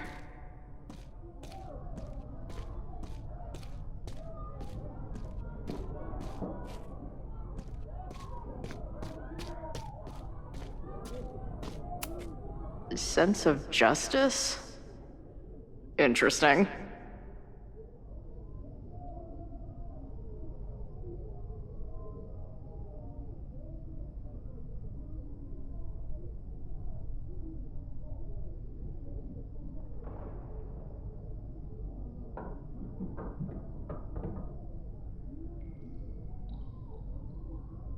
Sense of justice? Interesting.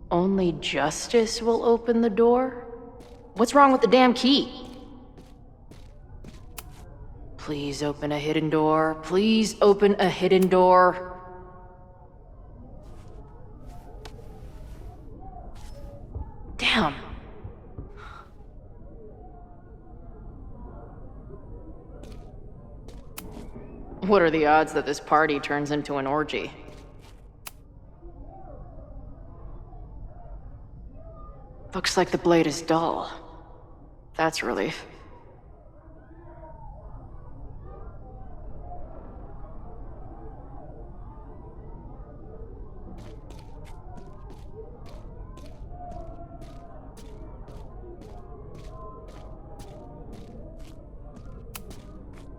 Only justice will open the door? What's wrong with the damn key? Please open a hidden door. Please open a hidden door. Damn. What are the odds that this party turns into an orgy? Looks like the blade is dull. That's a relief.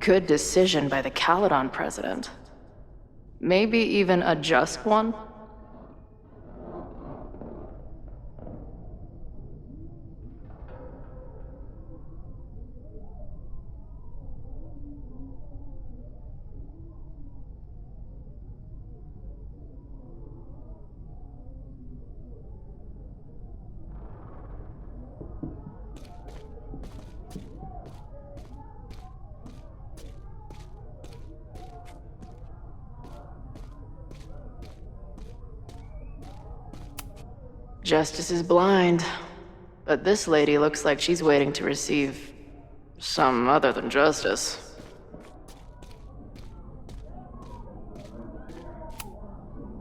Good decision by the Caledon president. Maybe even a just one? Justice is blind, but this lady looks like she's waiting to receive some other than justice.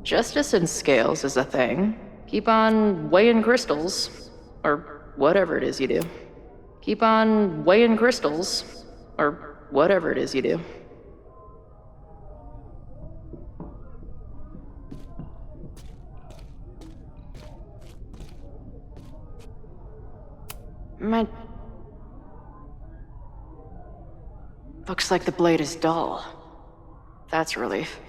Justice in scales is a thing. Keep on weighing crystals, or whatever it is you do. Keep on weighing crystals, or whatever it is you do. Looks like the blade is dull. That's a relief.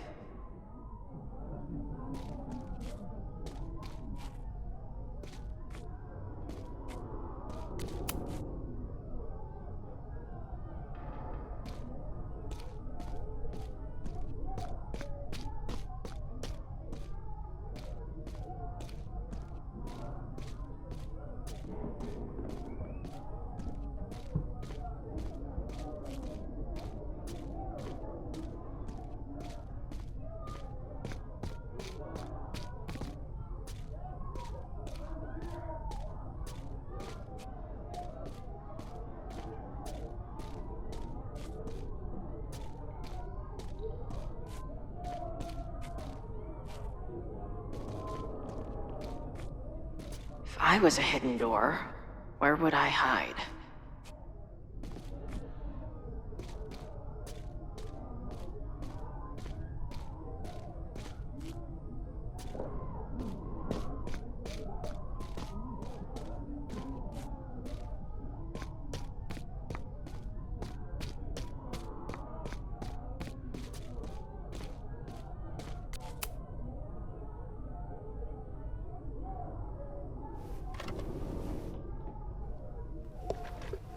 If I was a hidden door, where would I hide?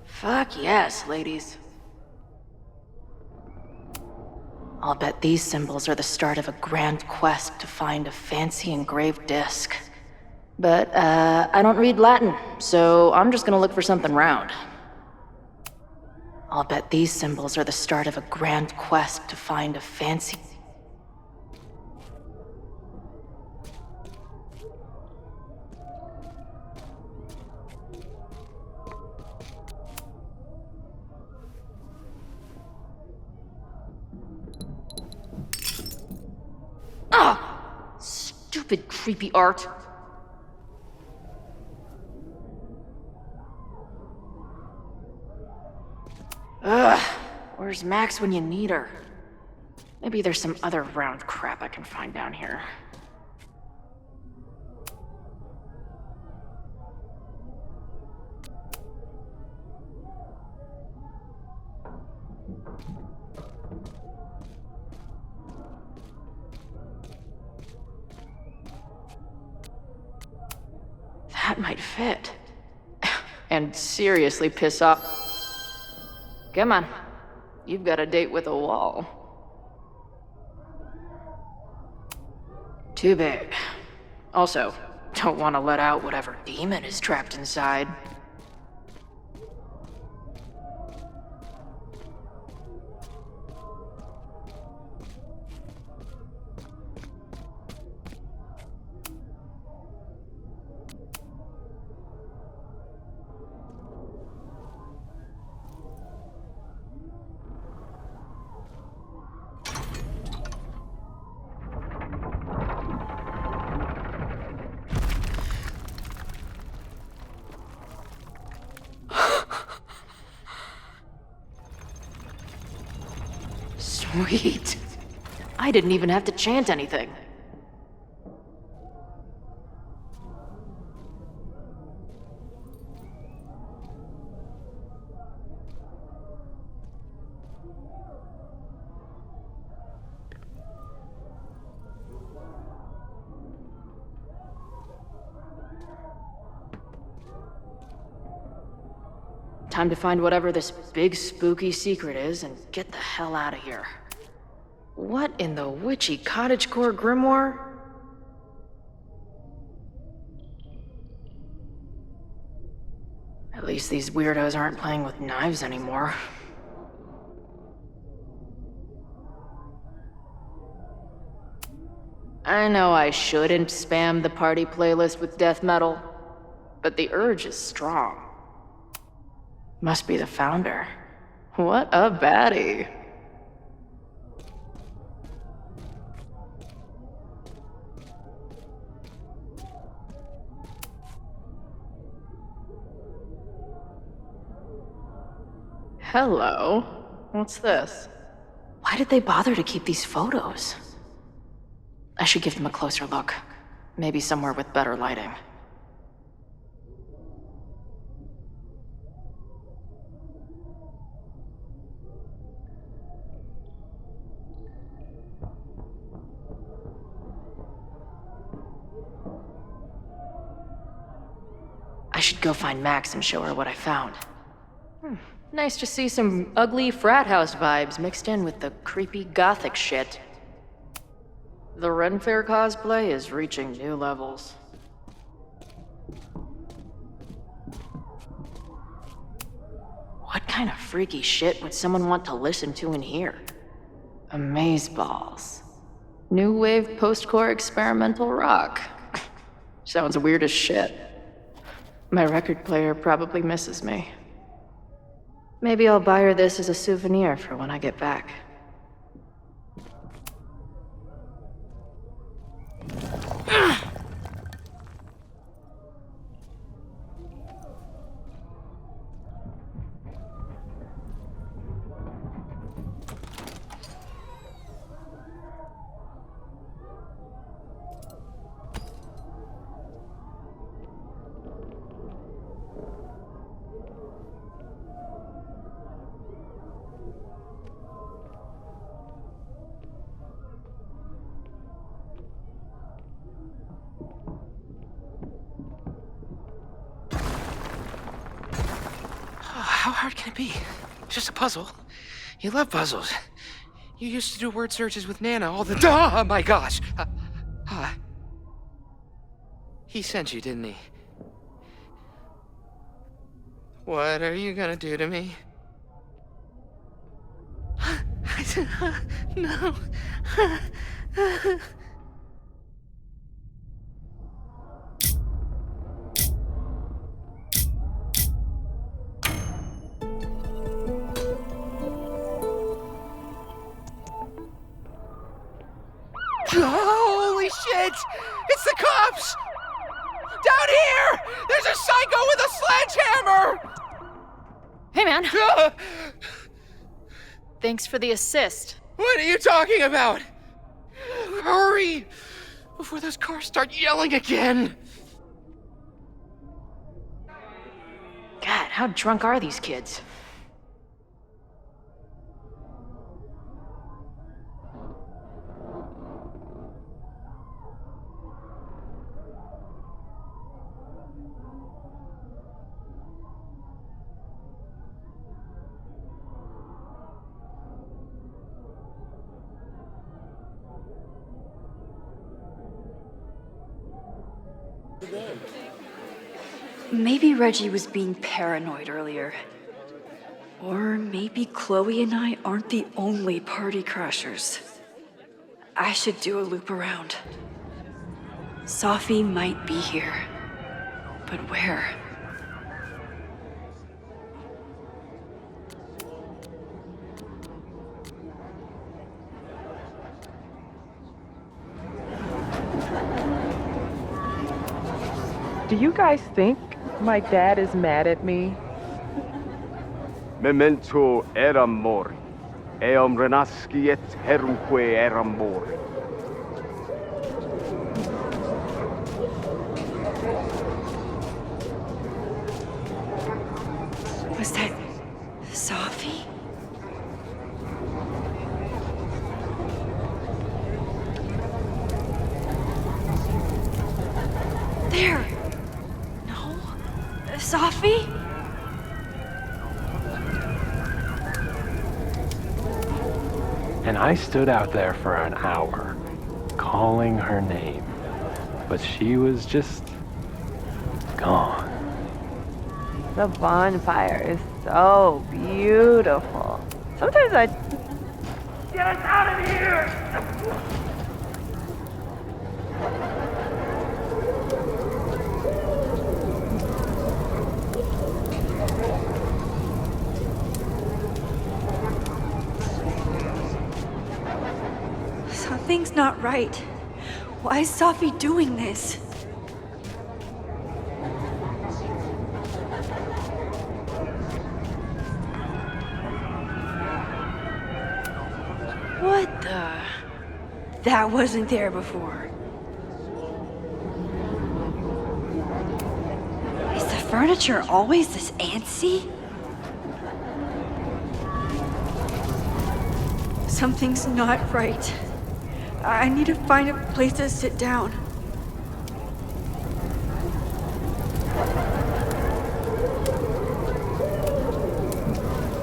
Fuck yes, ladies. I'll bet these symbols are the start of a grand quest to find a fancy engraved disc. But, I don't read Latin, so I'm just gonna look for something round. I'll bet these symbols are the start of a grand quest to find a fancy... Ah! Stupid, creepy art. Ugh, where's Max when you need her? Maybe there's some other round crap I can find down here. That might fit. And seriously piss off. Come on. You've got a date with a wall. Too big. Also, don't want to let out whatever demon is trapped inside. Sweet. I didn't even have to chant anything. Time to find whatever this big spooky secret is and get the hell out of here. What in the witchy cottagecore grimoire? At least these weirdos aren't playing with knives anymore. I know I shouldn't spam the party playlist with death metal, but the urge is strong. Must be the founder. What a baddie. Hello. What's this? Why did they bother to keep these photos? I should give them a closer look. Maybe somewhere with better lighting. I should go find Max and show her what I found. Nice to see some ugly frat house vibes mixed in with the creepy gothic shit. The Ren Fair cosplay is reaching new levels. What kind of freaky shit would someone want to listen to in here? Amazeballs. New wave post-core experimental rock. Sounds weird as shit. My record player probably misses me. Maybe I'll buy her this as a souvenir for when I get back. How hard can it be? It's just a puzzle. You love puzzles. You used to do word searches with Nana all the time. Oh my gosh. He sent you, didn't he? What are you gonna do to me? No. Holy shit! It's the cops! Down here! There's a psycho with a sledgehammer! Hey, man. Thanks for the assist. What are you talking about? Hurry! Before those cars start yelling again! God, how drunk are these kids? Maybe Reggie was being paranoid earlier. Or maybe Chloe and I aren't the only party crashers. I should do a loop around. Sophie might be here. But where? Do you guys think my dad is mad at me? Memento eram mori. Eum renasciet herumque eram mori. Was that Sophie? There! No? Sophie? And I stood out there for an hour, calling her name. But she was just gone. The bonfire is so beautiful. Sometimes I... Get us out of here! Something's not right. Why is Sophie doing this? What the? That wasn't there before. Is the furniture always this antsy? Something's not right. I need to find a place to sit down.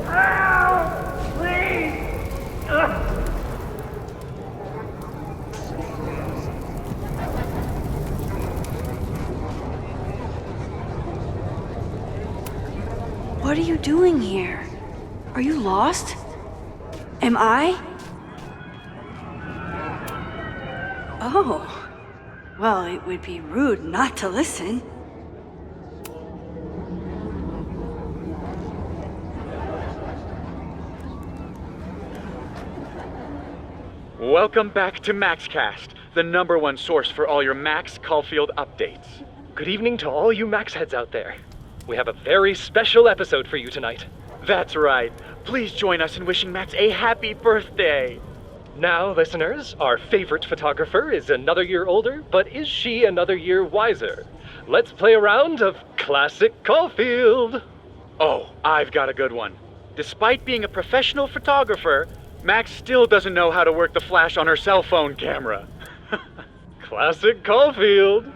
Ow! Please! Ugh. What are you doing here? Are you lost? Am I? Oh. Well, it would be rude not to listen. Welcome back to MaxCast, the #1 source for all your Max Caulfield updates. Good evening to all you Max heads out there. We have a very special episode for you tonight. That's right. Please join us in wishing Max a happy birthday. Now, listeners, our favorite photographer is another year older, but is she another year wiser? Let's play a round of Classic Caulfield. Oh, I've got a good one. Despite being a professional photographer, Max still doesn't know how to work the flash on her cell phone camera. Classic Caulfield.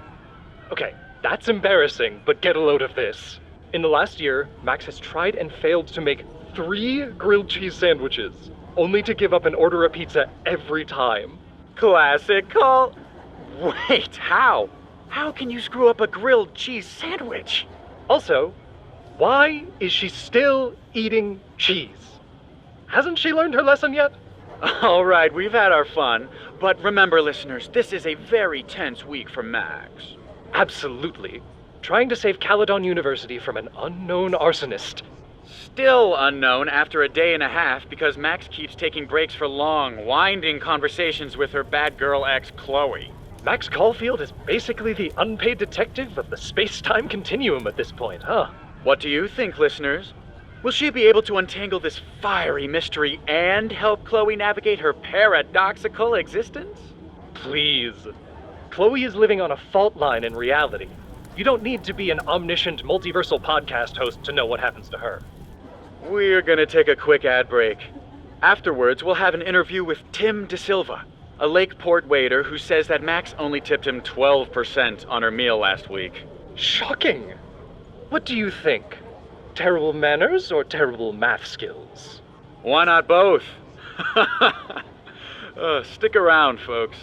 Okay, that's embarrassing, but get a load of this. In the last year, Max has tried and failed to make 3 grilled cheese sandwiches, only to give up and order a pizza every time. Classic Caul... Wait, how? How can you screw up a grilled cheese sandwich? Also, why is she still eating cheese? Hasn't she learned her lesson yet? All right, we've had our fun, but remember, listeners, this is a very tense week for Max. Absolutely. Trying to save Caledon University from an unknown arsonist. Still unknown after a day and a half because Max keeps taking breaks for long, winding conversations with her bad girl ex, Chloe. Max Caulfield is basically the unpaid detective of the space-time continuum at this point, huh? What do you think, listeners? Will she be able to untangle this fiery mystery and help Chloe navigate her paradoxical existence? Please. Chloe is living on a fault line in reality. You don't need to be an omniscient multiversal podcast host to know what happens to her. We're gonna take a quick ad break. Afterwards, we'll have an interview with Tim DeSilva, a Lakeport waiter who says that Max only tipped him 12% on her meal last week. Shocking! What do you think? Terrible manners or terrible math skills? Why not both? Stick around, folks.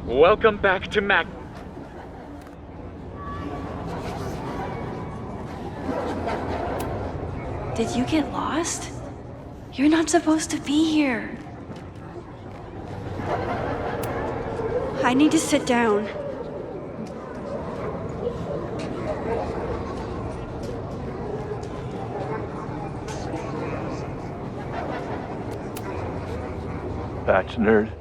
Welcome back to Mac. Did you get lost? You're not supposed to be here. I need to sit down. Batch nerd.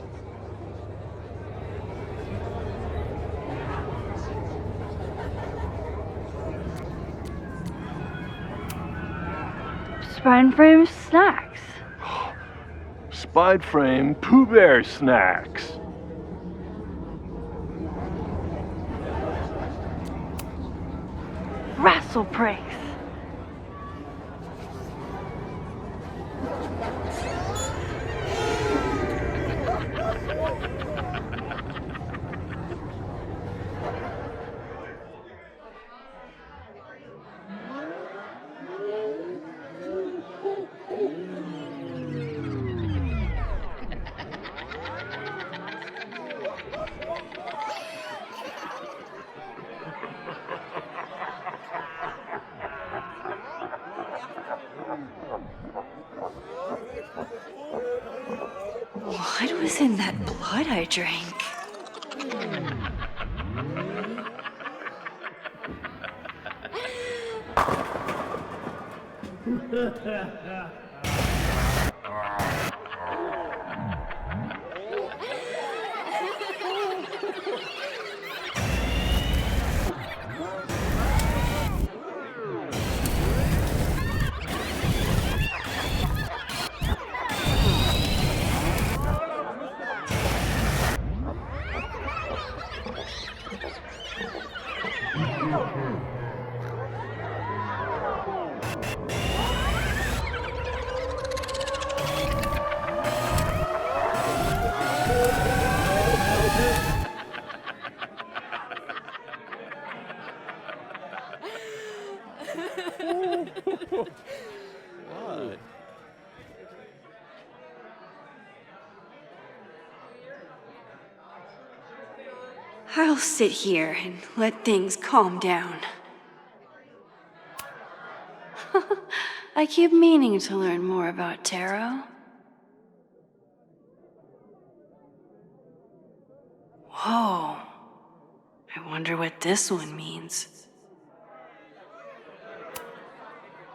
Spine frame snacks. Spide frame Pooh Bear snacks. Wrestle pranks. What was in that blood I drank? What? I'll sit here and let things calm down. I keep meaning to learn more about tarot. Whoa. I wonder what this one means.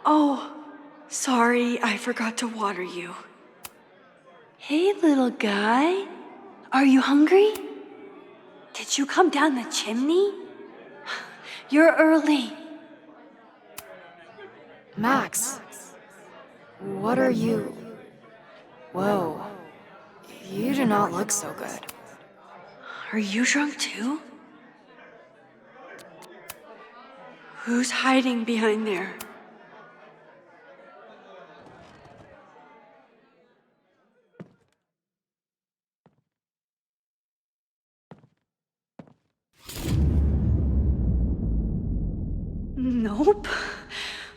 Oh, sorry, I forgot to water you. Hey, little guy. Are you hungry? Did you come down the chimney? You're early. Max, what are you? Whoa, you do not look so good. Are you drunk too? Who's hiding behind there? Nope.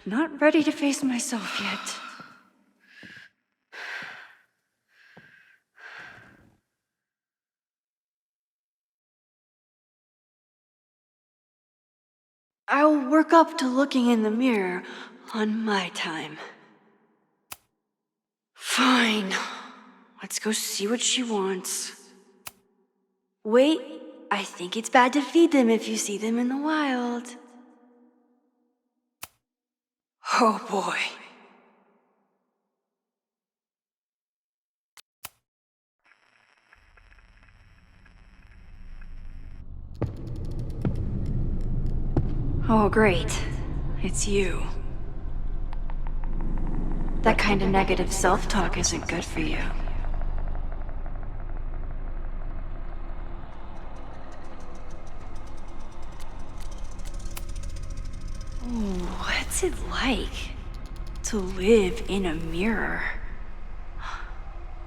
Not ready to face myself yet. I'll work up to looking in the mirror on my time. Fine. Let's go see what she wants. Wait, I think it's bad to feed them if you see them in the wild. Oh boy. Oh, great. It's you. That kind of negative self-talk isn't good for you. What's it like to live in a mirror?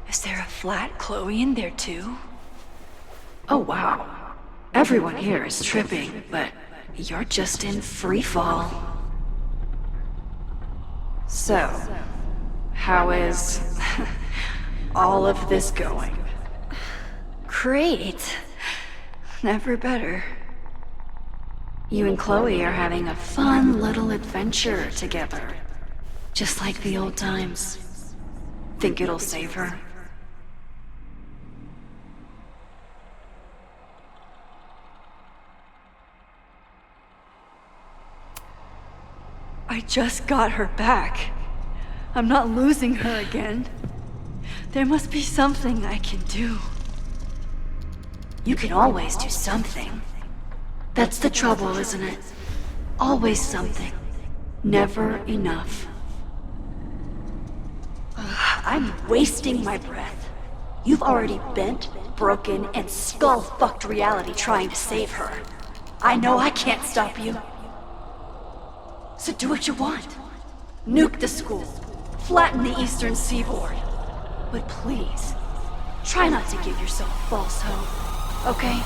Is there a flat Chloe in there too? Oh wow. Everyone here is tripping, but you're just in free fall. So, how is all of this going? Great. Never better. You and Chloe are having a fun little adventure together. Just like the old times. Think it'll save her? I just got her back. I'm not losing her again. There must be something I can do. You can always do something. That's the trouble, isn't it? Always something. Never enough. I'm wasting my breath. You've already bent, broken, and skull-fucked reality trying to save her. I know I can't stop you. So do what you want. Nuke the school. Flatten the eastern seaboard. But please, try not to give yourself false hope, okay?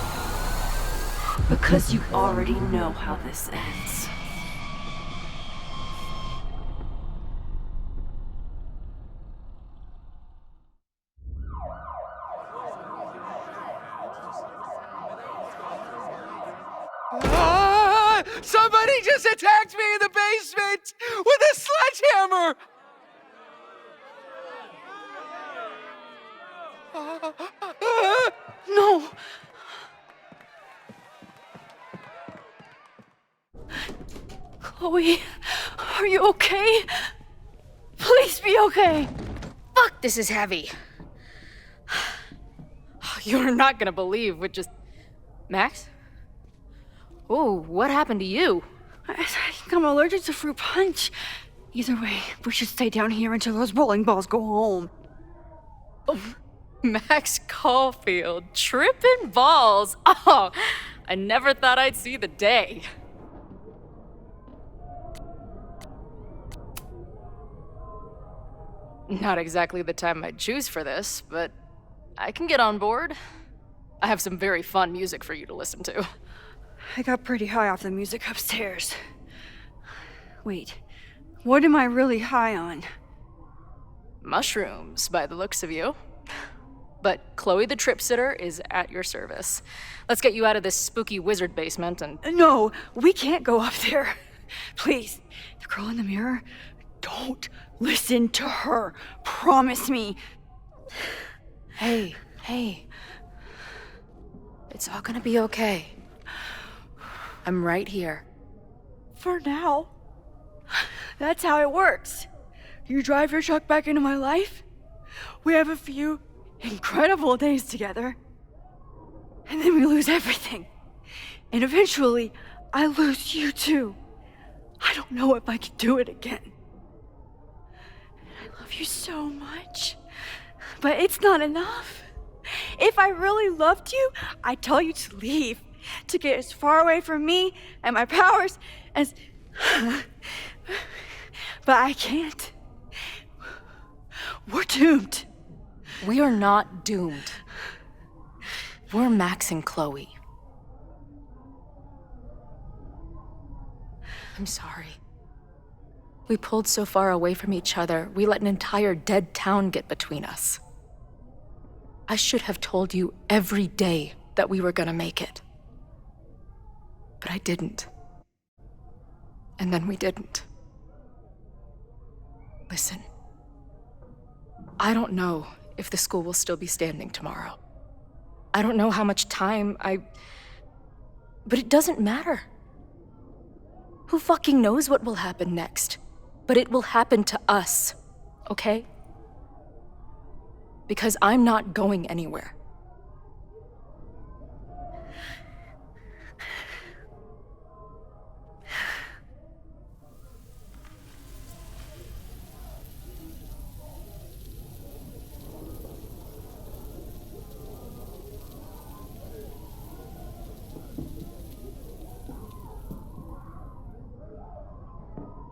Because you already know how this ends. Somebody just attacked me in the basement with a sledgehammer! No! Chloe, are you okay? Please be okay! Fuck, this is heavy. You're not gonna believe what just... Max? Oh, what happened to you? I think I'm allergic to fruit punch. Either way, we should stay down here until those bowling balls go home. Oh, Max Caulfield, tripping balls. Oh, I never thought I'd see the day. Not exactly the time I'd choose for this, but I can get on board. I have some very fun music for you to listen to. I got pretty high off the music upstairs. Wait, what am I really high on? Mushrooms, by the looks of you. But Chloe the Trip Sitter is at your service. Let's get you out of this spooky wizard basement and... No, we can't go up there. Please, the girl in the mirror, don't listen to her. Promise me. Hey. It's all gonna be okay. I'm right here. For now. That's how it works. You drive your truck back into my life. We have a few incredible days together. And then we lose everything. And eventually, I lose you too. I don't know if I can do it again. I love you so much. But it's not enough. If I really loved you, I'd tell you to leave. To get as far away from me and my powers as... But I can't. We're doomed. We are not doomed. We're Max and Chloe. I'm sorry. We pulled so far away from each other, we let an entire dead town get between us. I should have told you every day that we were gonna make it. But I didn't. And then we didn't. Listen. I don't know if the school will still be standing tomorrow. I don't know how much time But it doesn't matter. Who fucking knows what will happen next? But it will happen to us, okay? Because I'm not going anywhere.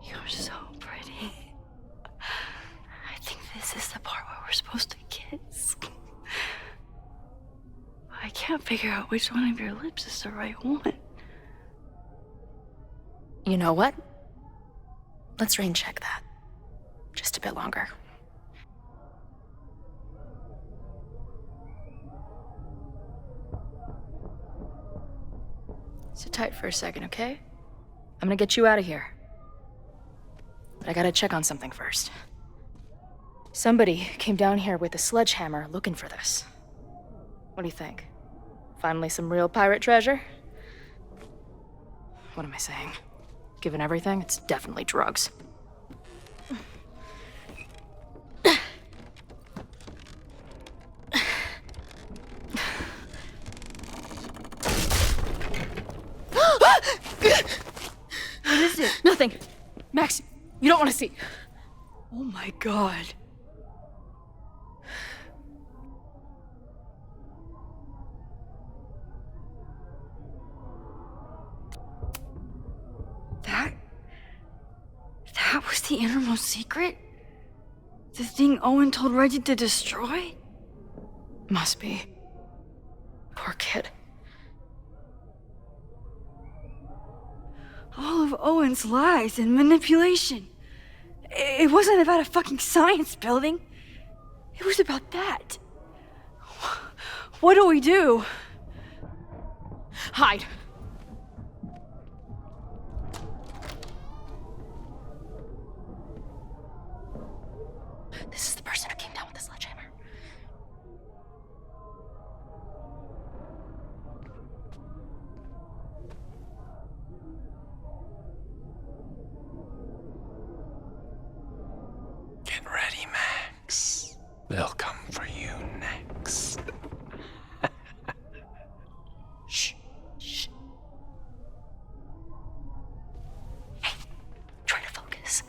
You're so pretty. I think this is the part where we're supposed to kiss. I can't figure out which one of your lips is the right one. You know what? Let's rain check that. Just a bit longer. Sit tight for a second, okay? I'm gonna get you out of here. But I gotta check on something first. Somebody came down here with a sledgehammer looking for this. What do you think? Finally some real pirate treasure? What am I saying? Given everything, it's definitely drugs. What is it? Nothing. Max, you don't want to see. Oh my god. That was the innermost secret? The thing Owen told Reggie to destroy? Must be. Poor kid. All of Owen's lies and manipulation. It wasn't about a fucking science building. It was about that. What do we do? Hide. This is the person who came down with the sledgehammer. Get ready, Max. They'll come for you next. Shh. Shh. Hey, try to focus.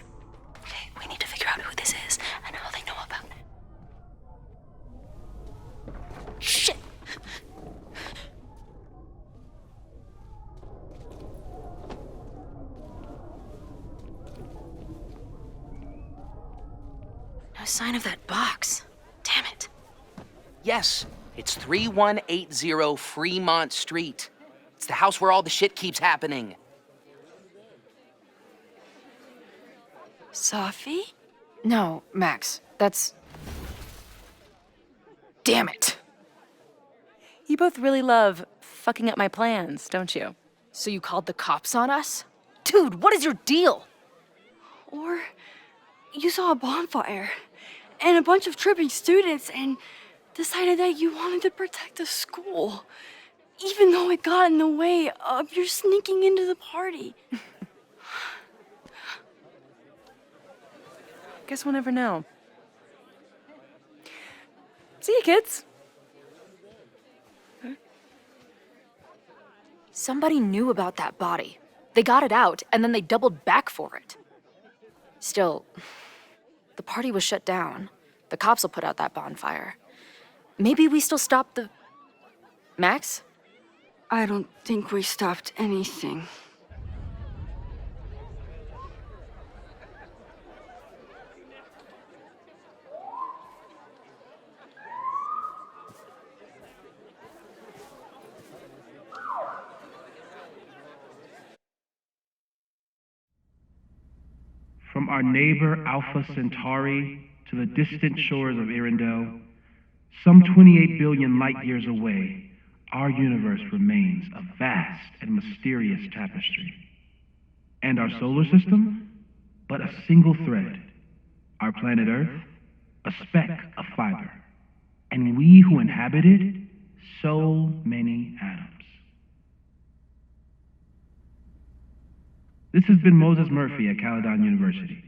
Okay, we need to figure out who this is and how they know about it. Shit! No sign of that box. Damn it. Yes, it's 3180 Fremont Street. It's the house where all the shit keeps happening. Sophie? No, Max. That's... Damn it. You both really love fucking up my plans, don't you? So you called the cops on us? Dude, what is your deal? Or you saw a bonfire and a bunch of tripping students and decided that you wanted to protect the school, even though it got in the way of your sneaking into the party. Guess we'll never know. See you, kids. Somebody knew about that body. They got it out, and then they doubled back for it. Still, the party was shut down. The cops will put out that bonfire. Maybe we still stopped the... Max? I don't think we stopped anything. From our neighbor Alpha Centauri to the distant shores of Earendel, some 28 billion light years away, our universe remains a vast and mysterious tapestry. And our solar system, but a single thread. Our planet Earth, a speck of fiber. And we who inhabit it, so many atoms. This has been Moses Murphy at Caledon University.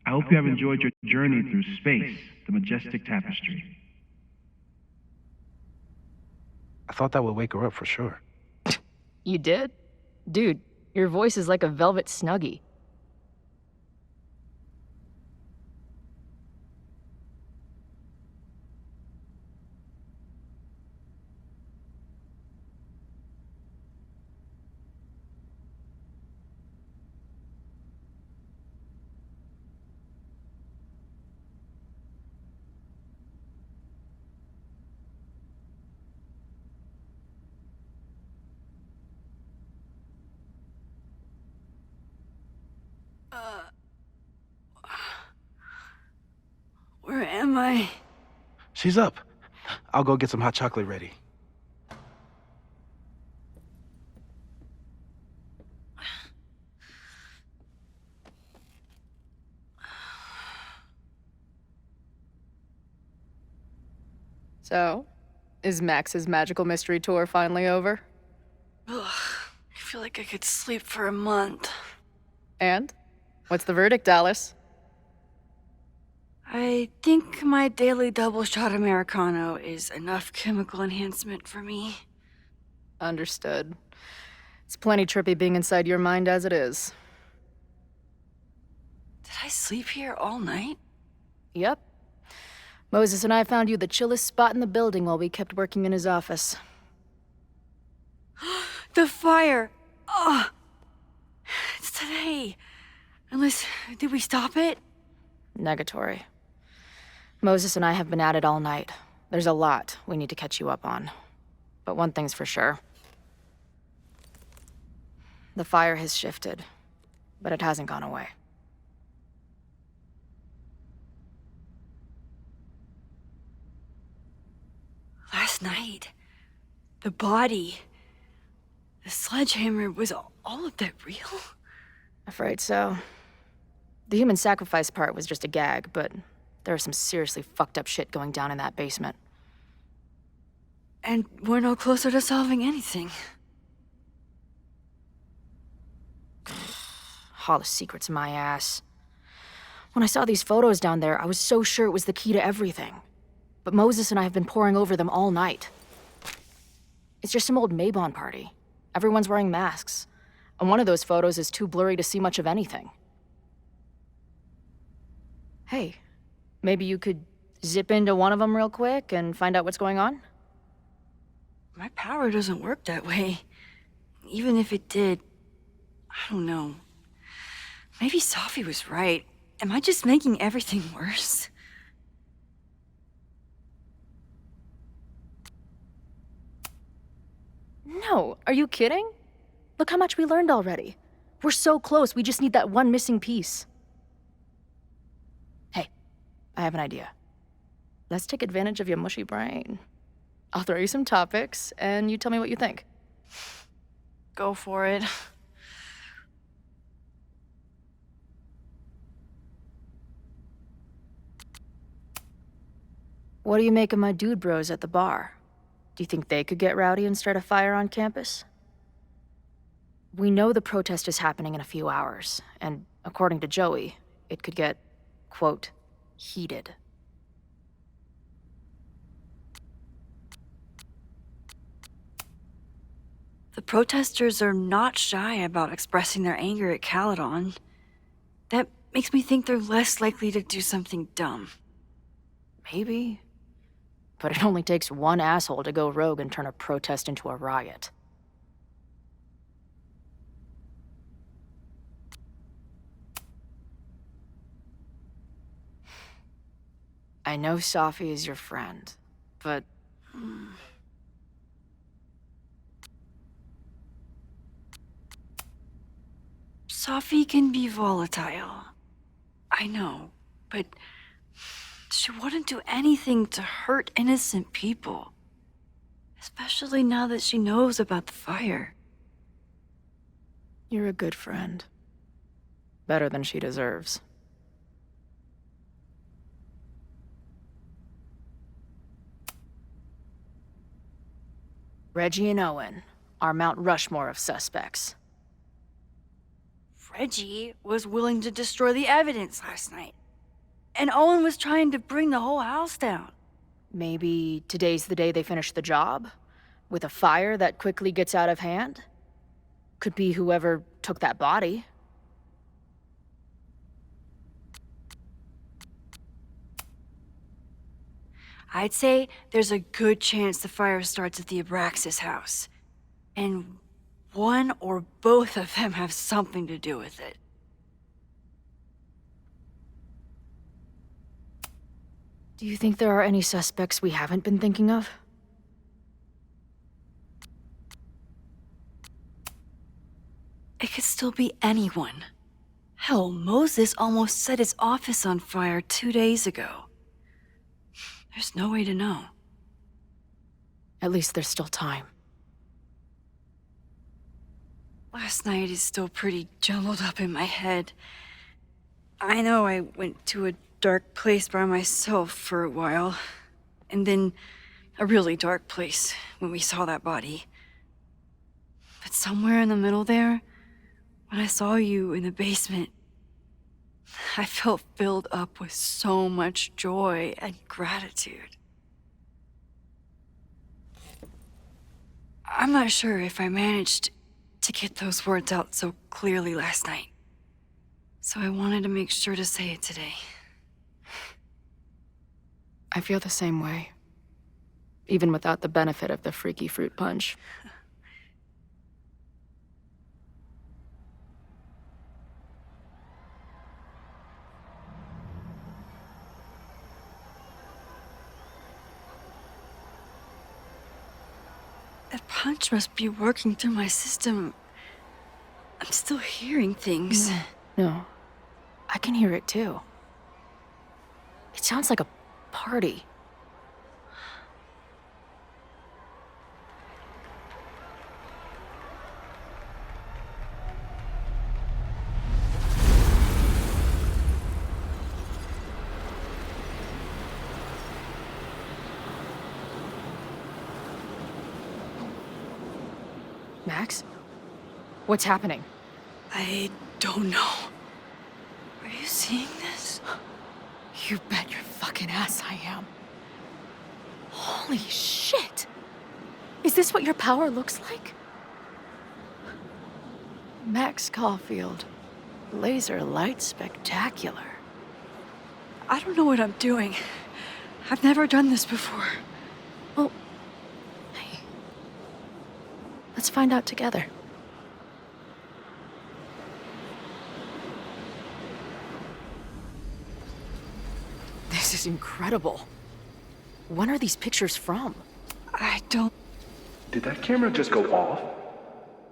I hope you have enjoyed your journey through space, the majestic tapestry. I thought that would wake her up for sure. You did? Dude, your voice is like a velvet snuggie. Where am I? She's up. I'll go get some hot chocolate ready. So, is Max's magical mystery tour finally over? Ugh, I feel like I could sleep for a month. And? What's the verdict, Alice? I think my daily double shot Americano is enough chemical enhancement for me. Understood. It's plenty trippy being inside your mind as it is. Did I sleep here all night? Yep. Moses and I found you the chillest spot in the building while we kept working in his office. The fire! Oh! It's today. Unless, did we stop it? Negatory. Moses and I have been at it all night. There's a lot we need to catch you up on. But one thing's for sure. The fire has shifted, but it hasn't gone away. Last night, the body, the sledgehammer, was all of that real? Afraid so. The human sacrifice part was just a gag, but there's some seriously fucked up shit going down in that basement. And we're no closer to solving anything. All the secrets, my ass. When I saw these photos down there, I was so sure it was the key to everything. But Moses and I have been poring over them all night. It's just some old Mabon party. Everyone's wearing masks. And one of those photos is too blurry to see much of anything. Hey, maybe you could zip into one of them real quick and find out what's going on? My power doesn't work that way. Even if it did, I don't know. Maybe Sophie was right. Am I just making everything worse? No, are you kidding? Look how much we learned already. We're so close, we just need that one missing piece. Hey, I have an idea. Let's take advantage of your mushy brain. I'll throw you some topics, and you tell me what you think. Go for it. What do you make of my dude bros at the bar? Do you think they could get rowdy and start a fire on campus? We know the protest is happening in a few hours, and according to Joey, it could get, quote, heated. The protesters are not shy about expressing their anger at Caledon. That makes me think they're less likely to do something dumb. Maybe. But it only takes one asshole to go rogue and turn a protest into a riot. I know Sophie is your friend, but... Sophie can be volatile. I know, but she wouldn't do anything to hurt innocent people. Especially now that she knows about the fire. You're a good friend. Better than she deserves. Reggie and Owen, our Mount Rushmore of suspects. Reggie was willing to destroy the evidence last night. And Owen was trying to bring the whole house down. Maybe today's the day they finish the job? With a fire that quickly gets out of hand? Could be whoever took that body. I'd say there's a good chance the fire starts at the Abraxas house. And one or both of them have something to do with it. Do you think there are any suspects we haven't been thinking of? It could still be anyone. Hell, Moses almost set his office on fire 2 days ago. There's no way to know. At least there's still time. Last night is still pretty jumbled up in my head. I know I went to a dark place by myself for a while, and then a really dark place when we saw that body. But somewhere in the middle there, when I saw you in the basement, I felt filled up with so much joy and gratitude. I'm not sure if I managed to get those words out so clearly last night, so I wanted to make sure to say it today. I feel the same way, even without the benefit of the freaky fruit punch. That punch must be working through my system. I'm still hearing things. No, I can hear it too. It sounds like a party. Max? What's happening? I don't know. Are you seeing this? You bet your fucking ass I am. Holy shit! Is this what your power looks like? Max Caulfield. Laser light spectacular. I don't know what I'm doing. I've never done this before. Well, hey. Let's find out together. This is incredible. When are these pictures from? I don't... Did that camera just go off?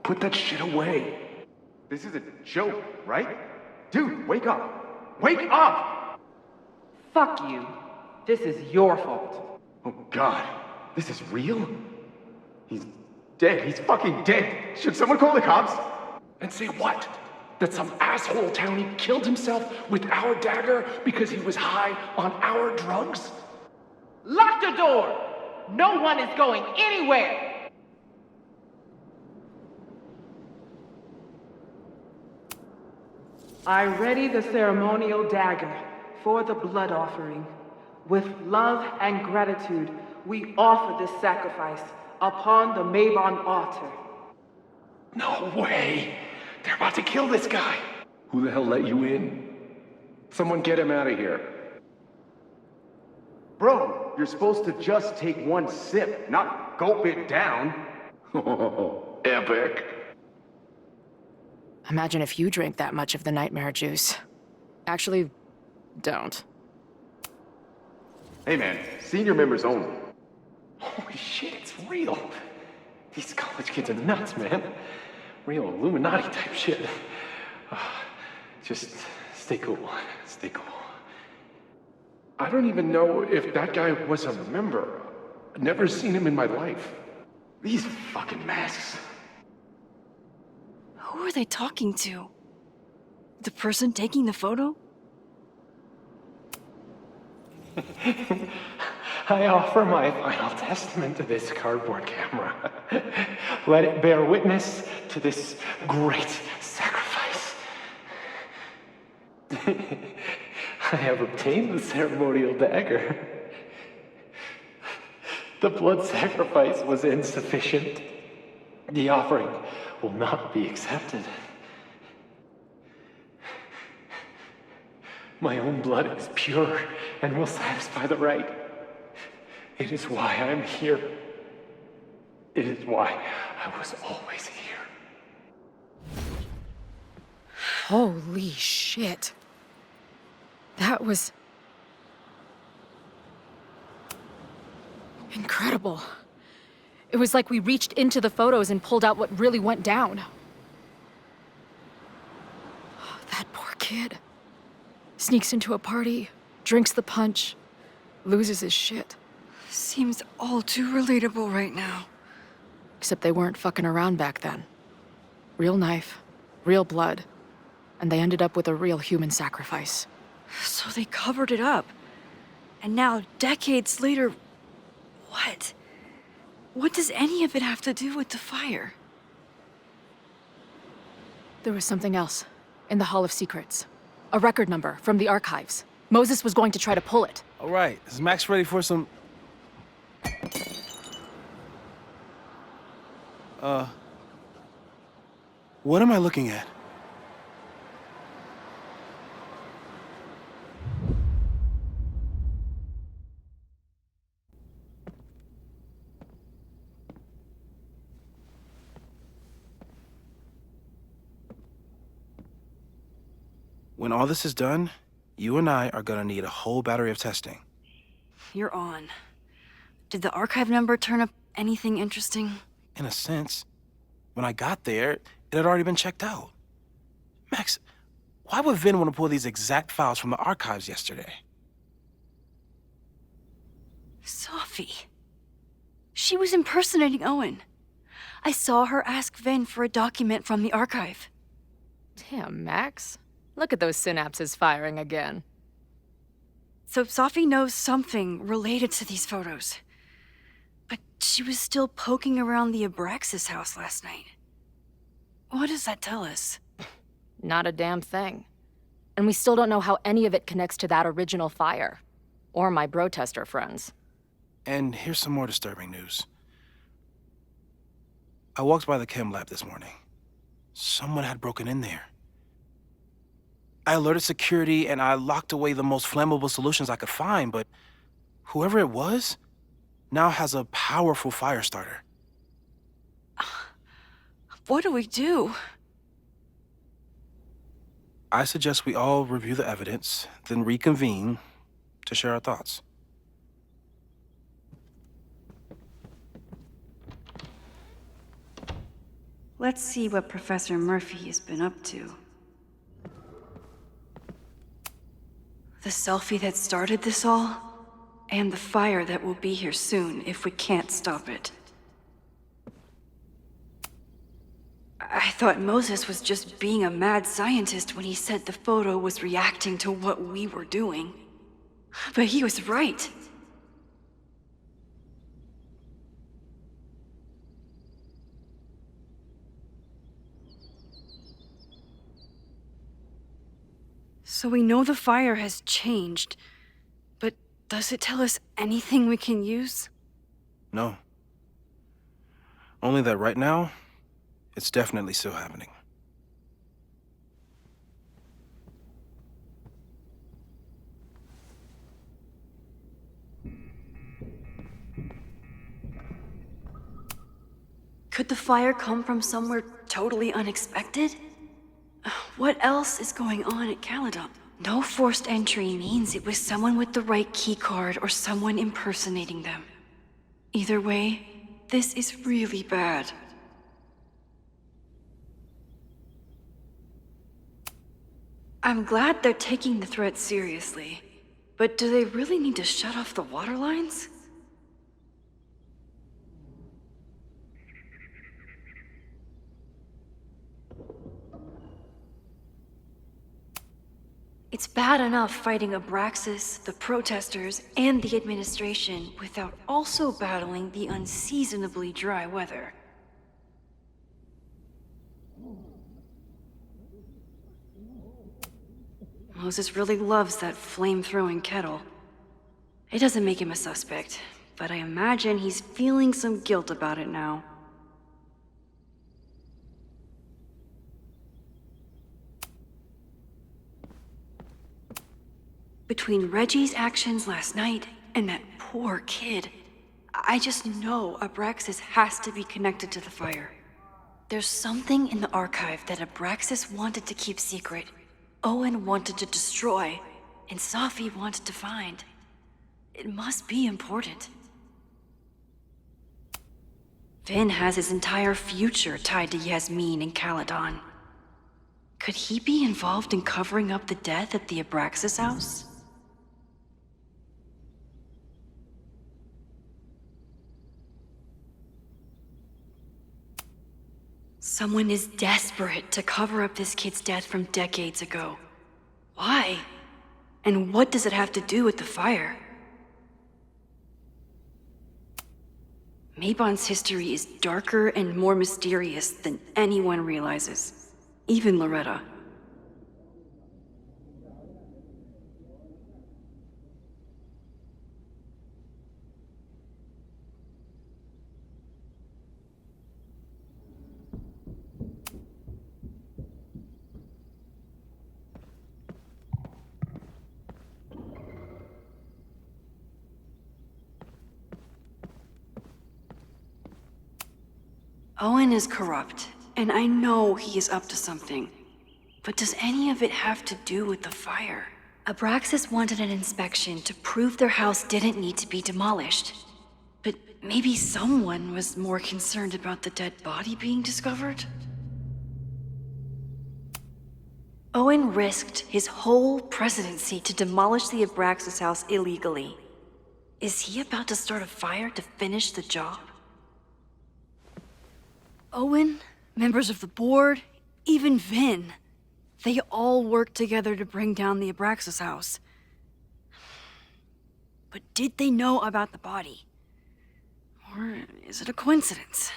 Put that shit away. This is a joke, right? Dude, wake up. Wake up! Fuck you. This is your fault. Oh God, this is real? He's dead. He's fucking dead. Should someone call the cops? And say what? That some asshole townie killed himself with our dagger because he was high on our drugs? Lock the door! No one is going anywhere! I ready the ceremonial dagger for the blood offering. With love and gratitude, we offer this sacrifice upon the Mabon altar. No way! They're about to kill this guy! Who the hell let you in? Someone get him out of here. Bro, you're supposed to just take one sip, not gulp it down. Oh, epic. Imagine if you drank that much of the nightmare juice. Actually, don't. Hey man, senior members only. Holy shit, it's real. These college kids are nuts, man. Real Illuminati type shit. Just stay cool. Stay cool. I don't even know if that guy was a member. I've never seen him in my life. These fucking masks. Who are they talking to? The person taking the photo? I offer my final testament to this cardboard camera. Let it bear witness to this great sacrifice. I have obtained the ceremonial dagger. The blood sacrifice was insufficient. The offering will not be accepted. My own blood is pure and will satisfy the rite. It is why I'm here. It is why I was always here. Holy shit. That was incredible. It was like we reached into the photos and pulled out what really went down. That poor kid. Sneaks into a party, drinks the punch, loses his shit. Seems all too relatable right now. Except they weren't fucking around back then. Real knife, real blood, and they ended up with a real human sacrifice. So they covered it up. And now, decades later, what? What does any of it have to do with the fire? There was something else in the Hall of Secrets. A record number from the archives. Moses was going to try to pull it. All right, is Max ready for some... What am I looking at? When all this is done, you and I are gonna need a whole battery of testing. You're on. Did the archive number turn up anything interesting? In a sense. When I got there, it had already been checked out. Max, why would Vin want to pull these exact files from the archives yesterday? Sophie. She was impersonating Owen. I saw her ask Vin for a document from the archive. Damn, Max. Look at those synapses firing again. So Sophie knows something related to these photos. But she was still poking around the Abraxas house last night. What does that tell us? Not a damn thing. And we still don't know how any of it connects to that original fire. Or my bro-tester friends. And here's some more disturbing news. I walked by the chem lab this morning. Someone had broken in there. I alerted security and I locked away the most flammable solutions I could find, but whoever it was now has a powerful fire starter. What do we do? I suggest we all review the evidence, then reconvene to share our thoughts. Let's see what Professor Murphy has been up to. The selfie that started this all, and the fire that will be here soon if we can't stop it. I thought Moses was just being a mad scientist when he said the photo was reacting to what we were doing. But he was right. So we know the fire has changed, but does it tell us anything we can use? No. Only that right now, it's definitely still happening. Could the fire come from somewhere totally unexpected? What else is going on at Caledon? No forced entry means it was someone with the right keycard or someone impersonating them. Either way, this is really bad. I'm glad they're taking the threat seriously, but do they really need to shut off the water lines? It's bad enough fighting Abraxas, the protesters, and the administration without also battling the unseasonably dry weather. Moses really loves that flame-throwing kettle. It doesn't make him a suspect, but I imagine he's feeling some guilt about it now. Between Reggie's actions last night and that poor kid, I just know Abraxas has to be connected to the fire. There's something in the archive that Abraxas wanted to keep secret, Owen wanted to destroy, and Safi wanted to find. It must be important. Vin has his entire future tied to Yasmin and Caledon. Could he be involved in covering up the death at the Abraxas house? Someone is desperate to cover up this kid's death from decades ago. Why? And what does it have to do with the fire? Mabon's history is darker and more mysterious than anyone realizes. Even Loretta. Owen is corrupt, and I know he is up to something. But does any of it have to do with the fire? Abraxas wanted an inspection to prove their house didn't need to be demolished. But maybe someone was more concerned about the dead body being discovered? Owen risked his whole presidency to demolish the Abraxas house illegally. Is he about to start a fire to finish the job? Owen, members of the board, even Vin. They all worked together to bring down the Abraxas house. But did they know about the body? Or is it a coincidence?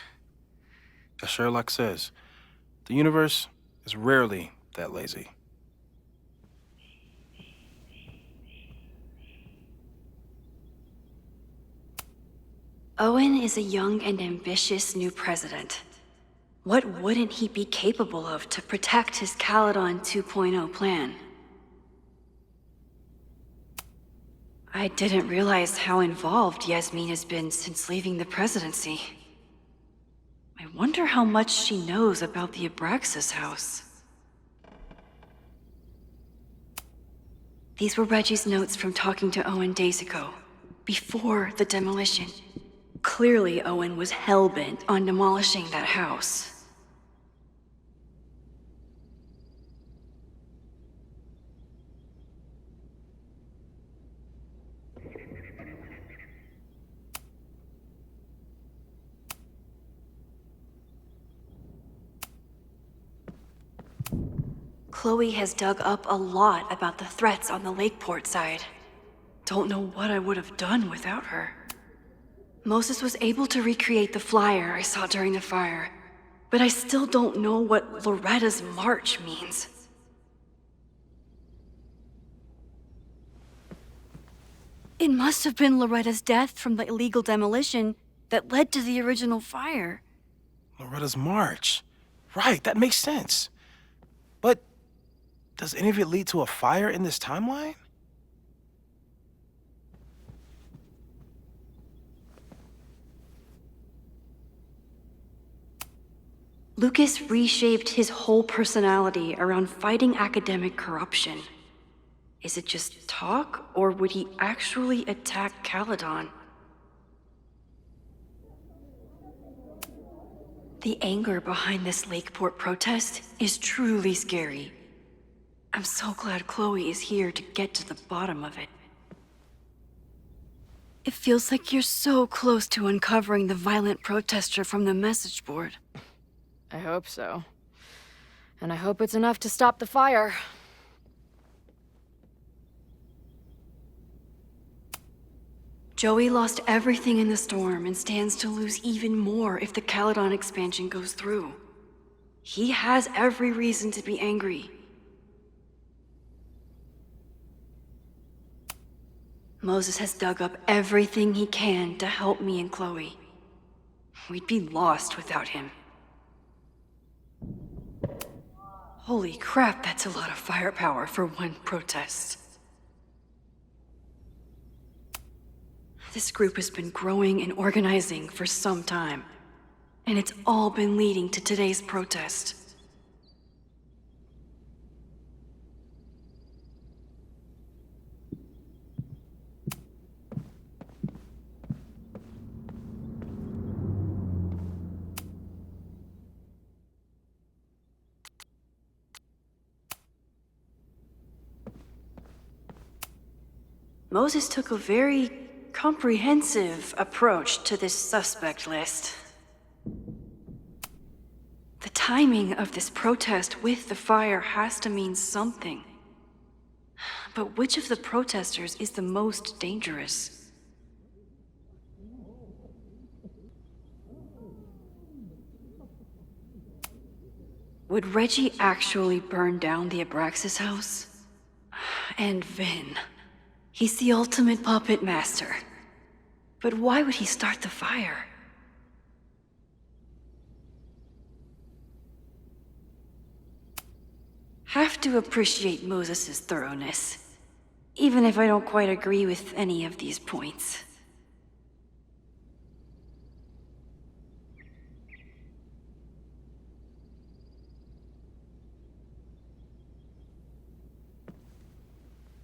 As Sherlock says, the universe is rarely that lazy. Owen is a young and ambitious new president. What wouldn't he be capable of to protect his Caledon 2.0 plan? I didn't realize how involved Yasmin has been since leaving the presidency. I wonder how much she knows about the Abraxas house. These were Reggie's notes from talking to Owen days ago, before the demolition. Clearly, Owen was hell-bent on demolishing that house. Chloe has dug up a lot about the threats on the Lakeport side. Don't know what I would have done without her. Moses was able to recreate the flyer I saw during the fire, but I still don't know what Loretta's march means. It must have been Loretta's death from the illegal demolition that led to the original fire. Loretta's march. Right, that makes sense. But does any of it lead to a fire in this timeline? Lucas reshaped his whole personality around fighting academic corruption. Is it just talk, or would he actually attack Caledon? The anger behind this Lakeport protest is truly scary. I'm so glad Chloe is here to get to the bottom of it. It feels like you're so close to uncovering the violent protester from the message board. I hope so. And I hope it's enough to stop the fire. Joey lost everything in the storm and stands to lose even more if the Caledon expansion goes through. He has every reason to be angry. Moses has dug up everything he can to help me and Chloe. We'd be lost without him. Holy crap, that's a lot of firepower for one protest. This group has been growing and organizing for some time, and it's all been leading to today's protest. Moses took a very comprehensive approach to this suspect list. The timing of this protest with the fire has to mean something. But which of the protesters is the most dangerous? Would Reggie actually burn down the Abraxas house? And Vin. He's the ultimate puppet master. But why would he start the fire? Have to appreciate Moses' thoroughness, even if I don't quite agree with any of these points.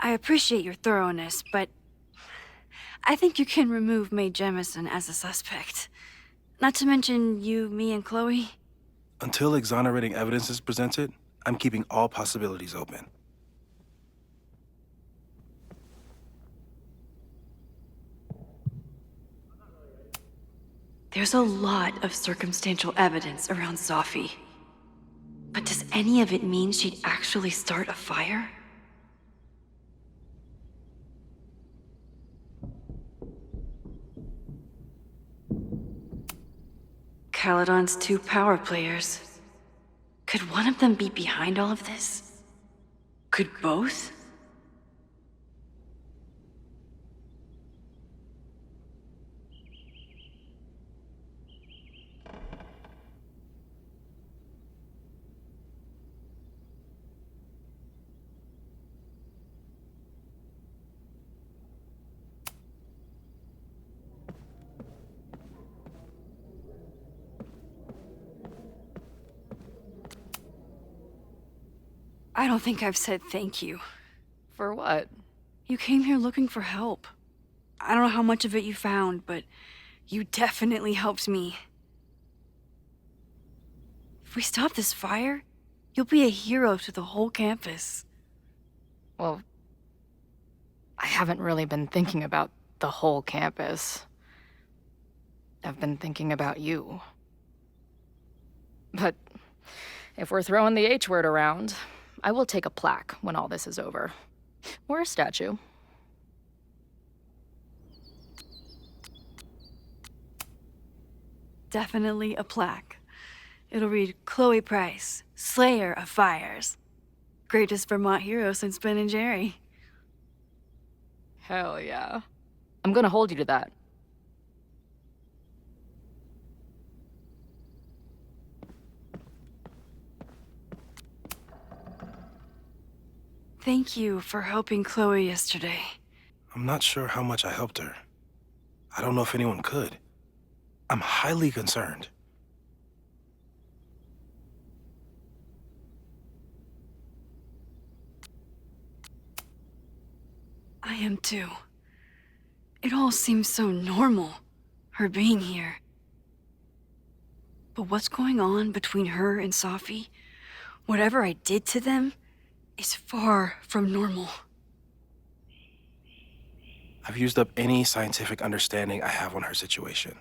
I appreciate your thoroughness, but I think you can remove Mae Jemison as a suspect. Not to mention you, me, and Chloe. Until exonerating evidence is presented, I'm keeping all possibilities open. There's a lot of circumstantial evidence around Sophie. But does any of it mean she'd actually start a fire? Caledon's 2 power players. Could one of them be behind all of this? Could both? I don't think I've said thank you. For what? You came here looking for help. I don't know how much of it you found, but you definitely helped me. If we stop this fire, you'll be a hero to the whole campus. Well, I haven't really been thinking about the whole campus. I've been thinking about you. But if we're throwing the H word around, I will take a plaque when all this is over. Or a statue. Definitely a plaque. It'll read, Chloe Price, Slayer of Fires. Greatest Vermont hero since Ben and Jerry. Hell yeah. I'm gonna hold you to that. Thank you for helping Chloe yesterday. I'm not sure how much I helped her. I don't know if anyone could. I'm highly concerned. I am too. It all seems so normal, her being here. But what's going on between her and Sophie, whatever I did to them, is far from normal. I've used up any scientific understanding I have on her situation.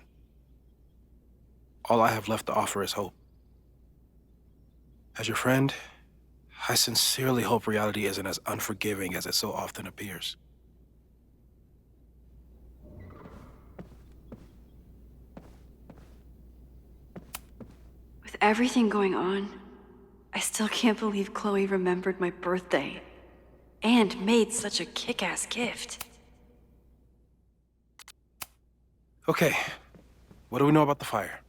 All I have left to offer is hope. As your friend, I sincerely hope reality isn't as unforgiving as it so often appears. With everything going on, I still can't believe Chloe remembered my birthday and made such a kick-ass gift. Okay, what do we know about the fire?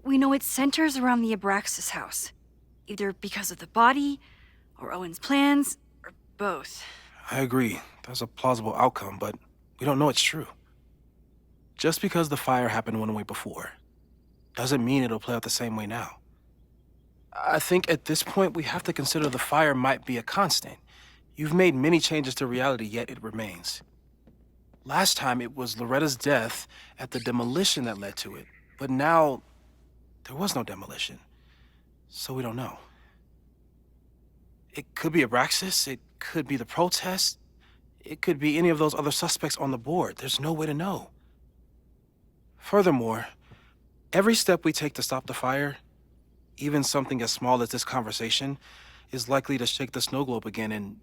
We know it centers around the Abraxas house, either because of the body, or Owen's plans, or both. I agree. That's a plausible outcome, but we don't know it's true. Just because the fire happened one way before, doesn't mean it'll play out the same way now. I think at this point we have to consider the fire might be a constant. You've made many changes to reality, yet it remains. Last time it was Loretta's death at the demolition that led to it, but now there was no demolition, so we don't know. It could be Abraxas, it could be the protest, it could be any of those other suspects on the board. There's no way to know. Furthermore, every step we take to stop the fire, even something as small as this conversation, is likely to shake the snow globe again and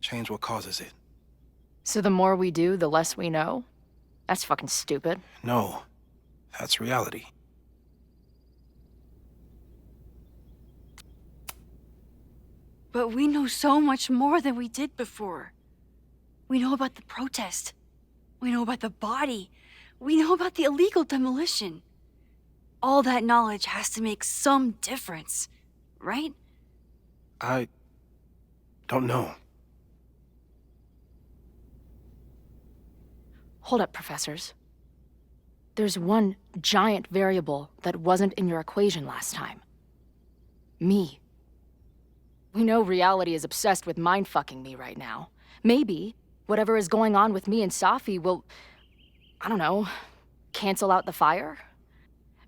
change what causes it. So the more we do, the less we know? That's fucking stupid. No, that's reality. But we know so much more than we did before. We know about the protest. We know about the body. We know about the illegal demolition. All that knowledge has to make some difference, right? I don't know. Hold up, professors. There's one giant variable that wasn't in your equation last time. Me. We know reality is obsessed with mind-fucking me right now. Maybe whatever is going on with me and Safi will, I don't know, cancel out the fire?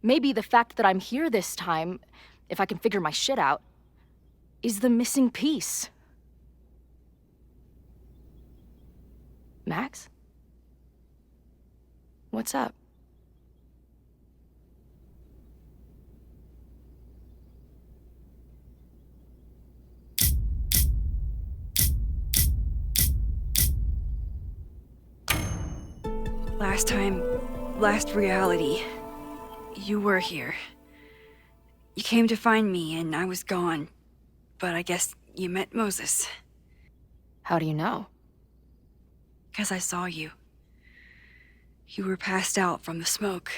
Maybe the fact that I'm here this time, if I can figure my shit out, is the missing piece. Max? What's up? Last reality, you were here. You came to find me and I was gone, but I guess you met Moses. How do you know? 'Cause I saw you. You were passed out from the smoke.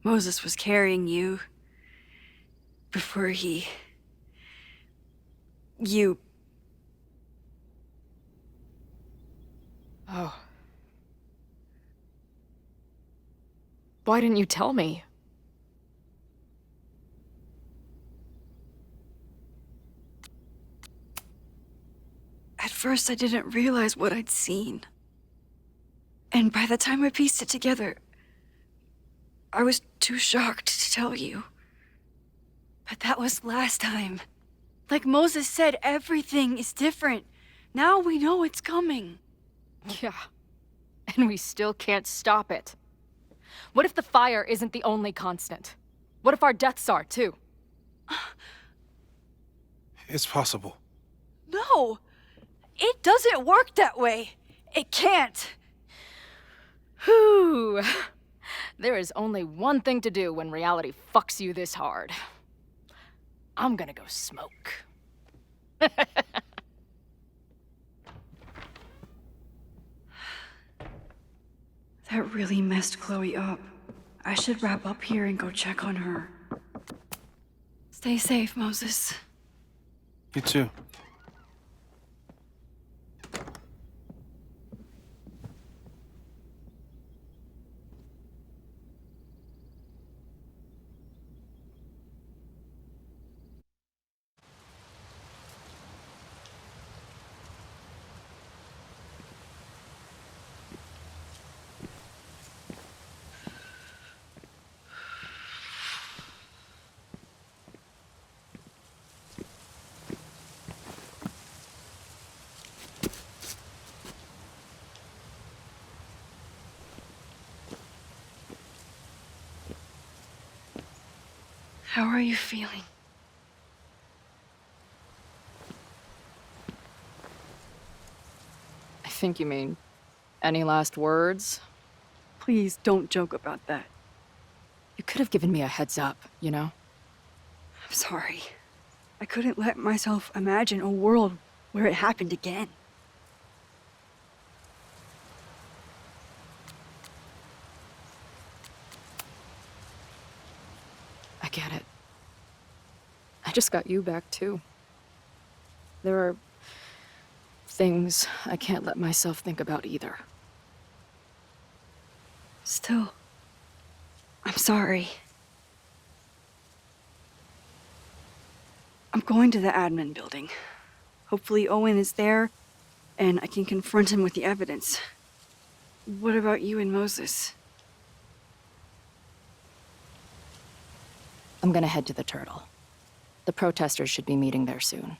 Moses was carrying you before you... Oh. Why didn't you tell me? At first, I didn't realize what I'd seen. And by the time I pieced it together, I was too shocked to tell you. But that was last time. Like Moses said, everything is different. Now we know it's coming. Yeah. And we still can't stop it. What if the fire isn't the only constant? What if our deaths are, too? It's possible. No! It doesn't work that way. It can't. Whew. There is only one thing to do when reality fucks you this hard. I'm gonna go smoke. That really messed Chloe up. I should wrap up here and go check on her. Stay safe, Moses. You too. How are you feeling? I think you mean, any last words? Please don't joke about that. You could have given me a heads up, you know? I'm sorry. I couldn't let myself imagine a world where it happened again. I get it. I just got you back, too. There are things I can't let myself think about either. Still, I'm sorry. I'm going to the admin building. Hopefully Owen is there, and I can confront him with the evidence. What about you and Moses? I'm gonna head to the Turtle. The protesters should be meeting there soon.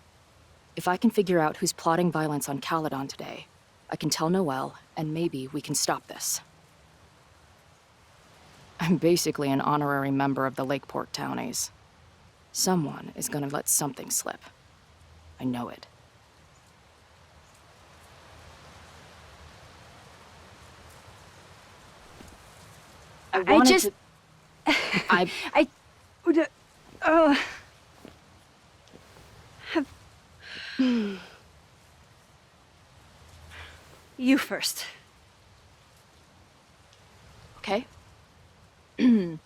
If I can figure out who's plotting violence on Caledon today, I can tell Noelle, and maybe we can stop this. I'm basically an honorary member of the Lakeport Townies. Someone is gonna let something slip. I know it. You first. Okay. In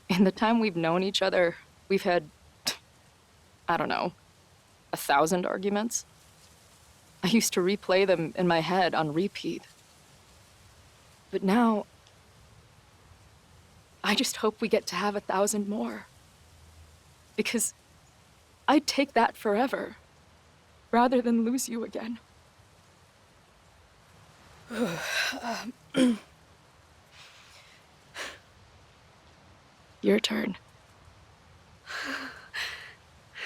the time we've known each other, we've had, I don't know, 1,000 arguments. I used to replay them in my head on repeat. But now, I just hope we get to have 1,000 more. Because I'd take that forever, rather than lose you again. Your turn.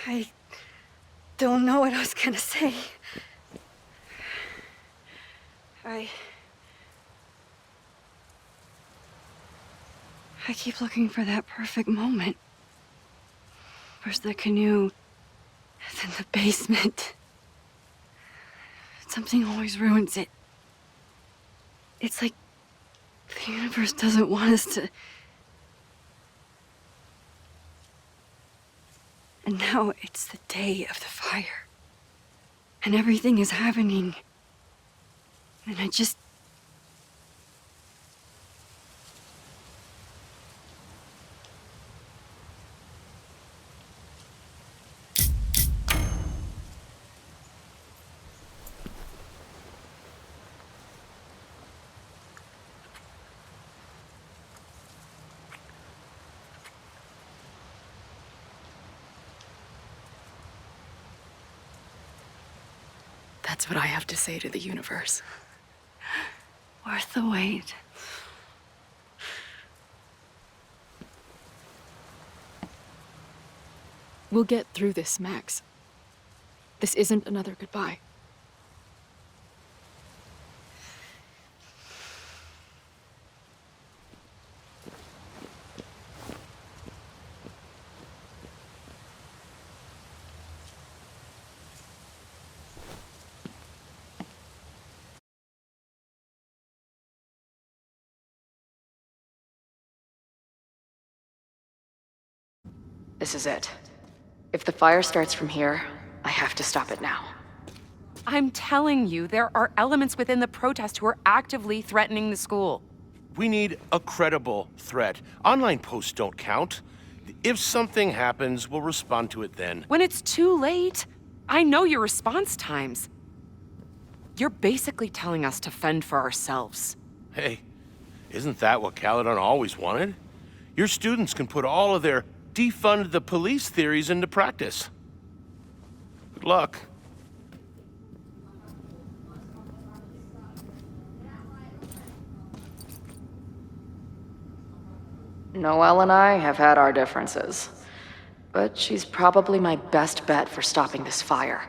I don't know what I was gonna say. I keep looking for that perfect moment. First the canoe, then the basement. Something always ruins it. It's like the universe doesn't want us to... And now it's the day of the fire. And everything is happening. And I just... That's what I have to say to the universe. Worth the wait. We'll get through this, Max. This isn't another goodbye. This is it. If the fire starts from here, I have to stop it now. I'm telling you, there are elements within the protest who are actively threatening the school. We need a credible threat. Online posts don't count. If something happens, we'll respond to it then. When it's too late, I know your response times. You're basically telling us to fend for ourselves. Hey, isn't that what Caledon always wanted? Your students can put all of their defund the police theories into practice. Good luck. Noelle and I have had our differences, but she's probably my best bet for stopping this fire.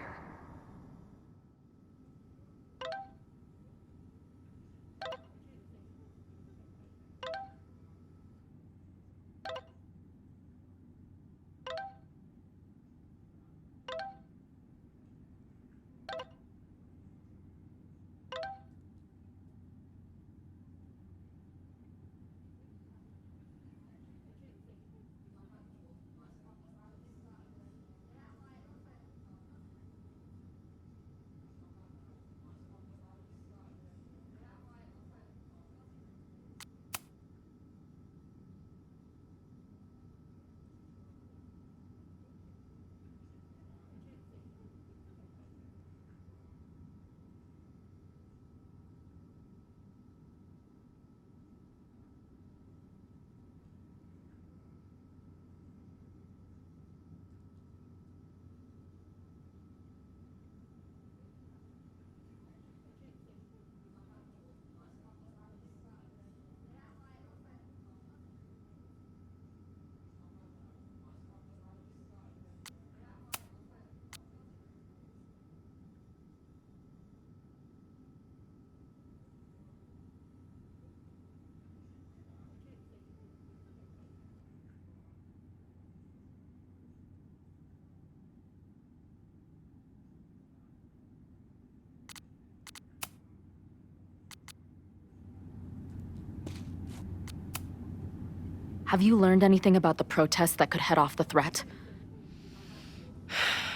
Have you learned anything about the protests that could head off the threat?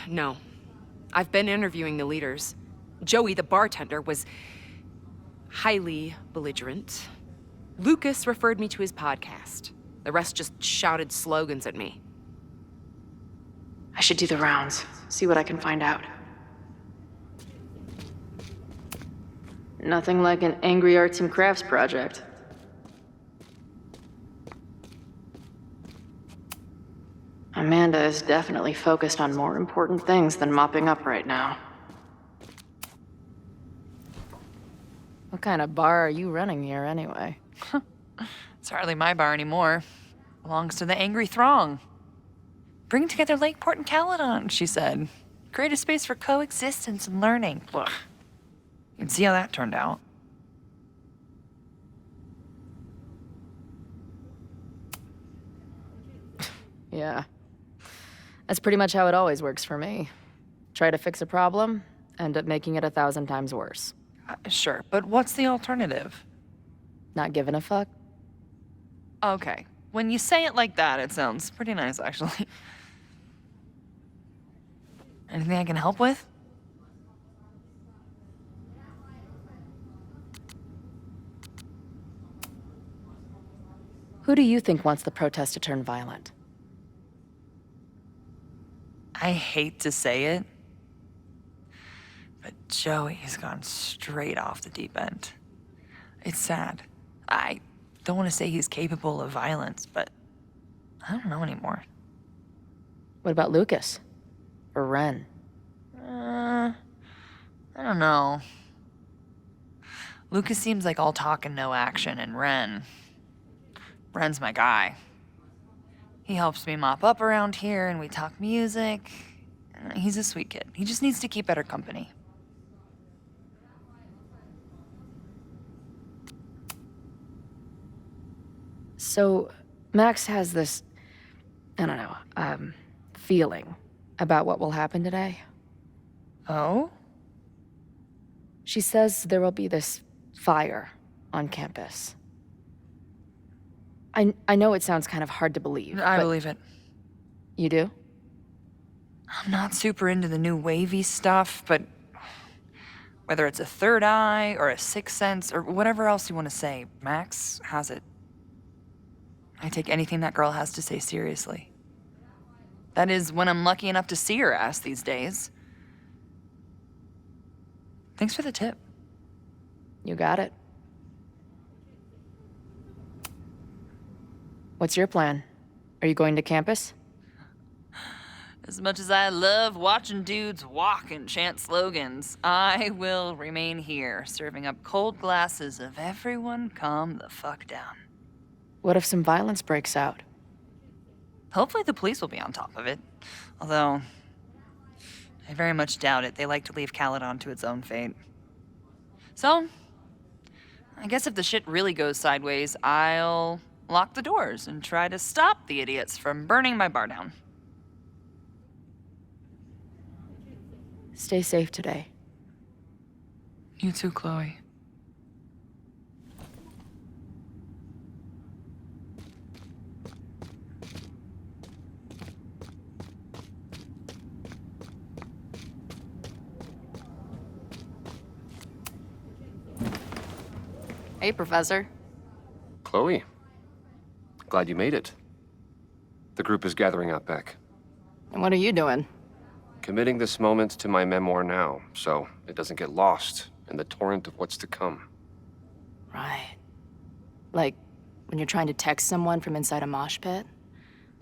No. I've been interviewing the leaders. Joey, the bartender, was highly belligerent. Lucas referred me to his podcast. The rest just shouted slogans at me. I should do the rounds, see what I can find out. Nothing like an angry arts and crafts project. Amanda is definitely focused on more important things than mopping up right now. What kind of bar are you running here anyway? It's hardly my bar anymore. Belongs to the angry throng. Bring together Lakeport and Caledon, she said. Create a space for coexistence and learning. Ugh. You can see how that turned out. Yeah. That's pretty much how it always works for me. Try to fix a problem, end up making it 1,000 times worse. Sure, but what's the alternative? Not giving a fuck? Okay. When you say it like that, it sounds pretty nice, actually. Anything I can help with? Who do you think wants the protest to turn violent? I hate to say it, but Joey's gone straight off the deep end. It's sad. I don't want to say he's capable of violence, but I don't know anymore. What about Lucas? Or Ren? I don't know. Lucas seems like all talk and no action, and Ren's my guy. He helps me mop up around here, and we talk music. He's a sweet kid. He just needs to keep better company. So, Max has this, I don't know, feeling about what will happen today. Oh? She says there will be this fire on campus. I know it sounds kind of hard to believe. I believe it. You do? I'm not super into the new wavy stuff, but whether it's a third eye or a sixth sense or whatever else you want to say, Max has it. I take anything that girl has to say seriously. That is, when I'm lucky enough to see her ass these days. Thanks for the tip. You got it. What's your plan? Are you going to campus? As much as I love watching dudes walk and chant slogans, I will remain here, serving up cold glasses of everyone calm the fuck down. What if some violence breaks out? Hopefully the police will be on top of it. Although, I very much doubt it. They like to leave Caledon to its own fate. So, I guess if the shit really goes sideways, I'll lock the doors and try to stop the idiots from burning my bar down. Stay safe today. You too, Chloe. Hey, Professor. Chloe, glad you made it. The group is gathering out back. And what are you doing? Committing this moment to my memoir now, so it doesn't get lost in the torrent of what's to come. Right. Like, when you're trying to text someone from inside a mosh pit,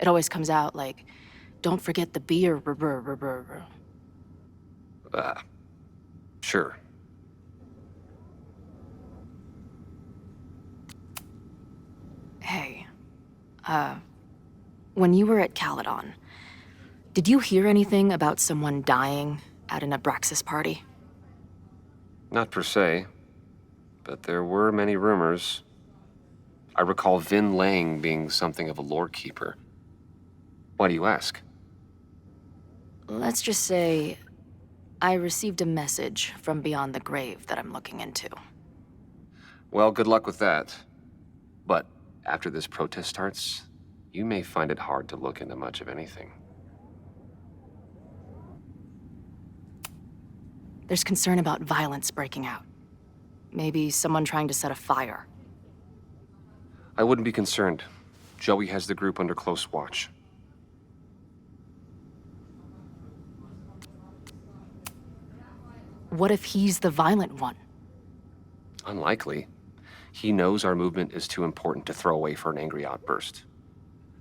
it always comes out like, don't forget the beer, Sure. Hey, when you were at Caledon, did you hear anything about someone dying at an Abraxas party? Not per se, but there were many rumors. I recall Vin Lang being something of a lore keeper. Why do you ask? Let's just say I received a message from beyond the grave that I'm looking into. Well, good luck with that. But after this protest starts, you may find it hard to look into much of anything. There's concern about violence breaking out. Maybe someone trying to set a fire. I wouldn't be concerned. Joey has the group under close watch. What if he's the violent one? Unlikely. He knows our movement is too important to throw away for an angry outburst.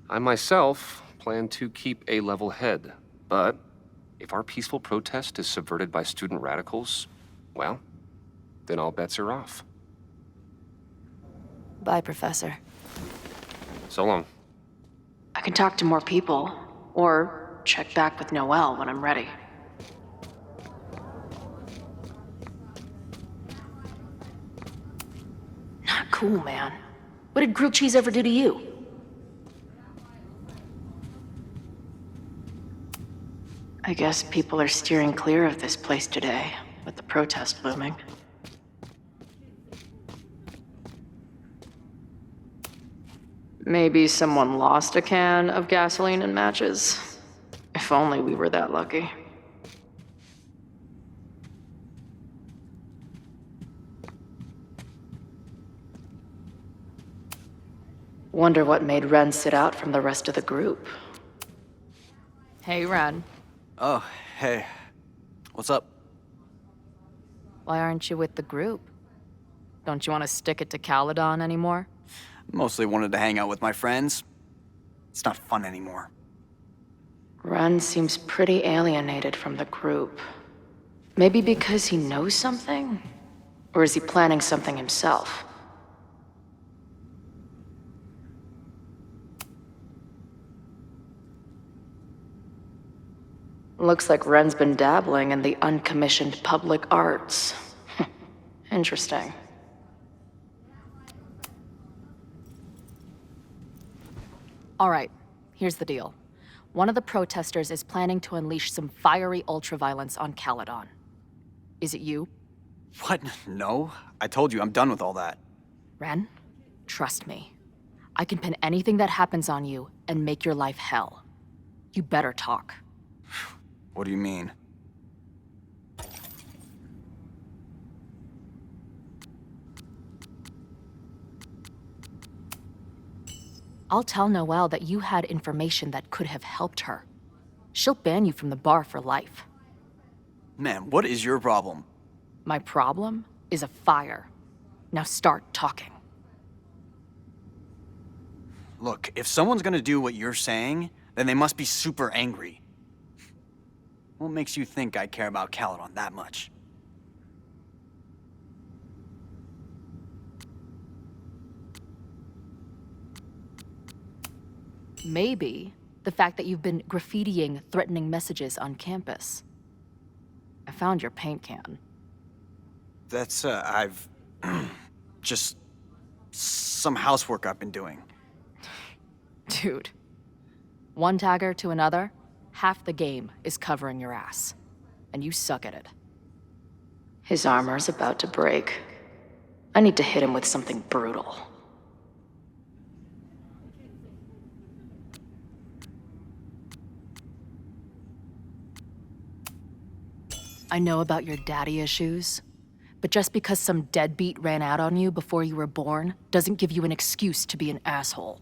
I myself plan to keep a level head, but if our peaceful protest is subverted by student radicals, well, then all bets are off. Bye, Professor. So long. I can talk to more people, or check back with Noelle when I'm ready. Not cool, man. What did grilled cheese ever do to you? I guess people are steering clear of this place today, with the protest looming. Maybe someone lost a can of gasoline and matches. If only we were that lucky. Wonder what made Ren sit out from the rest of the group. Hey, Ren. Oh, hey. What's up? Why aren't you with the group? Don't you want to stick it to Caledon anymore? Mostly wanted to hang out with my friends. It's not fun anymore. Ren seems pretty alienated from the group. Maybe because he knows something? Or is he planning something himself? Looks like Ren's been dabbling in the uncommissioned public arts. Interesting. All right, here's the deal. One of the protesters is planning to unleash some fiery ultraviolence on Caledon. Is it you? What? No. I told you, I'm done with all that. Ren, trust me. I can pin anything that happens on you and make your life hell. You better talk. What do you mean? I'll tell Noelle that you had information that could have helped her. She'll ban you from the bar for life. Man, what is your problem? My problem is a fire. Now start talking. Look, if someone's gonna do what you're saying, then they must be super angry. What makes you think I care about Caledon that much? Maybe the fact that you've been graffitiing threatening messages on campus. I found your paint can. That's, I've... just... some housework I've been doing. Dude. One tagger to another, half the game is covering your ass. And you suck at it. His armor's about to break. I need to hit him with something brutal. I know about your daddy issues, but just because some deadbeat ran out on you before you were born doesn't give you an excuse to be an asshole.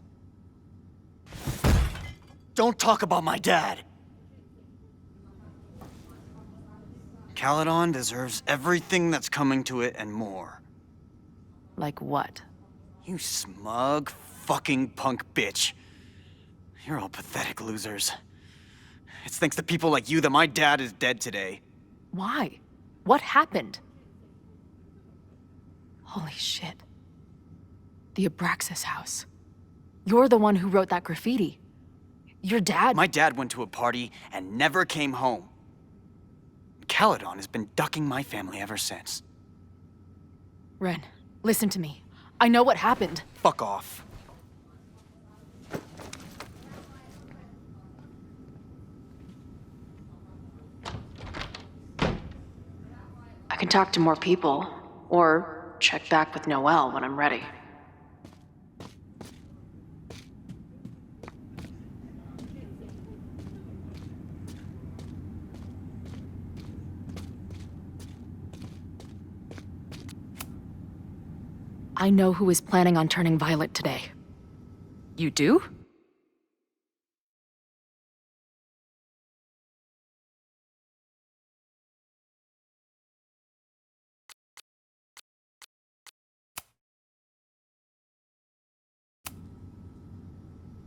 Don't talk about my dad! Caledon deserves everything that's coming to it and more. Like what? You smug, fucking punk bitch. You're all pathetic losers. It's thanks to people like you that my dad is dead today. Why? What happened? Holy shit. The Abraxas house. You're the one who wrote that graffiti. Your dad— My dad went to a party and never came home. Caledon has been ducking my family ever since. Ren, listen to me. I know what happened. Fuck off. I can talk to more people, or check back with Noelle when I'm ready. I know who is planning on turning violent today. You do?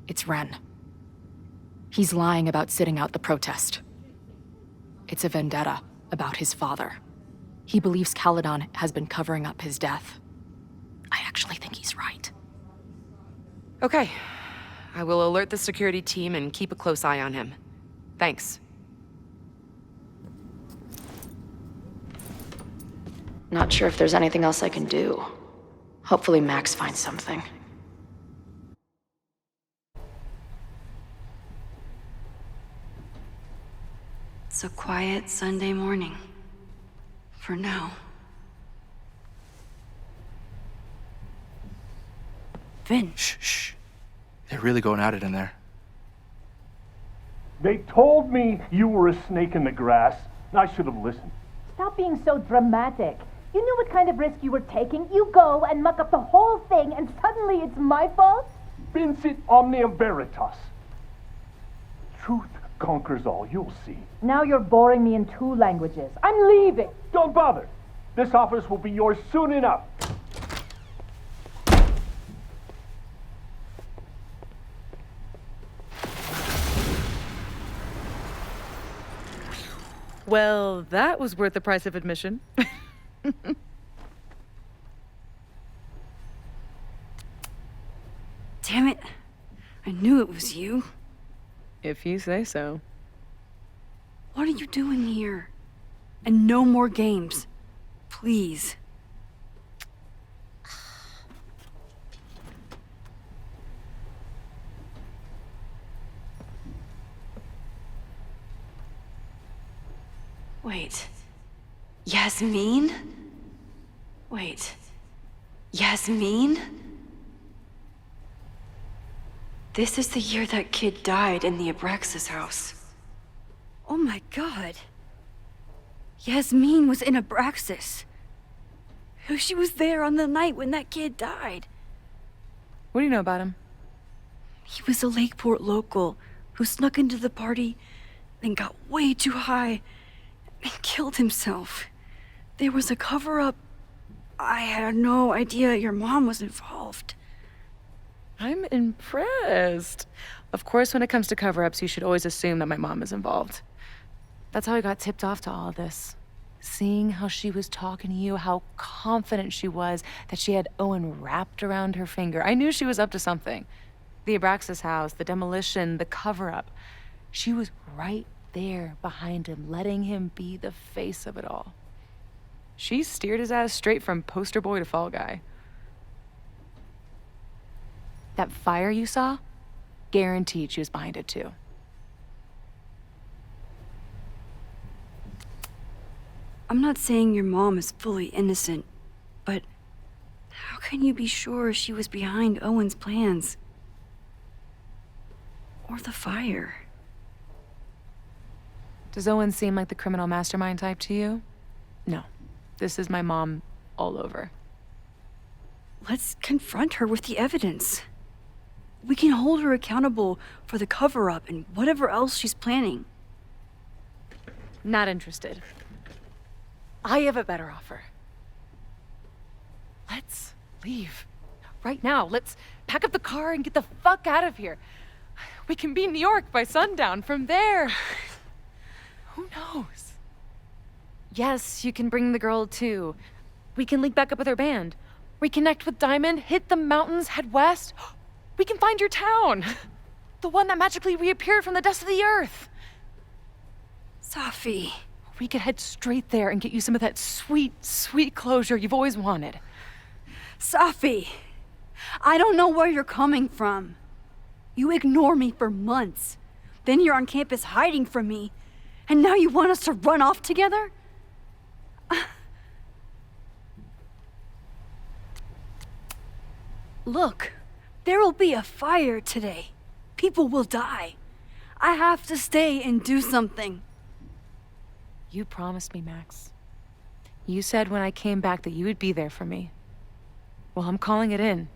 It's Ren. He's lying about sitting out the protest. It's a vendetta about his father. He believes Caledon has been covering up his death. I actually think he's right. Okay. I will alert the security team and keep a close eye on him. Thanks. Not sure if there's anything else I can do. Hopefully Max finds something. It's a quiet Sunday morning. For now. Vin. Shh. They're really going at it in there. They told me you were a snake in the grass. I should have listened. Stop being so dramatic. You knew what kind of risk you were taking. You go and muck up the whole thing, and suddenly it's my fault? Vincit omnium veritas. Truth conquers all, you'll see. Now you're boring me in 2 languages. I'm leaving. Don't bother. This office will be yours soon enough. Well, that was worth the price of admission. Damn it. I knew it was you. If you say so. What are you doing here? And no more games. Please. Wait. Yasmin? Wait. Yasmin? This is the year that kid died in the Abraxas house. Oh my god. Yasmin was in Abraxas. She was there on the night when that kid died. What do you know about him? He was a Lakeport local who snuck into the party, then got way too high and killed himself. There was a cover-up. I had no idea your mom was involved. I'm impressed. Of course, when it comes to cover-ups, you should always assume that my mom is involved. That's how I got tipped off to all of this. Seeing how she was talking to you, how confident she was that she had Owen wrapped around her finger. I knew she was up to something. The Abraxas house, the demolition, the cover-up. She was right there behind him, letting him be the face of it all. She steered his ass straight from poster boy to fall guy. That fire you saw? Guaranteed she was behind it too. I'm not saying your mom is fully innocent, but how can you be sure she was behind Owen's plans? Or the fire? Does Owen seem like the criminal mastermind type to you? No. This is my mom all over. Let's confront her with the evidence. We can hold her accountable for the cover-up and whatever else she's planning. Not interested. I have a better offer. Let's leave. Right now. Let's pack up the car and get the fuck out of here. We can be in New York by sundown. From there, who knows? Yes, you can bring the girl too. We can link back up with her band. Reconnect with Diamond, hit the mountains, head west. We can find your town. The one that magically reappeared from the dust of the earth. Safi. We could head straight there and get you some of that sweet, sweet closure you've always wanted. Safi, I don't know where you're coming from. You ignore me for months. Then you're on campus hiding from me. And now you want us to run off together? Look, there will be a fire today. People will die. I have to stay and do something. You promised me, Max. You said when I came back that you would be there for me. Well, I'm calling it in.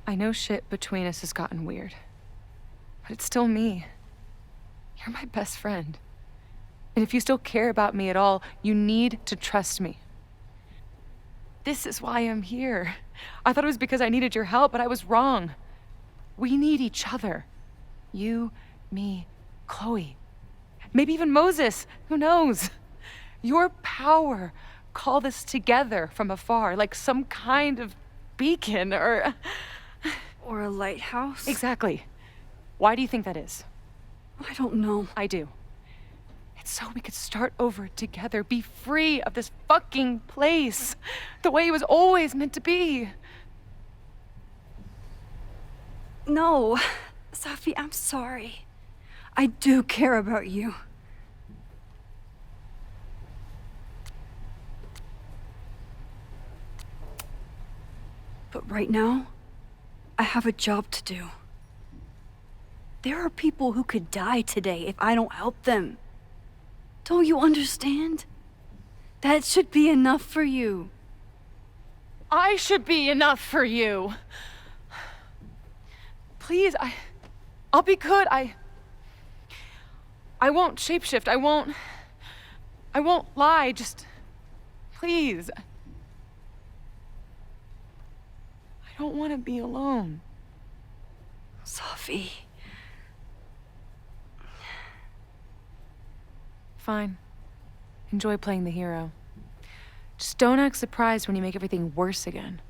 I know shit between us has gotten weird. But it's still me. You're my best friend. And if you still care about me at all, you need to trust me. This is why I'm here. I thought it was because I needed your help, but I was wrong. We need each other. You, me, Chloe. Maybe even Moses. Who knows? Your power called us together from afar, like some kind of beacon or a lighthouse? Exactly. Why do you think that is? I don't know. I do. It's so we could start over together, be free of this fucking place, the way it was always meant to be. No, Sophie, I'm sorry. I do care about you. But right now, I have a job to do. There are people who could die today if I don't help them. Don't you understand? That should be enough for you. I should be enough for you. Please, I'll be good. I won't shapeshift. I won't lie. Just, please. I don't want to be alone. Sophie. Fine. Enjoy playing the hero. Just don't act surprised when you make everything worse again.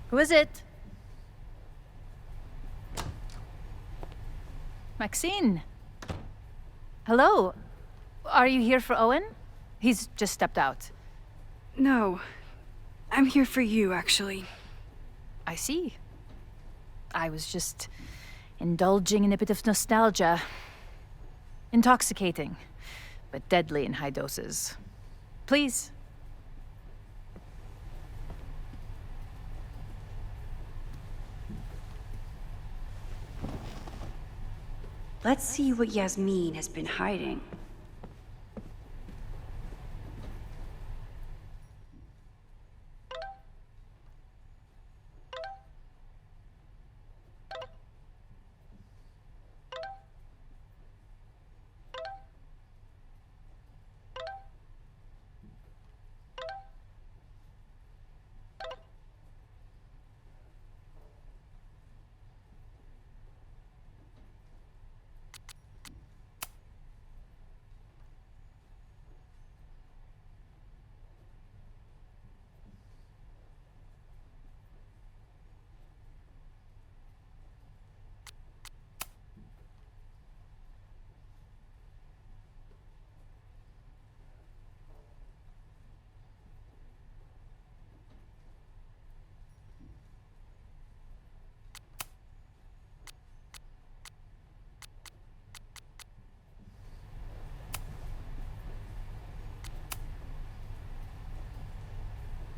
Who is it? Maxine. Hello. Are you here for Owen? He's just stepped out. No. I'm here for you, actually. I see. I was just indulging in a bit of nostalgia. Intoxicating, but deadly in high doses. Please. Let's see what Yasmin has been hiding.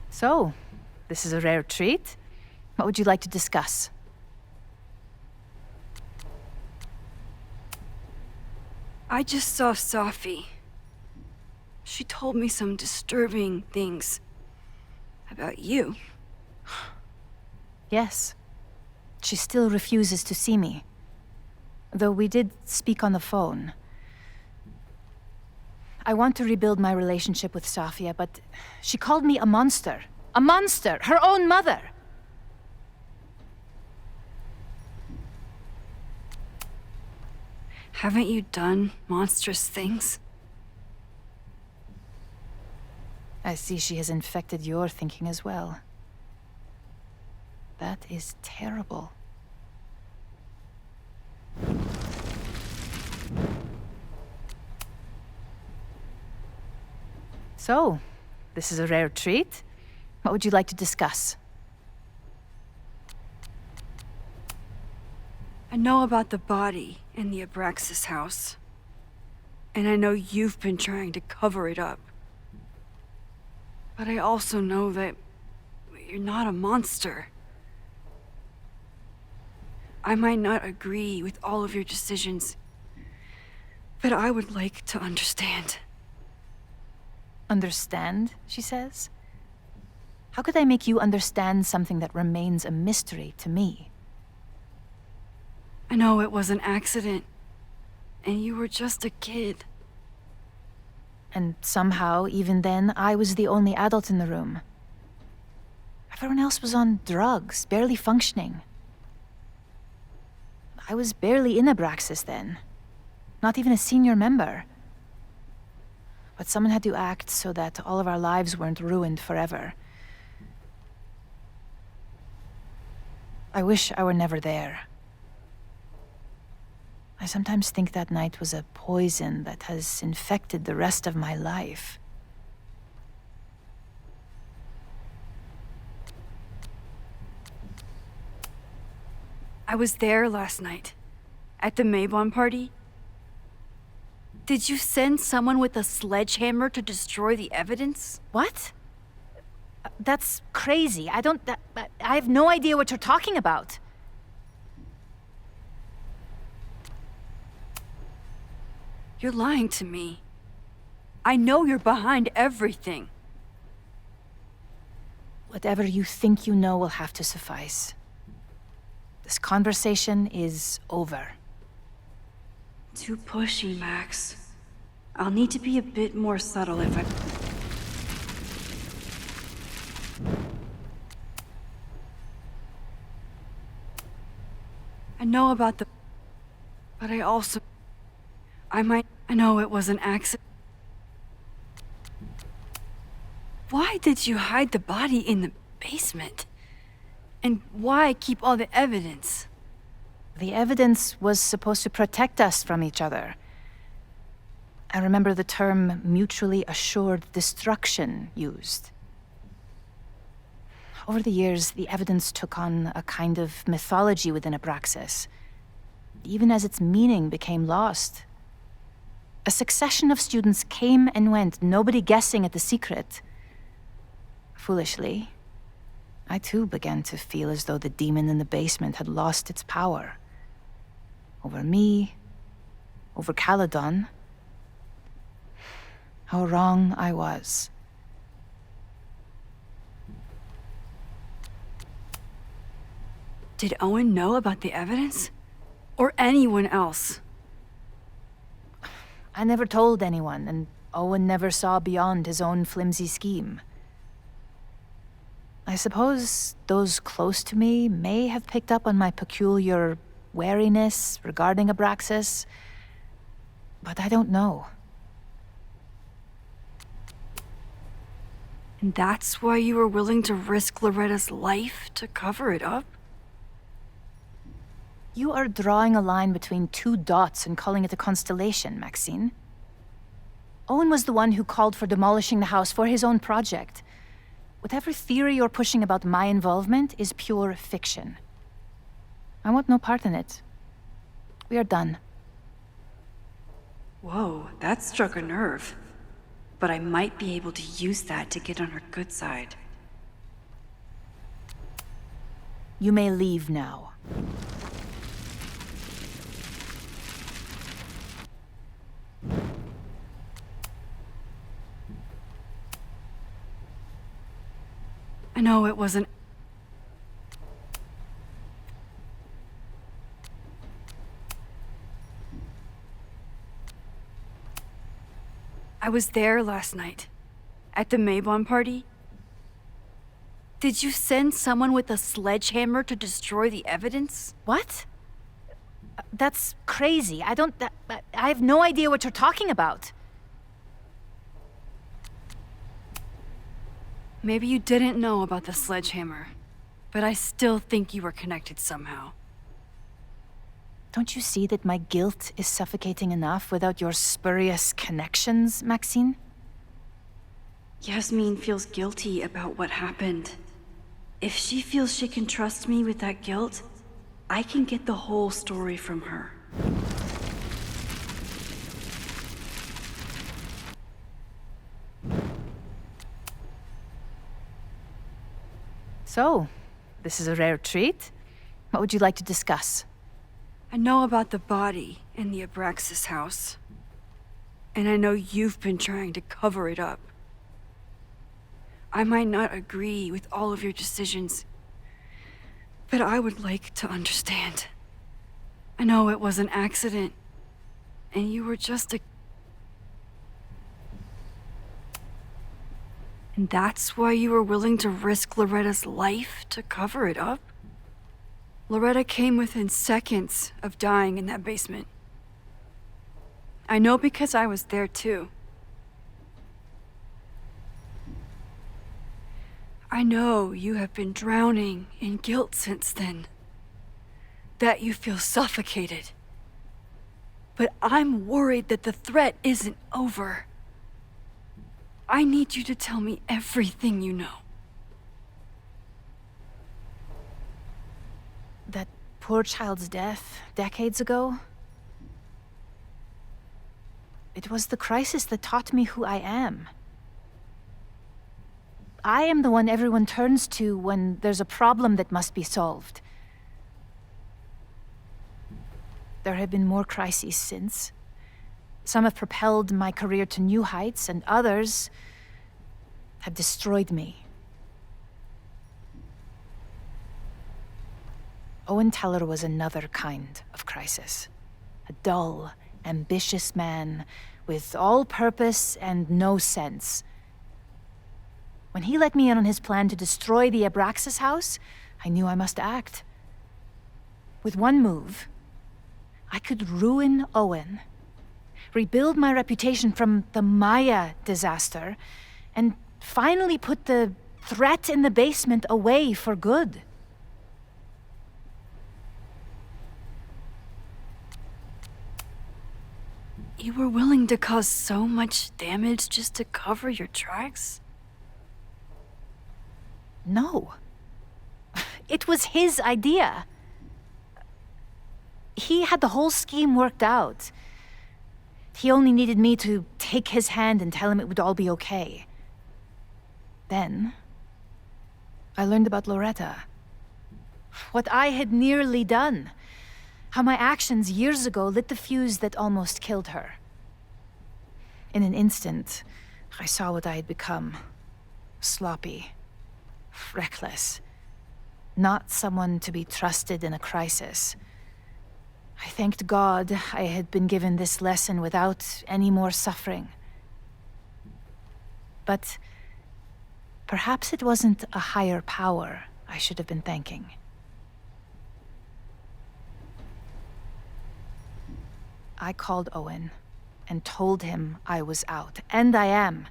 So, this is a rare treat. What would you like to discuss? I just saw Sophie. She told me some disturbing things about you. Yes. She still refuses to see me. Though we did speak on the phone. I want to rebuild my relationship with Safia, but she called me a monster. A monster! Her own mother! Haven't you done monstrous things? I see she has infected your thinking as well. That is terrible. So, this is a rare treat. What would you like to discuss? I know about the body in the Abraxas house. And I know you've been trying to cover it up. But I also know that you're not a monster. I might not agree with all of your decisions, but I would like to understand. Understand, she says? How could I make you understand something that remains a mystery to me? I know it was an accident, and you were just a kid. And somehow, even then, I was the only adult in the room. Everyone else was on drugs, barely functioning. I was barely in Abraxas then. Not even a senior member. But someone had to act so that all of our lives weren't ruined forever. I wish I were never there. I sometimes think that night was a poison that has infected the rest of my life. I was there last night, at the Maybon party. Did you send someone with a sledgehammer to destroy the evidence? What? That's crazy. I have no idea what you're talking about. You're lying to me. I know you're behind everything. Whatever you think you know will have to suffice. This conversation is over. Too pushy, Max. I'll need to be a bit more subtle if I... I know about the... But I also... I know it was an accident. Why did you hide the body in the basement? And why keep all the evidence? The evidence was supposed to protect us from each other. I remember the term mutually assured destruction used. Over the years, the evidence took on a kind of mythology within Abraxas, even as its meaning became lost. A succession of students came and went, nobody guessing at the secret. Foolishly, I too began to feel as though the demon in the basement had lost its power. Over me, over Caledon. How wrong I was. Did Owen know about the evidence? Or anyone else? I never told anyone, and Owen never saw beyond his own flimsy scheme. I suppose those close to me may have picked up on my peculiar wariness regarding Abraxas, but I don't know. And that's why you were willing to risk Loretta's life to cover it up? You are drawing a line between two dots and calling it a constellation, Maxine. Owen was the one who called for demolishing the house for his own project. Whatever theory you're pushing about my involvement is pure fiction. I want no part in it. We are done. Whoa, that struck a nerve. But I might be able to use that to get on her good side. You may leave now. I know it wasn't... I was there last night, at the Maybon party. Did you send someone with a sledgehammer to destroy the evidence? What? That's crazy. I have no idea what you're talking about. Maybe you didn't know about the sledgehammer, but I still think you were connected somehow. Don't you see that my guilt is suffocating enough without your spurious connections, Maxine? Yasmin feels guilty about what happened. If she feels she can trust me with that guilt, I can get the whole story from her. So, this is a rare treat. What would you like to discuss? I know about the body in the Abraxas house. And I know you've been trying to cover it up. I might not agree with all of your decisions, but I would like to understand. I know it was an accident, and you were just a... And that's why you were willing to risk Loretta's life to cover it up? Loretta came within seconds of dying in that basement. I know because I was there too. I know you have been drowning in guilt since then. That you feel suffocated. But I'm worried that the threat isn't over. I need you to tell me everything you know. That poor child's death decades ago? It was the crisis that taught me who I am. I am the one everyone turns to when there's a problem that must be solved. There have been more crises since. Some have propelled my career to new heights, and others have destroyed me. Owen Teller was another kind of crisis. A dull, ambitious man with all purpose and no sense. When he let me in on his plan to destroy the Abraxas house, I knew I must act. With one move, I could ruin Owen, rebuild my reputation from the Maya disaster, and finally put the threat in the basement away for good. You were willing to cause so much damage just to cover your tracks? No. It was his idea. He had the whole scheme worked out. He only needed me to take his hand and tell him it would all be okay. Then, I learned about Loretta. What I had nearly done. How my actions years ago lit the fuse that almost killed her. In an instant, I saw what I had become. Sloppy. Reckless. Not someone to be trusted in a crisis. I thanked God I had been given this lesson without any more suffering. But perhaps it wasn't a higher power I should have been thanking. I called Owen and told him I was out, and I am.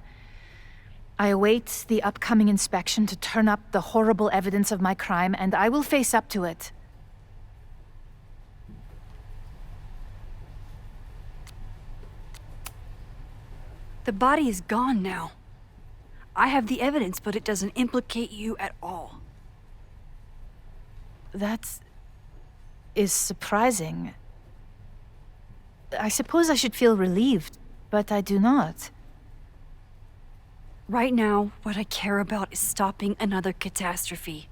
I await the upcoming inspection to turn up the horrible evidence of my crime, and I will face up to it. The body is gone now. I have the evidence, but it doesn't implicate you at all. That is surprising. I suppose I should feel relieved, but I do not. Right now, what I care about is stopping another catastrophe.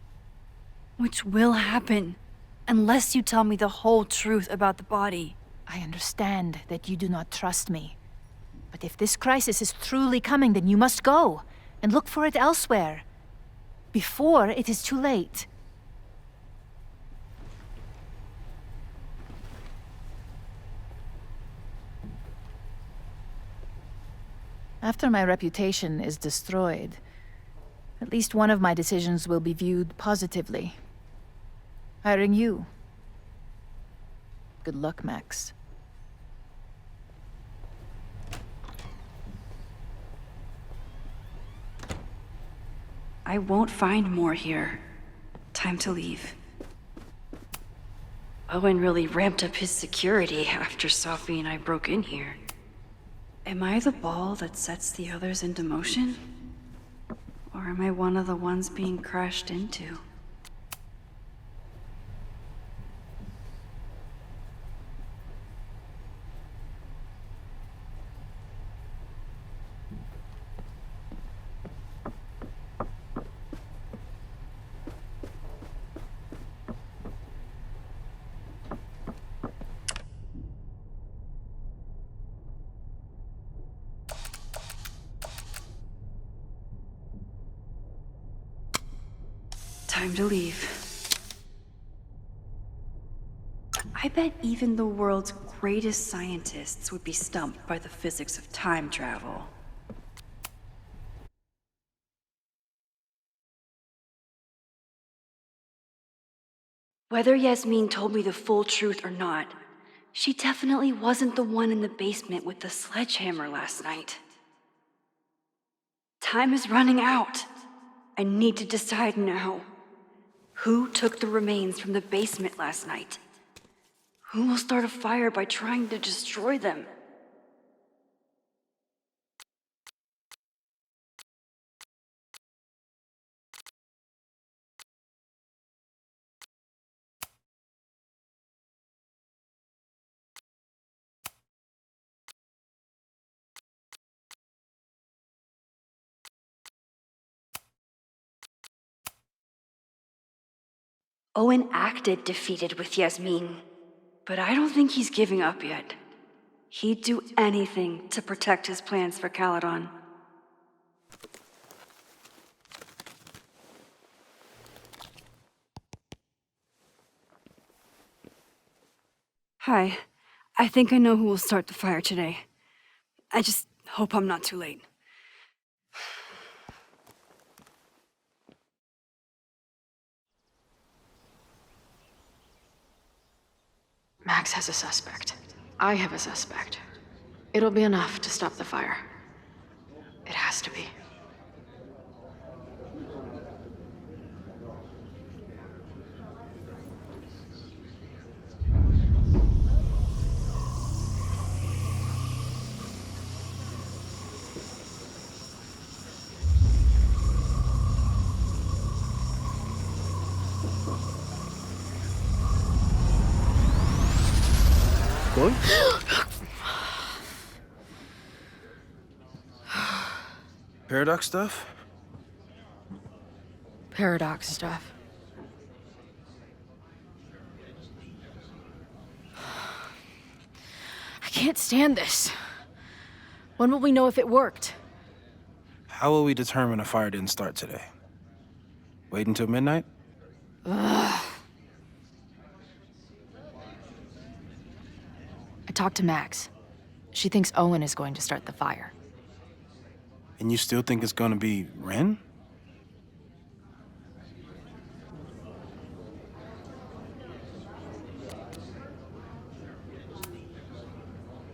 Which will happen, unless you tell me the whole truth about the body. I understand that you do not trust me. But if this crisis is truly coming, then you must go and look for it elsewhere. Before it is too late. After my reputation is destroyed, at least one of my decisions will be viewed positively. Hiring you. Good luck, Max. I won't find more here. Time to leave. Owen really ramped up his security after Sophie and I broke in here. Am I the ball that sets the others into motion? Or am I one of the ones being crashed into? Time to leave. I bet even the world's greatest scientists would be stumped by the physics of time travel. Whether Yasmin told me the full truth or not, she definitely wasn't the one in the basement with the sledgehammer last night. Time is running out. I need to decide now. Who took the remains from the basement last night? Who will start a fire by trying to destroy them? Owen acted defeated with Yasmin, but I don't think he's giving up yet. He'd do anything to protect his plans for Caledon. Hi. I think I know who will start the fire today. I just hope I'm not too late. Max has a suspect. I have a suspect. It'll be enough to stop the fire. It has to be. Chloe? Paradox stuff? Paradox stuff. I can't stand this. When will we know if it worked? How will we determine a fire didn't start today? Wait until midnight? Ugh. I talked to Max. She thinks Owen is going to start the fire. And you still think it's gonna be Ren?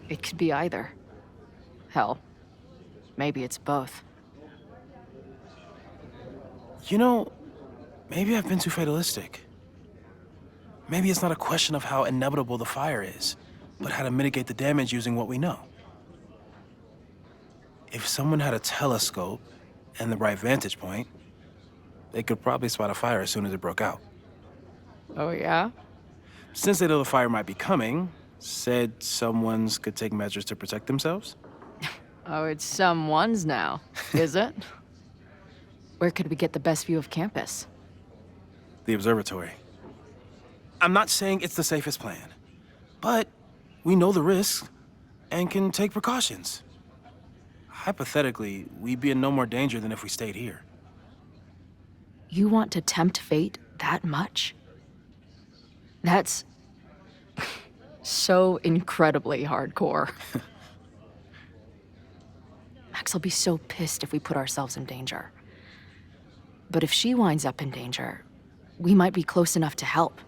It could be either. Hell, maybe it's both. You know, maybe I've been too fatalistic. Maybe it's not a question of how inevitable the fire is, but how to mitigate the damage using what we know. If someone had a telescope and the right vantage point, they could probably spot a fire as soon as it broke out. Oh, yeah? Since they know the fire might be coming, said someones could take measures to protect themselves? Oh, it's someone's now, is it? Where could we get the best view of campus? The observatory. I'm not saying it's the safest plan, but we know the risks and can take precautions. Hypothetically, we'd be in no more danger than if we stayed here. You want to tempt fate that much? That's so incredibly hardcore. Max will be so pissed if we put ourselves in danger. But if she winds up in danger, we might be close enough to help.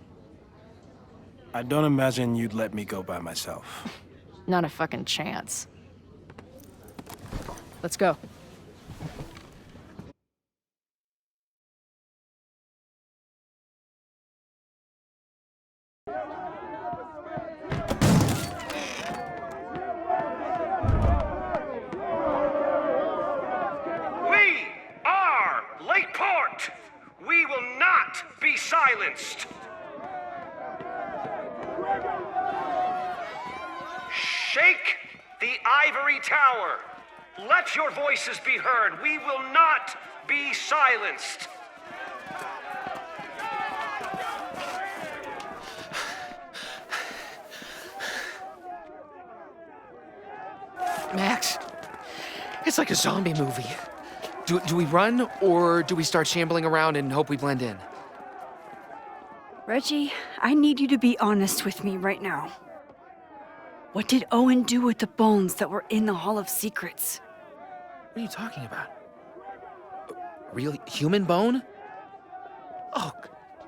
I don't imagine you'd let me go by myself. Not a fucking chance. Let's go. We are Lakeport! We will not be silenced! Shake the ivory tower! Let your voices be heard! We will not be silenced! Max, it's like a zombie movie. Do we run, or do we start shambling around and hope we blend in? Reggie, I need you to be honest with me right now. What did Owen do with the bones that were in the Hall of Secrets? What are you talking about? A real human bone? Oh,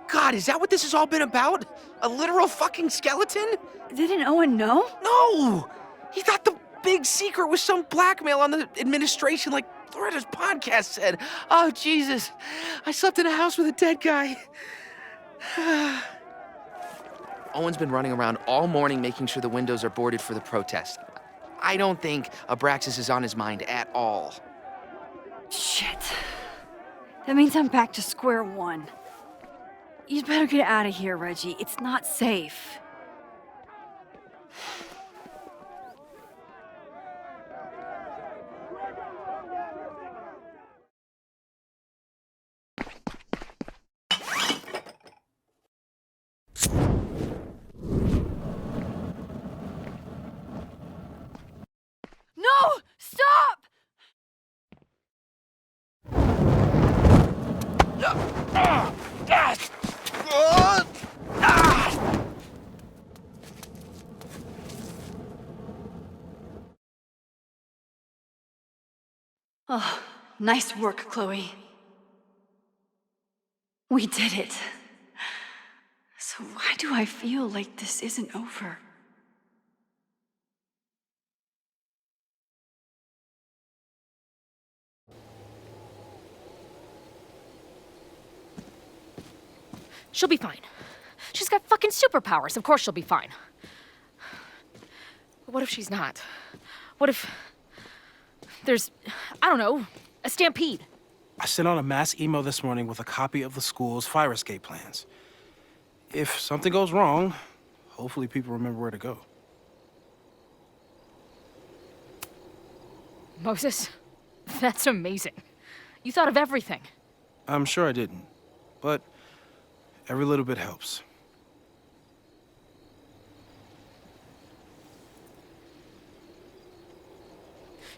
God, is that what this has all been about? A literal fucking skeleton? Didn't Owen know? No! He thought the big secret was some blackmail on the administration, like Loretta's podcast said. Oh, Jesus. I slept in a house with a dead guy. Owen's been running around all morning making sure the windows are boarded for the protest. I don't think Abraxas is on his mind at all. Shit. That means I'm back to square one. You'd better get out of here, Reggie. It's not safe. No! Stop! Oh, nice work, Chloe. We did it. So why do I feel like this isn't over? She'll be fine. She's got fucking superpowers. Of course she'll be fine. But what if she's not? What if there's, I don't know, a stampede? I sent out a mass email this morning with a copy of the school's fire escape plans. If something goes wrong, hopefully people remember where to go. Moses, that's amazing. You thought of everything. I'm sure I didn't, but every little bit helps.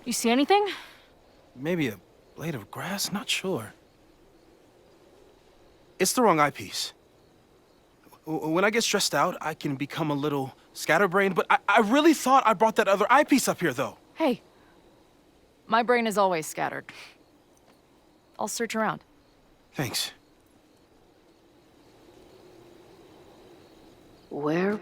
You see anything? Maybe a blade of grass? Not sure. It's the wrong eyepiece. When I get stressed out, I can become a little scatterbrained, but I really thought I brought that other eyepiece up here, though. Hey, my brain is always scattered. I'll search around. Thanks. Where?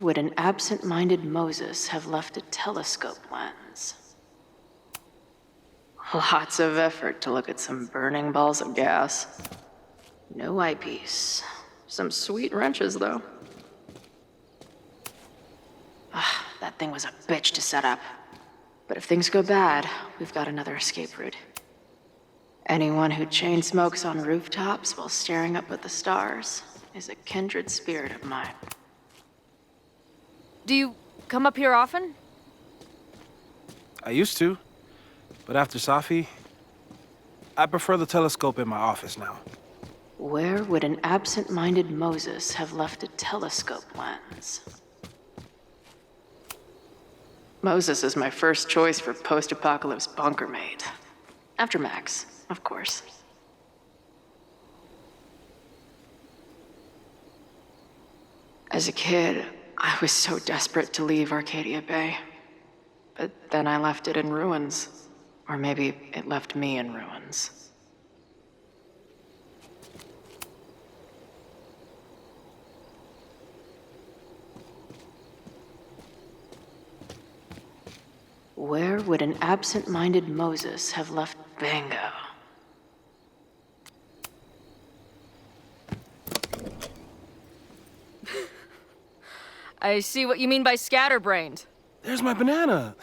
Would an absent-minded Moses have left a telescope lens? Lots of effort to look at some burning balls of gas. No eyepiece. Some sweet wrenches, though. That thing was a bitch to set up. But if things go bad, we've got another escape route. Anyone who chain smokes on rooftops while staring up at the stars is a kindred spirit of mine. Do you come up here often? I used to, but after Safi, I prefer the telescope in my office now. Where would an absent-minded Moses have left a telescope lens? Moses is my first choice for post-apocalypse bunker mate. After Max, of course. As a kid, I was so desperate to leave Arcadia Bay. But then I left it in ruins. Or maybe it left me in ruins. Where would an absent-minded Moses have left Bingo? I see what you mean by scatterbrained. There's my banana.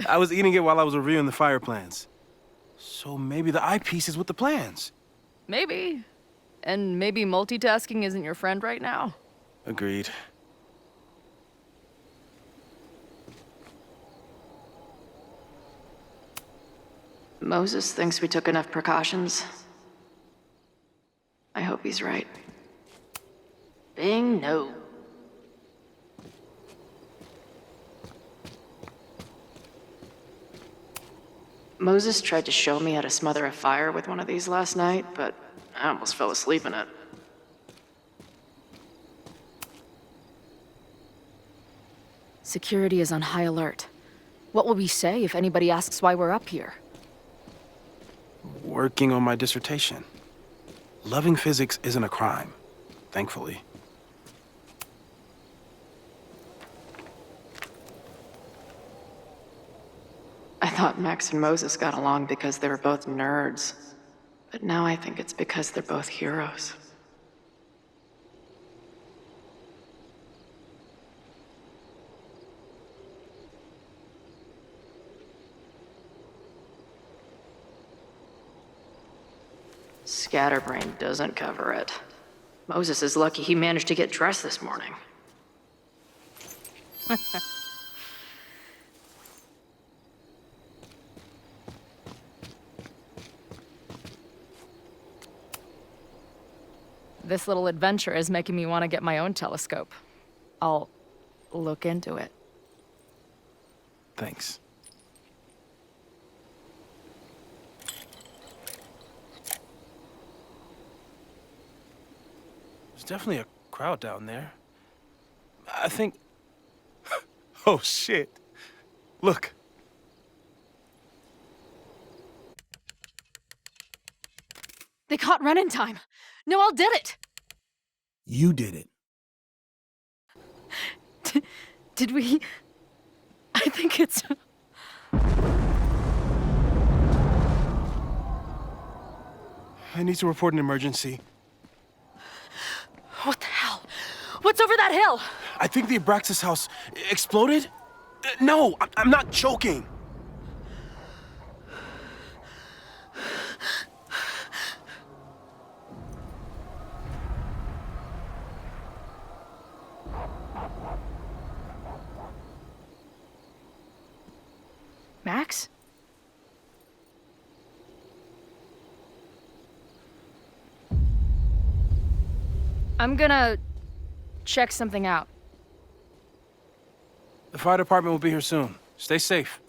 I was eating it while I was reviewing the fire plans. So maybe the eyepiece is with the plans. Maybe. And maybe multitasking isn't your friend right now. Agreed. Moses thinks we took enough precautions. I hope he's right. Bing, no. Moses tried to show me how to smother a fire with one of these last night, but I almost fell asleep in it. Security is on high alert. What will we say if anybody asks why we're up here? Working on my dissertation. Loving physics isn't a crime, thankfully. I thought Max and Moses got along because they were both nerds. But now I think it's because they're both heroes. Scatterbrain doesn't cover it. Moses is lucky he managed to get dressed this morning. This little adventure is making me want to get my own telescope. I'll look into it. Thanks. There's definitely a crowd down there. I think... Oh, shit. Look. They caught Ren in time. Noel did it. You did it. Did we? I think it's... I need to report an emergency. What the hell? What's over that hill? I think the Abraxas house exploded? No, I'm not joking. Max? I'm gonna check something out. The fire department will be here soon. Stay safe.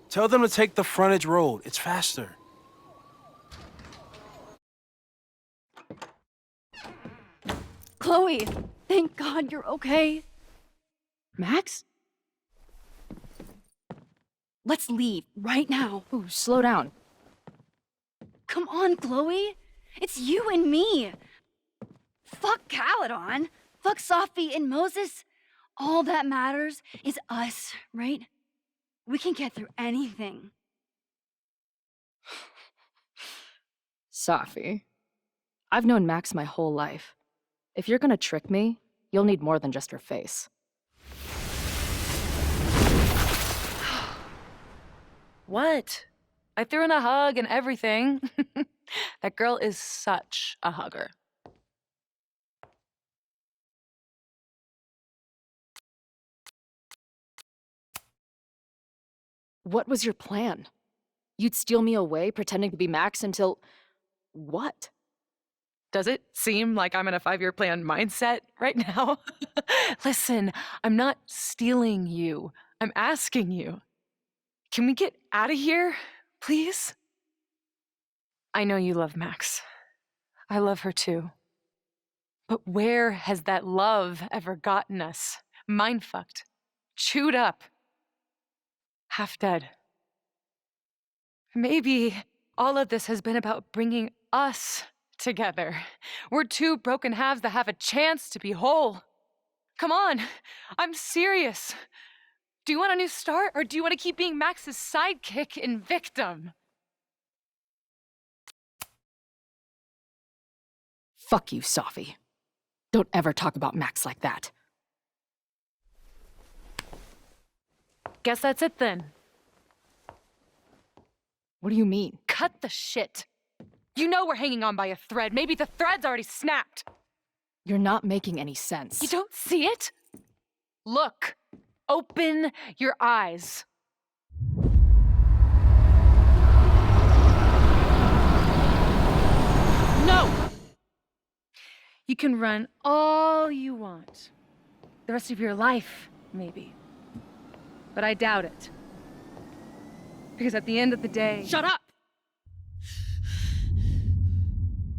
Tell them to take the frontage road. It's faster. Chloe, thank God you're okay. Max? Let's leave right now. Ooh, slow down. Come on, Chloe. It's you and me. Fuck Caledon. Fuck Sophie and Moses. All that matters is us, right? We can get through anything. Sophie. I've known Max my whole life. If you're gonna trick me, you'll need more than just her face. What? I threw in a hug and everything. That girl is such a hugger. What was your plan? You'd steal me away, pretending to be Max until... what? Does it seem like I'm in a 5-year plan mindset right now? Listen, I'm not stealing you. I'm asking you. Can we get out of here, please? I know you love Max. I love her too. But where has that love ever gotten us? Mind-fucked. Chewed up. Half dead. Maybe all of this has been about bringing us together. We're two broken halves that have a chance to be whole. Come on, I'm serious. Do you want a new start, or do you want to keep being Max's sidekick and victim? Fuck you, Sophie. Don't ever talk about Max like that. Guess that's it then. What do you mean? Cut the shit. You know we're hanging on by a thread. Maybe the thread's already snapped. You're not making any sense. You don't see it? Look. Open your eyes. No! You can run all you want. The rest of your life, maybe. But I doubt it. Because at the end of the day... Shut up!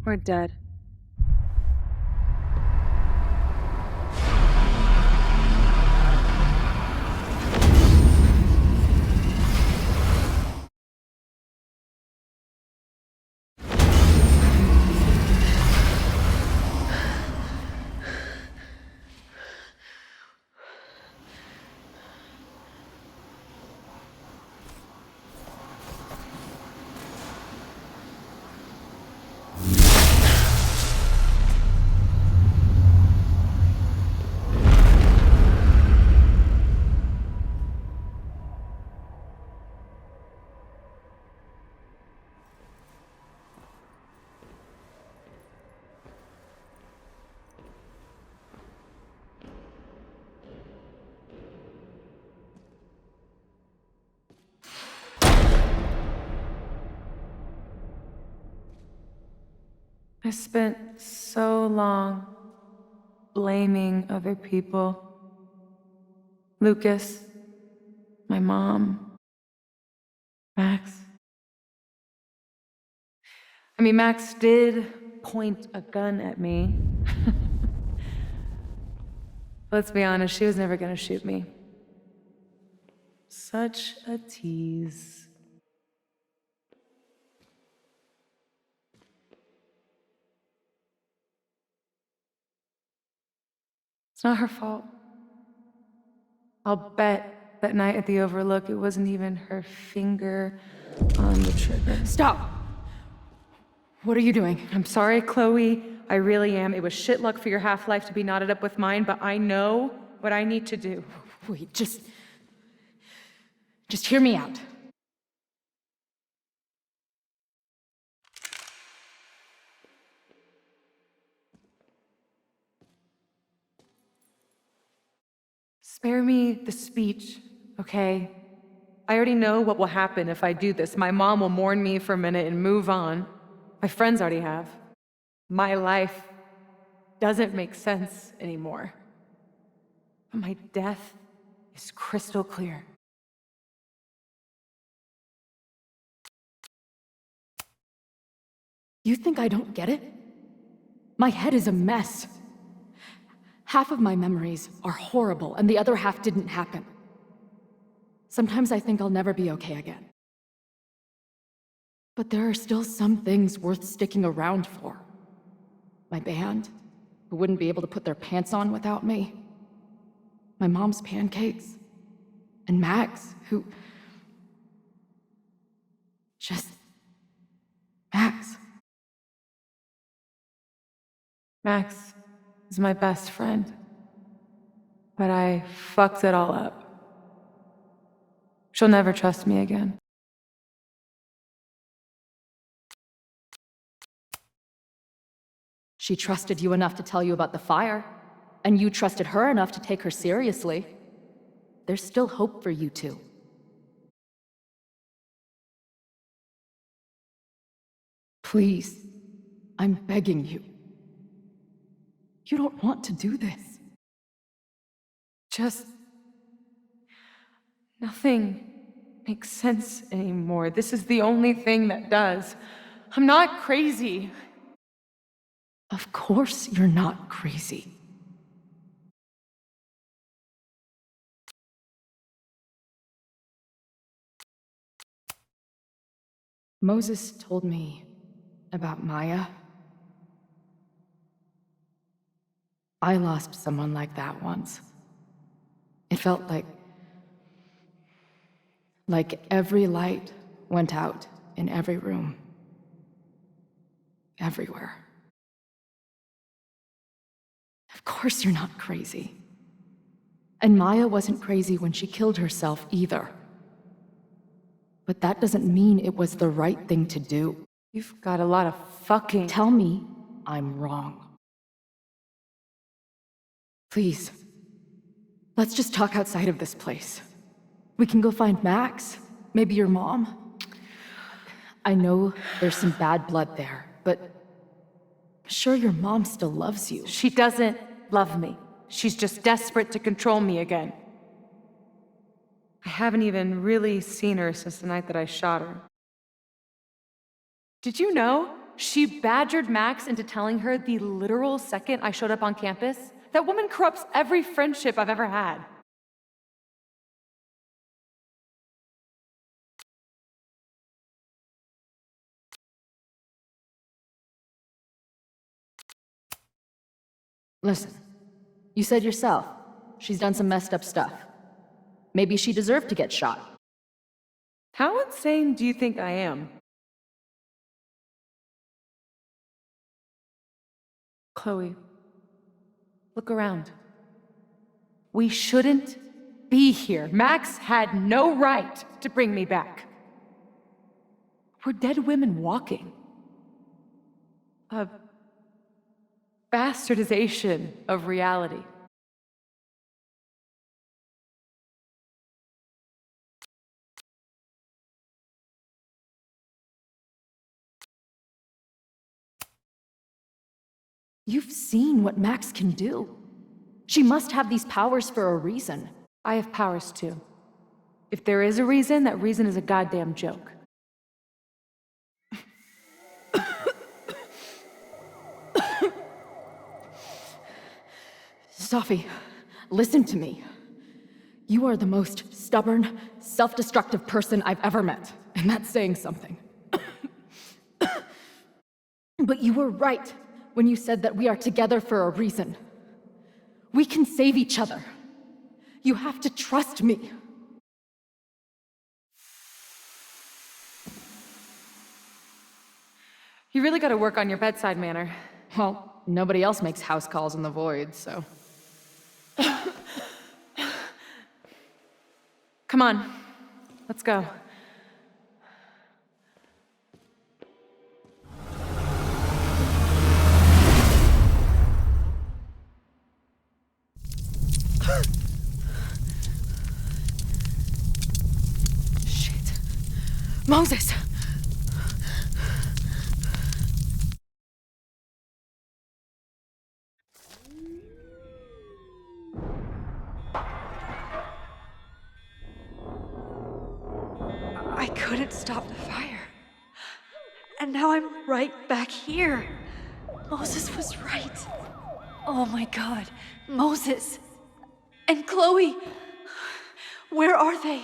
We're dead. I spent so long blaming other people. Lucas, my mom, Max. I mean, Max did point a gun at me. Let's be honest, she was never gonna shoot me. Such a tease. It's not her fault. I'll bet that night at the Overlook it wasn't even her finger on the trigger. Stop! What are you doing? I'm sorry, Chloe. I really am. It was shit luck for your half-life to be knotted up with mine, but I know what I need to do. Wait, just hear me out. Spare me the speech, okay? I already know what will happen if I do this. My mom will mourn me for a minute and move on. My friends already have. My life doesn't make sense anymore. But my death is crystal clear. You think I don't get it? My head is a mess. Half of my memories are horrible, and the other half didn't happen. Sometimes I think I'll never be okay again. But there are still some things worth sticking around for. My band, who wouldn't be able to put their pants on without me. My mom's pancakes. And Max, who... just... Max. Max is my best friend. But I fucked it all up. She'll never trust me again. She trusted you enough to tell you about the fire, and you trusted her enough to take her seriously. There's still hope for you two. Please, I'm begging you. You don't want to do this. Just... nothing makes sense anymore. This is the only thing that does. I'm not crazy. Of course you're not crazy. Moses told me about Maya. I lost someone like that once. It felt like every light went out in every room. Everywhere. Of course you're not crazy. And Maya wasn't crazy when she killed herself either. But that doesn't mean it was the right thing to do. You've got a lot of fucking... Tell me I'm wrong. Please. Let's just talk outside of this place. We can go find Max. Maybe your mom. I know there's some bad blood there, but I'm sure your mom still loves you. She doesn't love me. She's just desperate to control me again. I haven't even really seen her since the night that I shot her. Did you know? She badgered Max into telling her the literal second I showed up on campus. That woman corrupts every friendship I've ever had. Listen, you said yourself, she's done some messed up stuff. Maybe she deserved to get shot. How insane do you think I am? Chloe, look around. We shouldn't be here. Max had no right to bring me back. We're dead women walking. A bastardization of reality. You've seen what Max can do. She must have these powers for a reason. I have powers too. If there is a reason, that reason is a goddamn joke. Sophie, listen to me. You are the most stubborn, self-destructive person I've ever met, and that's saying something. But you were right when you said that we are together for a reason. We can save each other. You have to trust me. You really gotta work on your bedside manner. Well, nobody else makes house calls in the void, so... Come on, let's go. Shit. Moses! I couldn't stop the fire. And now I'm right back here. Moses was right. Oh my God, Moses. And Chloe. Where are they?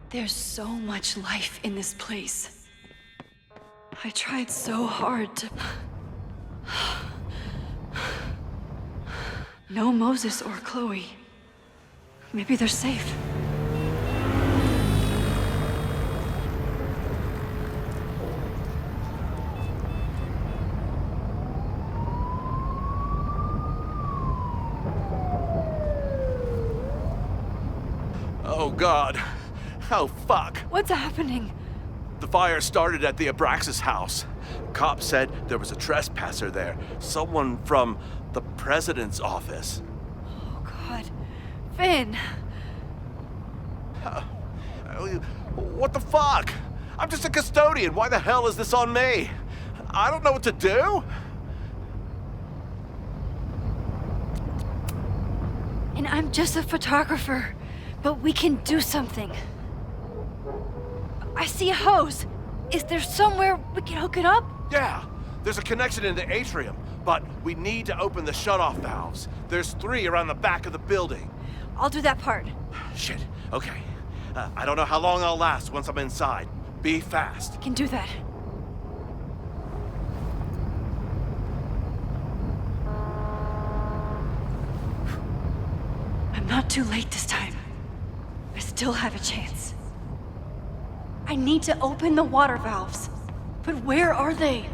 There's so much life in this place. I tried so hard to... No Moses or Chloe. Maybe they're safe. Oh, God. Oh, fuck. What's happening? The fire started at the Abraxas house. Cops said there was a trespasser there. Someone from the president's office. Oh, God. Finn! What the fuck? I'm just a custodian. Why the hell is this on me? I don't know what to do. And I'm just a photographer, but we can do something. I see a hose. Is there somewhere we can hook it up? Yeah, There's a connection in the atrium, but we need to open the shutoff valves. There's 3 around the back of the building. I'll do that part. Shit, okay. I don't know how long I'll last once I'm inside. Be fast. Can do that. I'm not too late this time. I still have a chance. I need to open the water valves. But where are they?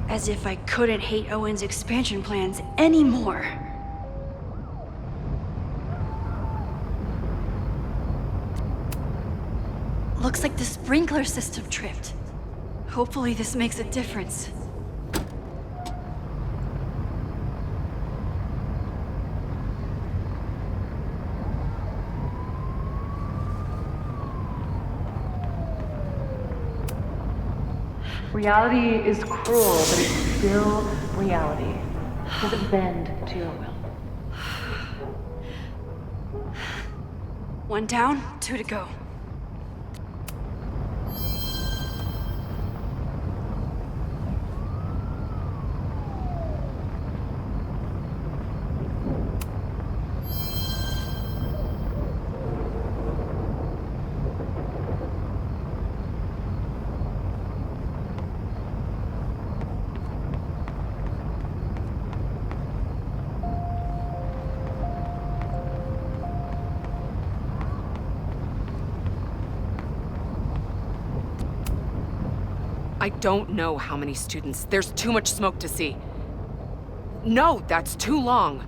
As if I couldn't hate Owen's expansion plans anymore. Looks like the sprinkler system tripped. Hopefully this makes a difference. Reality is cruel, but it's still reality. Does it bend to your will? 1 down, 2 to go. I don't know how many students. There's too much smoke to see. No, that's too long.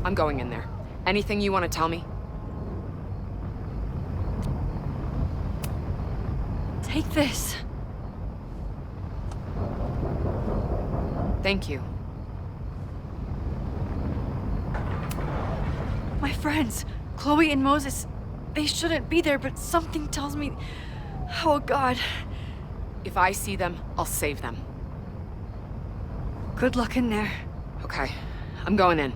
I'm going in there. Anything you want to tell me? Take this. Thank you. My friends, Chloe and Moses, they shouldn't be there, but something tells me... Oh, God. If I see them, I'll save them. Good luck in there. Okay, I'm going in.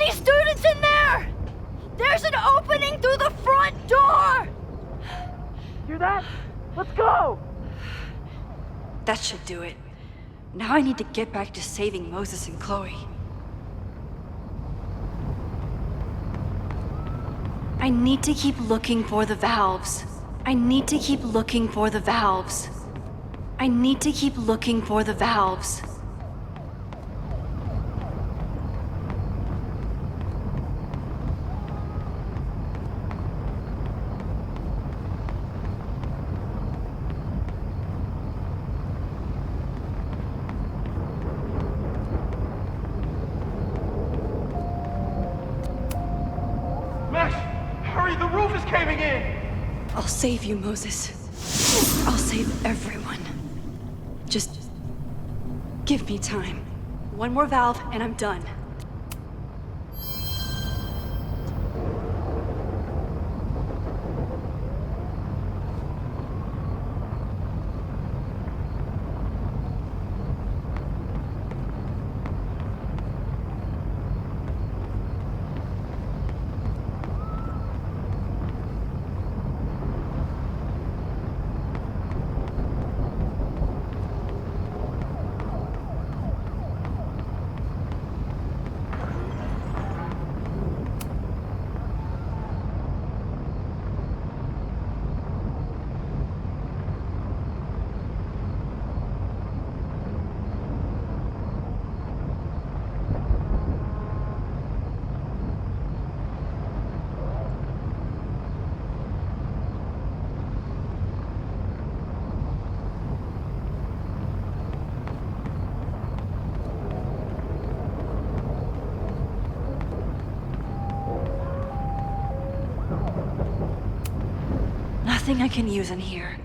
Any students in there? There's an opening through the front door! Hear that? Let's go! That should do it. Now I need to get back to saving Moses and Chloe. I need to keep looking for the valves. I need to keep looking for the valves. I need to keep looking for the valves. Max, hurry, the roof is caving in! I'll save you, Moses. I'll save everyone. Just give me time. 1 more valve and I'm done. everything I can use in here.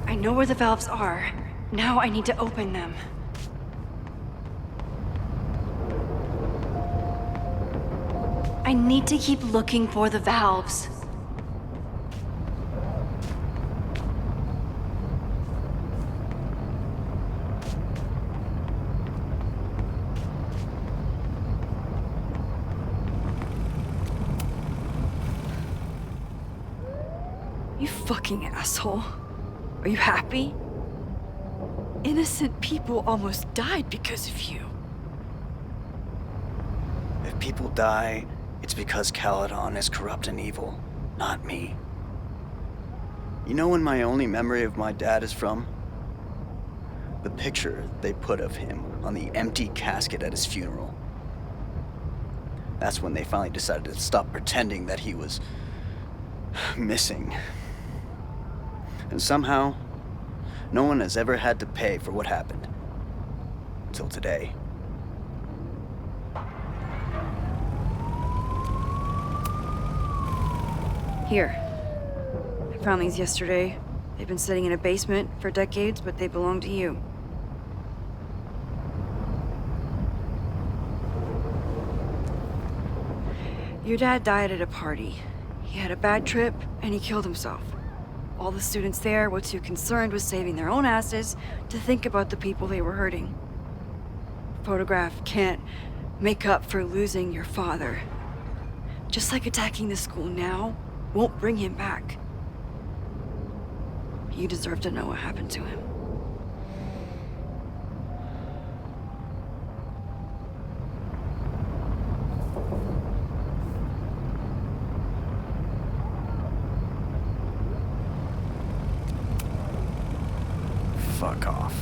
I know where the valves are. Now I need to open them. I need to keep looking for the valves. You fucking asshole. Are you happy? Innocent people almost died because of you. If people die, it's because Caledon is corrupt and evil, not me. You know when my only memory of my dad is from? The picture they put of him on the empty casket at his funeral. That's when they finally decided to stop pretending that he was missing. And somehow, no one has ever had to pay for what happened. Until today. Here. I found these yesterday. They've been sitting in a basement for decades, but they belong to you. Your dad died at a party. He had a bad trip, and he killed himself. All the students there were too concerned with saving their own asses to think about the people they were hurting. Photograph can't make up for losing your father. Just like attacking the school now won't bring him back. You deserve to know what happened to him. Fuck off.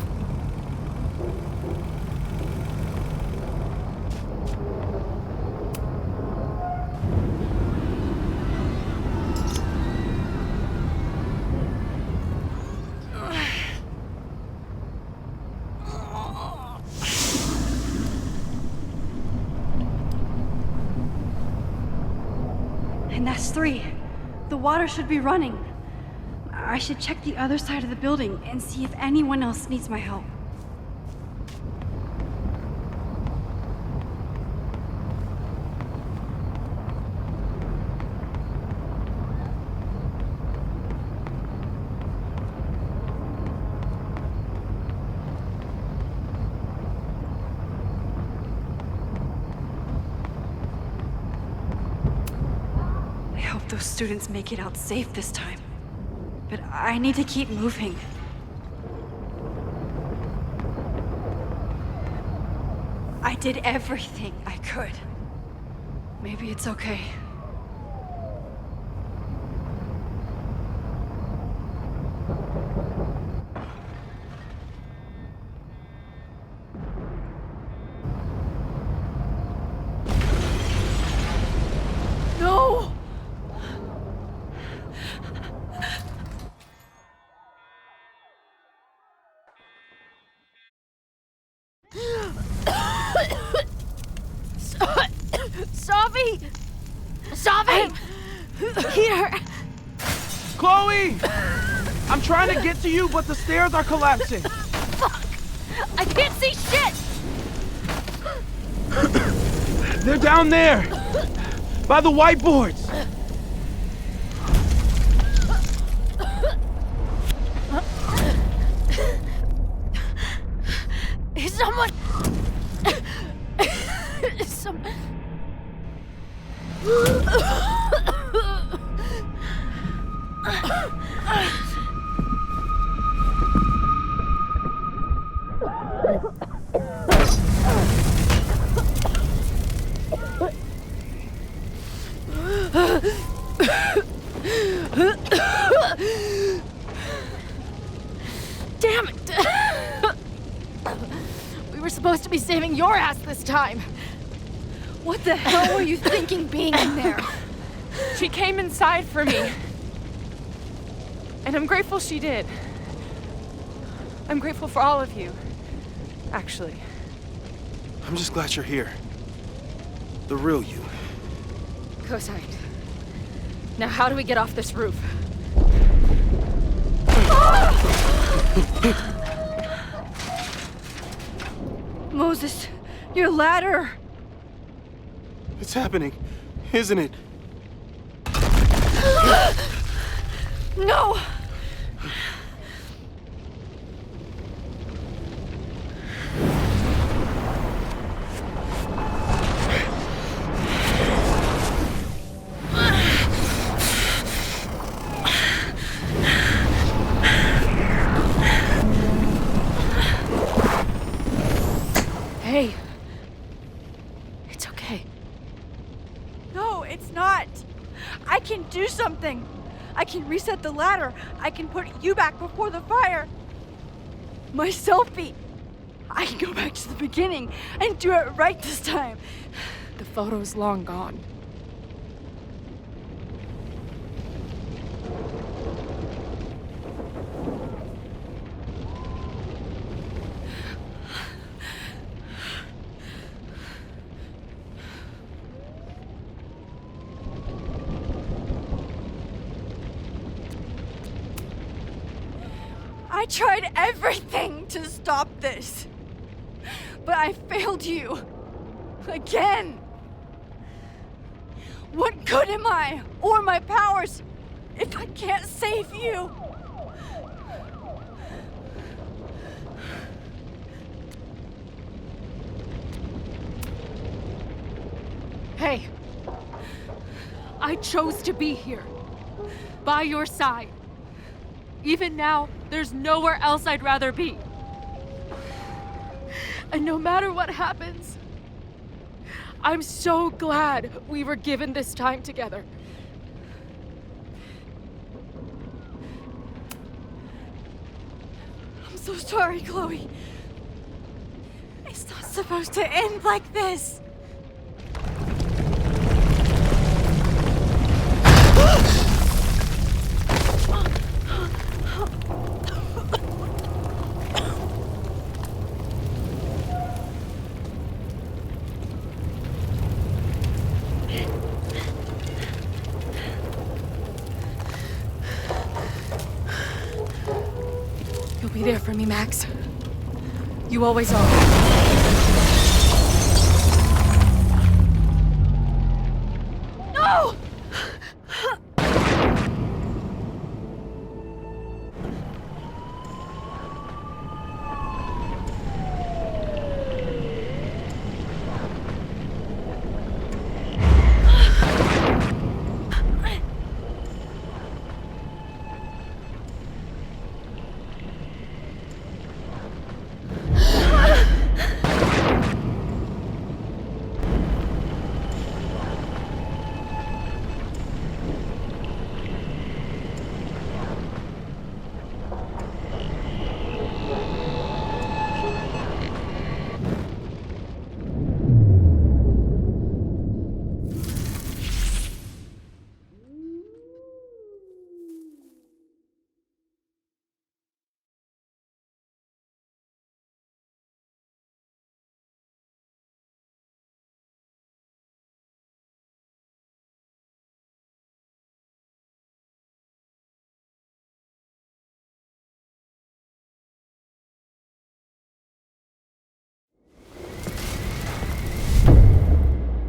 And that's 3. The water should be running. I should check the other side of the building and see if anyone else needs my help. I hope those students make it out safe this time. But I need to keep moving. I did everything I could. Maybe it's okay. No! Savi! Savi! Here! Chloe! I'm trying to get to you, but the stairs are collapsing. Fuck! I can't see shit! They're down there! By the whiteboards! Is someone... Someone... supposed to be saving your ass this time. What the hell were you thinking being in there? She came inside for me. And I'm grateful she did. I'm grateful for all of you, actually. I'm just glad you're here. The real you. Co-signed. Now how do we get off this roof? Moses, your ladder! It's happening, isn't it? No! Hey. It's okay. No, it's not. I can do something. I can reset the ladder. I can put you back before the fire. My selfie. I can go back to the beginning and do it right this time. The photo's long gone. I tried everything to stop this, but I failed you. Again. What good am I, or my powers, if I can't save you? Hey. I chose to be here. By your side. Even now, there's nowhere else I'd rather be. And no matter what happens, I'm so glad we were given this time together. I'm so sorry, Chloe. It's not supposed to end like this. You'll be there for me, Max. You always are. No!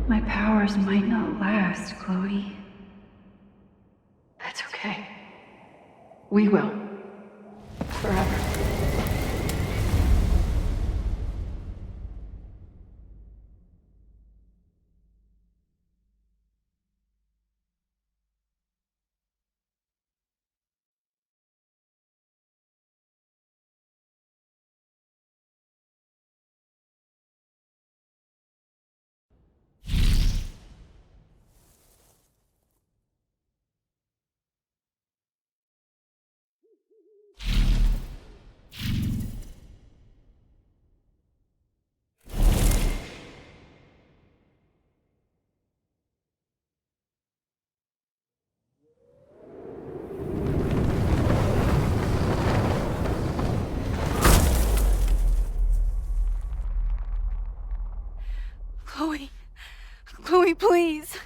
My powers might not last, Chloe. That's okay. We will. Forever. Please.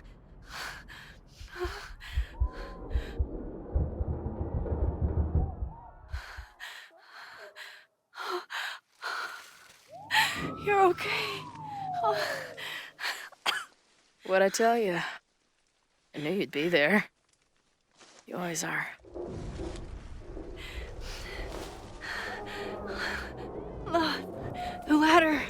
You're okay. What'd I tell you? I knew you'd be there. You always are. The ladder.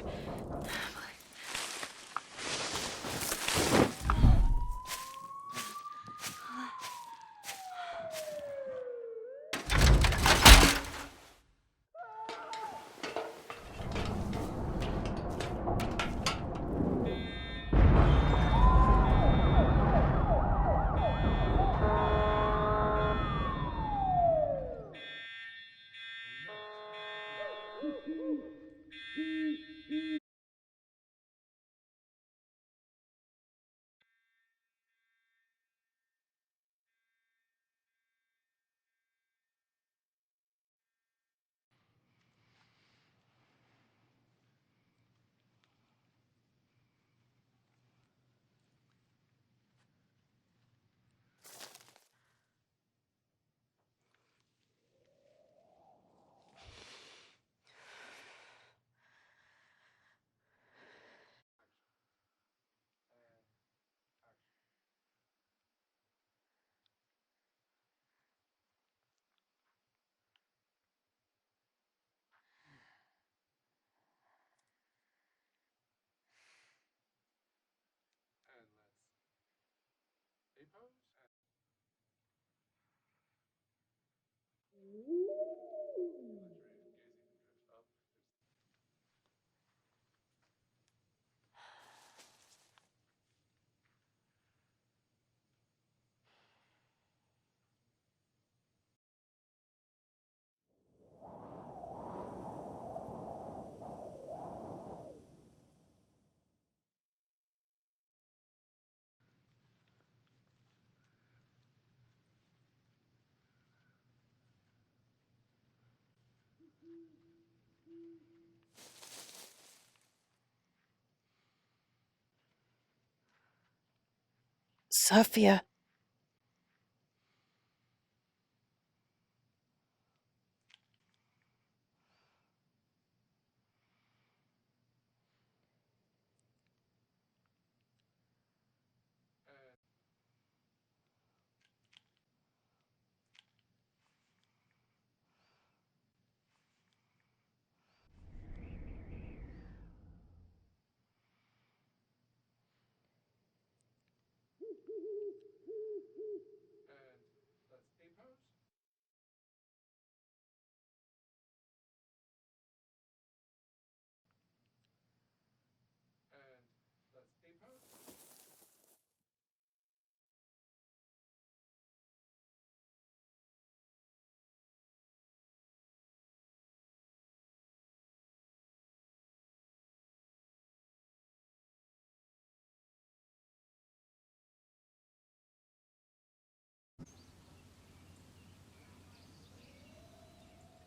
Sophia.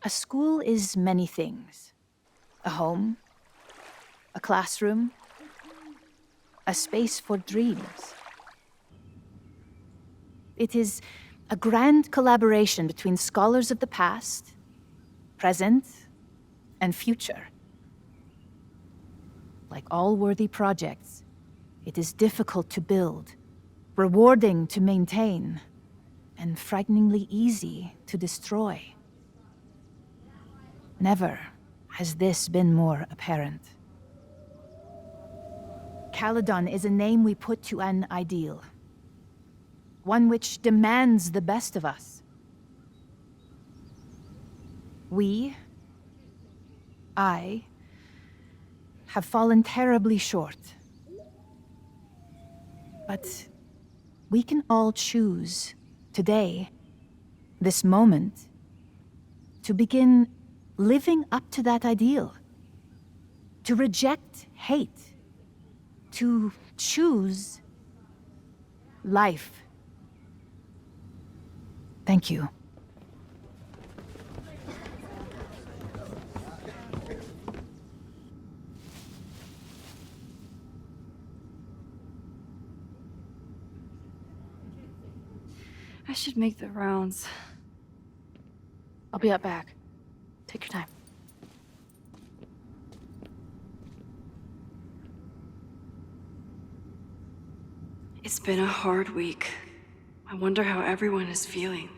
A school is many things. A home, a classroom, a space for dreams. It is a grand collaboration between scholars of the past, present, and future. Like all worthy projects, it is difficult to build, rewarding to maintain, and frighteningly easy to destroy. Never has this been more apparent. Caledon is a name we put to an ideal. One which demands the best of us. I, have fallen terribly short. But we can all choose, today, this moment, to begin living up to that ideal. To reject hate. To choose life. Thank you. should make the rounds. I'll be up back. Take your time. It's been a hard week. I wonder how everyone is feeling.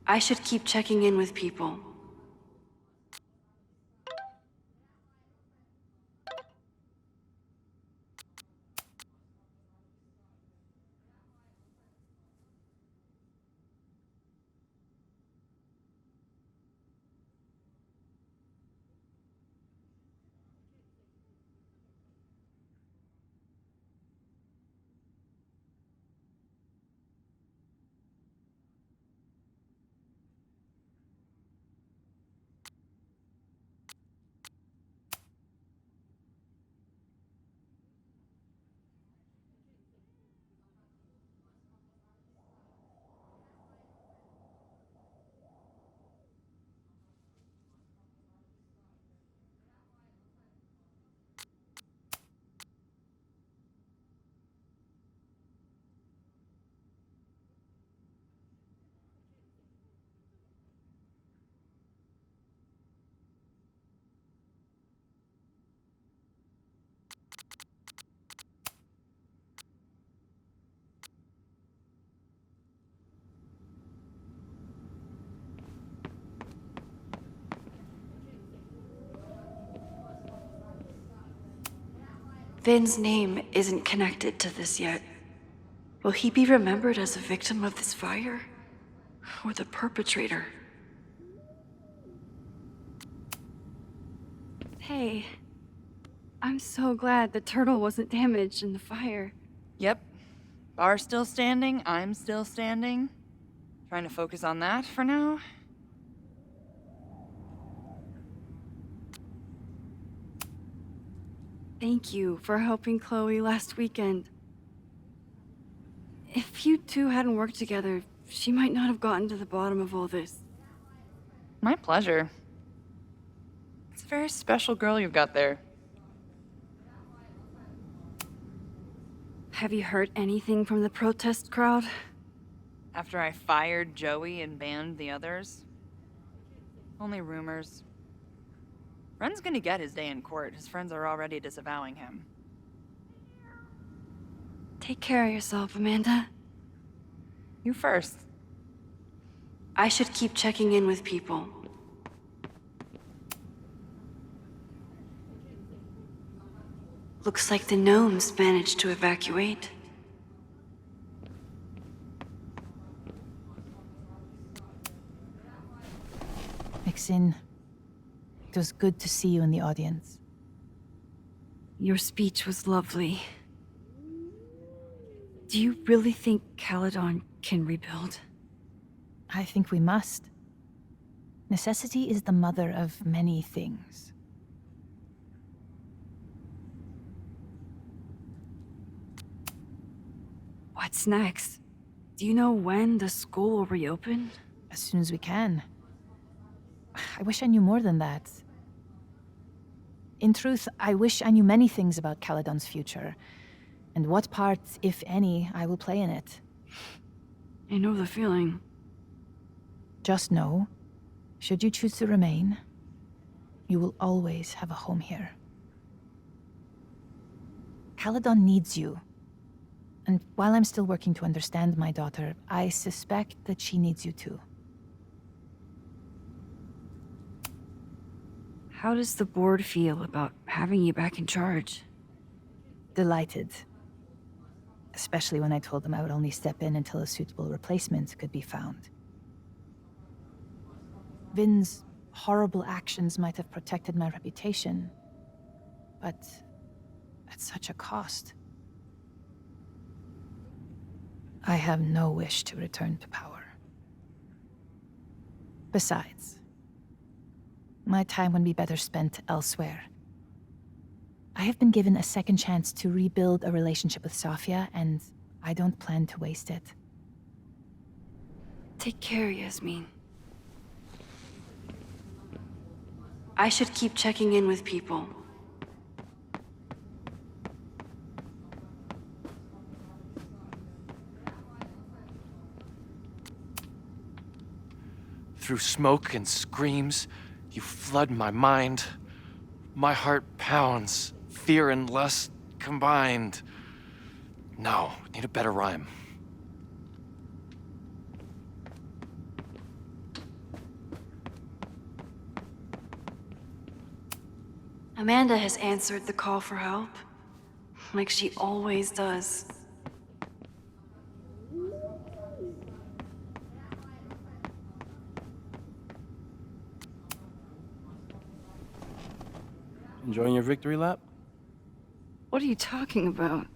I should keep checking in with people. Vin's name isn't connected to this yet. Will he be remembered as a victim of this fire? Or the perpetrator? Hey, I'm so glad the turtle wasn't damaged in the fire. Yep. Bar's still standing, I'm still standing. Trying to focus on that for now. Thank you for helping Chloe last weekend. If you two hadn't worked together, she might not have gotten to the bottom of all this. My pleasure. It's a very special girl you've got there. Have you heard anything from the protest crowd? After I fired Joey and banned the others? Only rumors. Ren's gonna get his day in court. His friends are already disavowing him. Take care of yourself, Amanda. You first. I should keep checking in with people. Looks like the gnomes managed to evacuate. Maxine, it was good to see you in the audience. Your speech was lovely. Do you really think Caledon can rebuild? I think we must. Necessity is the mother of many things. What's next? Do you know when the school will reopen? As soon as we can. I wish I knew more than that. In truth, I wish I knew many things about Caledon's future, and what part, if any, I will play in it. I know the feeling. Just know, should you choose to remain, you will always have a home here. Caledon needs you. And while I'm still working to understand my daughter, I suspect that she needs you too. How does the board feel about having you back in charge? Delighted. Especially when I told them I would only step in until a suitable replacement could be found. Vin's horrible actions might have protected my reputation, but at such a cost. I have no wish to return to power. Besides, my time would be better spent elsewhere. I have been given a second chance to rebuild a relationship with Sofia, and I don't plan to waste it. Take care, Yasmin. I should keep checking in with people. Through smoke and screams, you flood my mind. My heart pounds, fear and lust combined. No, need a better rhyme. Amanda has answered the call for help, like she always does. Enjoying your victory lap? What are you talking about?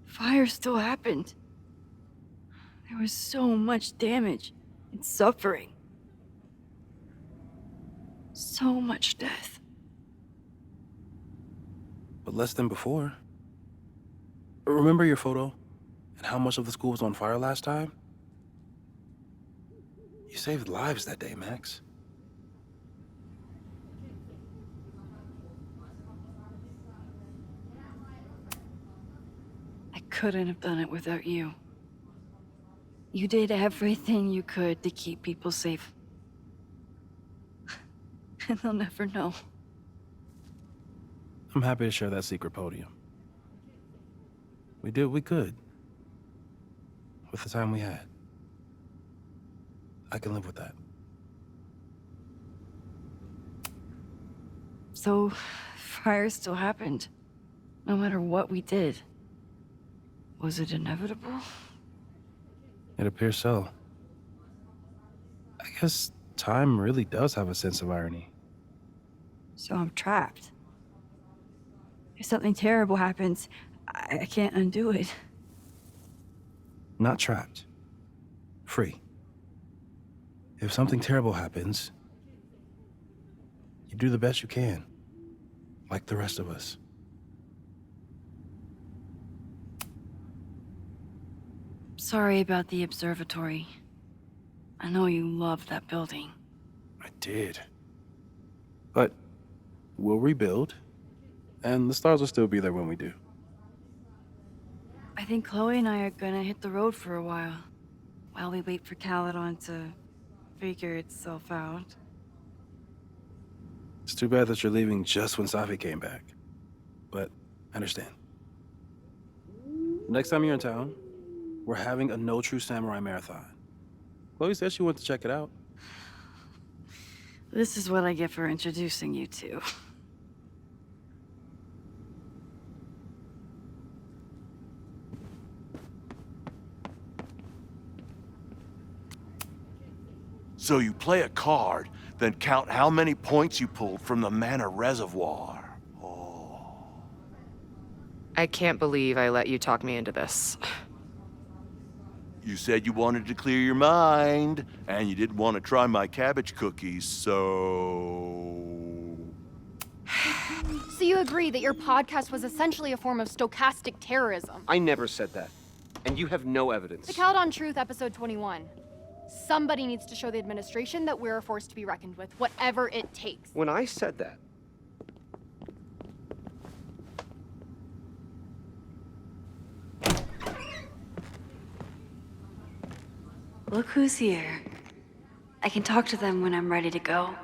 Fire still happened. There was so much damage and suffering. So much death. But less than before. Remember your photo? And how much of the school was on fire last time? You saved lives that day, Max. I couldn't have done it without you. You did everything you could to keep people safe. And they'll never know. I'm happy to share that secret podium. We did what we could. With the time we had. I can live with that. So, fire still happened. No matter what we did. Was it inevitable? It appears so. I guess time really does have a sense of irony. So I'm trapped. If something terrible happens, I can't undo it. Not trapped. Free. If something terrible happens, you do the best you can. Like the rest of us. Sorry about the observatory. I know you love that building. I did. But we'll rebuild, and the stars will still be there when we do. I think Chloe and I are gonna hit the road for a while we wait for Caledon to figure itself out. It's too bad that you're leaving just when Safi came back. But I understand. Next time you're in town, we're having a No True Samurai marathon. Chloe said she wanted to check it out. This is what I get for introducing you to. So you play a card, then count how many points you pulled from the mana reservoir. I can't believe I let you talk me into this. You said you wanted to clear your mind, and you didn't want to try my cabbage cookies, so... So you agree that your podcast was essentially a form of stochastic terrorism? I never said that. And you have no evidence. The Caledon Truth, episode 21. Somebody needs to show the administration that we're a force to be reckoned with, whatever it takes. When I said that, Look who's here. I can talk to them when I'm ready to go.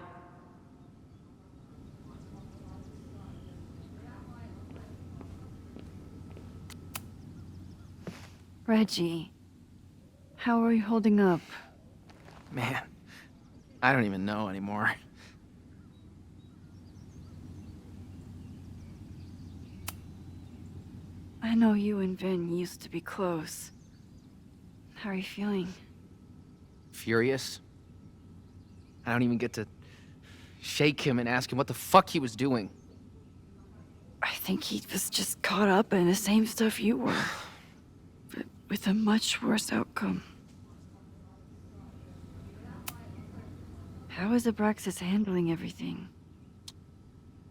Reggie, how are you holding up? Man, I don't even know anymore. I know you and Vin used to be close. How are you feeling? Furious. I don't even get to shake him and ask him what the fuck he was doing. I think he was just caught up in the same stuff you were, but with a much worse outcome. How is Abraxas handling everything?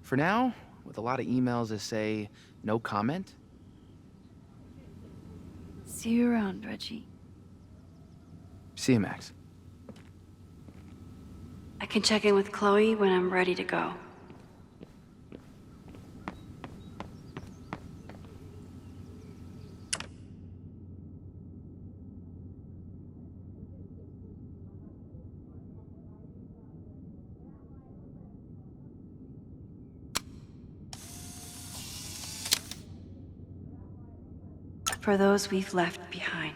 For now, with a lot of emails that say no comment. See you around, Reggie. See you, Max. I can check in with Chloe when I'm ready to go. for those we've left behind.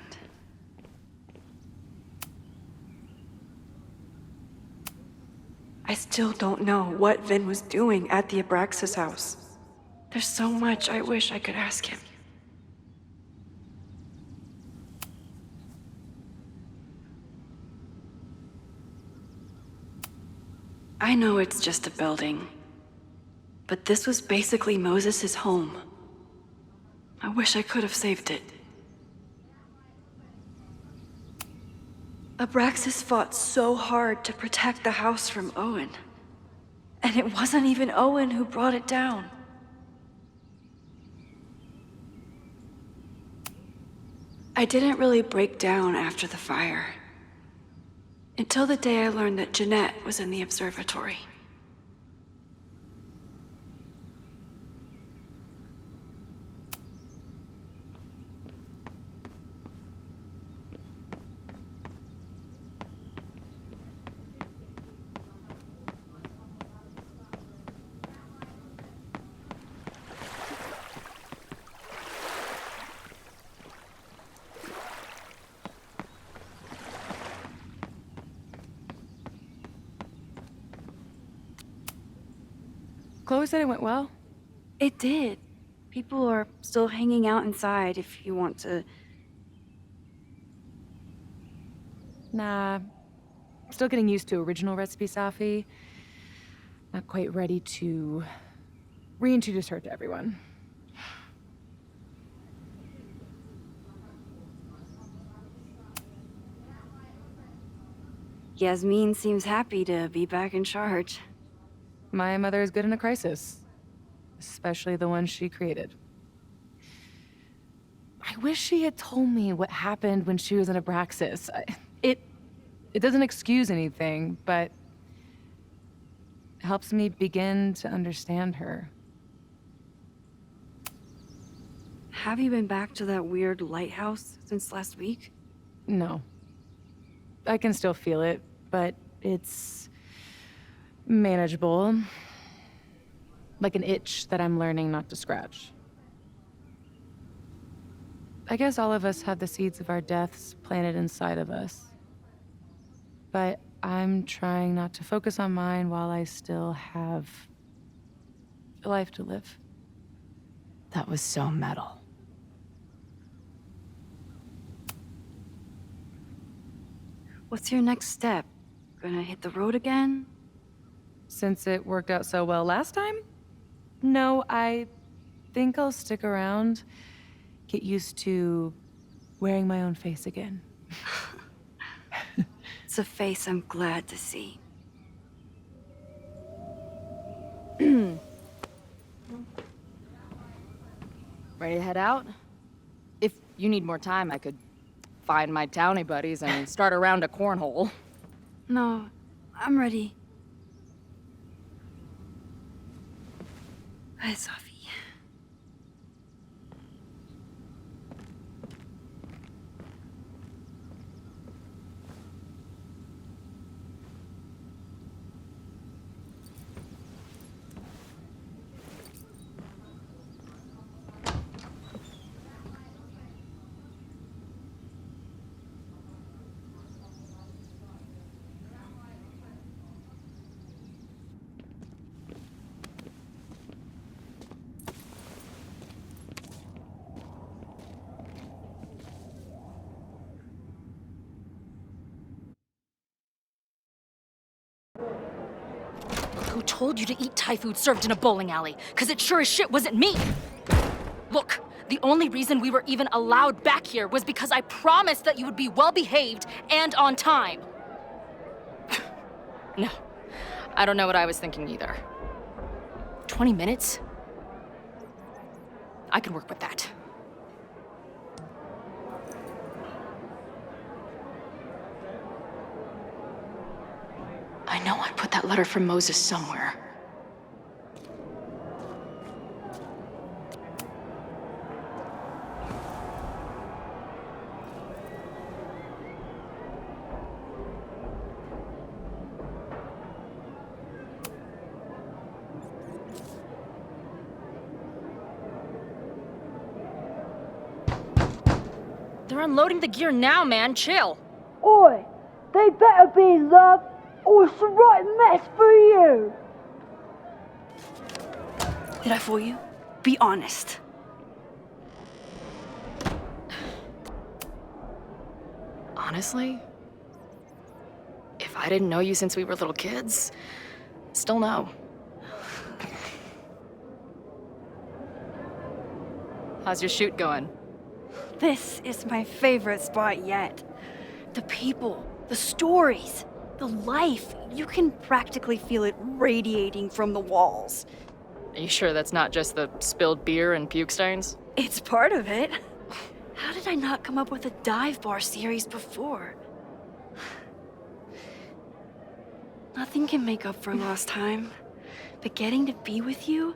I still don't know what Vin was doing at the Abraxas house. There's so much I wish I could ask him. I know it's just a building, but this was basically Moses' home. I wish I could have saved it. Abraxas fought so hard to protect the house from Owen. And it wasn't even Owen who brought it down. I didn't really break down after the fire. Until the day I learned that Jeanette was in the observatory. Chloe said it went well. It did. People are still hanging out inside if you want to. Nah. Still getting used to original recipe Safi. Not quite ready to reintroduce her to everyone. Yasmin seems happy to be back in charge. My mother is good in a crisis, especially the one she created. I wish she had told me what happened when she was in Abraxas. It doesn't excuse anything, but helps me begin to understand her. Have you been back to that weird lighthouse since last week? No. I can still feel it, but it's manageable. Like an itch that I'm learning not to scratch. I guess all of us have the seeds of our deaths planted inside of us. But I'm trying not to focus on mine while I still have a life to live. That was so metal. What's your next step? Gonna hit the road again? Since it worked out so well last time? No, I think I'll stick around, get used to wearing my own face again. It's a face I'm glad to see. Ready to head out? If you need more time, I could find my townie buddies and start a round of cornhole. No, I'm ready. Hi, Sophie. Who told you to eat Thai food served in a bowling alley? Because it sure as shit wasn't me! Look, the only reason we were even allowed back here was because I promised that you would be well-behaved and on time. No, I don't know what I was thinking either. 20 minutes? I can work with that. I know I put that letter from Moses somewhere. They're unloading the gear now, man. Chill. Oi, they better be in love, or it's the right mess for you. Did I fool you? Be honest. Honestly, if I didn't know you since we were little kids, still no. How's your shoot going? This is my favorite spot yet. The people, the stories, the life. You can practically feel it radiating from the walls. Are you sure that's not just the spilled beer and puke stains? It's part of it. How did I not come up with a dive bar series before? Nothing can make up for lost time, but getting to be with you,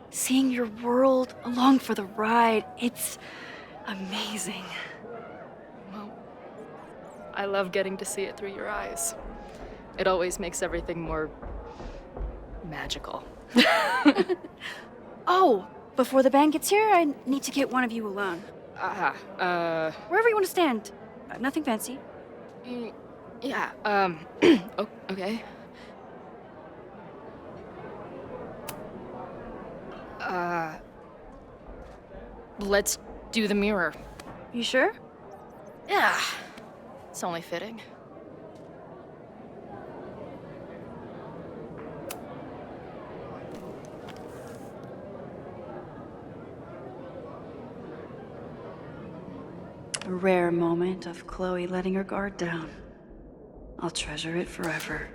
seeing your world along for the ride, it's amazing. Well, I love getting to see it through your eyes. It always makes everything more magical. Oh, before the band gets here, I need to get one of you alone. Wherever you want to stand. Nothing fancy. Yeah, okay. Let's do the mirror. You sure? Yeah, it's only fitting. A rare moment of Chloe letting her guard down. I'll treasure it forever.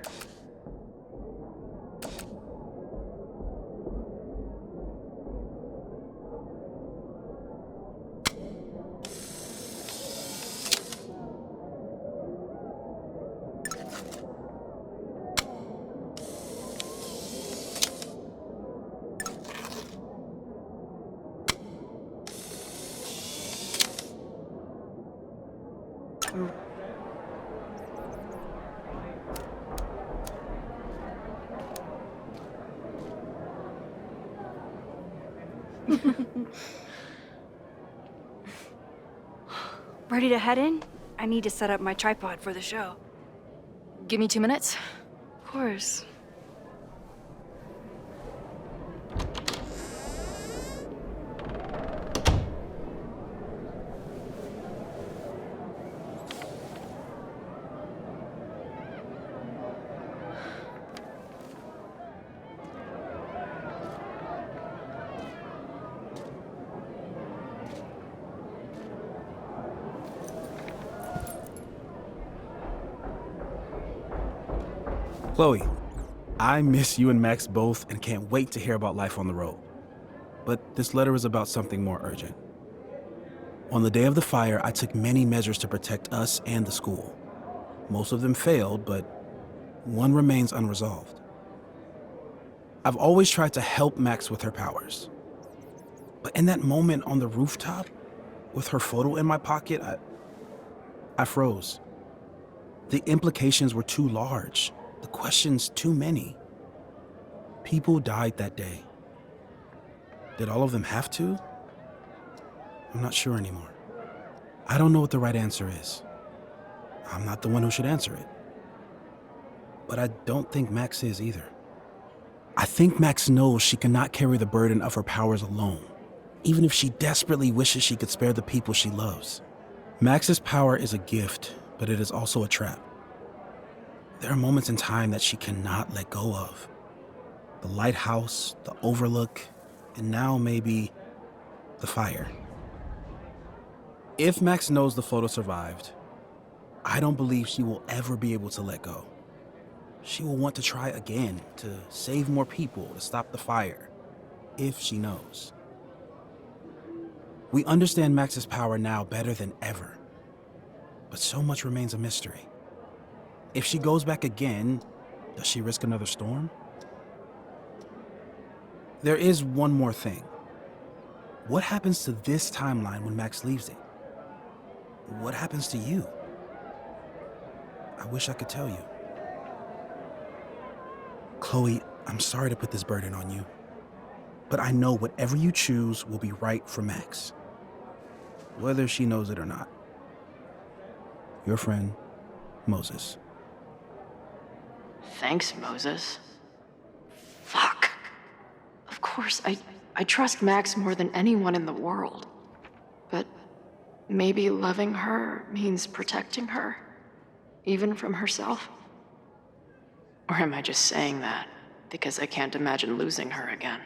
Ready to head in? I need to set up my tripod for the show. Give me 2 minutes. Of course. Chloe, I miss you and Max both and can't wait to hear about life on the road. But this letter is about something more urgent. On the day of the fire, I took many measures to protect us and the school. Most of them failed, but one remains unresolved. I've always tried to help Max with her powers. But in that moment on the rooftop, with her photo in my pocket, I froze. The implications were too large. The questions too many. People died that day. Did all of them have to? I'm not sure anymore. I don't know what the right answer is. I'm not the one who should answer it. But I don't think Max is either. I think Max knows she cannot carry the burden of her powers alone, even if she desperately wishes she could spare the people she loves. Max's power is a gift, but it is also a trap. There are moments in time that she cannot let go of. The lighthouse, the overlook, and now maybe the fire. If Max knows the photo survived, I don't believe she will ever be able to let go. She will want to try again, to save more people, to stop the fire, if she knows. We understand Max's power now better than ever, but so much remains a mystery. If she goes back again, does she risk another storm? There is one more thing. What happens to this timeline when Max leaves it? What happens to you? I wish I could tell you. Chloe, I'm sorry to put this burden on you, but I know whatever you choose will be right for Max, whether she knows it or not. Your friend, Moses. Thanks, Moses. Fuck. Of course, I trust Max more than anyone in the world. But maybe loving her means protecting her, even from herself? Or am I just saying that because I can't imagine losing her again?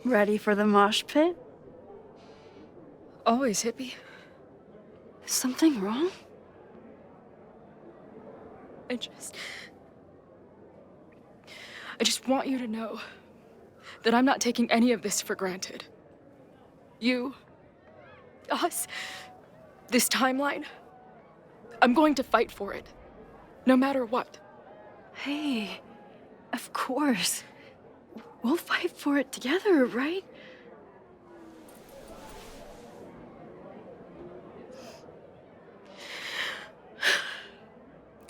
Ready for the mosh pit? Always, hippie. Is something wrong? I just want you to know that I'm not taking any of this for granted. You, us, this timeline, I'm going to fight for it, no matter what. Hey, of course. We'll fight for it together, right?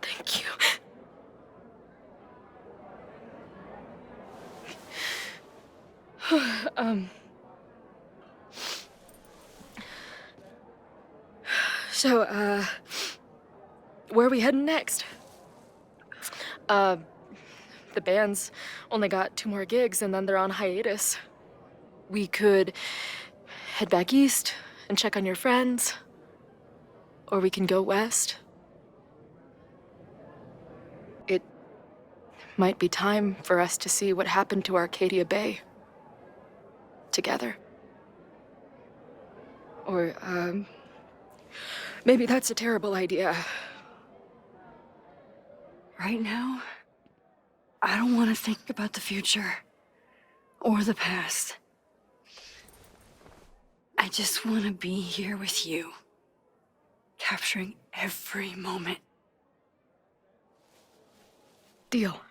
Thank you. So, where are we heading next? The band's only got 2 more gigs and then they're on hiatus. We could head back east and check on your friends. Or we can go west. It might be time for us to see what happened to Arcadia Bay. Together. Or, maybe that's a terrible idea. Right now, I don't want to think about the future or the past. I just want to be here with you, capturing every moment. Deal.